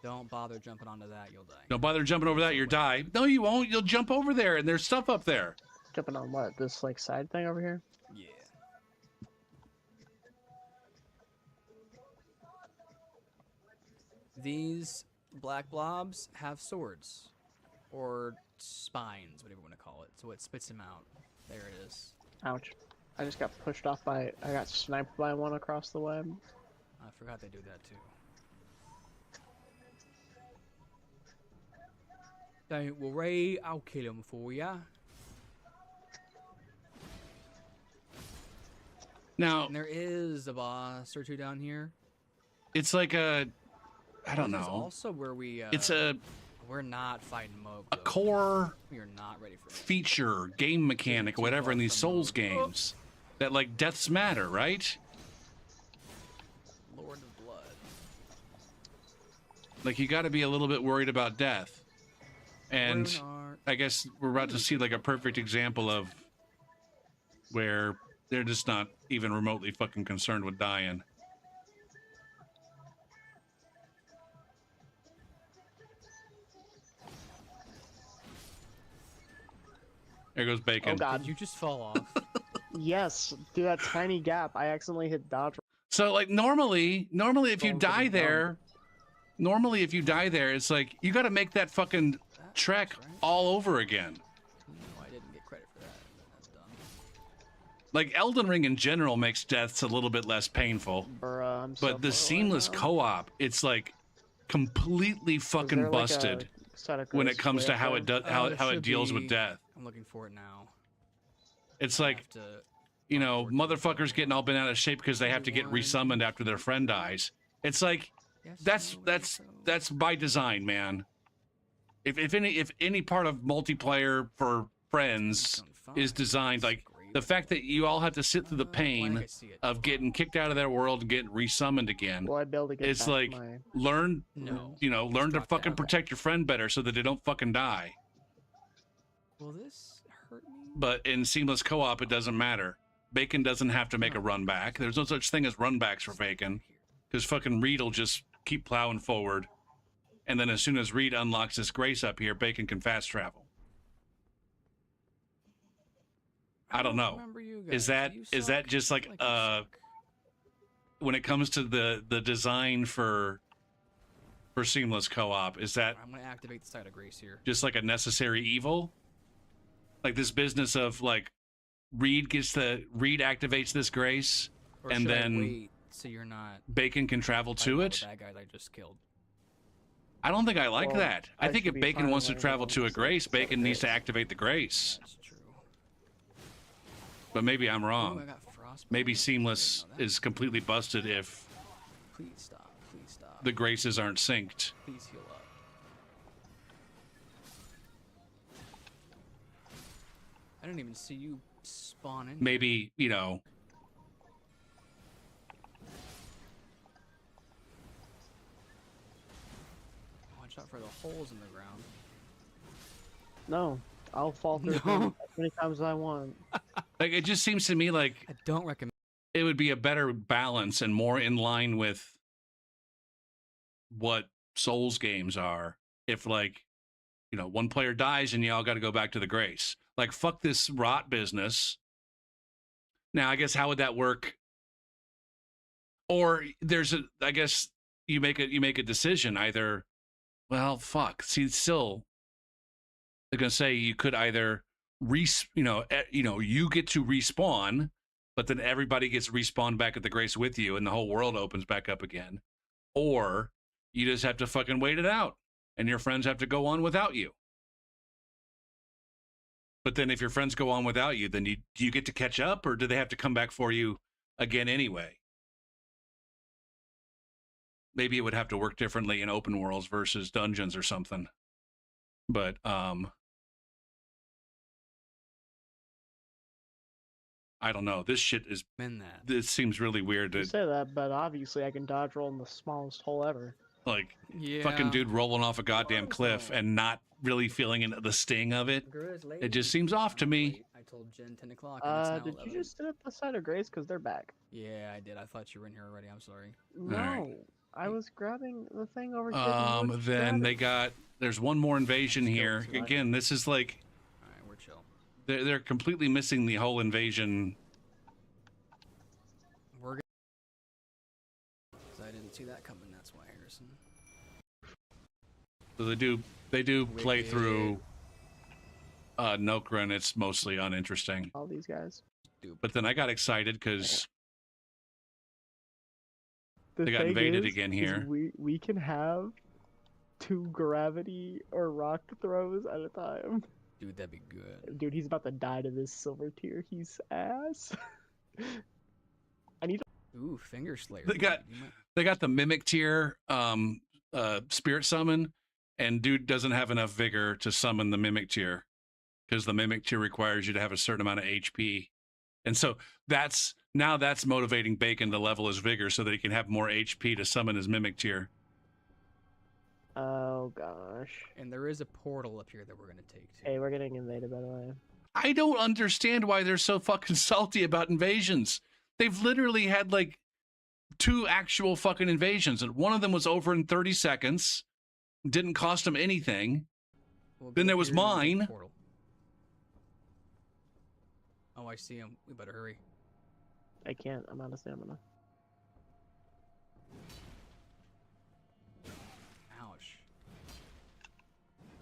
Don't bother jumping onto that, you'll die. Don't bother jumping over that, you'll die. No, you won't. You'll jump over there, and there's stuff up there. Jumping on what? This like side thing over here? Yeah. These black blobs have swords. Or spines, whatever you want to call it. So it spits them out. There it is. Ouch. I just got pushed off by. I got sniped by one across the web. I forgot they do that too. Don't worry, I'll kill him for ya. Now, And there is a boss or two down here. it's like a, I don't This is know. also where we. It's a We're not fighting Moog. a though. core We are not ready for it. feature, game mechanic, too whatever far in these from Souls the- games that like deaths matter, right? Lord of Blood. Like you got to be a little bit worried about death. And Runar. I guess we're about to see like a perfect example of where they're just not even remotely fucking concerned with dying. There goes Bacon. Oh god. Did you just fall off? Yes, through that tiny gap, I accidentally hit dodge. So like normally if you Going for the die jump. there, normally if you die there, it's like you got to make that fucking trek right. all over again. No, I didn't get credit for that. That's dumb. Like Elden Ring in general makes deaths a little bit less painful, Bruh, I'm so but the far away seamless now. co-op, it's like completely Is fucking there, like, a busted set of when it grace comes way to up how there? it does Oh, how there it should deals with be. death. I'm looking for it now. It's I like, have to. you know, motherfuckers getting all bent out of shape because they have to get resummoned after their friend dies. It's like Yes, that's by design, man. If any part of multiplayer for friends is designed, like the fact that you all have to sit through the pain of getting kicked out of their world and getting resummoned again. Will I be able to get It's back to like my... learn, No. you know, learn to dropped fucking out. protect your friend better so that they don't fucking die. Will this hurt me? But in seamless co-op, it doesn't matter. Bacon doesn't have to make a run back. There's no such thing as run backs for Bacon, because fucking Reed will just keep plowing forward. And then as soon as Reed unlocks this grace up here, Bacon can fast travel. I don't know. remember you Is guys. that You is suck. that just like you when it comes to the design for seamless co-op, is that I'm gonna activate the side of grace here. just like a necessary evil? Like this business of like Reed activates this grace Or and should I then wait so you're not Bacon can travel fighting to all it? the bad guys I just killed. I don't think I like Well, that. I I think should if be Bacon fine wants to when I travel go to a to grace, the Bacon needs to grace. activate the grace. That's true. But maybe I'm Ooh, I wrong. got frostbite. Maybe I didn't Seamless know that. is completely busted if Please stop. Please stop. the graces aren't synced. Please heal up. I didn't even see you spawn in. Maybe, you know, Watch out for the holes in the ground. No, I'll fall through No. them as many times as I want. like it just seems to me like I don't recommend. it would be a better balance and more in line with what Souls games are if like, you know, one player dies and y'all got to go back to the grace. Like fuck this rot business. Now, I guess how would that work? Or there's a, I guess you make a decision either. Well, fuck. See, still, they're gonna say you could either you get to respawn, but then everybody gets respawned back at the Grace with you, and the whole world opens back up again, or you just have to fucking wait it out, and your friends have to go on without you. But then, if your friends go on without you, then do you get to catch up, or do they have to come back for you again anyway? Maybe it would have to work differently in open worlds versus dungeons or something. But I don't know. This shit is. that. This seems really weird. You To say that, but obviously I can dodge roll in the smallest hole ever. like Yeah. fucking dude rolling off a goddamn cliff and not really feeling the sting of it. It just seems off to me. I told Jen 10 o'clock. And it's now Did 11. you just sit at the side of Grace? Because they're back. Yeah, I did. I thought you were in here already. I'm sorry. No, right. I was grabbing the thing over here. Then there's one more invasion Still here. too much. Again, this is like All right, we're chill. they're completely missing the whole invasion. We're good. 'Cause I didn't see that coming. That's why, Harrison. So they do play Wicked. through Nokra, and it's mostly uninteresting. All these guys. But then I got excited because The They got thing invaded is again here. We can have 2 gravity or rock throws at a time. Dude, that'd be good. Dude, he's about to die to this silver tier. He's ass. I need to. Ooh, Finger Slayer. They got- dude. You might- they got the mimic tier spirit summon, and dude doesn't have enough vigor to summon the mimic tier because the mimic tier requires you to have a certain amount of HP, and so that's motivating Bacon to level his vigor so that he can have more HP to summon his mimic tier. Oh gosh. And there is a portal up here that we're gonna take to. Hey, we're getting invaded, by the way. I don't understand why they're so fucking salty about invasions. They've literally had like 2 actual fucking invasions, and one of them was over in 30 seconds. Didn't cost them anything. We'll Then get there was here in the mine. portal. Oh, I see him. We better hurry. I can't. I'm out of stamina. Ouch.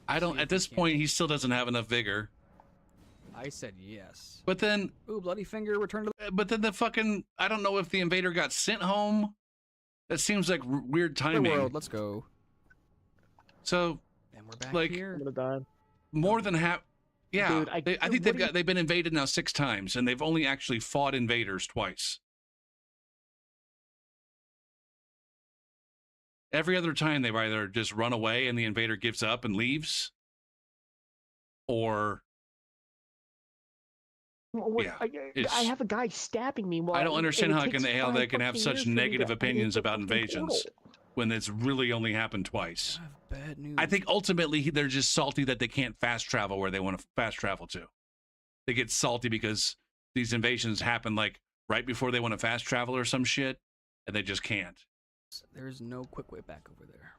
I don't. See if At we this can- point, he still doesn't have enough vigor. I said yes. But then, Ooh, Bloody Finger, return to the fucking. I don't know if the invader got sent home. That seems like weird the timing. world. Let's go. So And we're back Like- I'm here. gonna die. more than half. Yeah, Dude, I dude, think what do you- they've been invaded now 6 times, and they've only actually fought invaders twice. Every other time, they've either just run away and the invader gives up and leaves, or What- Yeah, I it's- have a guy stabbing me. While I don't understand and how it takes how 5 they can have fucking such years for me to negative edit opinions the about fucking invasions portal. when it's really only happened twice. I have bad news. I think ultimately they're just salty that they can't fast travel where they want to fast travel to. They get salty because these invasions happen like right before they want to fast travel or some shit, and they just can't. there's no quick way back over there.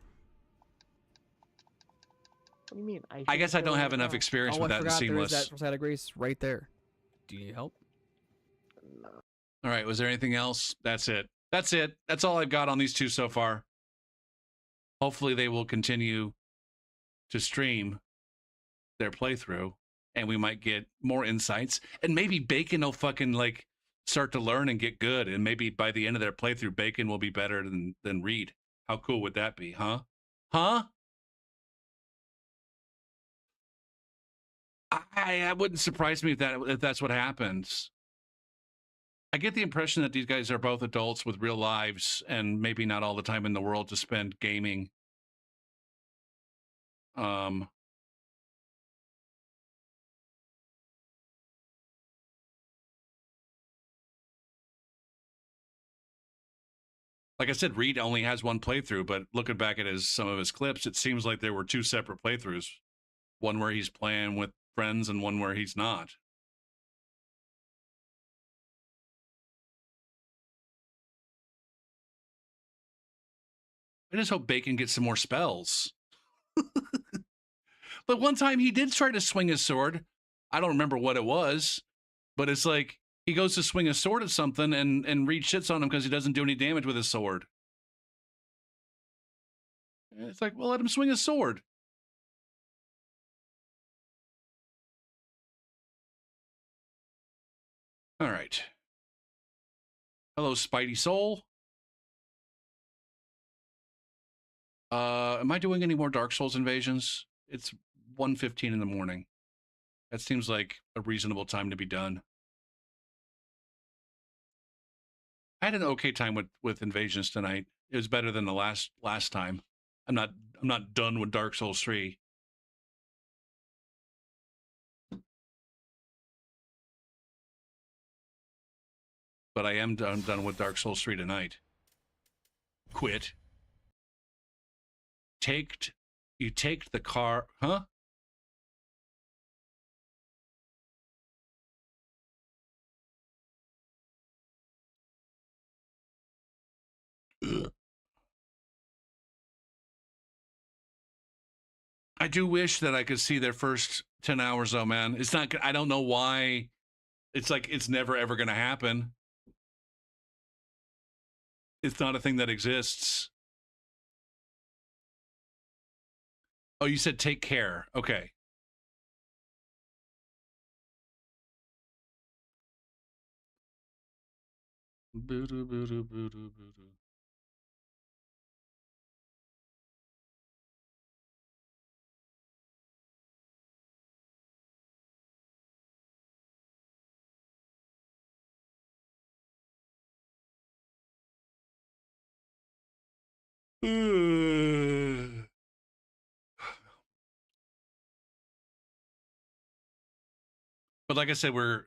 What do you mean? I guess I don't have enough experience Oh, with I that in forgot there is Seamless. that side of Grace right there. Do you need help? All right, was there anything else? That's it. That's it. That's all I've got on these 2 so far. Hopefully they will continue to stream their playthrough, and we might get more insights, and maybe Bacon will fucking like start to learn and get good, and maybe by the end of their playthrough Bacon will be better than Reed. How cool would that be, huh? That wouldn't surprise me if that's what happens. I get the impression that these guys are both adults with real lives and maybe not all the time in the world to spend gaming. Like I said, Reed only has 1 playthrough, but looking back at some of his clips, it seems like there were 2 separate playthroughs. One where he's playing with friends and one where he's not. I just hope Bacon gets some more spells. But one time he did try to swing his sword. I don't remember what it was, but it's like he goes to swing a sword at something and Reed shits on him because he doesn't do any damage with his sword. It's like, well, let him swing his sword. All right. Hello, Spidey Soul. Am I doing any more Dark Souls invasions? It's 1:15 in the morning. That seems like a reasonable time to be done. I had an okay time with invasions tonight. It was better than the last time. I'm not done with Dark Souls 3. But I am done with Dark Souls 3 tonight. Quit. You take the car, huh? Ugh. I do wish that I could see their first 10 hours though, man. It's not, I don't know why. It's like, it's never ever going to happen. It's not a thing that exists. Oh, you said take care. Okay. Boo-doo, boo-doo, boo-doo, boo-doo. But like I said, they're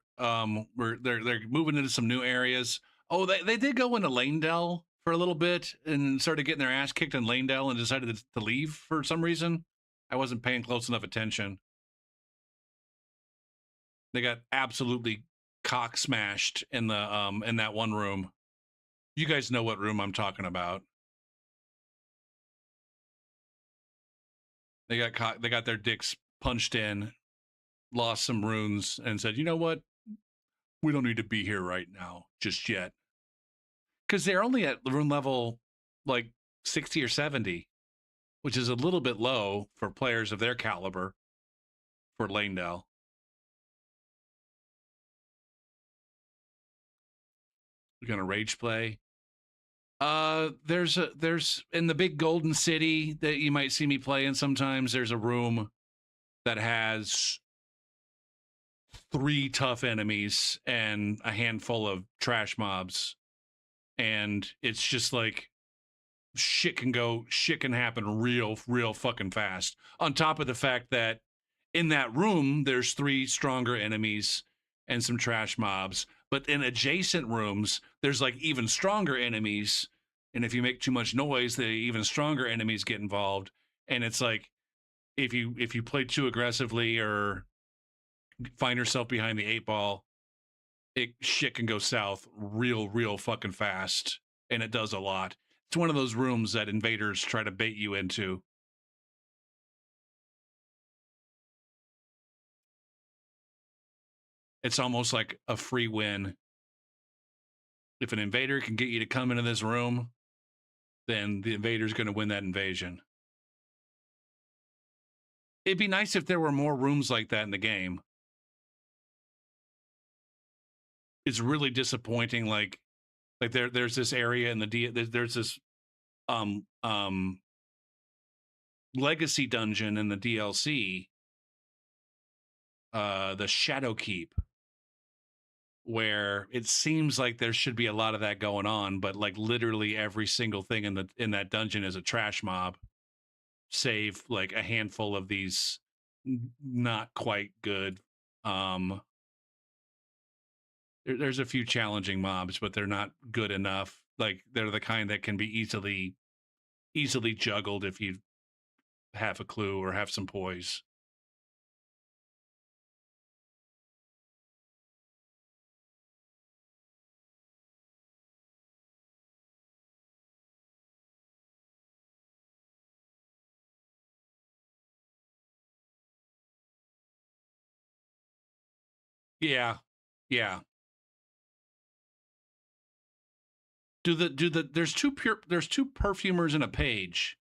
moving into some new areas. Oh, they did go into Lanedale for a little bit and started getting their ass kicked in Lanedale and decided to leave for some reason. I wasn't paying close enough attention. They got absolutely cock smashed in the in that one room. You guys know what room I'm talking about. They got their dicks punched in, lost some runes, and said, you know what? We don't need to be here right now, just yet. Because they're only at rune level like 60 or 70, which is a little bit low for players of their caliber for Lanedale. We're gonna rage play. There's in the big golden city that you might see me play in sometimes, there's a room that has 3 tough enemies and a handful of trash mobs. And it's just like shit can happen real fucking fast. On top of the fact that in that room, there's 3 stronger enemies and some trash mobs. But in adjacent rooms, there's like even stronger enemies. And if you make too much noise, the even stronger enemies get involved. And it's like, if you play too aggressively or find yourself behind the 8 ball, shit can go south real fucking fast. And it does a lot. It's one of those rooms that invaders try to bait you into. It's almost like a free win. If an invader can get you to come into this room, then the invader's going to win that invasion. It'd be nice if there were more rooms like that in the game. It's really disappointing. Like there's this area in the there's this legacy dungeon in the DLC, the Shadowkeep, where it seems like there should be a lot of that going on, but like literally every single thing in that dungeon is a trash mob, save like a handful of these not quite good. There's a few challenging mobs, but they're not good enough. Like they're the kind that can be easily juggled if you have a clue or have some poise. Yeah. There's two perfumers and a page.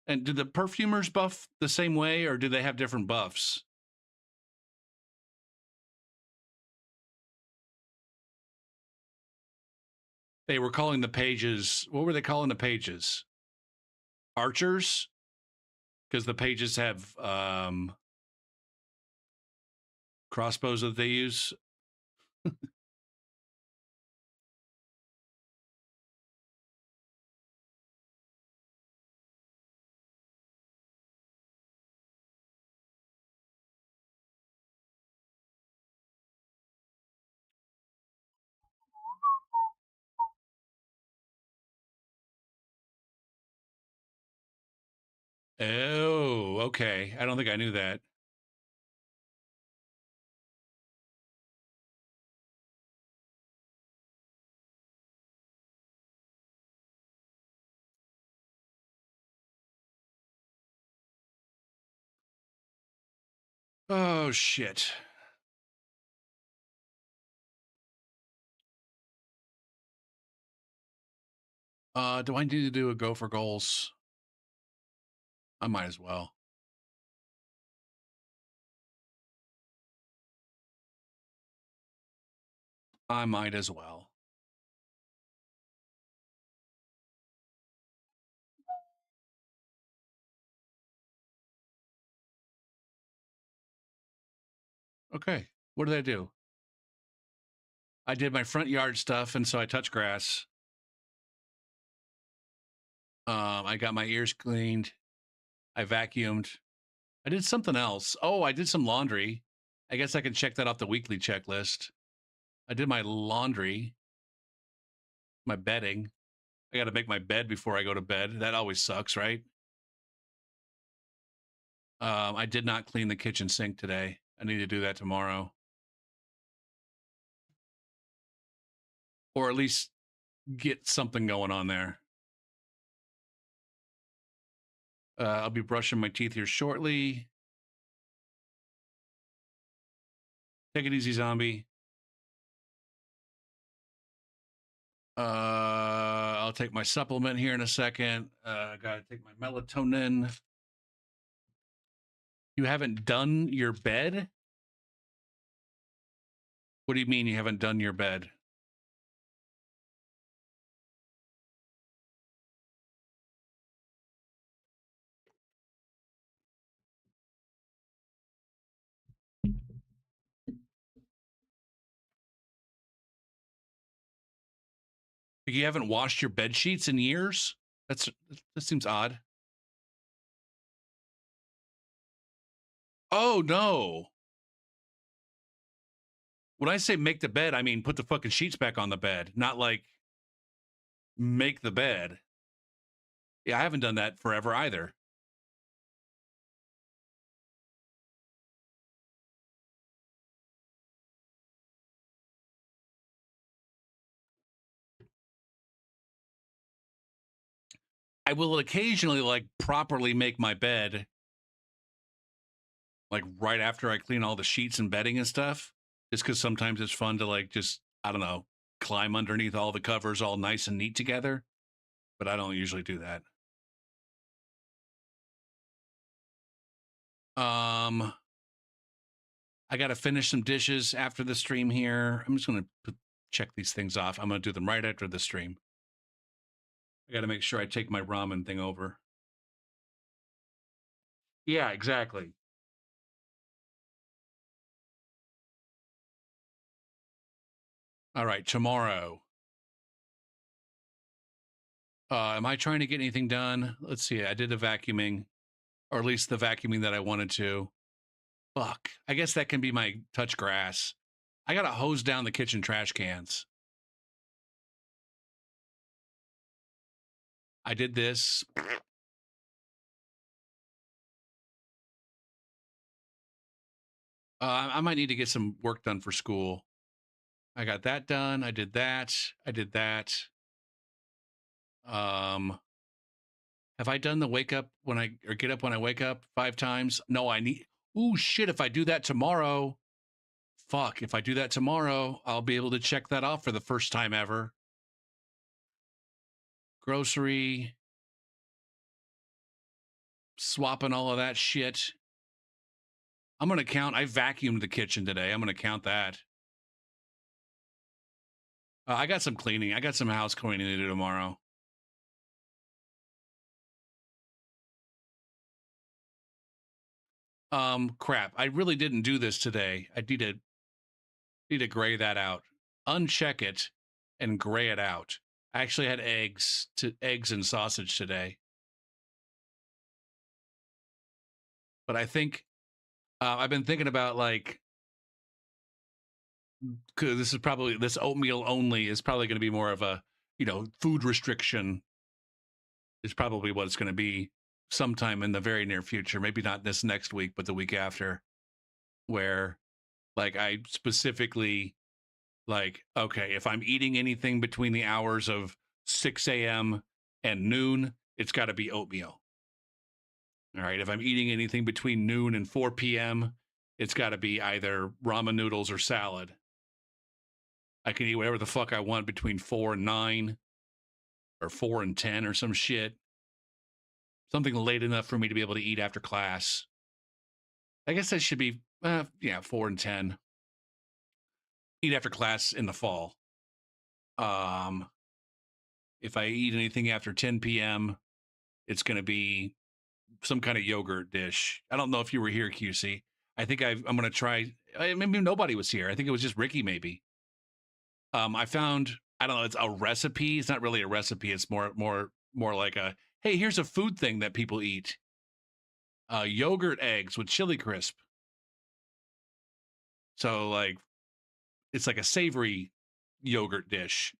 And do the perfumers buff the same way, or do they have different buffs? They were calling the pages. What were they calling the pages? Archers? Because the pages have crossbows that they use. Oh, okay. I don't think I knew that. Oh, shit. Do I need to do a go for goals? I might as well. I might as well. Okay. What did I do? I did my front yard stuff, and so I touched grass. I got my ears cleaned. I vacuumed. I did something else. Oh, I did some laundry. I guess I can check that off the weekly checklist. I did my laundry, my bedding. I got to make my bed before I go to bed. That always sucks, right? I did not clean the kitchen sink today. I need to do that tomorrow. Or at least get something going on there. I'll be brushing my teeth here shortly. Take it easy, zombie. I'll take my supplement here in a second. I gotta take my melatonin. You haven't done your bed? What do you mean you haven't done your bed? You haven't washed your bed sheets in years? That seems odd. Oh no. When I say make the bed, I mean put the fucking sheets back on the bed, not like make the bed. Yeah, I haven't done that forever either. I will occasionally like properly make my bed like right after I clean all the sheets and bedding and stuff, just because sometimes it's fun to like just, I don't know, climb underneath all the covers all nice and neat together. But I don't usually do that. I got to finish some dishes after the stream here. I'm just going to check these things off. I'm going to do them right after the stream. I got to make sure I take my ramen thing over. Yeah, exactly. All right, tomorrow. Am I trying to get anything done? Let's see. I did the vacuuming, or at least the vacuuming that I wanted to. Fuck. I guess that can be my touch grass. I got to hose down the kitchen trash cans. I did this. I might need to get some work done for school. I got that done. I did that. I did that. Have I done the wake up when I, or get up when I wake up 5 times? No, I need, ooh, shit. If I do that tomorrow, fuck. If I do that tomorrow, I'll be able to check that off for the first time ever. Grocery. swapping all of that shit. I'm going to count. I vacuumed the kitchen today. I'm going to count that. I got some cleaning. I got some house cleaning to do tomorrow. Crap. I really didn't do this today. I need to gray that out. Uncheck it and gray it out. I actually had eggs and sausage today. But I think I've been thinking about like, cause this oatmeal only is probably going to be more of a, food restriction is probably what it's going to be sometime in the very near future. Maybe not this next week, but the week after, where like I specifically like, okay, if I'm eating anything between the hours of 6 a.m. and noon, it's got to be oatmeal. All right. If I'm eating anything between noon and 4 p.m., it's got to be either ramen noodles or salad. I can eat whatever the fuck I want between 4 and 9 or 4 and 10 or some shit. Something late enough for me to be able to eat after class. I guess that should be, 4 and 10. Eat after class in the fall. If I eat anything after 10 p.m., it's going to be some kind of yogurt dish. I don't know if you were here, QC. I think I'm going to try. Maybe nobody was here. I think it was just Ricky, maybe. I found, I don't know, it's a recipe. It's not really a recipe. It's more like a, hey, here's a food thing that people eat. Yogurt eggs with chili crisp. So like, it's like a savory yogurt dish.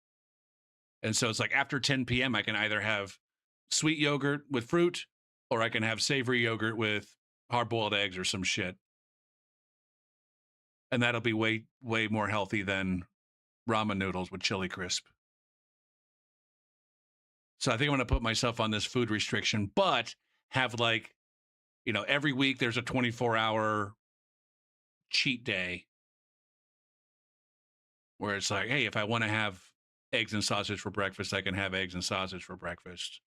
And so it's like after 10 p.m., I can either have sweet yogurt with fruit, or I can have savory yogurt with hard-boiled eggs or some shit. And that'll be way, way more healthy than ramen noodles with chili crisp. So I think I'm going to put myself on this food restriction, but have like, every week there's a 24-hour cheat day where it's like, hey, if I want to have eggs and sausage for breakfast, I can have eggs and sausage for breakfast.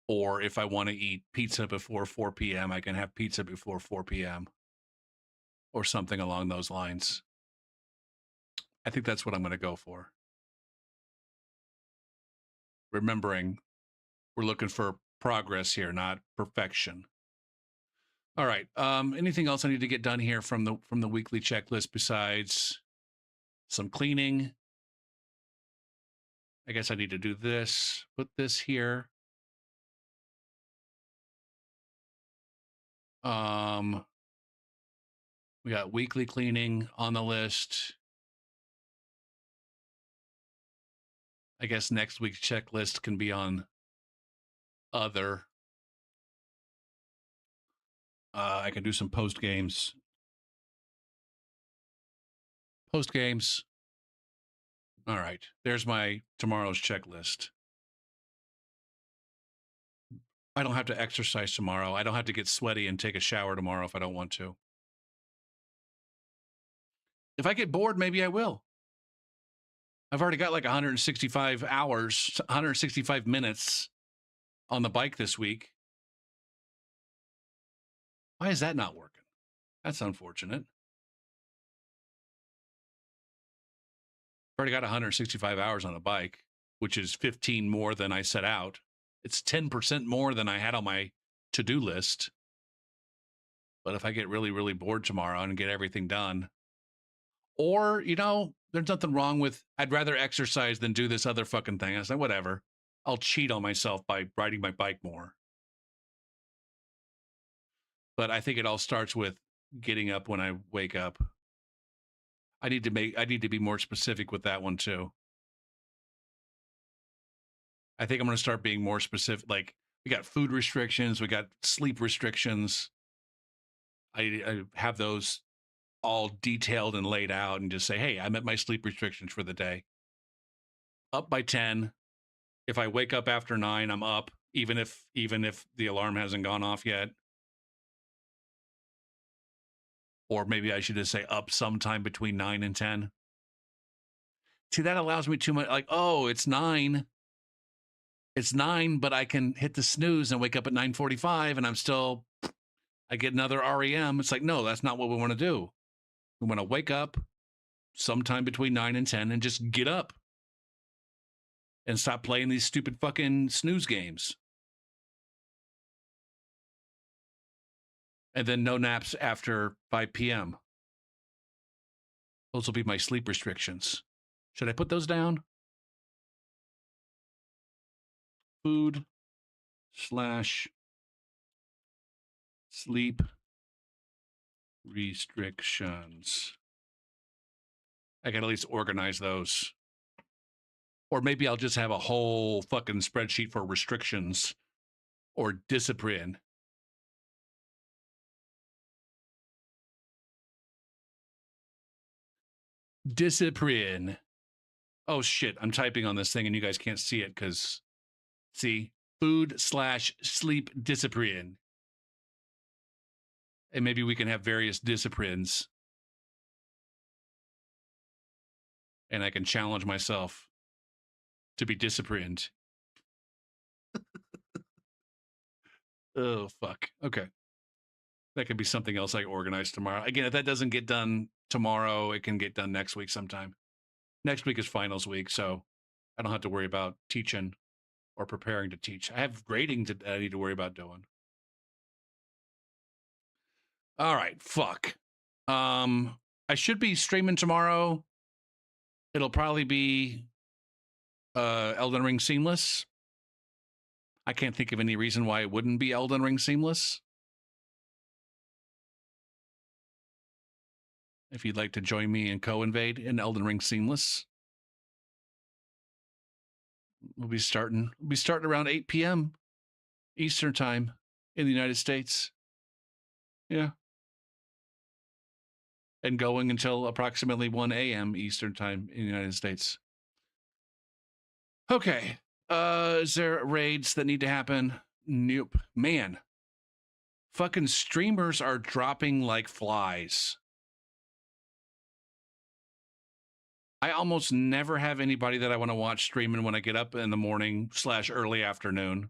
Or if I want to eat pizza before 4 p.m., I can have pizza before 4 p.m. or something along those lines. I think that's what I'm going to go for. Remembering we're looking for progress here, not perfection. All right. Anything else I need to get done here from the weekly checklist besides some cleaning? I guess I need to do this, put this here. We got weekly cleaning on the list. I guess next week's checklist can be on other. I can do some post games. Post games. All right. There's my tomorrow's checklist. I don't have to exercise tomorrow. I don't have to get sweaty and take a shower tomorrow if I don't want to. If I get bored, maybe I will. I've already got like 165 hours, 165 minutes on the bike this week. Why is that not working? That's unfortunate. I've already got 165 hours on a bike, which is 15 more than I set out. It's 10% more than I had on my to-do list. But if I get really, really bored tomorrow and get everything done, or, there's nothing wrong with, I'd rather exercise than do this other fucking thing. I said, whatever. I'll cheat on myself by riding my bike more. But I think it all starts with getting up when I wake up. I need to be more specific with that one too. I think I'm going to start being more specific. Like, we got food restrictions, we got sleep restrictions. I have those all detailed and laid out and just say, hey, I'm at my sleep restrictions for the day. Up by 10. If I wake up after 9, I'm up, even if the alarm hasn't gone off yet. Or maybe I should just say up sometime between 9 and 10. See, that allows me too much, like, oh, it's 9. It's 9, but I can hit the snooze and wake up at 9:45 and I get another REM. It's like, no, that's not what we want to do. We want to wake up sometime between 9 and 10 and just get up and stop playing these stupid fucking snooze games. And then no naps after 5 p.m. Those will be my sleep restrictions. Should I put those down? Food / sleep restrictions. I can at least organize those. Or maybe I'll just have a whole fucking spreadsheet for restrictions or discipline. Discipline. Oh shit, I'm typing on this thing and you guys can't see it because, see, food / sleep discipline. And maybe we can have various disciplines. And I can challenge myself to be disciplined. Oh, fuck. Okay. That could be something else I organize tomorrow. Again, if that doesn't get done tomorrow, it can get done next week sometime. Next week is finals week, so I don't have to worry about teaching or preparing to teach. I have grading that I need to worry about doing. All right, fuck. I should be streaming tomorrow. It'll probably be Elden Ring Seamless. I can't think of any reason why it wouldn't be Elden Ring Seamless. If you'd like to join me and co-invade in Elden Ring Seamless, we'll be starting around 8 p.m. Eastern time in the United States. Yeah. And going until approximately 1 a.m. Eastern time in the United States. Okay. Is there raids that need to happen? Nope. Man. Fucking streamers are dropping like flies. I almost never have anybody that I want to watch streaming when I get up in the morning / early afternoon.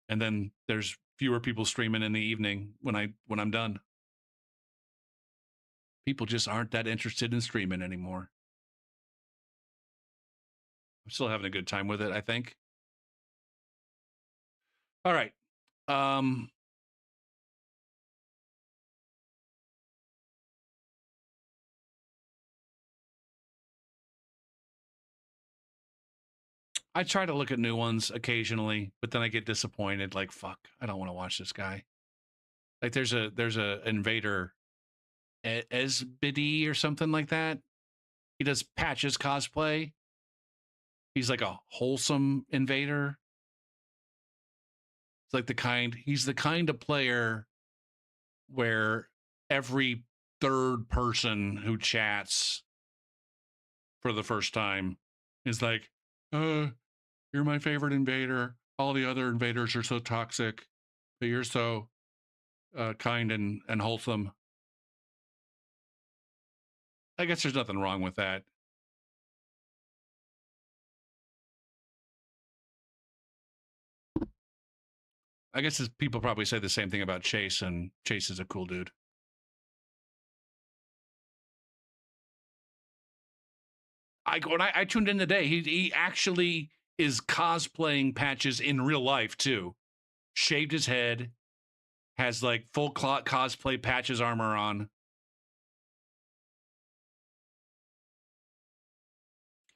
And then there's fewer people streaming in the evening when I'm done. People just aren't that interested in streaming anymore. I'm still having a good time with it, I think. All right. I try to look at new ones occasionally, but then I get disappointed. Like, fuck, I don't want to watch this guy. Like, there's a invader, Esbidi or something like that. He does Patches cosplay. He's like a wholesome invader. It's like he's the kind of player where every third person who chats for the first time is like, you're my favorite invader. All the other invaders are so toxic, but you're so kind and wholesome. I guess there's nothing wrong with that. I guess people probably say the same thing about Chase, and Chase is a cool dude. When I tuned in today, he actually is cosplaying Patches in real life too. Shaved his head, has like full cosplay Patches armor on.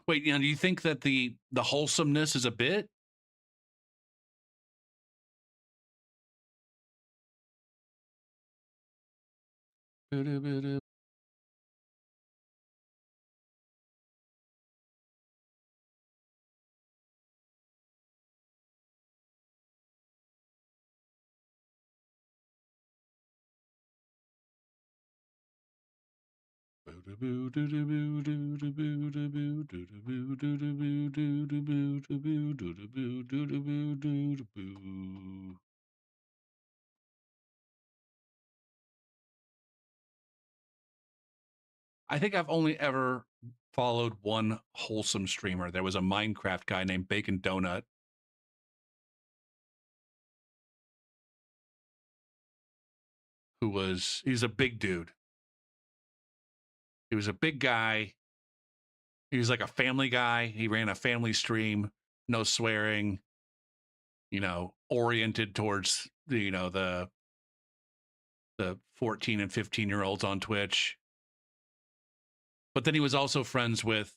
Wait, do you think that the wholesomeness is a bit? I think I've only ever followed one wholesome streamer. There was a Minecraft guy named Bacon Donut. he's a big dude. He was a big guy. He was like a family guy. He ran a family stream, no swearing, oriented towards the 14 and 15-year-olds on Twitch. But then he was also friends with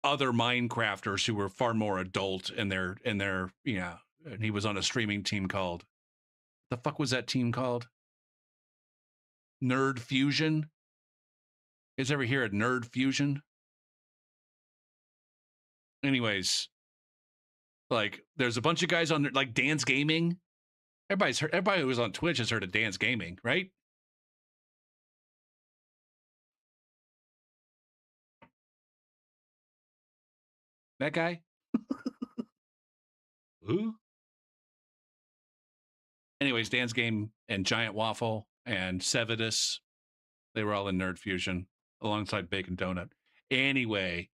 other Minecrafters who were far more adult in their and he was on a streaming team called, the fuck was that team called? Nerd Fusion. You guys ever hear of Nerd Fusion? Anyways, like there's a bunch of guys on there, like Dance Gaming. Everybody who was on Twitch has heard of Dance Gaming, right? That guy? Who? Anyways, Dan's Game and Giant Waffle and Sevidus, they were all in Nerd Fusion alongside Bacon Donut. Anyway,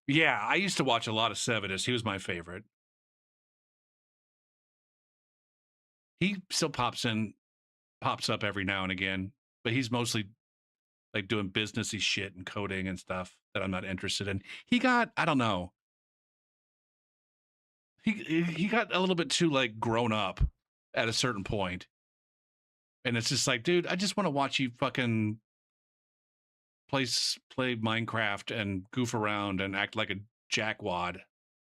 yeah, I used to watch a lot of Sevidus. He was my favorite. He still pops up every now and again, but he's mostly like doing businessy shit and coding and stuff that I'm not interested in. He got, I don't know. He got a little bit too like grown up at a certain point. And it's just like, dude, I just want to watch you fucking play Minecraft and goof around and act like a jackwad,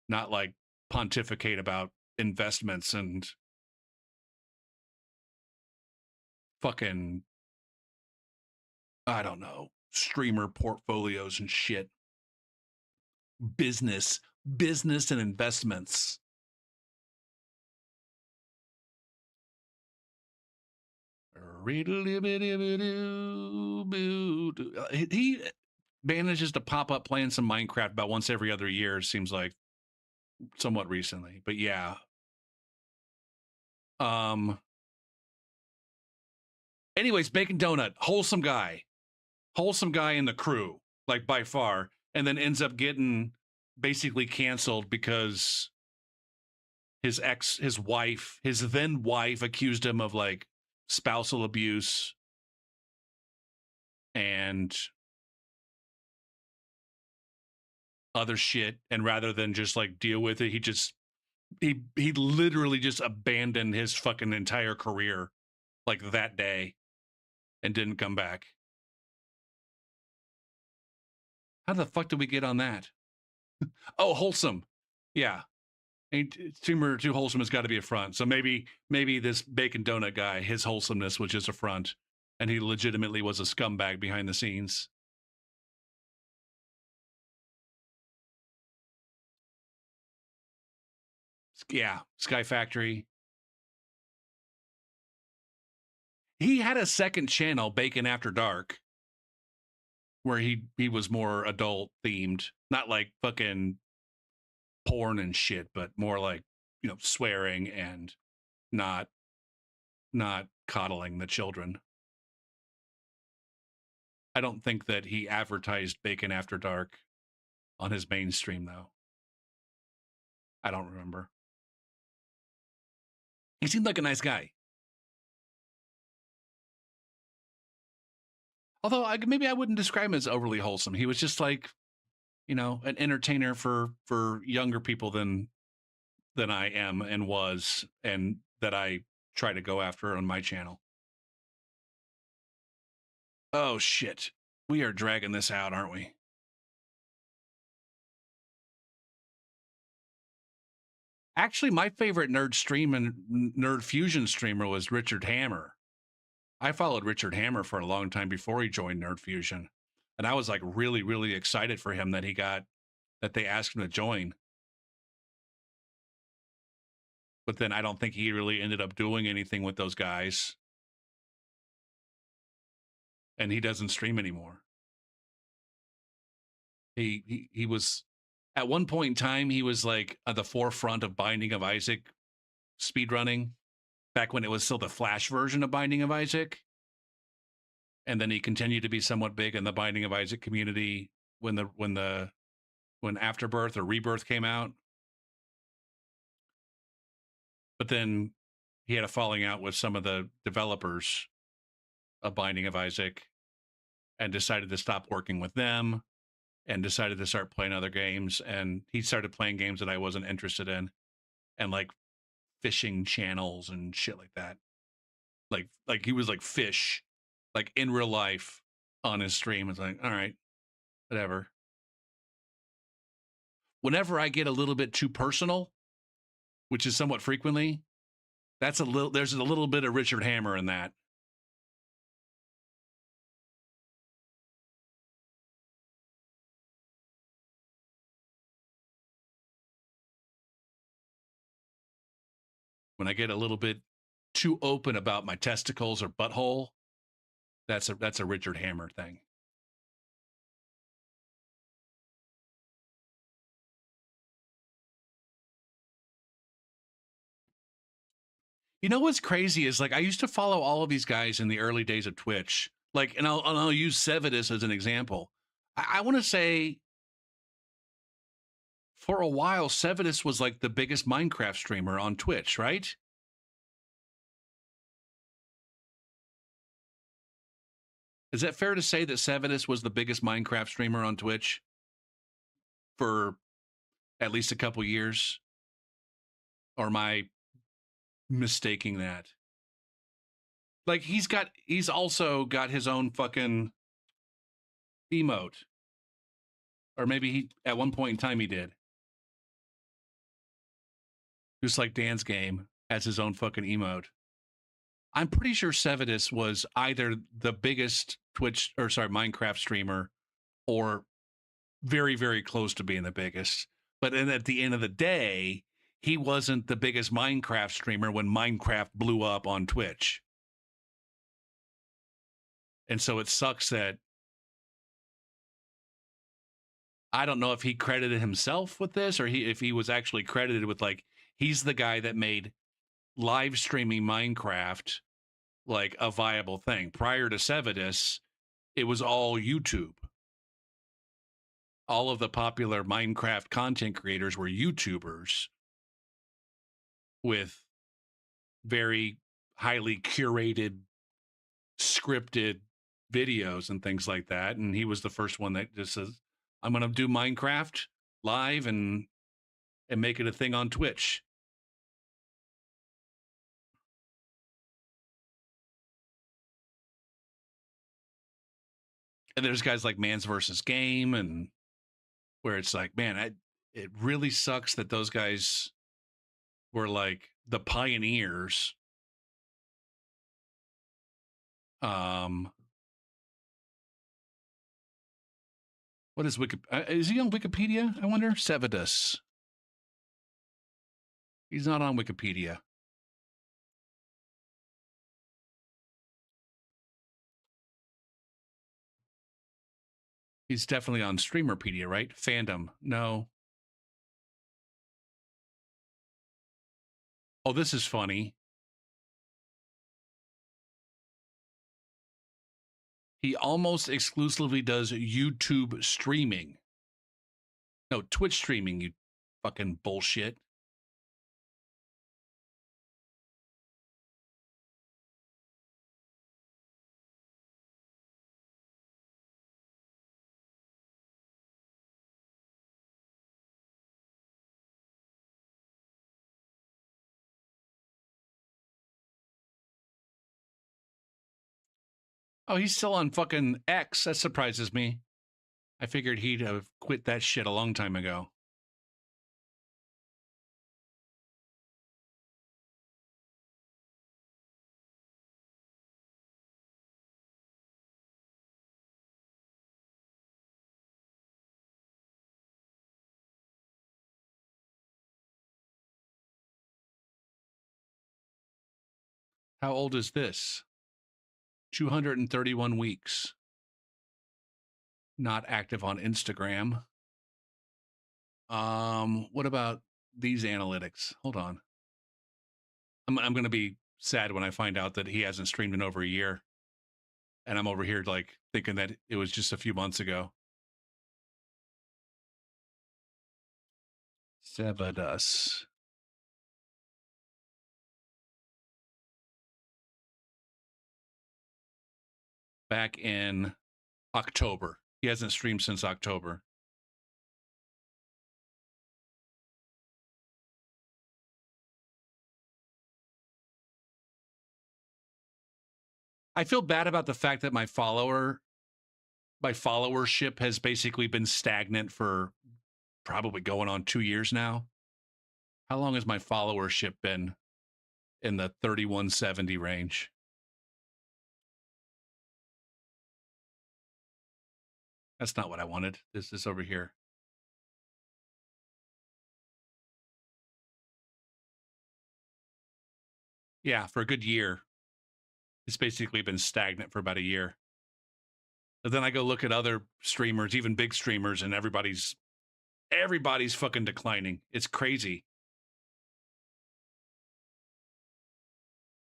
not like pontificate about investments and fucking, I don't know, streamer portfolios and shit. Business and investments. He manages to pop up playing some Minecraft about once every other year, seems like, somewhat recently. But yeah. Anyways, Bacon Donut, wholesome guy in the crew, like by far, and then ends up getting basically canceled because his then wife accused him of like spousal abuse and other shit, and rather than just like deal with it, he literally just abandoned his fucking entire career like that day and didn't come back. How the fuck did we get on that? Oh, wholesome. Yeah. Streamer too wholesome has got to be a front. So maybe this Bacon Donut guy, his wholesomeness was just a front, and he legitimately was a scumbag behind the scenes. Yeah, Sky Factory. He had a second channel, Bacon After Dark, where he was more adult themed, not like fucking porn and shit, but more like, swearing and not coddling the children. I don't think that he advertised Bacon After Dark on his mainstream, though. I don't remember. He seemed like a nice guy. Although maybe I wouldn't describe him as overly wholesome. He was just like, an entertainer for younger people than I am and was, and that I try to go after on my channel. Oh, shit. We are dragging this out, aren't we? Actually, my favorite Nerd Fusion streamer was Richard Hammer. I followed Richard Hammer for a long time before he joined Nerd Fusion. And I was like really, really excited for him that they asked him to join. But then I don't think he really ended up doing anything with those guys. And he doesn't stream anymore. He was, at one point in time, he was like at the forefront of Binding of Isaac speedrunning, back when it was still the Flash version of Binding of Isaac. And then he continued to be somewhat big in the Binding of Isaac community when Afterbirth or Rebirth came out. But then he had a falling out with some of the developers of Binding of Isaac and decided to stop working with them and decided to start playing other games. And he started playing games that I wasn't interested in, and like fishing channels and shit like that. Like he was like fish, like in real life on his stream. It's like, all right, whatever. Whenever I get a little bit too personal, which is somewhat frequently, there's a little bit of Richard Hammer in that. When I get a little bit too open about my testicles or butthole, that's a Richard Hammer thing. You know what's crazy is, like, I used to follow all of these guys in the early days of Twitch. Like, and I'll use Sevidus as an example. I want to say for a while, Sevidus was like the biggest Minecraft streamer on Twitch, right? Is that fair to say that Sevidus was the biggest Minecraft streamer on Twitch for at least a couple years? Or am I mistaking that? Like, he's also got his own fucking emote. Or maybe he, at one point in time, he did. Just like Dan's Game has his own fucking emote. I'm pretty sure Sevidus was either the biggest Minecraft streamer or very, very close to being the biggest. But then at the end of the day, he wasn't the biggest Minecraft streamer when Minecraft blew up on Twitch. And so it sucks that I don't know if he credited himself with this or if he was actually credited with, like, he's the guy that made live streaming Minecraft like a viable thing. Prior to Sevidus, it was all YouTube. All of the popular Minecraft content creators were YouTubers with very highly curated, scripted videos and things like that. And he was the first one that just says, I'm going to do Minecraft live and make it a thing on Twitch. And there's guys like Mans versus Game, and where it's like, man, it really sucks that those guys were like the pioneers. What is is he on Wikipedia? I wonder. Sevidus. He's not on Wikipedia. He's definitely on Streamerpedia, right? Fandom. No. Oh, this is funny. He almost exclusively does YouTube streaming. No, Twitch streaming, you fucking bullshit. Oh, he's still on fucking X. That surprises me. I figured he'd have quit that shit a long time ago. How old is this? 231 weeks. Not active on Instagram. What about these analytics? Hold on. I'm going to be sad when I find out that he hasn't streamed in over a year. And I'm over here like thinking that it was just a few months ago. Sevidus. back in October. He hasn't streamed since October. I feel bad about the fact that my followership has basically been stagnant for probably going on 2 years now. How long has my followership been in the 3170 range? That's not what I wanted. This is over here. Yeah, for a good year. It's basically been stagnant for about a year. But then I go look at other streamers, even big streamers, and everybody's fucking declining. It's crazy.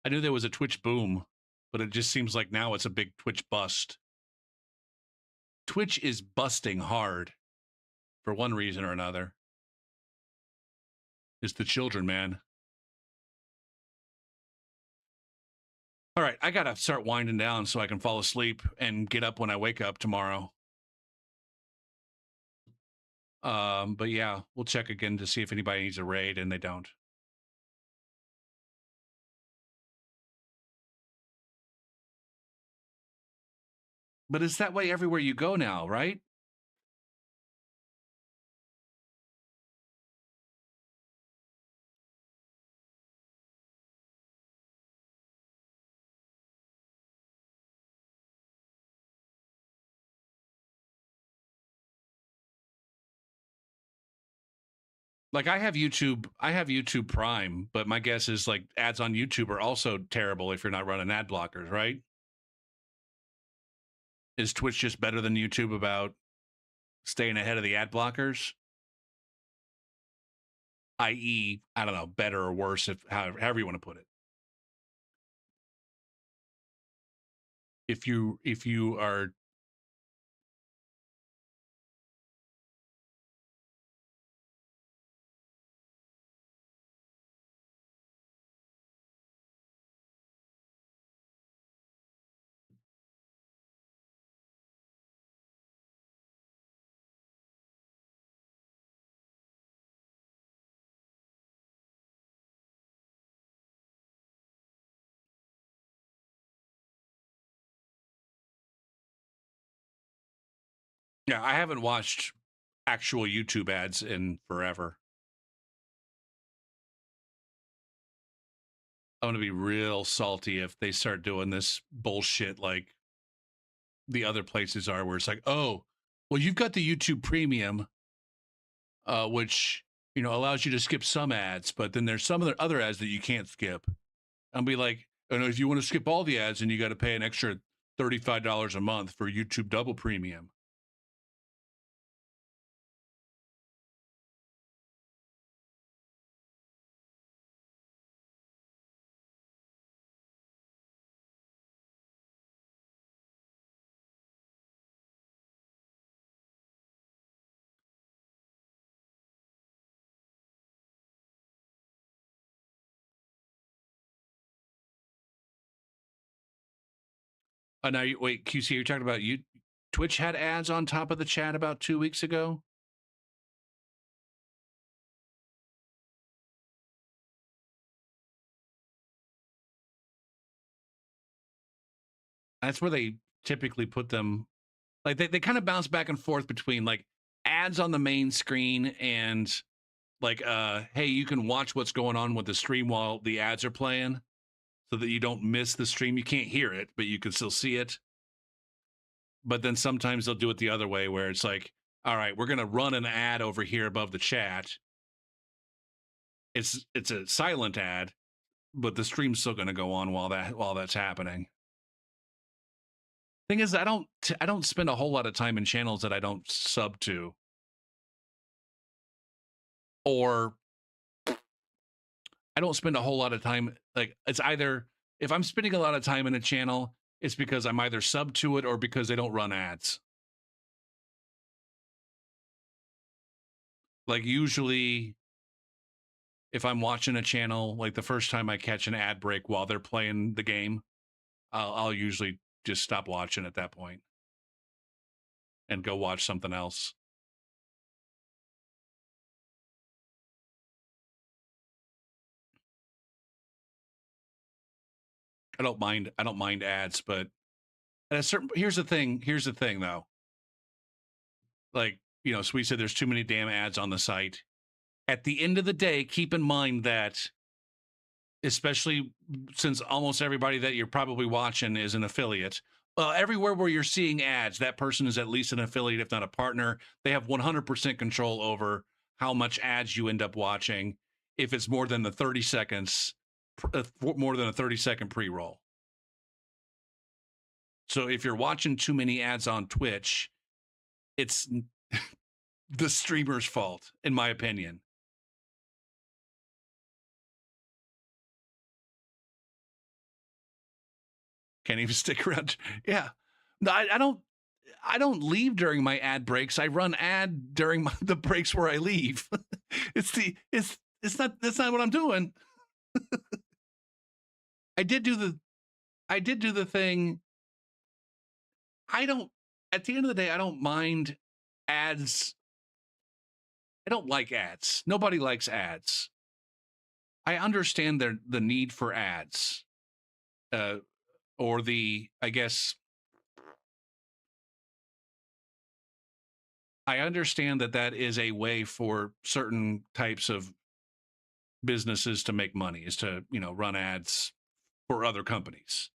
I knew there was a Twitch boom, but it just seems like now it's a big Twitch bust. Twitch is busting hard for one reason or another. It's the children, man. All right, I gotta start winding down so I can fall asleep and get up when I wake up tomorrow. But yeah, we'll check again to see if anybody needs a raid, and they don't. But it's that way everywhere you go now, right? Like I have YouTube Prime, but my guess is like ads on YouTube are also terrible if you're not running ad blockers, right? Is Twitch just better than YouTube about staying ahead of the ad blockers? I.e., I don't know, better or worse, if however you want to put it. If you are Yeah, I haven't watched actual YouTube ads in forever. I'm going to be real salty if they start doing this bullshit like the other places are, where it's like, oh, well, you've got the YouTube Premium, which, you know, allows you to skip some ads, but then there's some other ads that you can't skip. I'll be like, oh, no, if you want to skip all the ads, then you got to pay an extra $35 a month for YouTube Double Premium. Now, wait, QC, you're talking about Twitch had ads on top of the chat about 2 weeks ago? That's where they typically put them. Like they kind of bounce back and forth between like ads on the main screen and like, hey, you can watch what's going on with the stream while the ads are playing so that you don't miss the stream. You can't hear it, but you can still see it. But then sometimes they'll do it the other way where it's like, all right, we're going to run an ad over here above the chat. It's a silent ad, but the stream's still going to go on while that's happening. Thing is, I don't spend a whole lot of time in channels that I don't sub to. Or I don't spend a whole lot of time, like, it's either, if I'm spending a lot of time in a channel, it's because I'm either sub to it or because they don't run ads. Like usually, if I'm watching a channel, like the first time I catch an ad break while they're playing the game, I'll usually just stop watching at that point and go watch something else. I don't mind ads, but at a certain, here's the thing though. Like, you know, so we said there's too many damn ads on the site. At the end of the day, keep in mind that, especially since almost everybody that you're probably watching is an affiliate, everywhere where you're seeing ads, that person is at least an affiliate, if not a partner. They have 100% control over how much ads you end up watching if it's more than the 30 seconds, more than a 30-second pre-roll. So if you're watching too many ads on Twitch, it's the streamer's fault, in my opinion. Can't even stick around. Yeah. No, I don't leave during my ad breaks. I run ad during the breaks where I leave. That's not what I'm doing. I did do the thing. At the end of the day, I don't mind ads. I don't like ads. Nobody likes ads. I understand the need for ads. Or I guess, I understand that is a way for certain types of businesses to make money, is to, you know, run ads for other companies.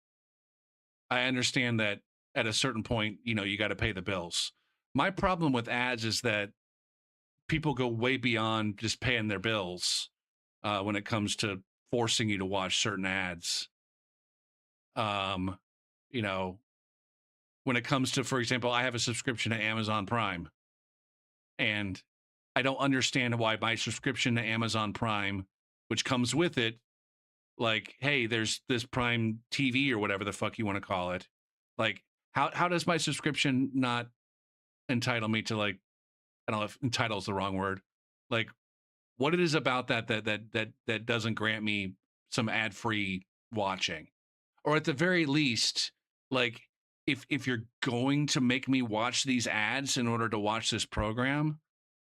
I understand that at a certain point, you know, you got to pay the bills. My problem with ads is that people go way beyond just paying their bills when it comes to forcing you to watch certain ads. You know, when it comes to, for example, I have a subscription to Amazon Prime, and I don't understand why my subscription to Amazon Prime, which comes with it, like, hey, there's this Prime TV or whatever the fuck you want to call it. Like, how does my subscription not entitle me to, like, I don't know if entitle is the wrong word. Like, what it is about that doesn't grant me some ad-free watching? Or at the very least, like, if you're going to make me watch these ads in order to watch this program,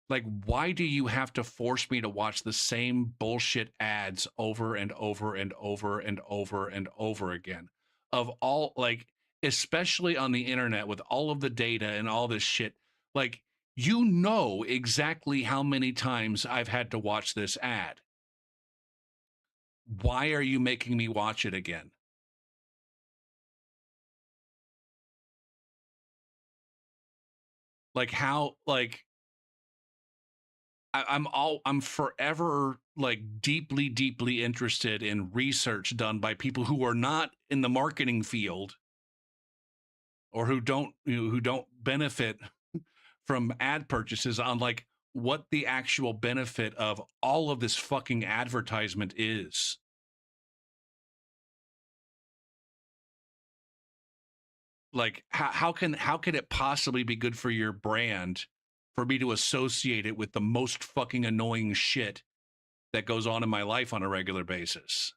like, why do you have to force me to watch the same bullshit ads over and over and over and over and over again? Of all, like, especially on the internet with all of the data and all this shit, like, you know exactly how many times I've had to watch this ad. Why are you making me watch it again? Like, how, like, I'm forever, like, deeply interested in research done by people who are not in the marketing field, or who don't benefit from ad purchases, on, like, what the actual benefit of all of this fucking advertisement is. Like, how can it possibly be good for your brand for me to associate it with the most fucking annoying shit that goes on in my life on a regular basis?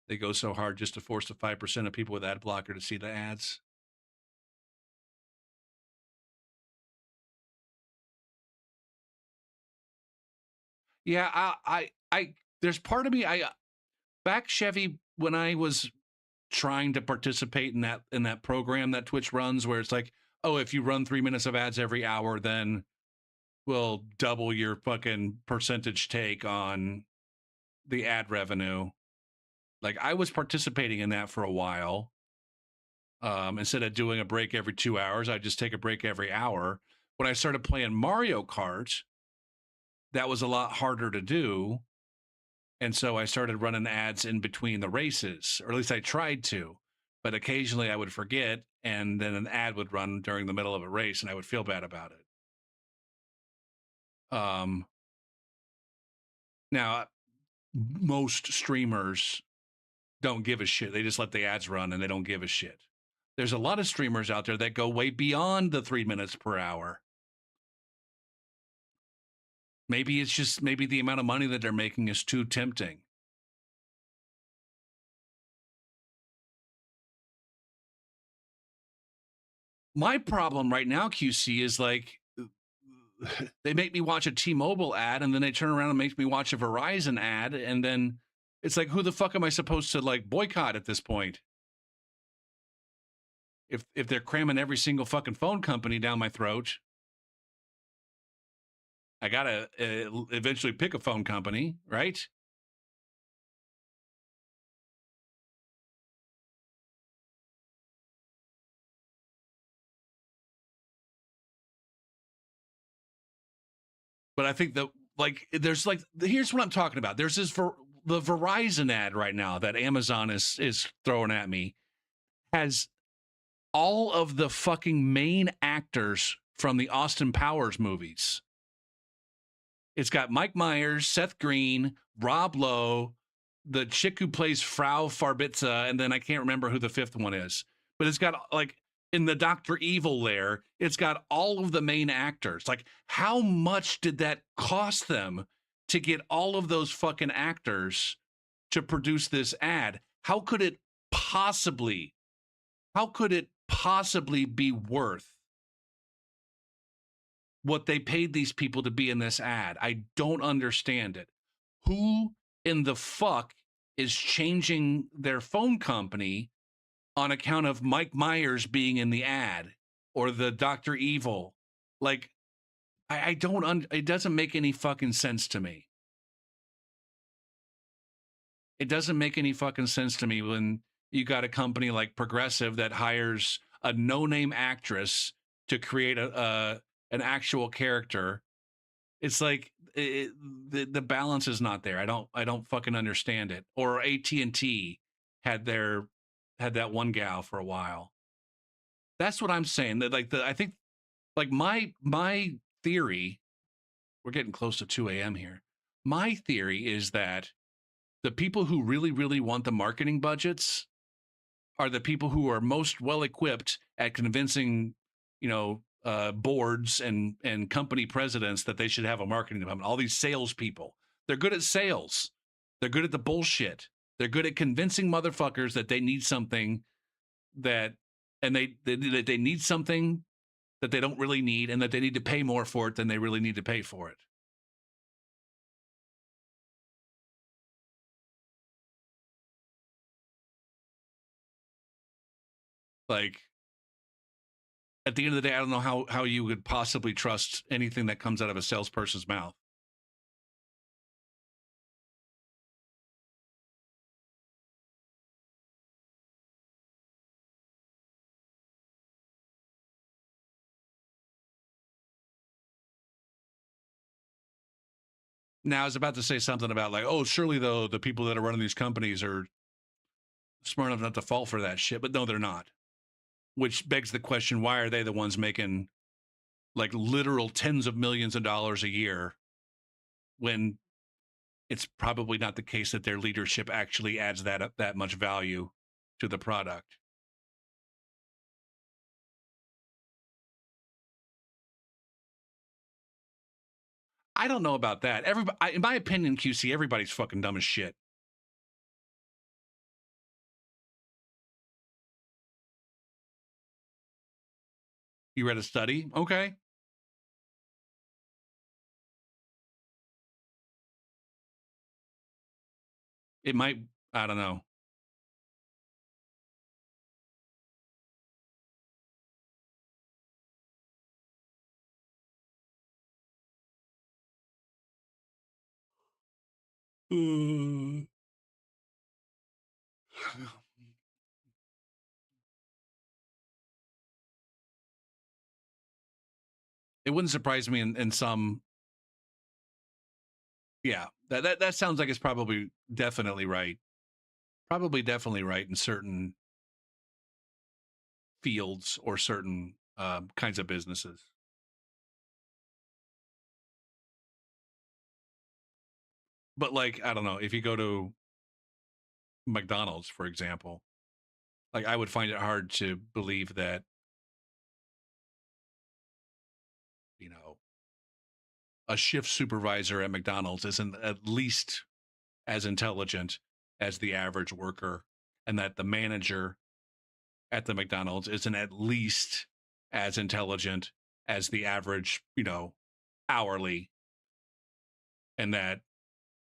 They go so hard just to force the 5% of people with ad blocker to see the ads. Yeah, I there's part of me, back, Chevy, when I was trying to participate in that program that Twitch runs, where it's like, oh, if you run 3 minutes of ads every hour, then we'll double your fucking percentage take on the ad revenue. Like, I was participating in that for a while. Instead of doing a break every 2 hours, I'd just take a break every hour. When I started playing Mario Kart, that was a lot harder to do. And so I started running ads in between the races, or at least I tried to. But occasionally I would forget, and then an ad would run during the middle of a race, and I would feel bad about it. Now, most streamers don't give a shit. They just let the ads run, and they don't give a shit. There's a lot of streamers out there that go way beyond the 3 minutes per hour. Maybe it's just maybe the amount of money that they're making is too tempting. My problem right now, QC, is like they make me watch a T-Mobile ad and then they turn around and make me watch a Verizon ad, and then it's like, who the fuck am I supposed to like boycott at this point? If they're cramming every single fucking phone company down my throat, I gotta eventually pick a phone company, right? But I think that like there's like here's what I'm talking about. There's this for the Verizon ad right now that Amazon is throwing at me has all of the fucking main actors from the Austin Powers movies. It's got Mike Myers, Seth Green, Rob Lowe, the chick who plays Frau Farbitza, and then I can't remember who the fifth one is. But it's got like in the Dr. Evil there, it's got all of the main actors. Like, how much did that cost them to get all of those fucking actors to produce this ad? How could it possibly be worth what they paid these people to be in this ad? I don't understand it. Who in the fuck is changing their phone company on account of Mike Myers being in the ad or the Dr. Evil? Like, I don't, it doesn't make any fucking sense to me. It doesn't make any fucking sense to me when you got a company like Progressive that hires a no-name actress to create an actual character. It's like the balance is not there. I don't fucking understand it. Or AT&T had that one gal for a while. That's what I'm saying. That I think like my theory, we're getting close to 2 a.m. here. My theory is that the people who really, really want the marketing budgets are the people who are most well equipped at convincing, boards and company presidents that they should have a marketing department. All these salespeople, they're good at sales. They're good at the bullshit. They're good at convincing motherfuckers that they need something that they need something that they don't really need, and that they need to pay more for it than they really need to pay for it. Like, at the end of the day, I don't know how you would possibly trust anything that comes out of a salesperson's mouth. Now, I was about to say something about like, oh, surely though the people that are running these companies are smart enough not to fall for that shit, but no, they're not. Which begs the question, why are they the ones making like literal tens of millions of dollars a year when it's probably not the case that their leadership actually adds that much value to the product? I don't know about that. Everybody, in my opinion, QC, everybody's fucking dumb as shit. You read a study? Okay. It might, I don't know. It wouldn't surprise me in some. Yeah, that sounds like it's probably definitely right. Probably definitely right in certain fields or certain kinds of businesses. But like, I don't know, if you go to McDonald's, for example, like I would find it hard to believe that, a shift supervisor at McDonald's isn't at least as intelligent as the average worker, and that the manager at the McDonald's isn't at least as intelligent as the average, hourly, and that,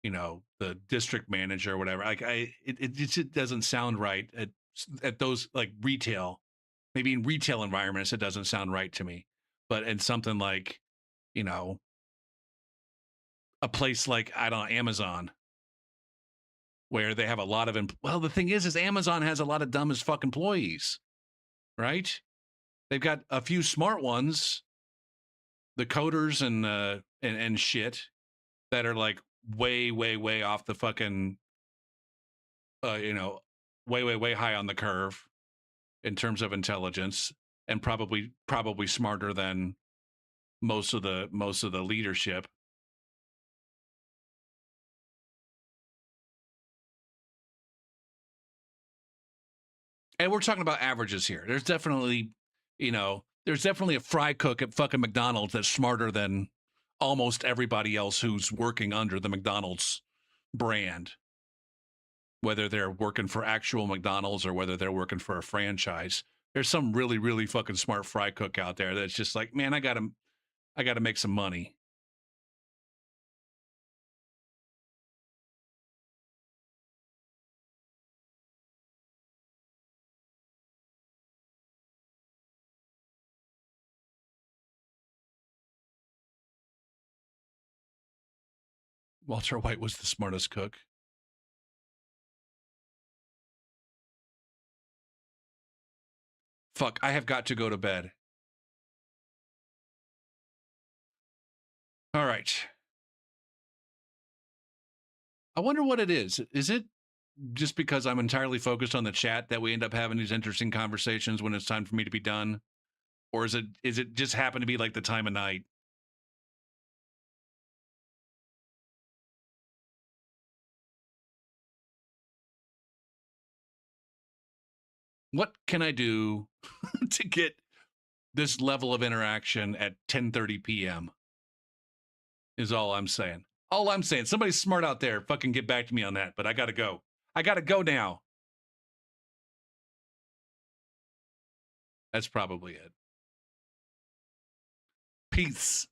the district manager or whatever. Like it just doesn't sound right at those like retail, maybe in retail environments, it doesn't sound right to me, but in something like, a place like, I don't know, Amazon, where they have a lot of well, the thing is Amazon has a lot of dumb as fuck employees, right? They've got a few smart ones, the coders and shit, that are like way off the fucking way high on the curve in terms of intelligence, and probably smarter than most of the leadership. And we're talking about averages here. There's definitely, a fry cook at fucking McDonald's that's smarter than almost everybody else who's working under the McDonald's brand, whether they're working for actual McDonald's or whether they're working for a franchise. There's some really fucking smart fry cook out there that's just like, man, I gotta make some money. Walter White was the smartest cook. Fuck, I have got to go to bed. All right. I wonder what it is. Is it just because I'm entirely focused on the chat that we end up having these interesting conversations when it's time for me to be done? Or is it just happen to be like the time of night? What can I do to get this level of interaction at 10:30 p.m. is all I'm saying. All I'm saying. Somebody's smart out there. Fucking get back to me on that. But I gotta go. I gotta go now. That's probably it. Peace.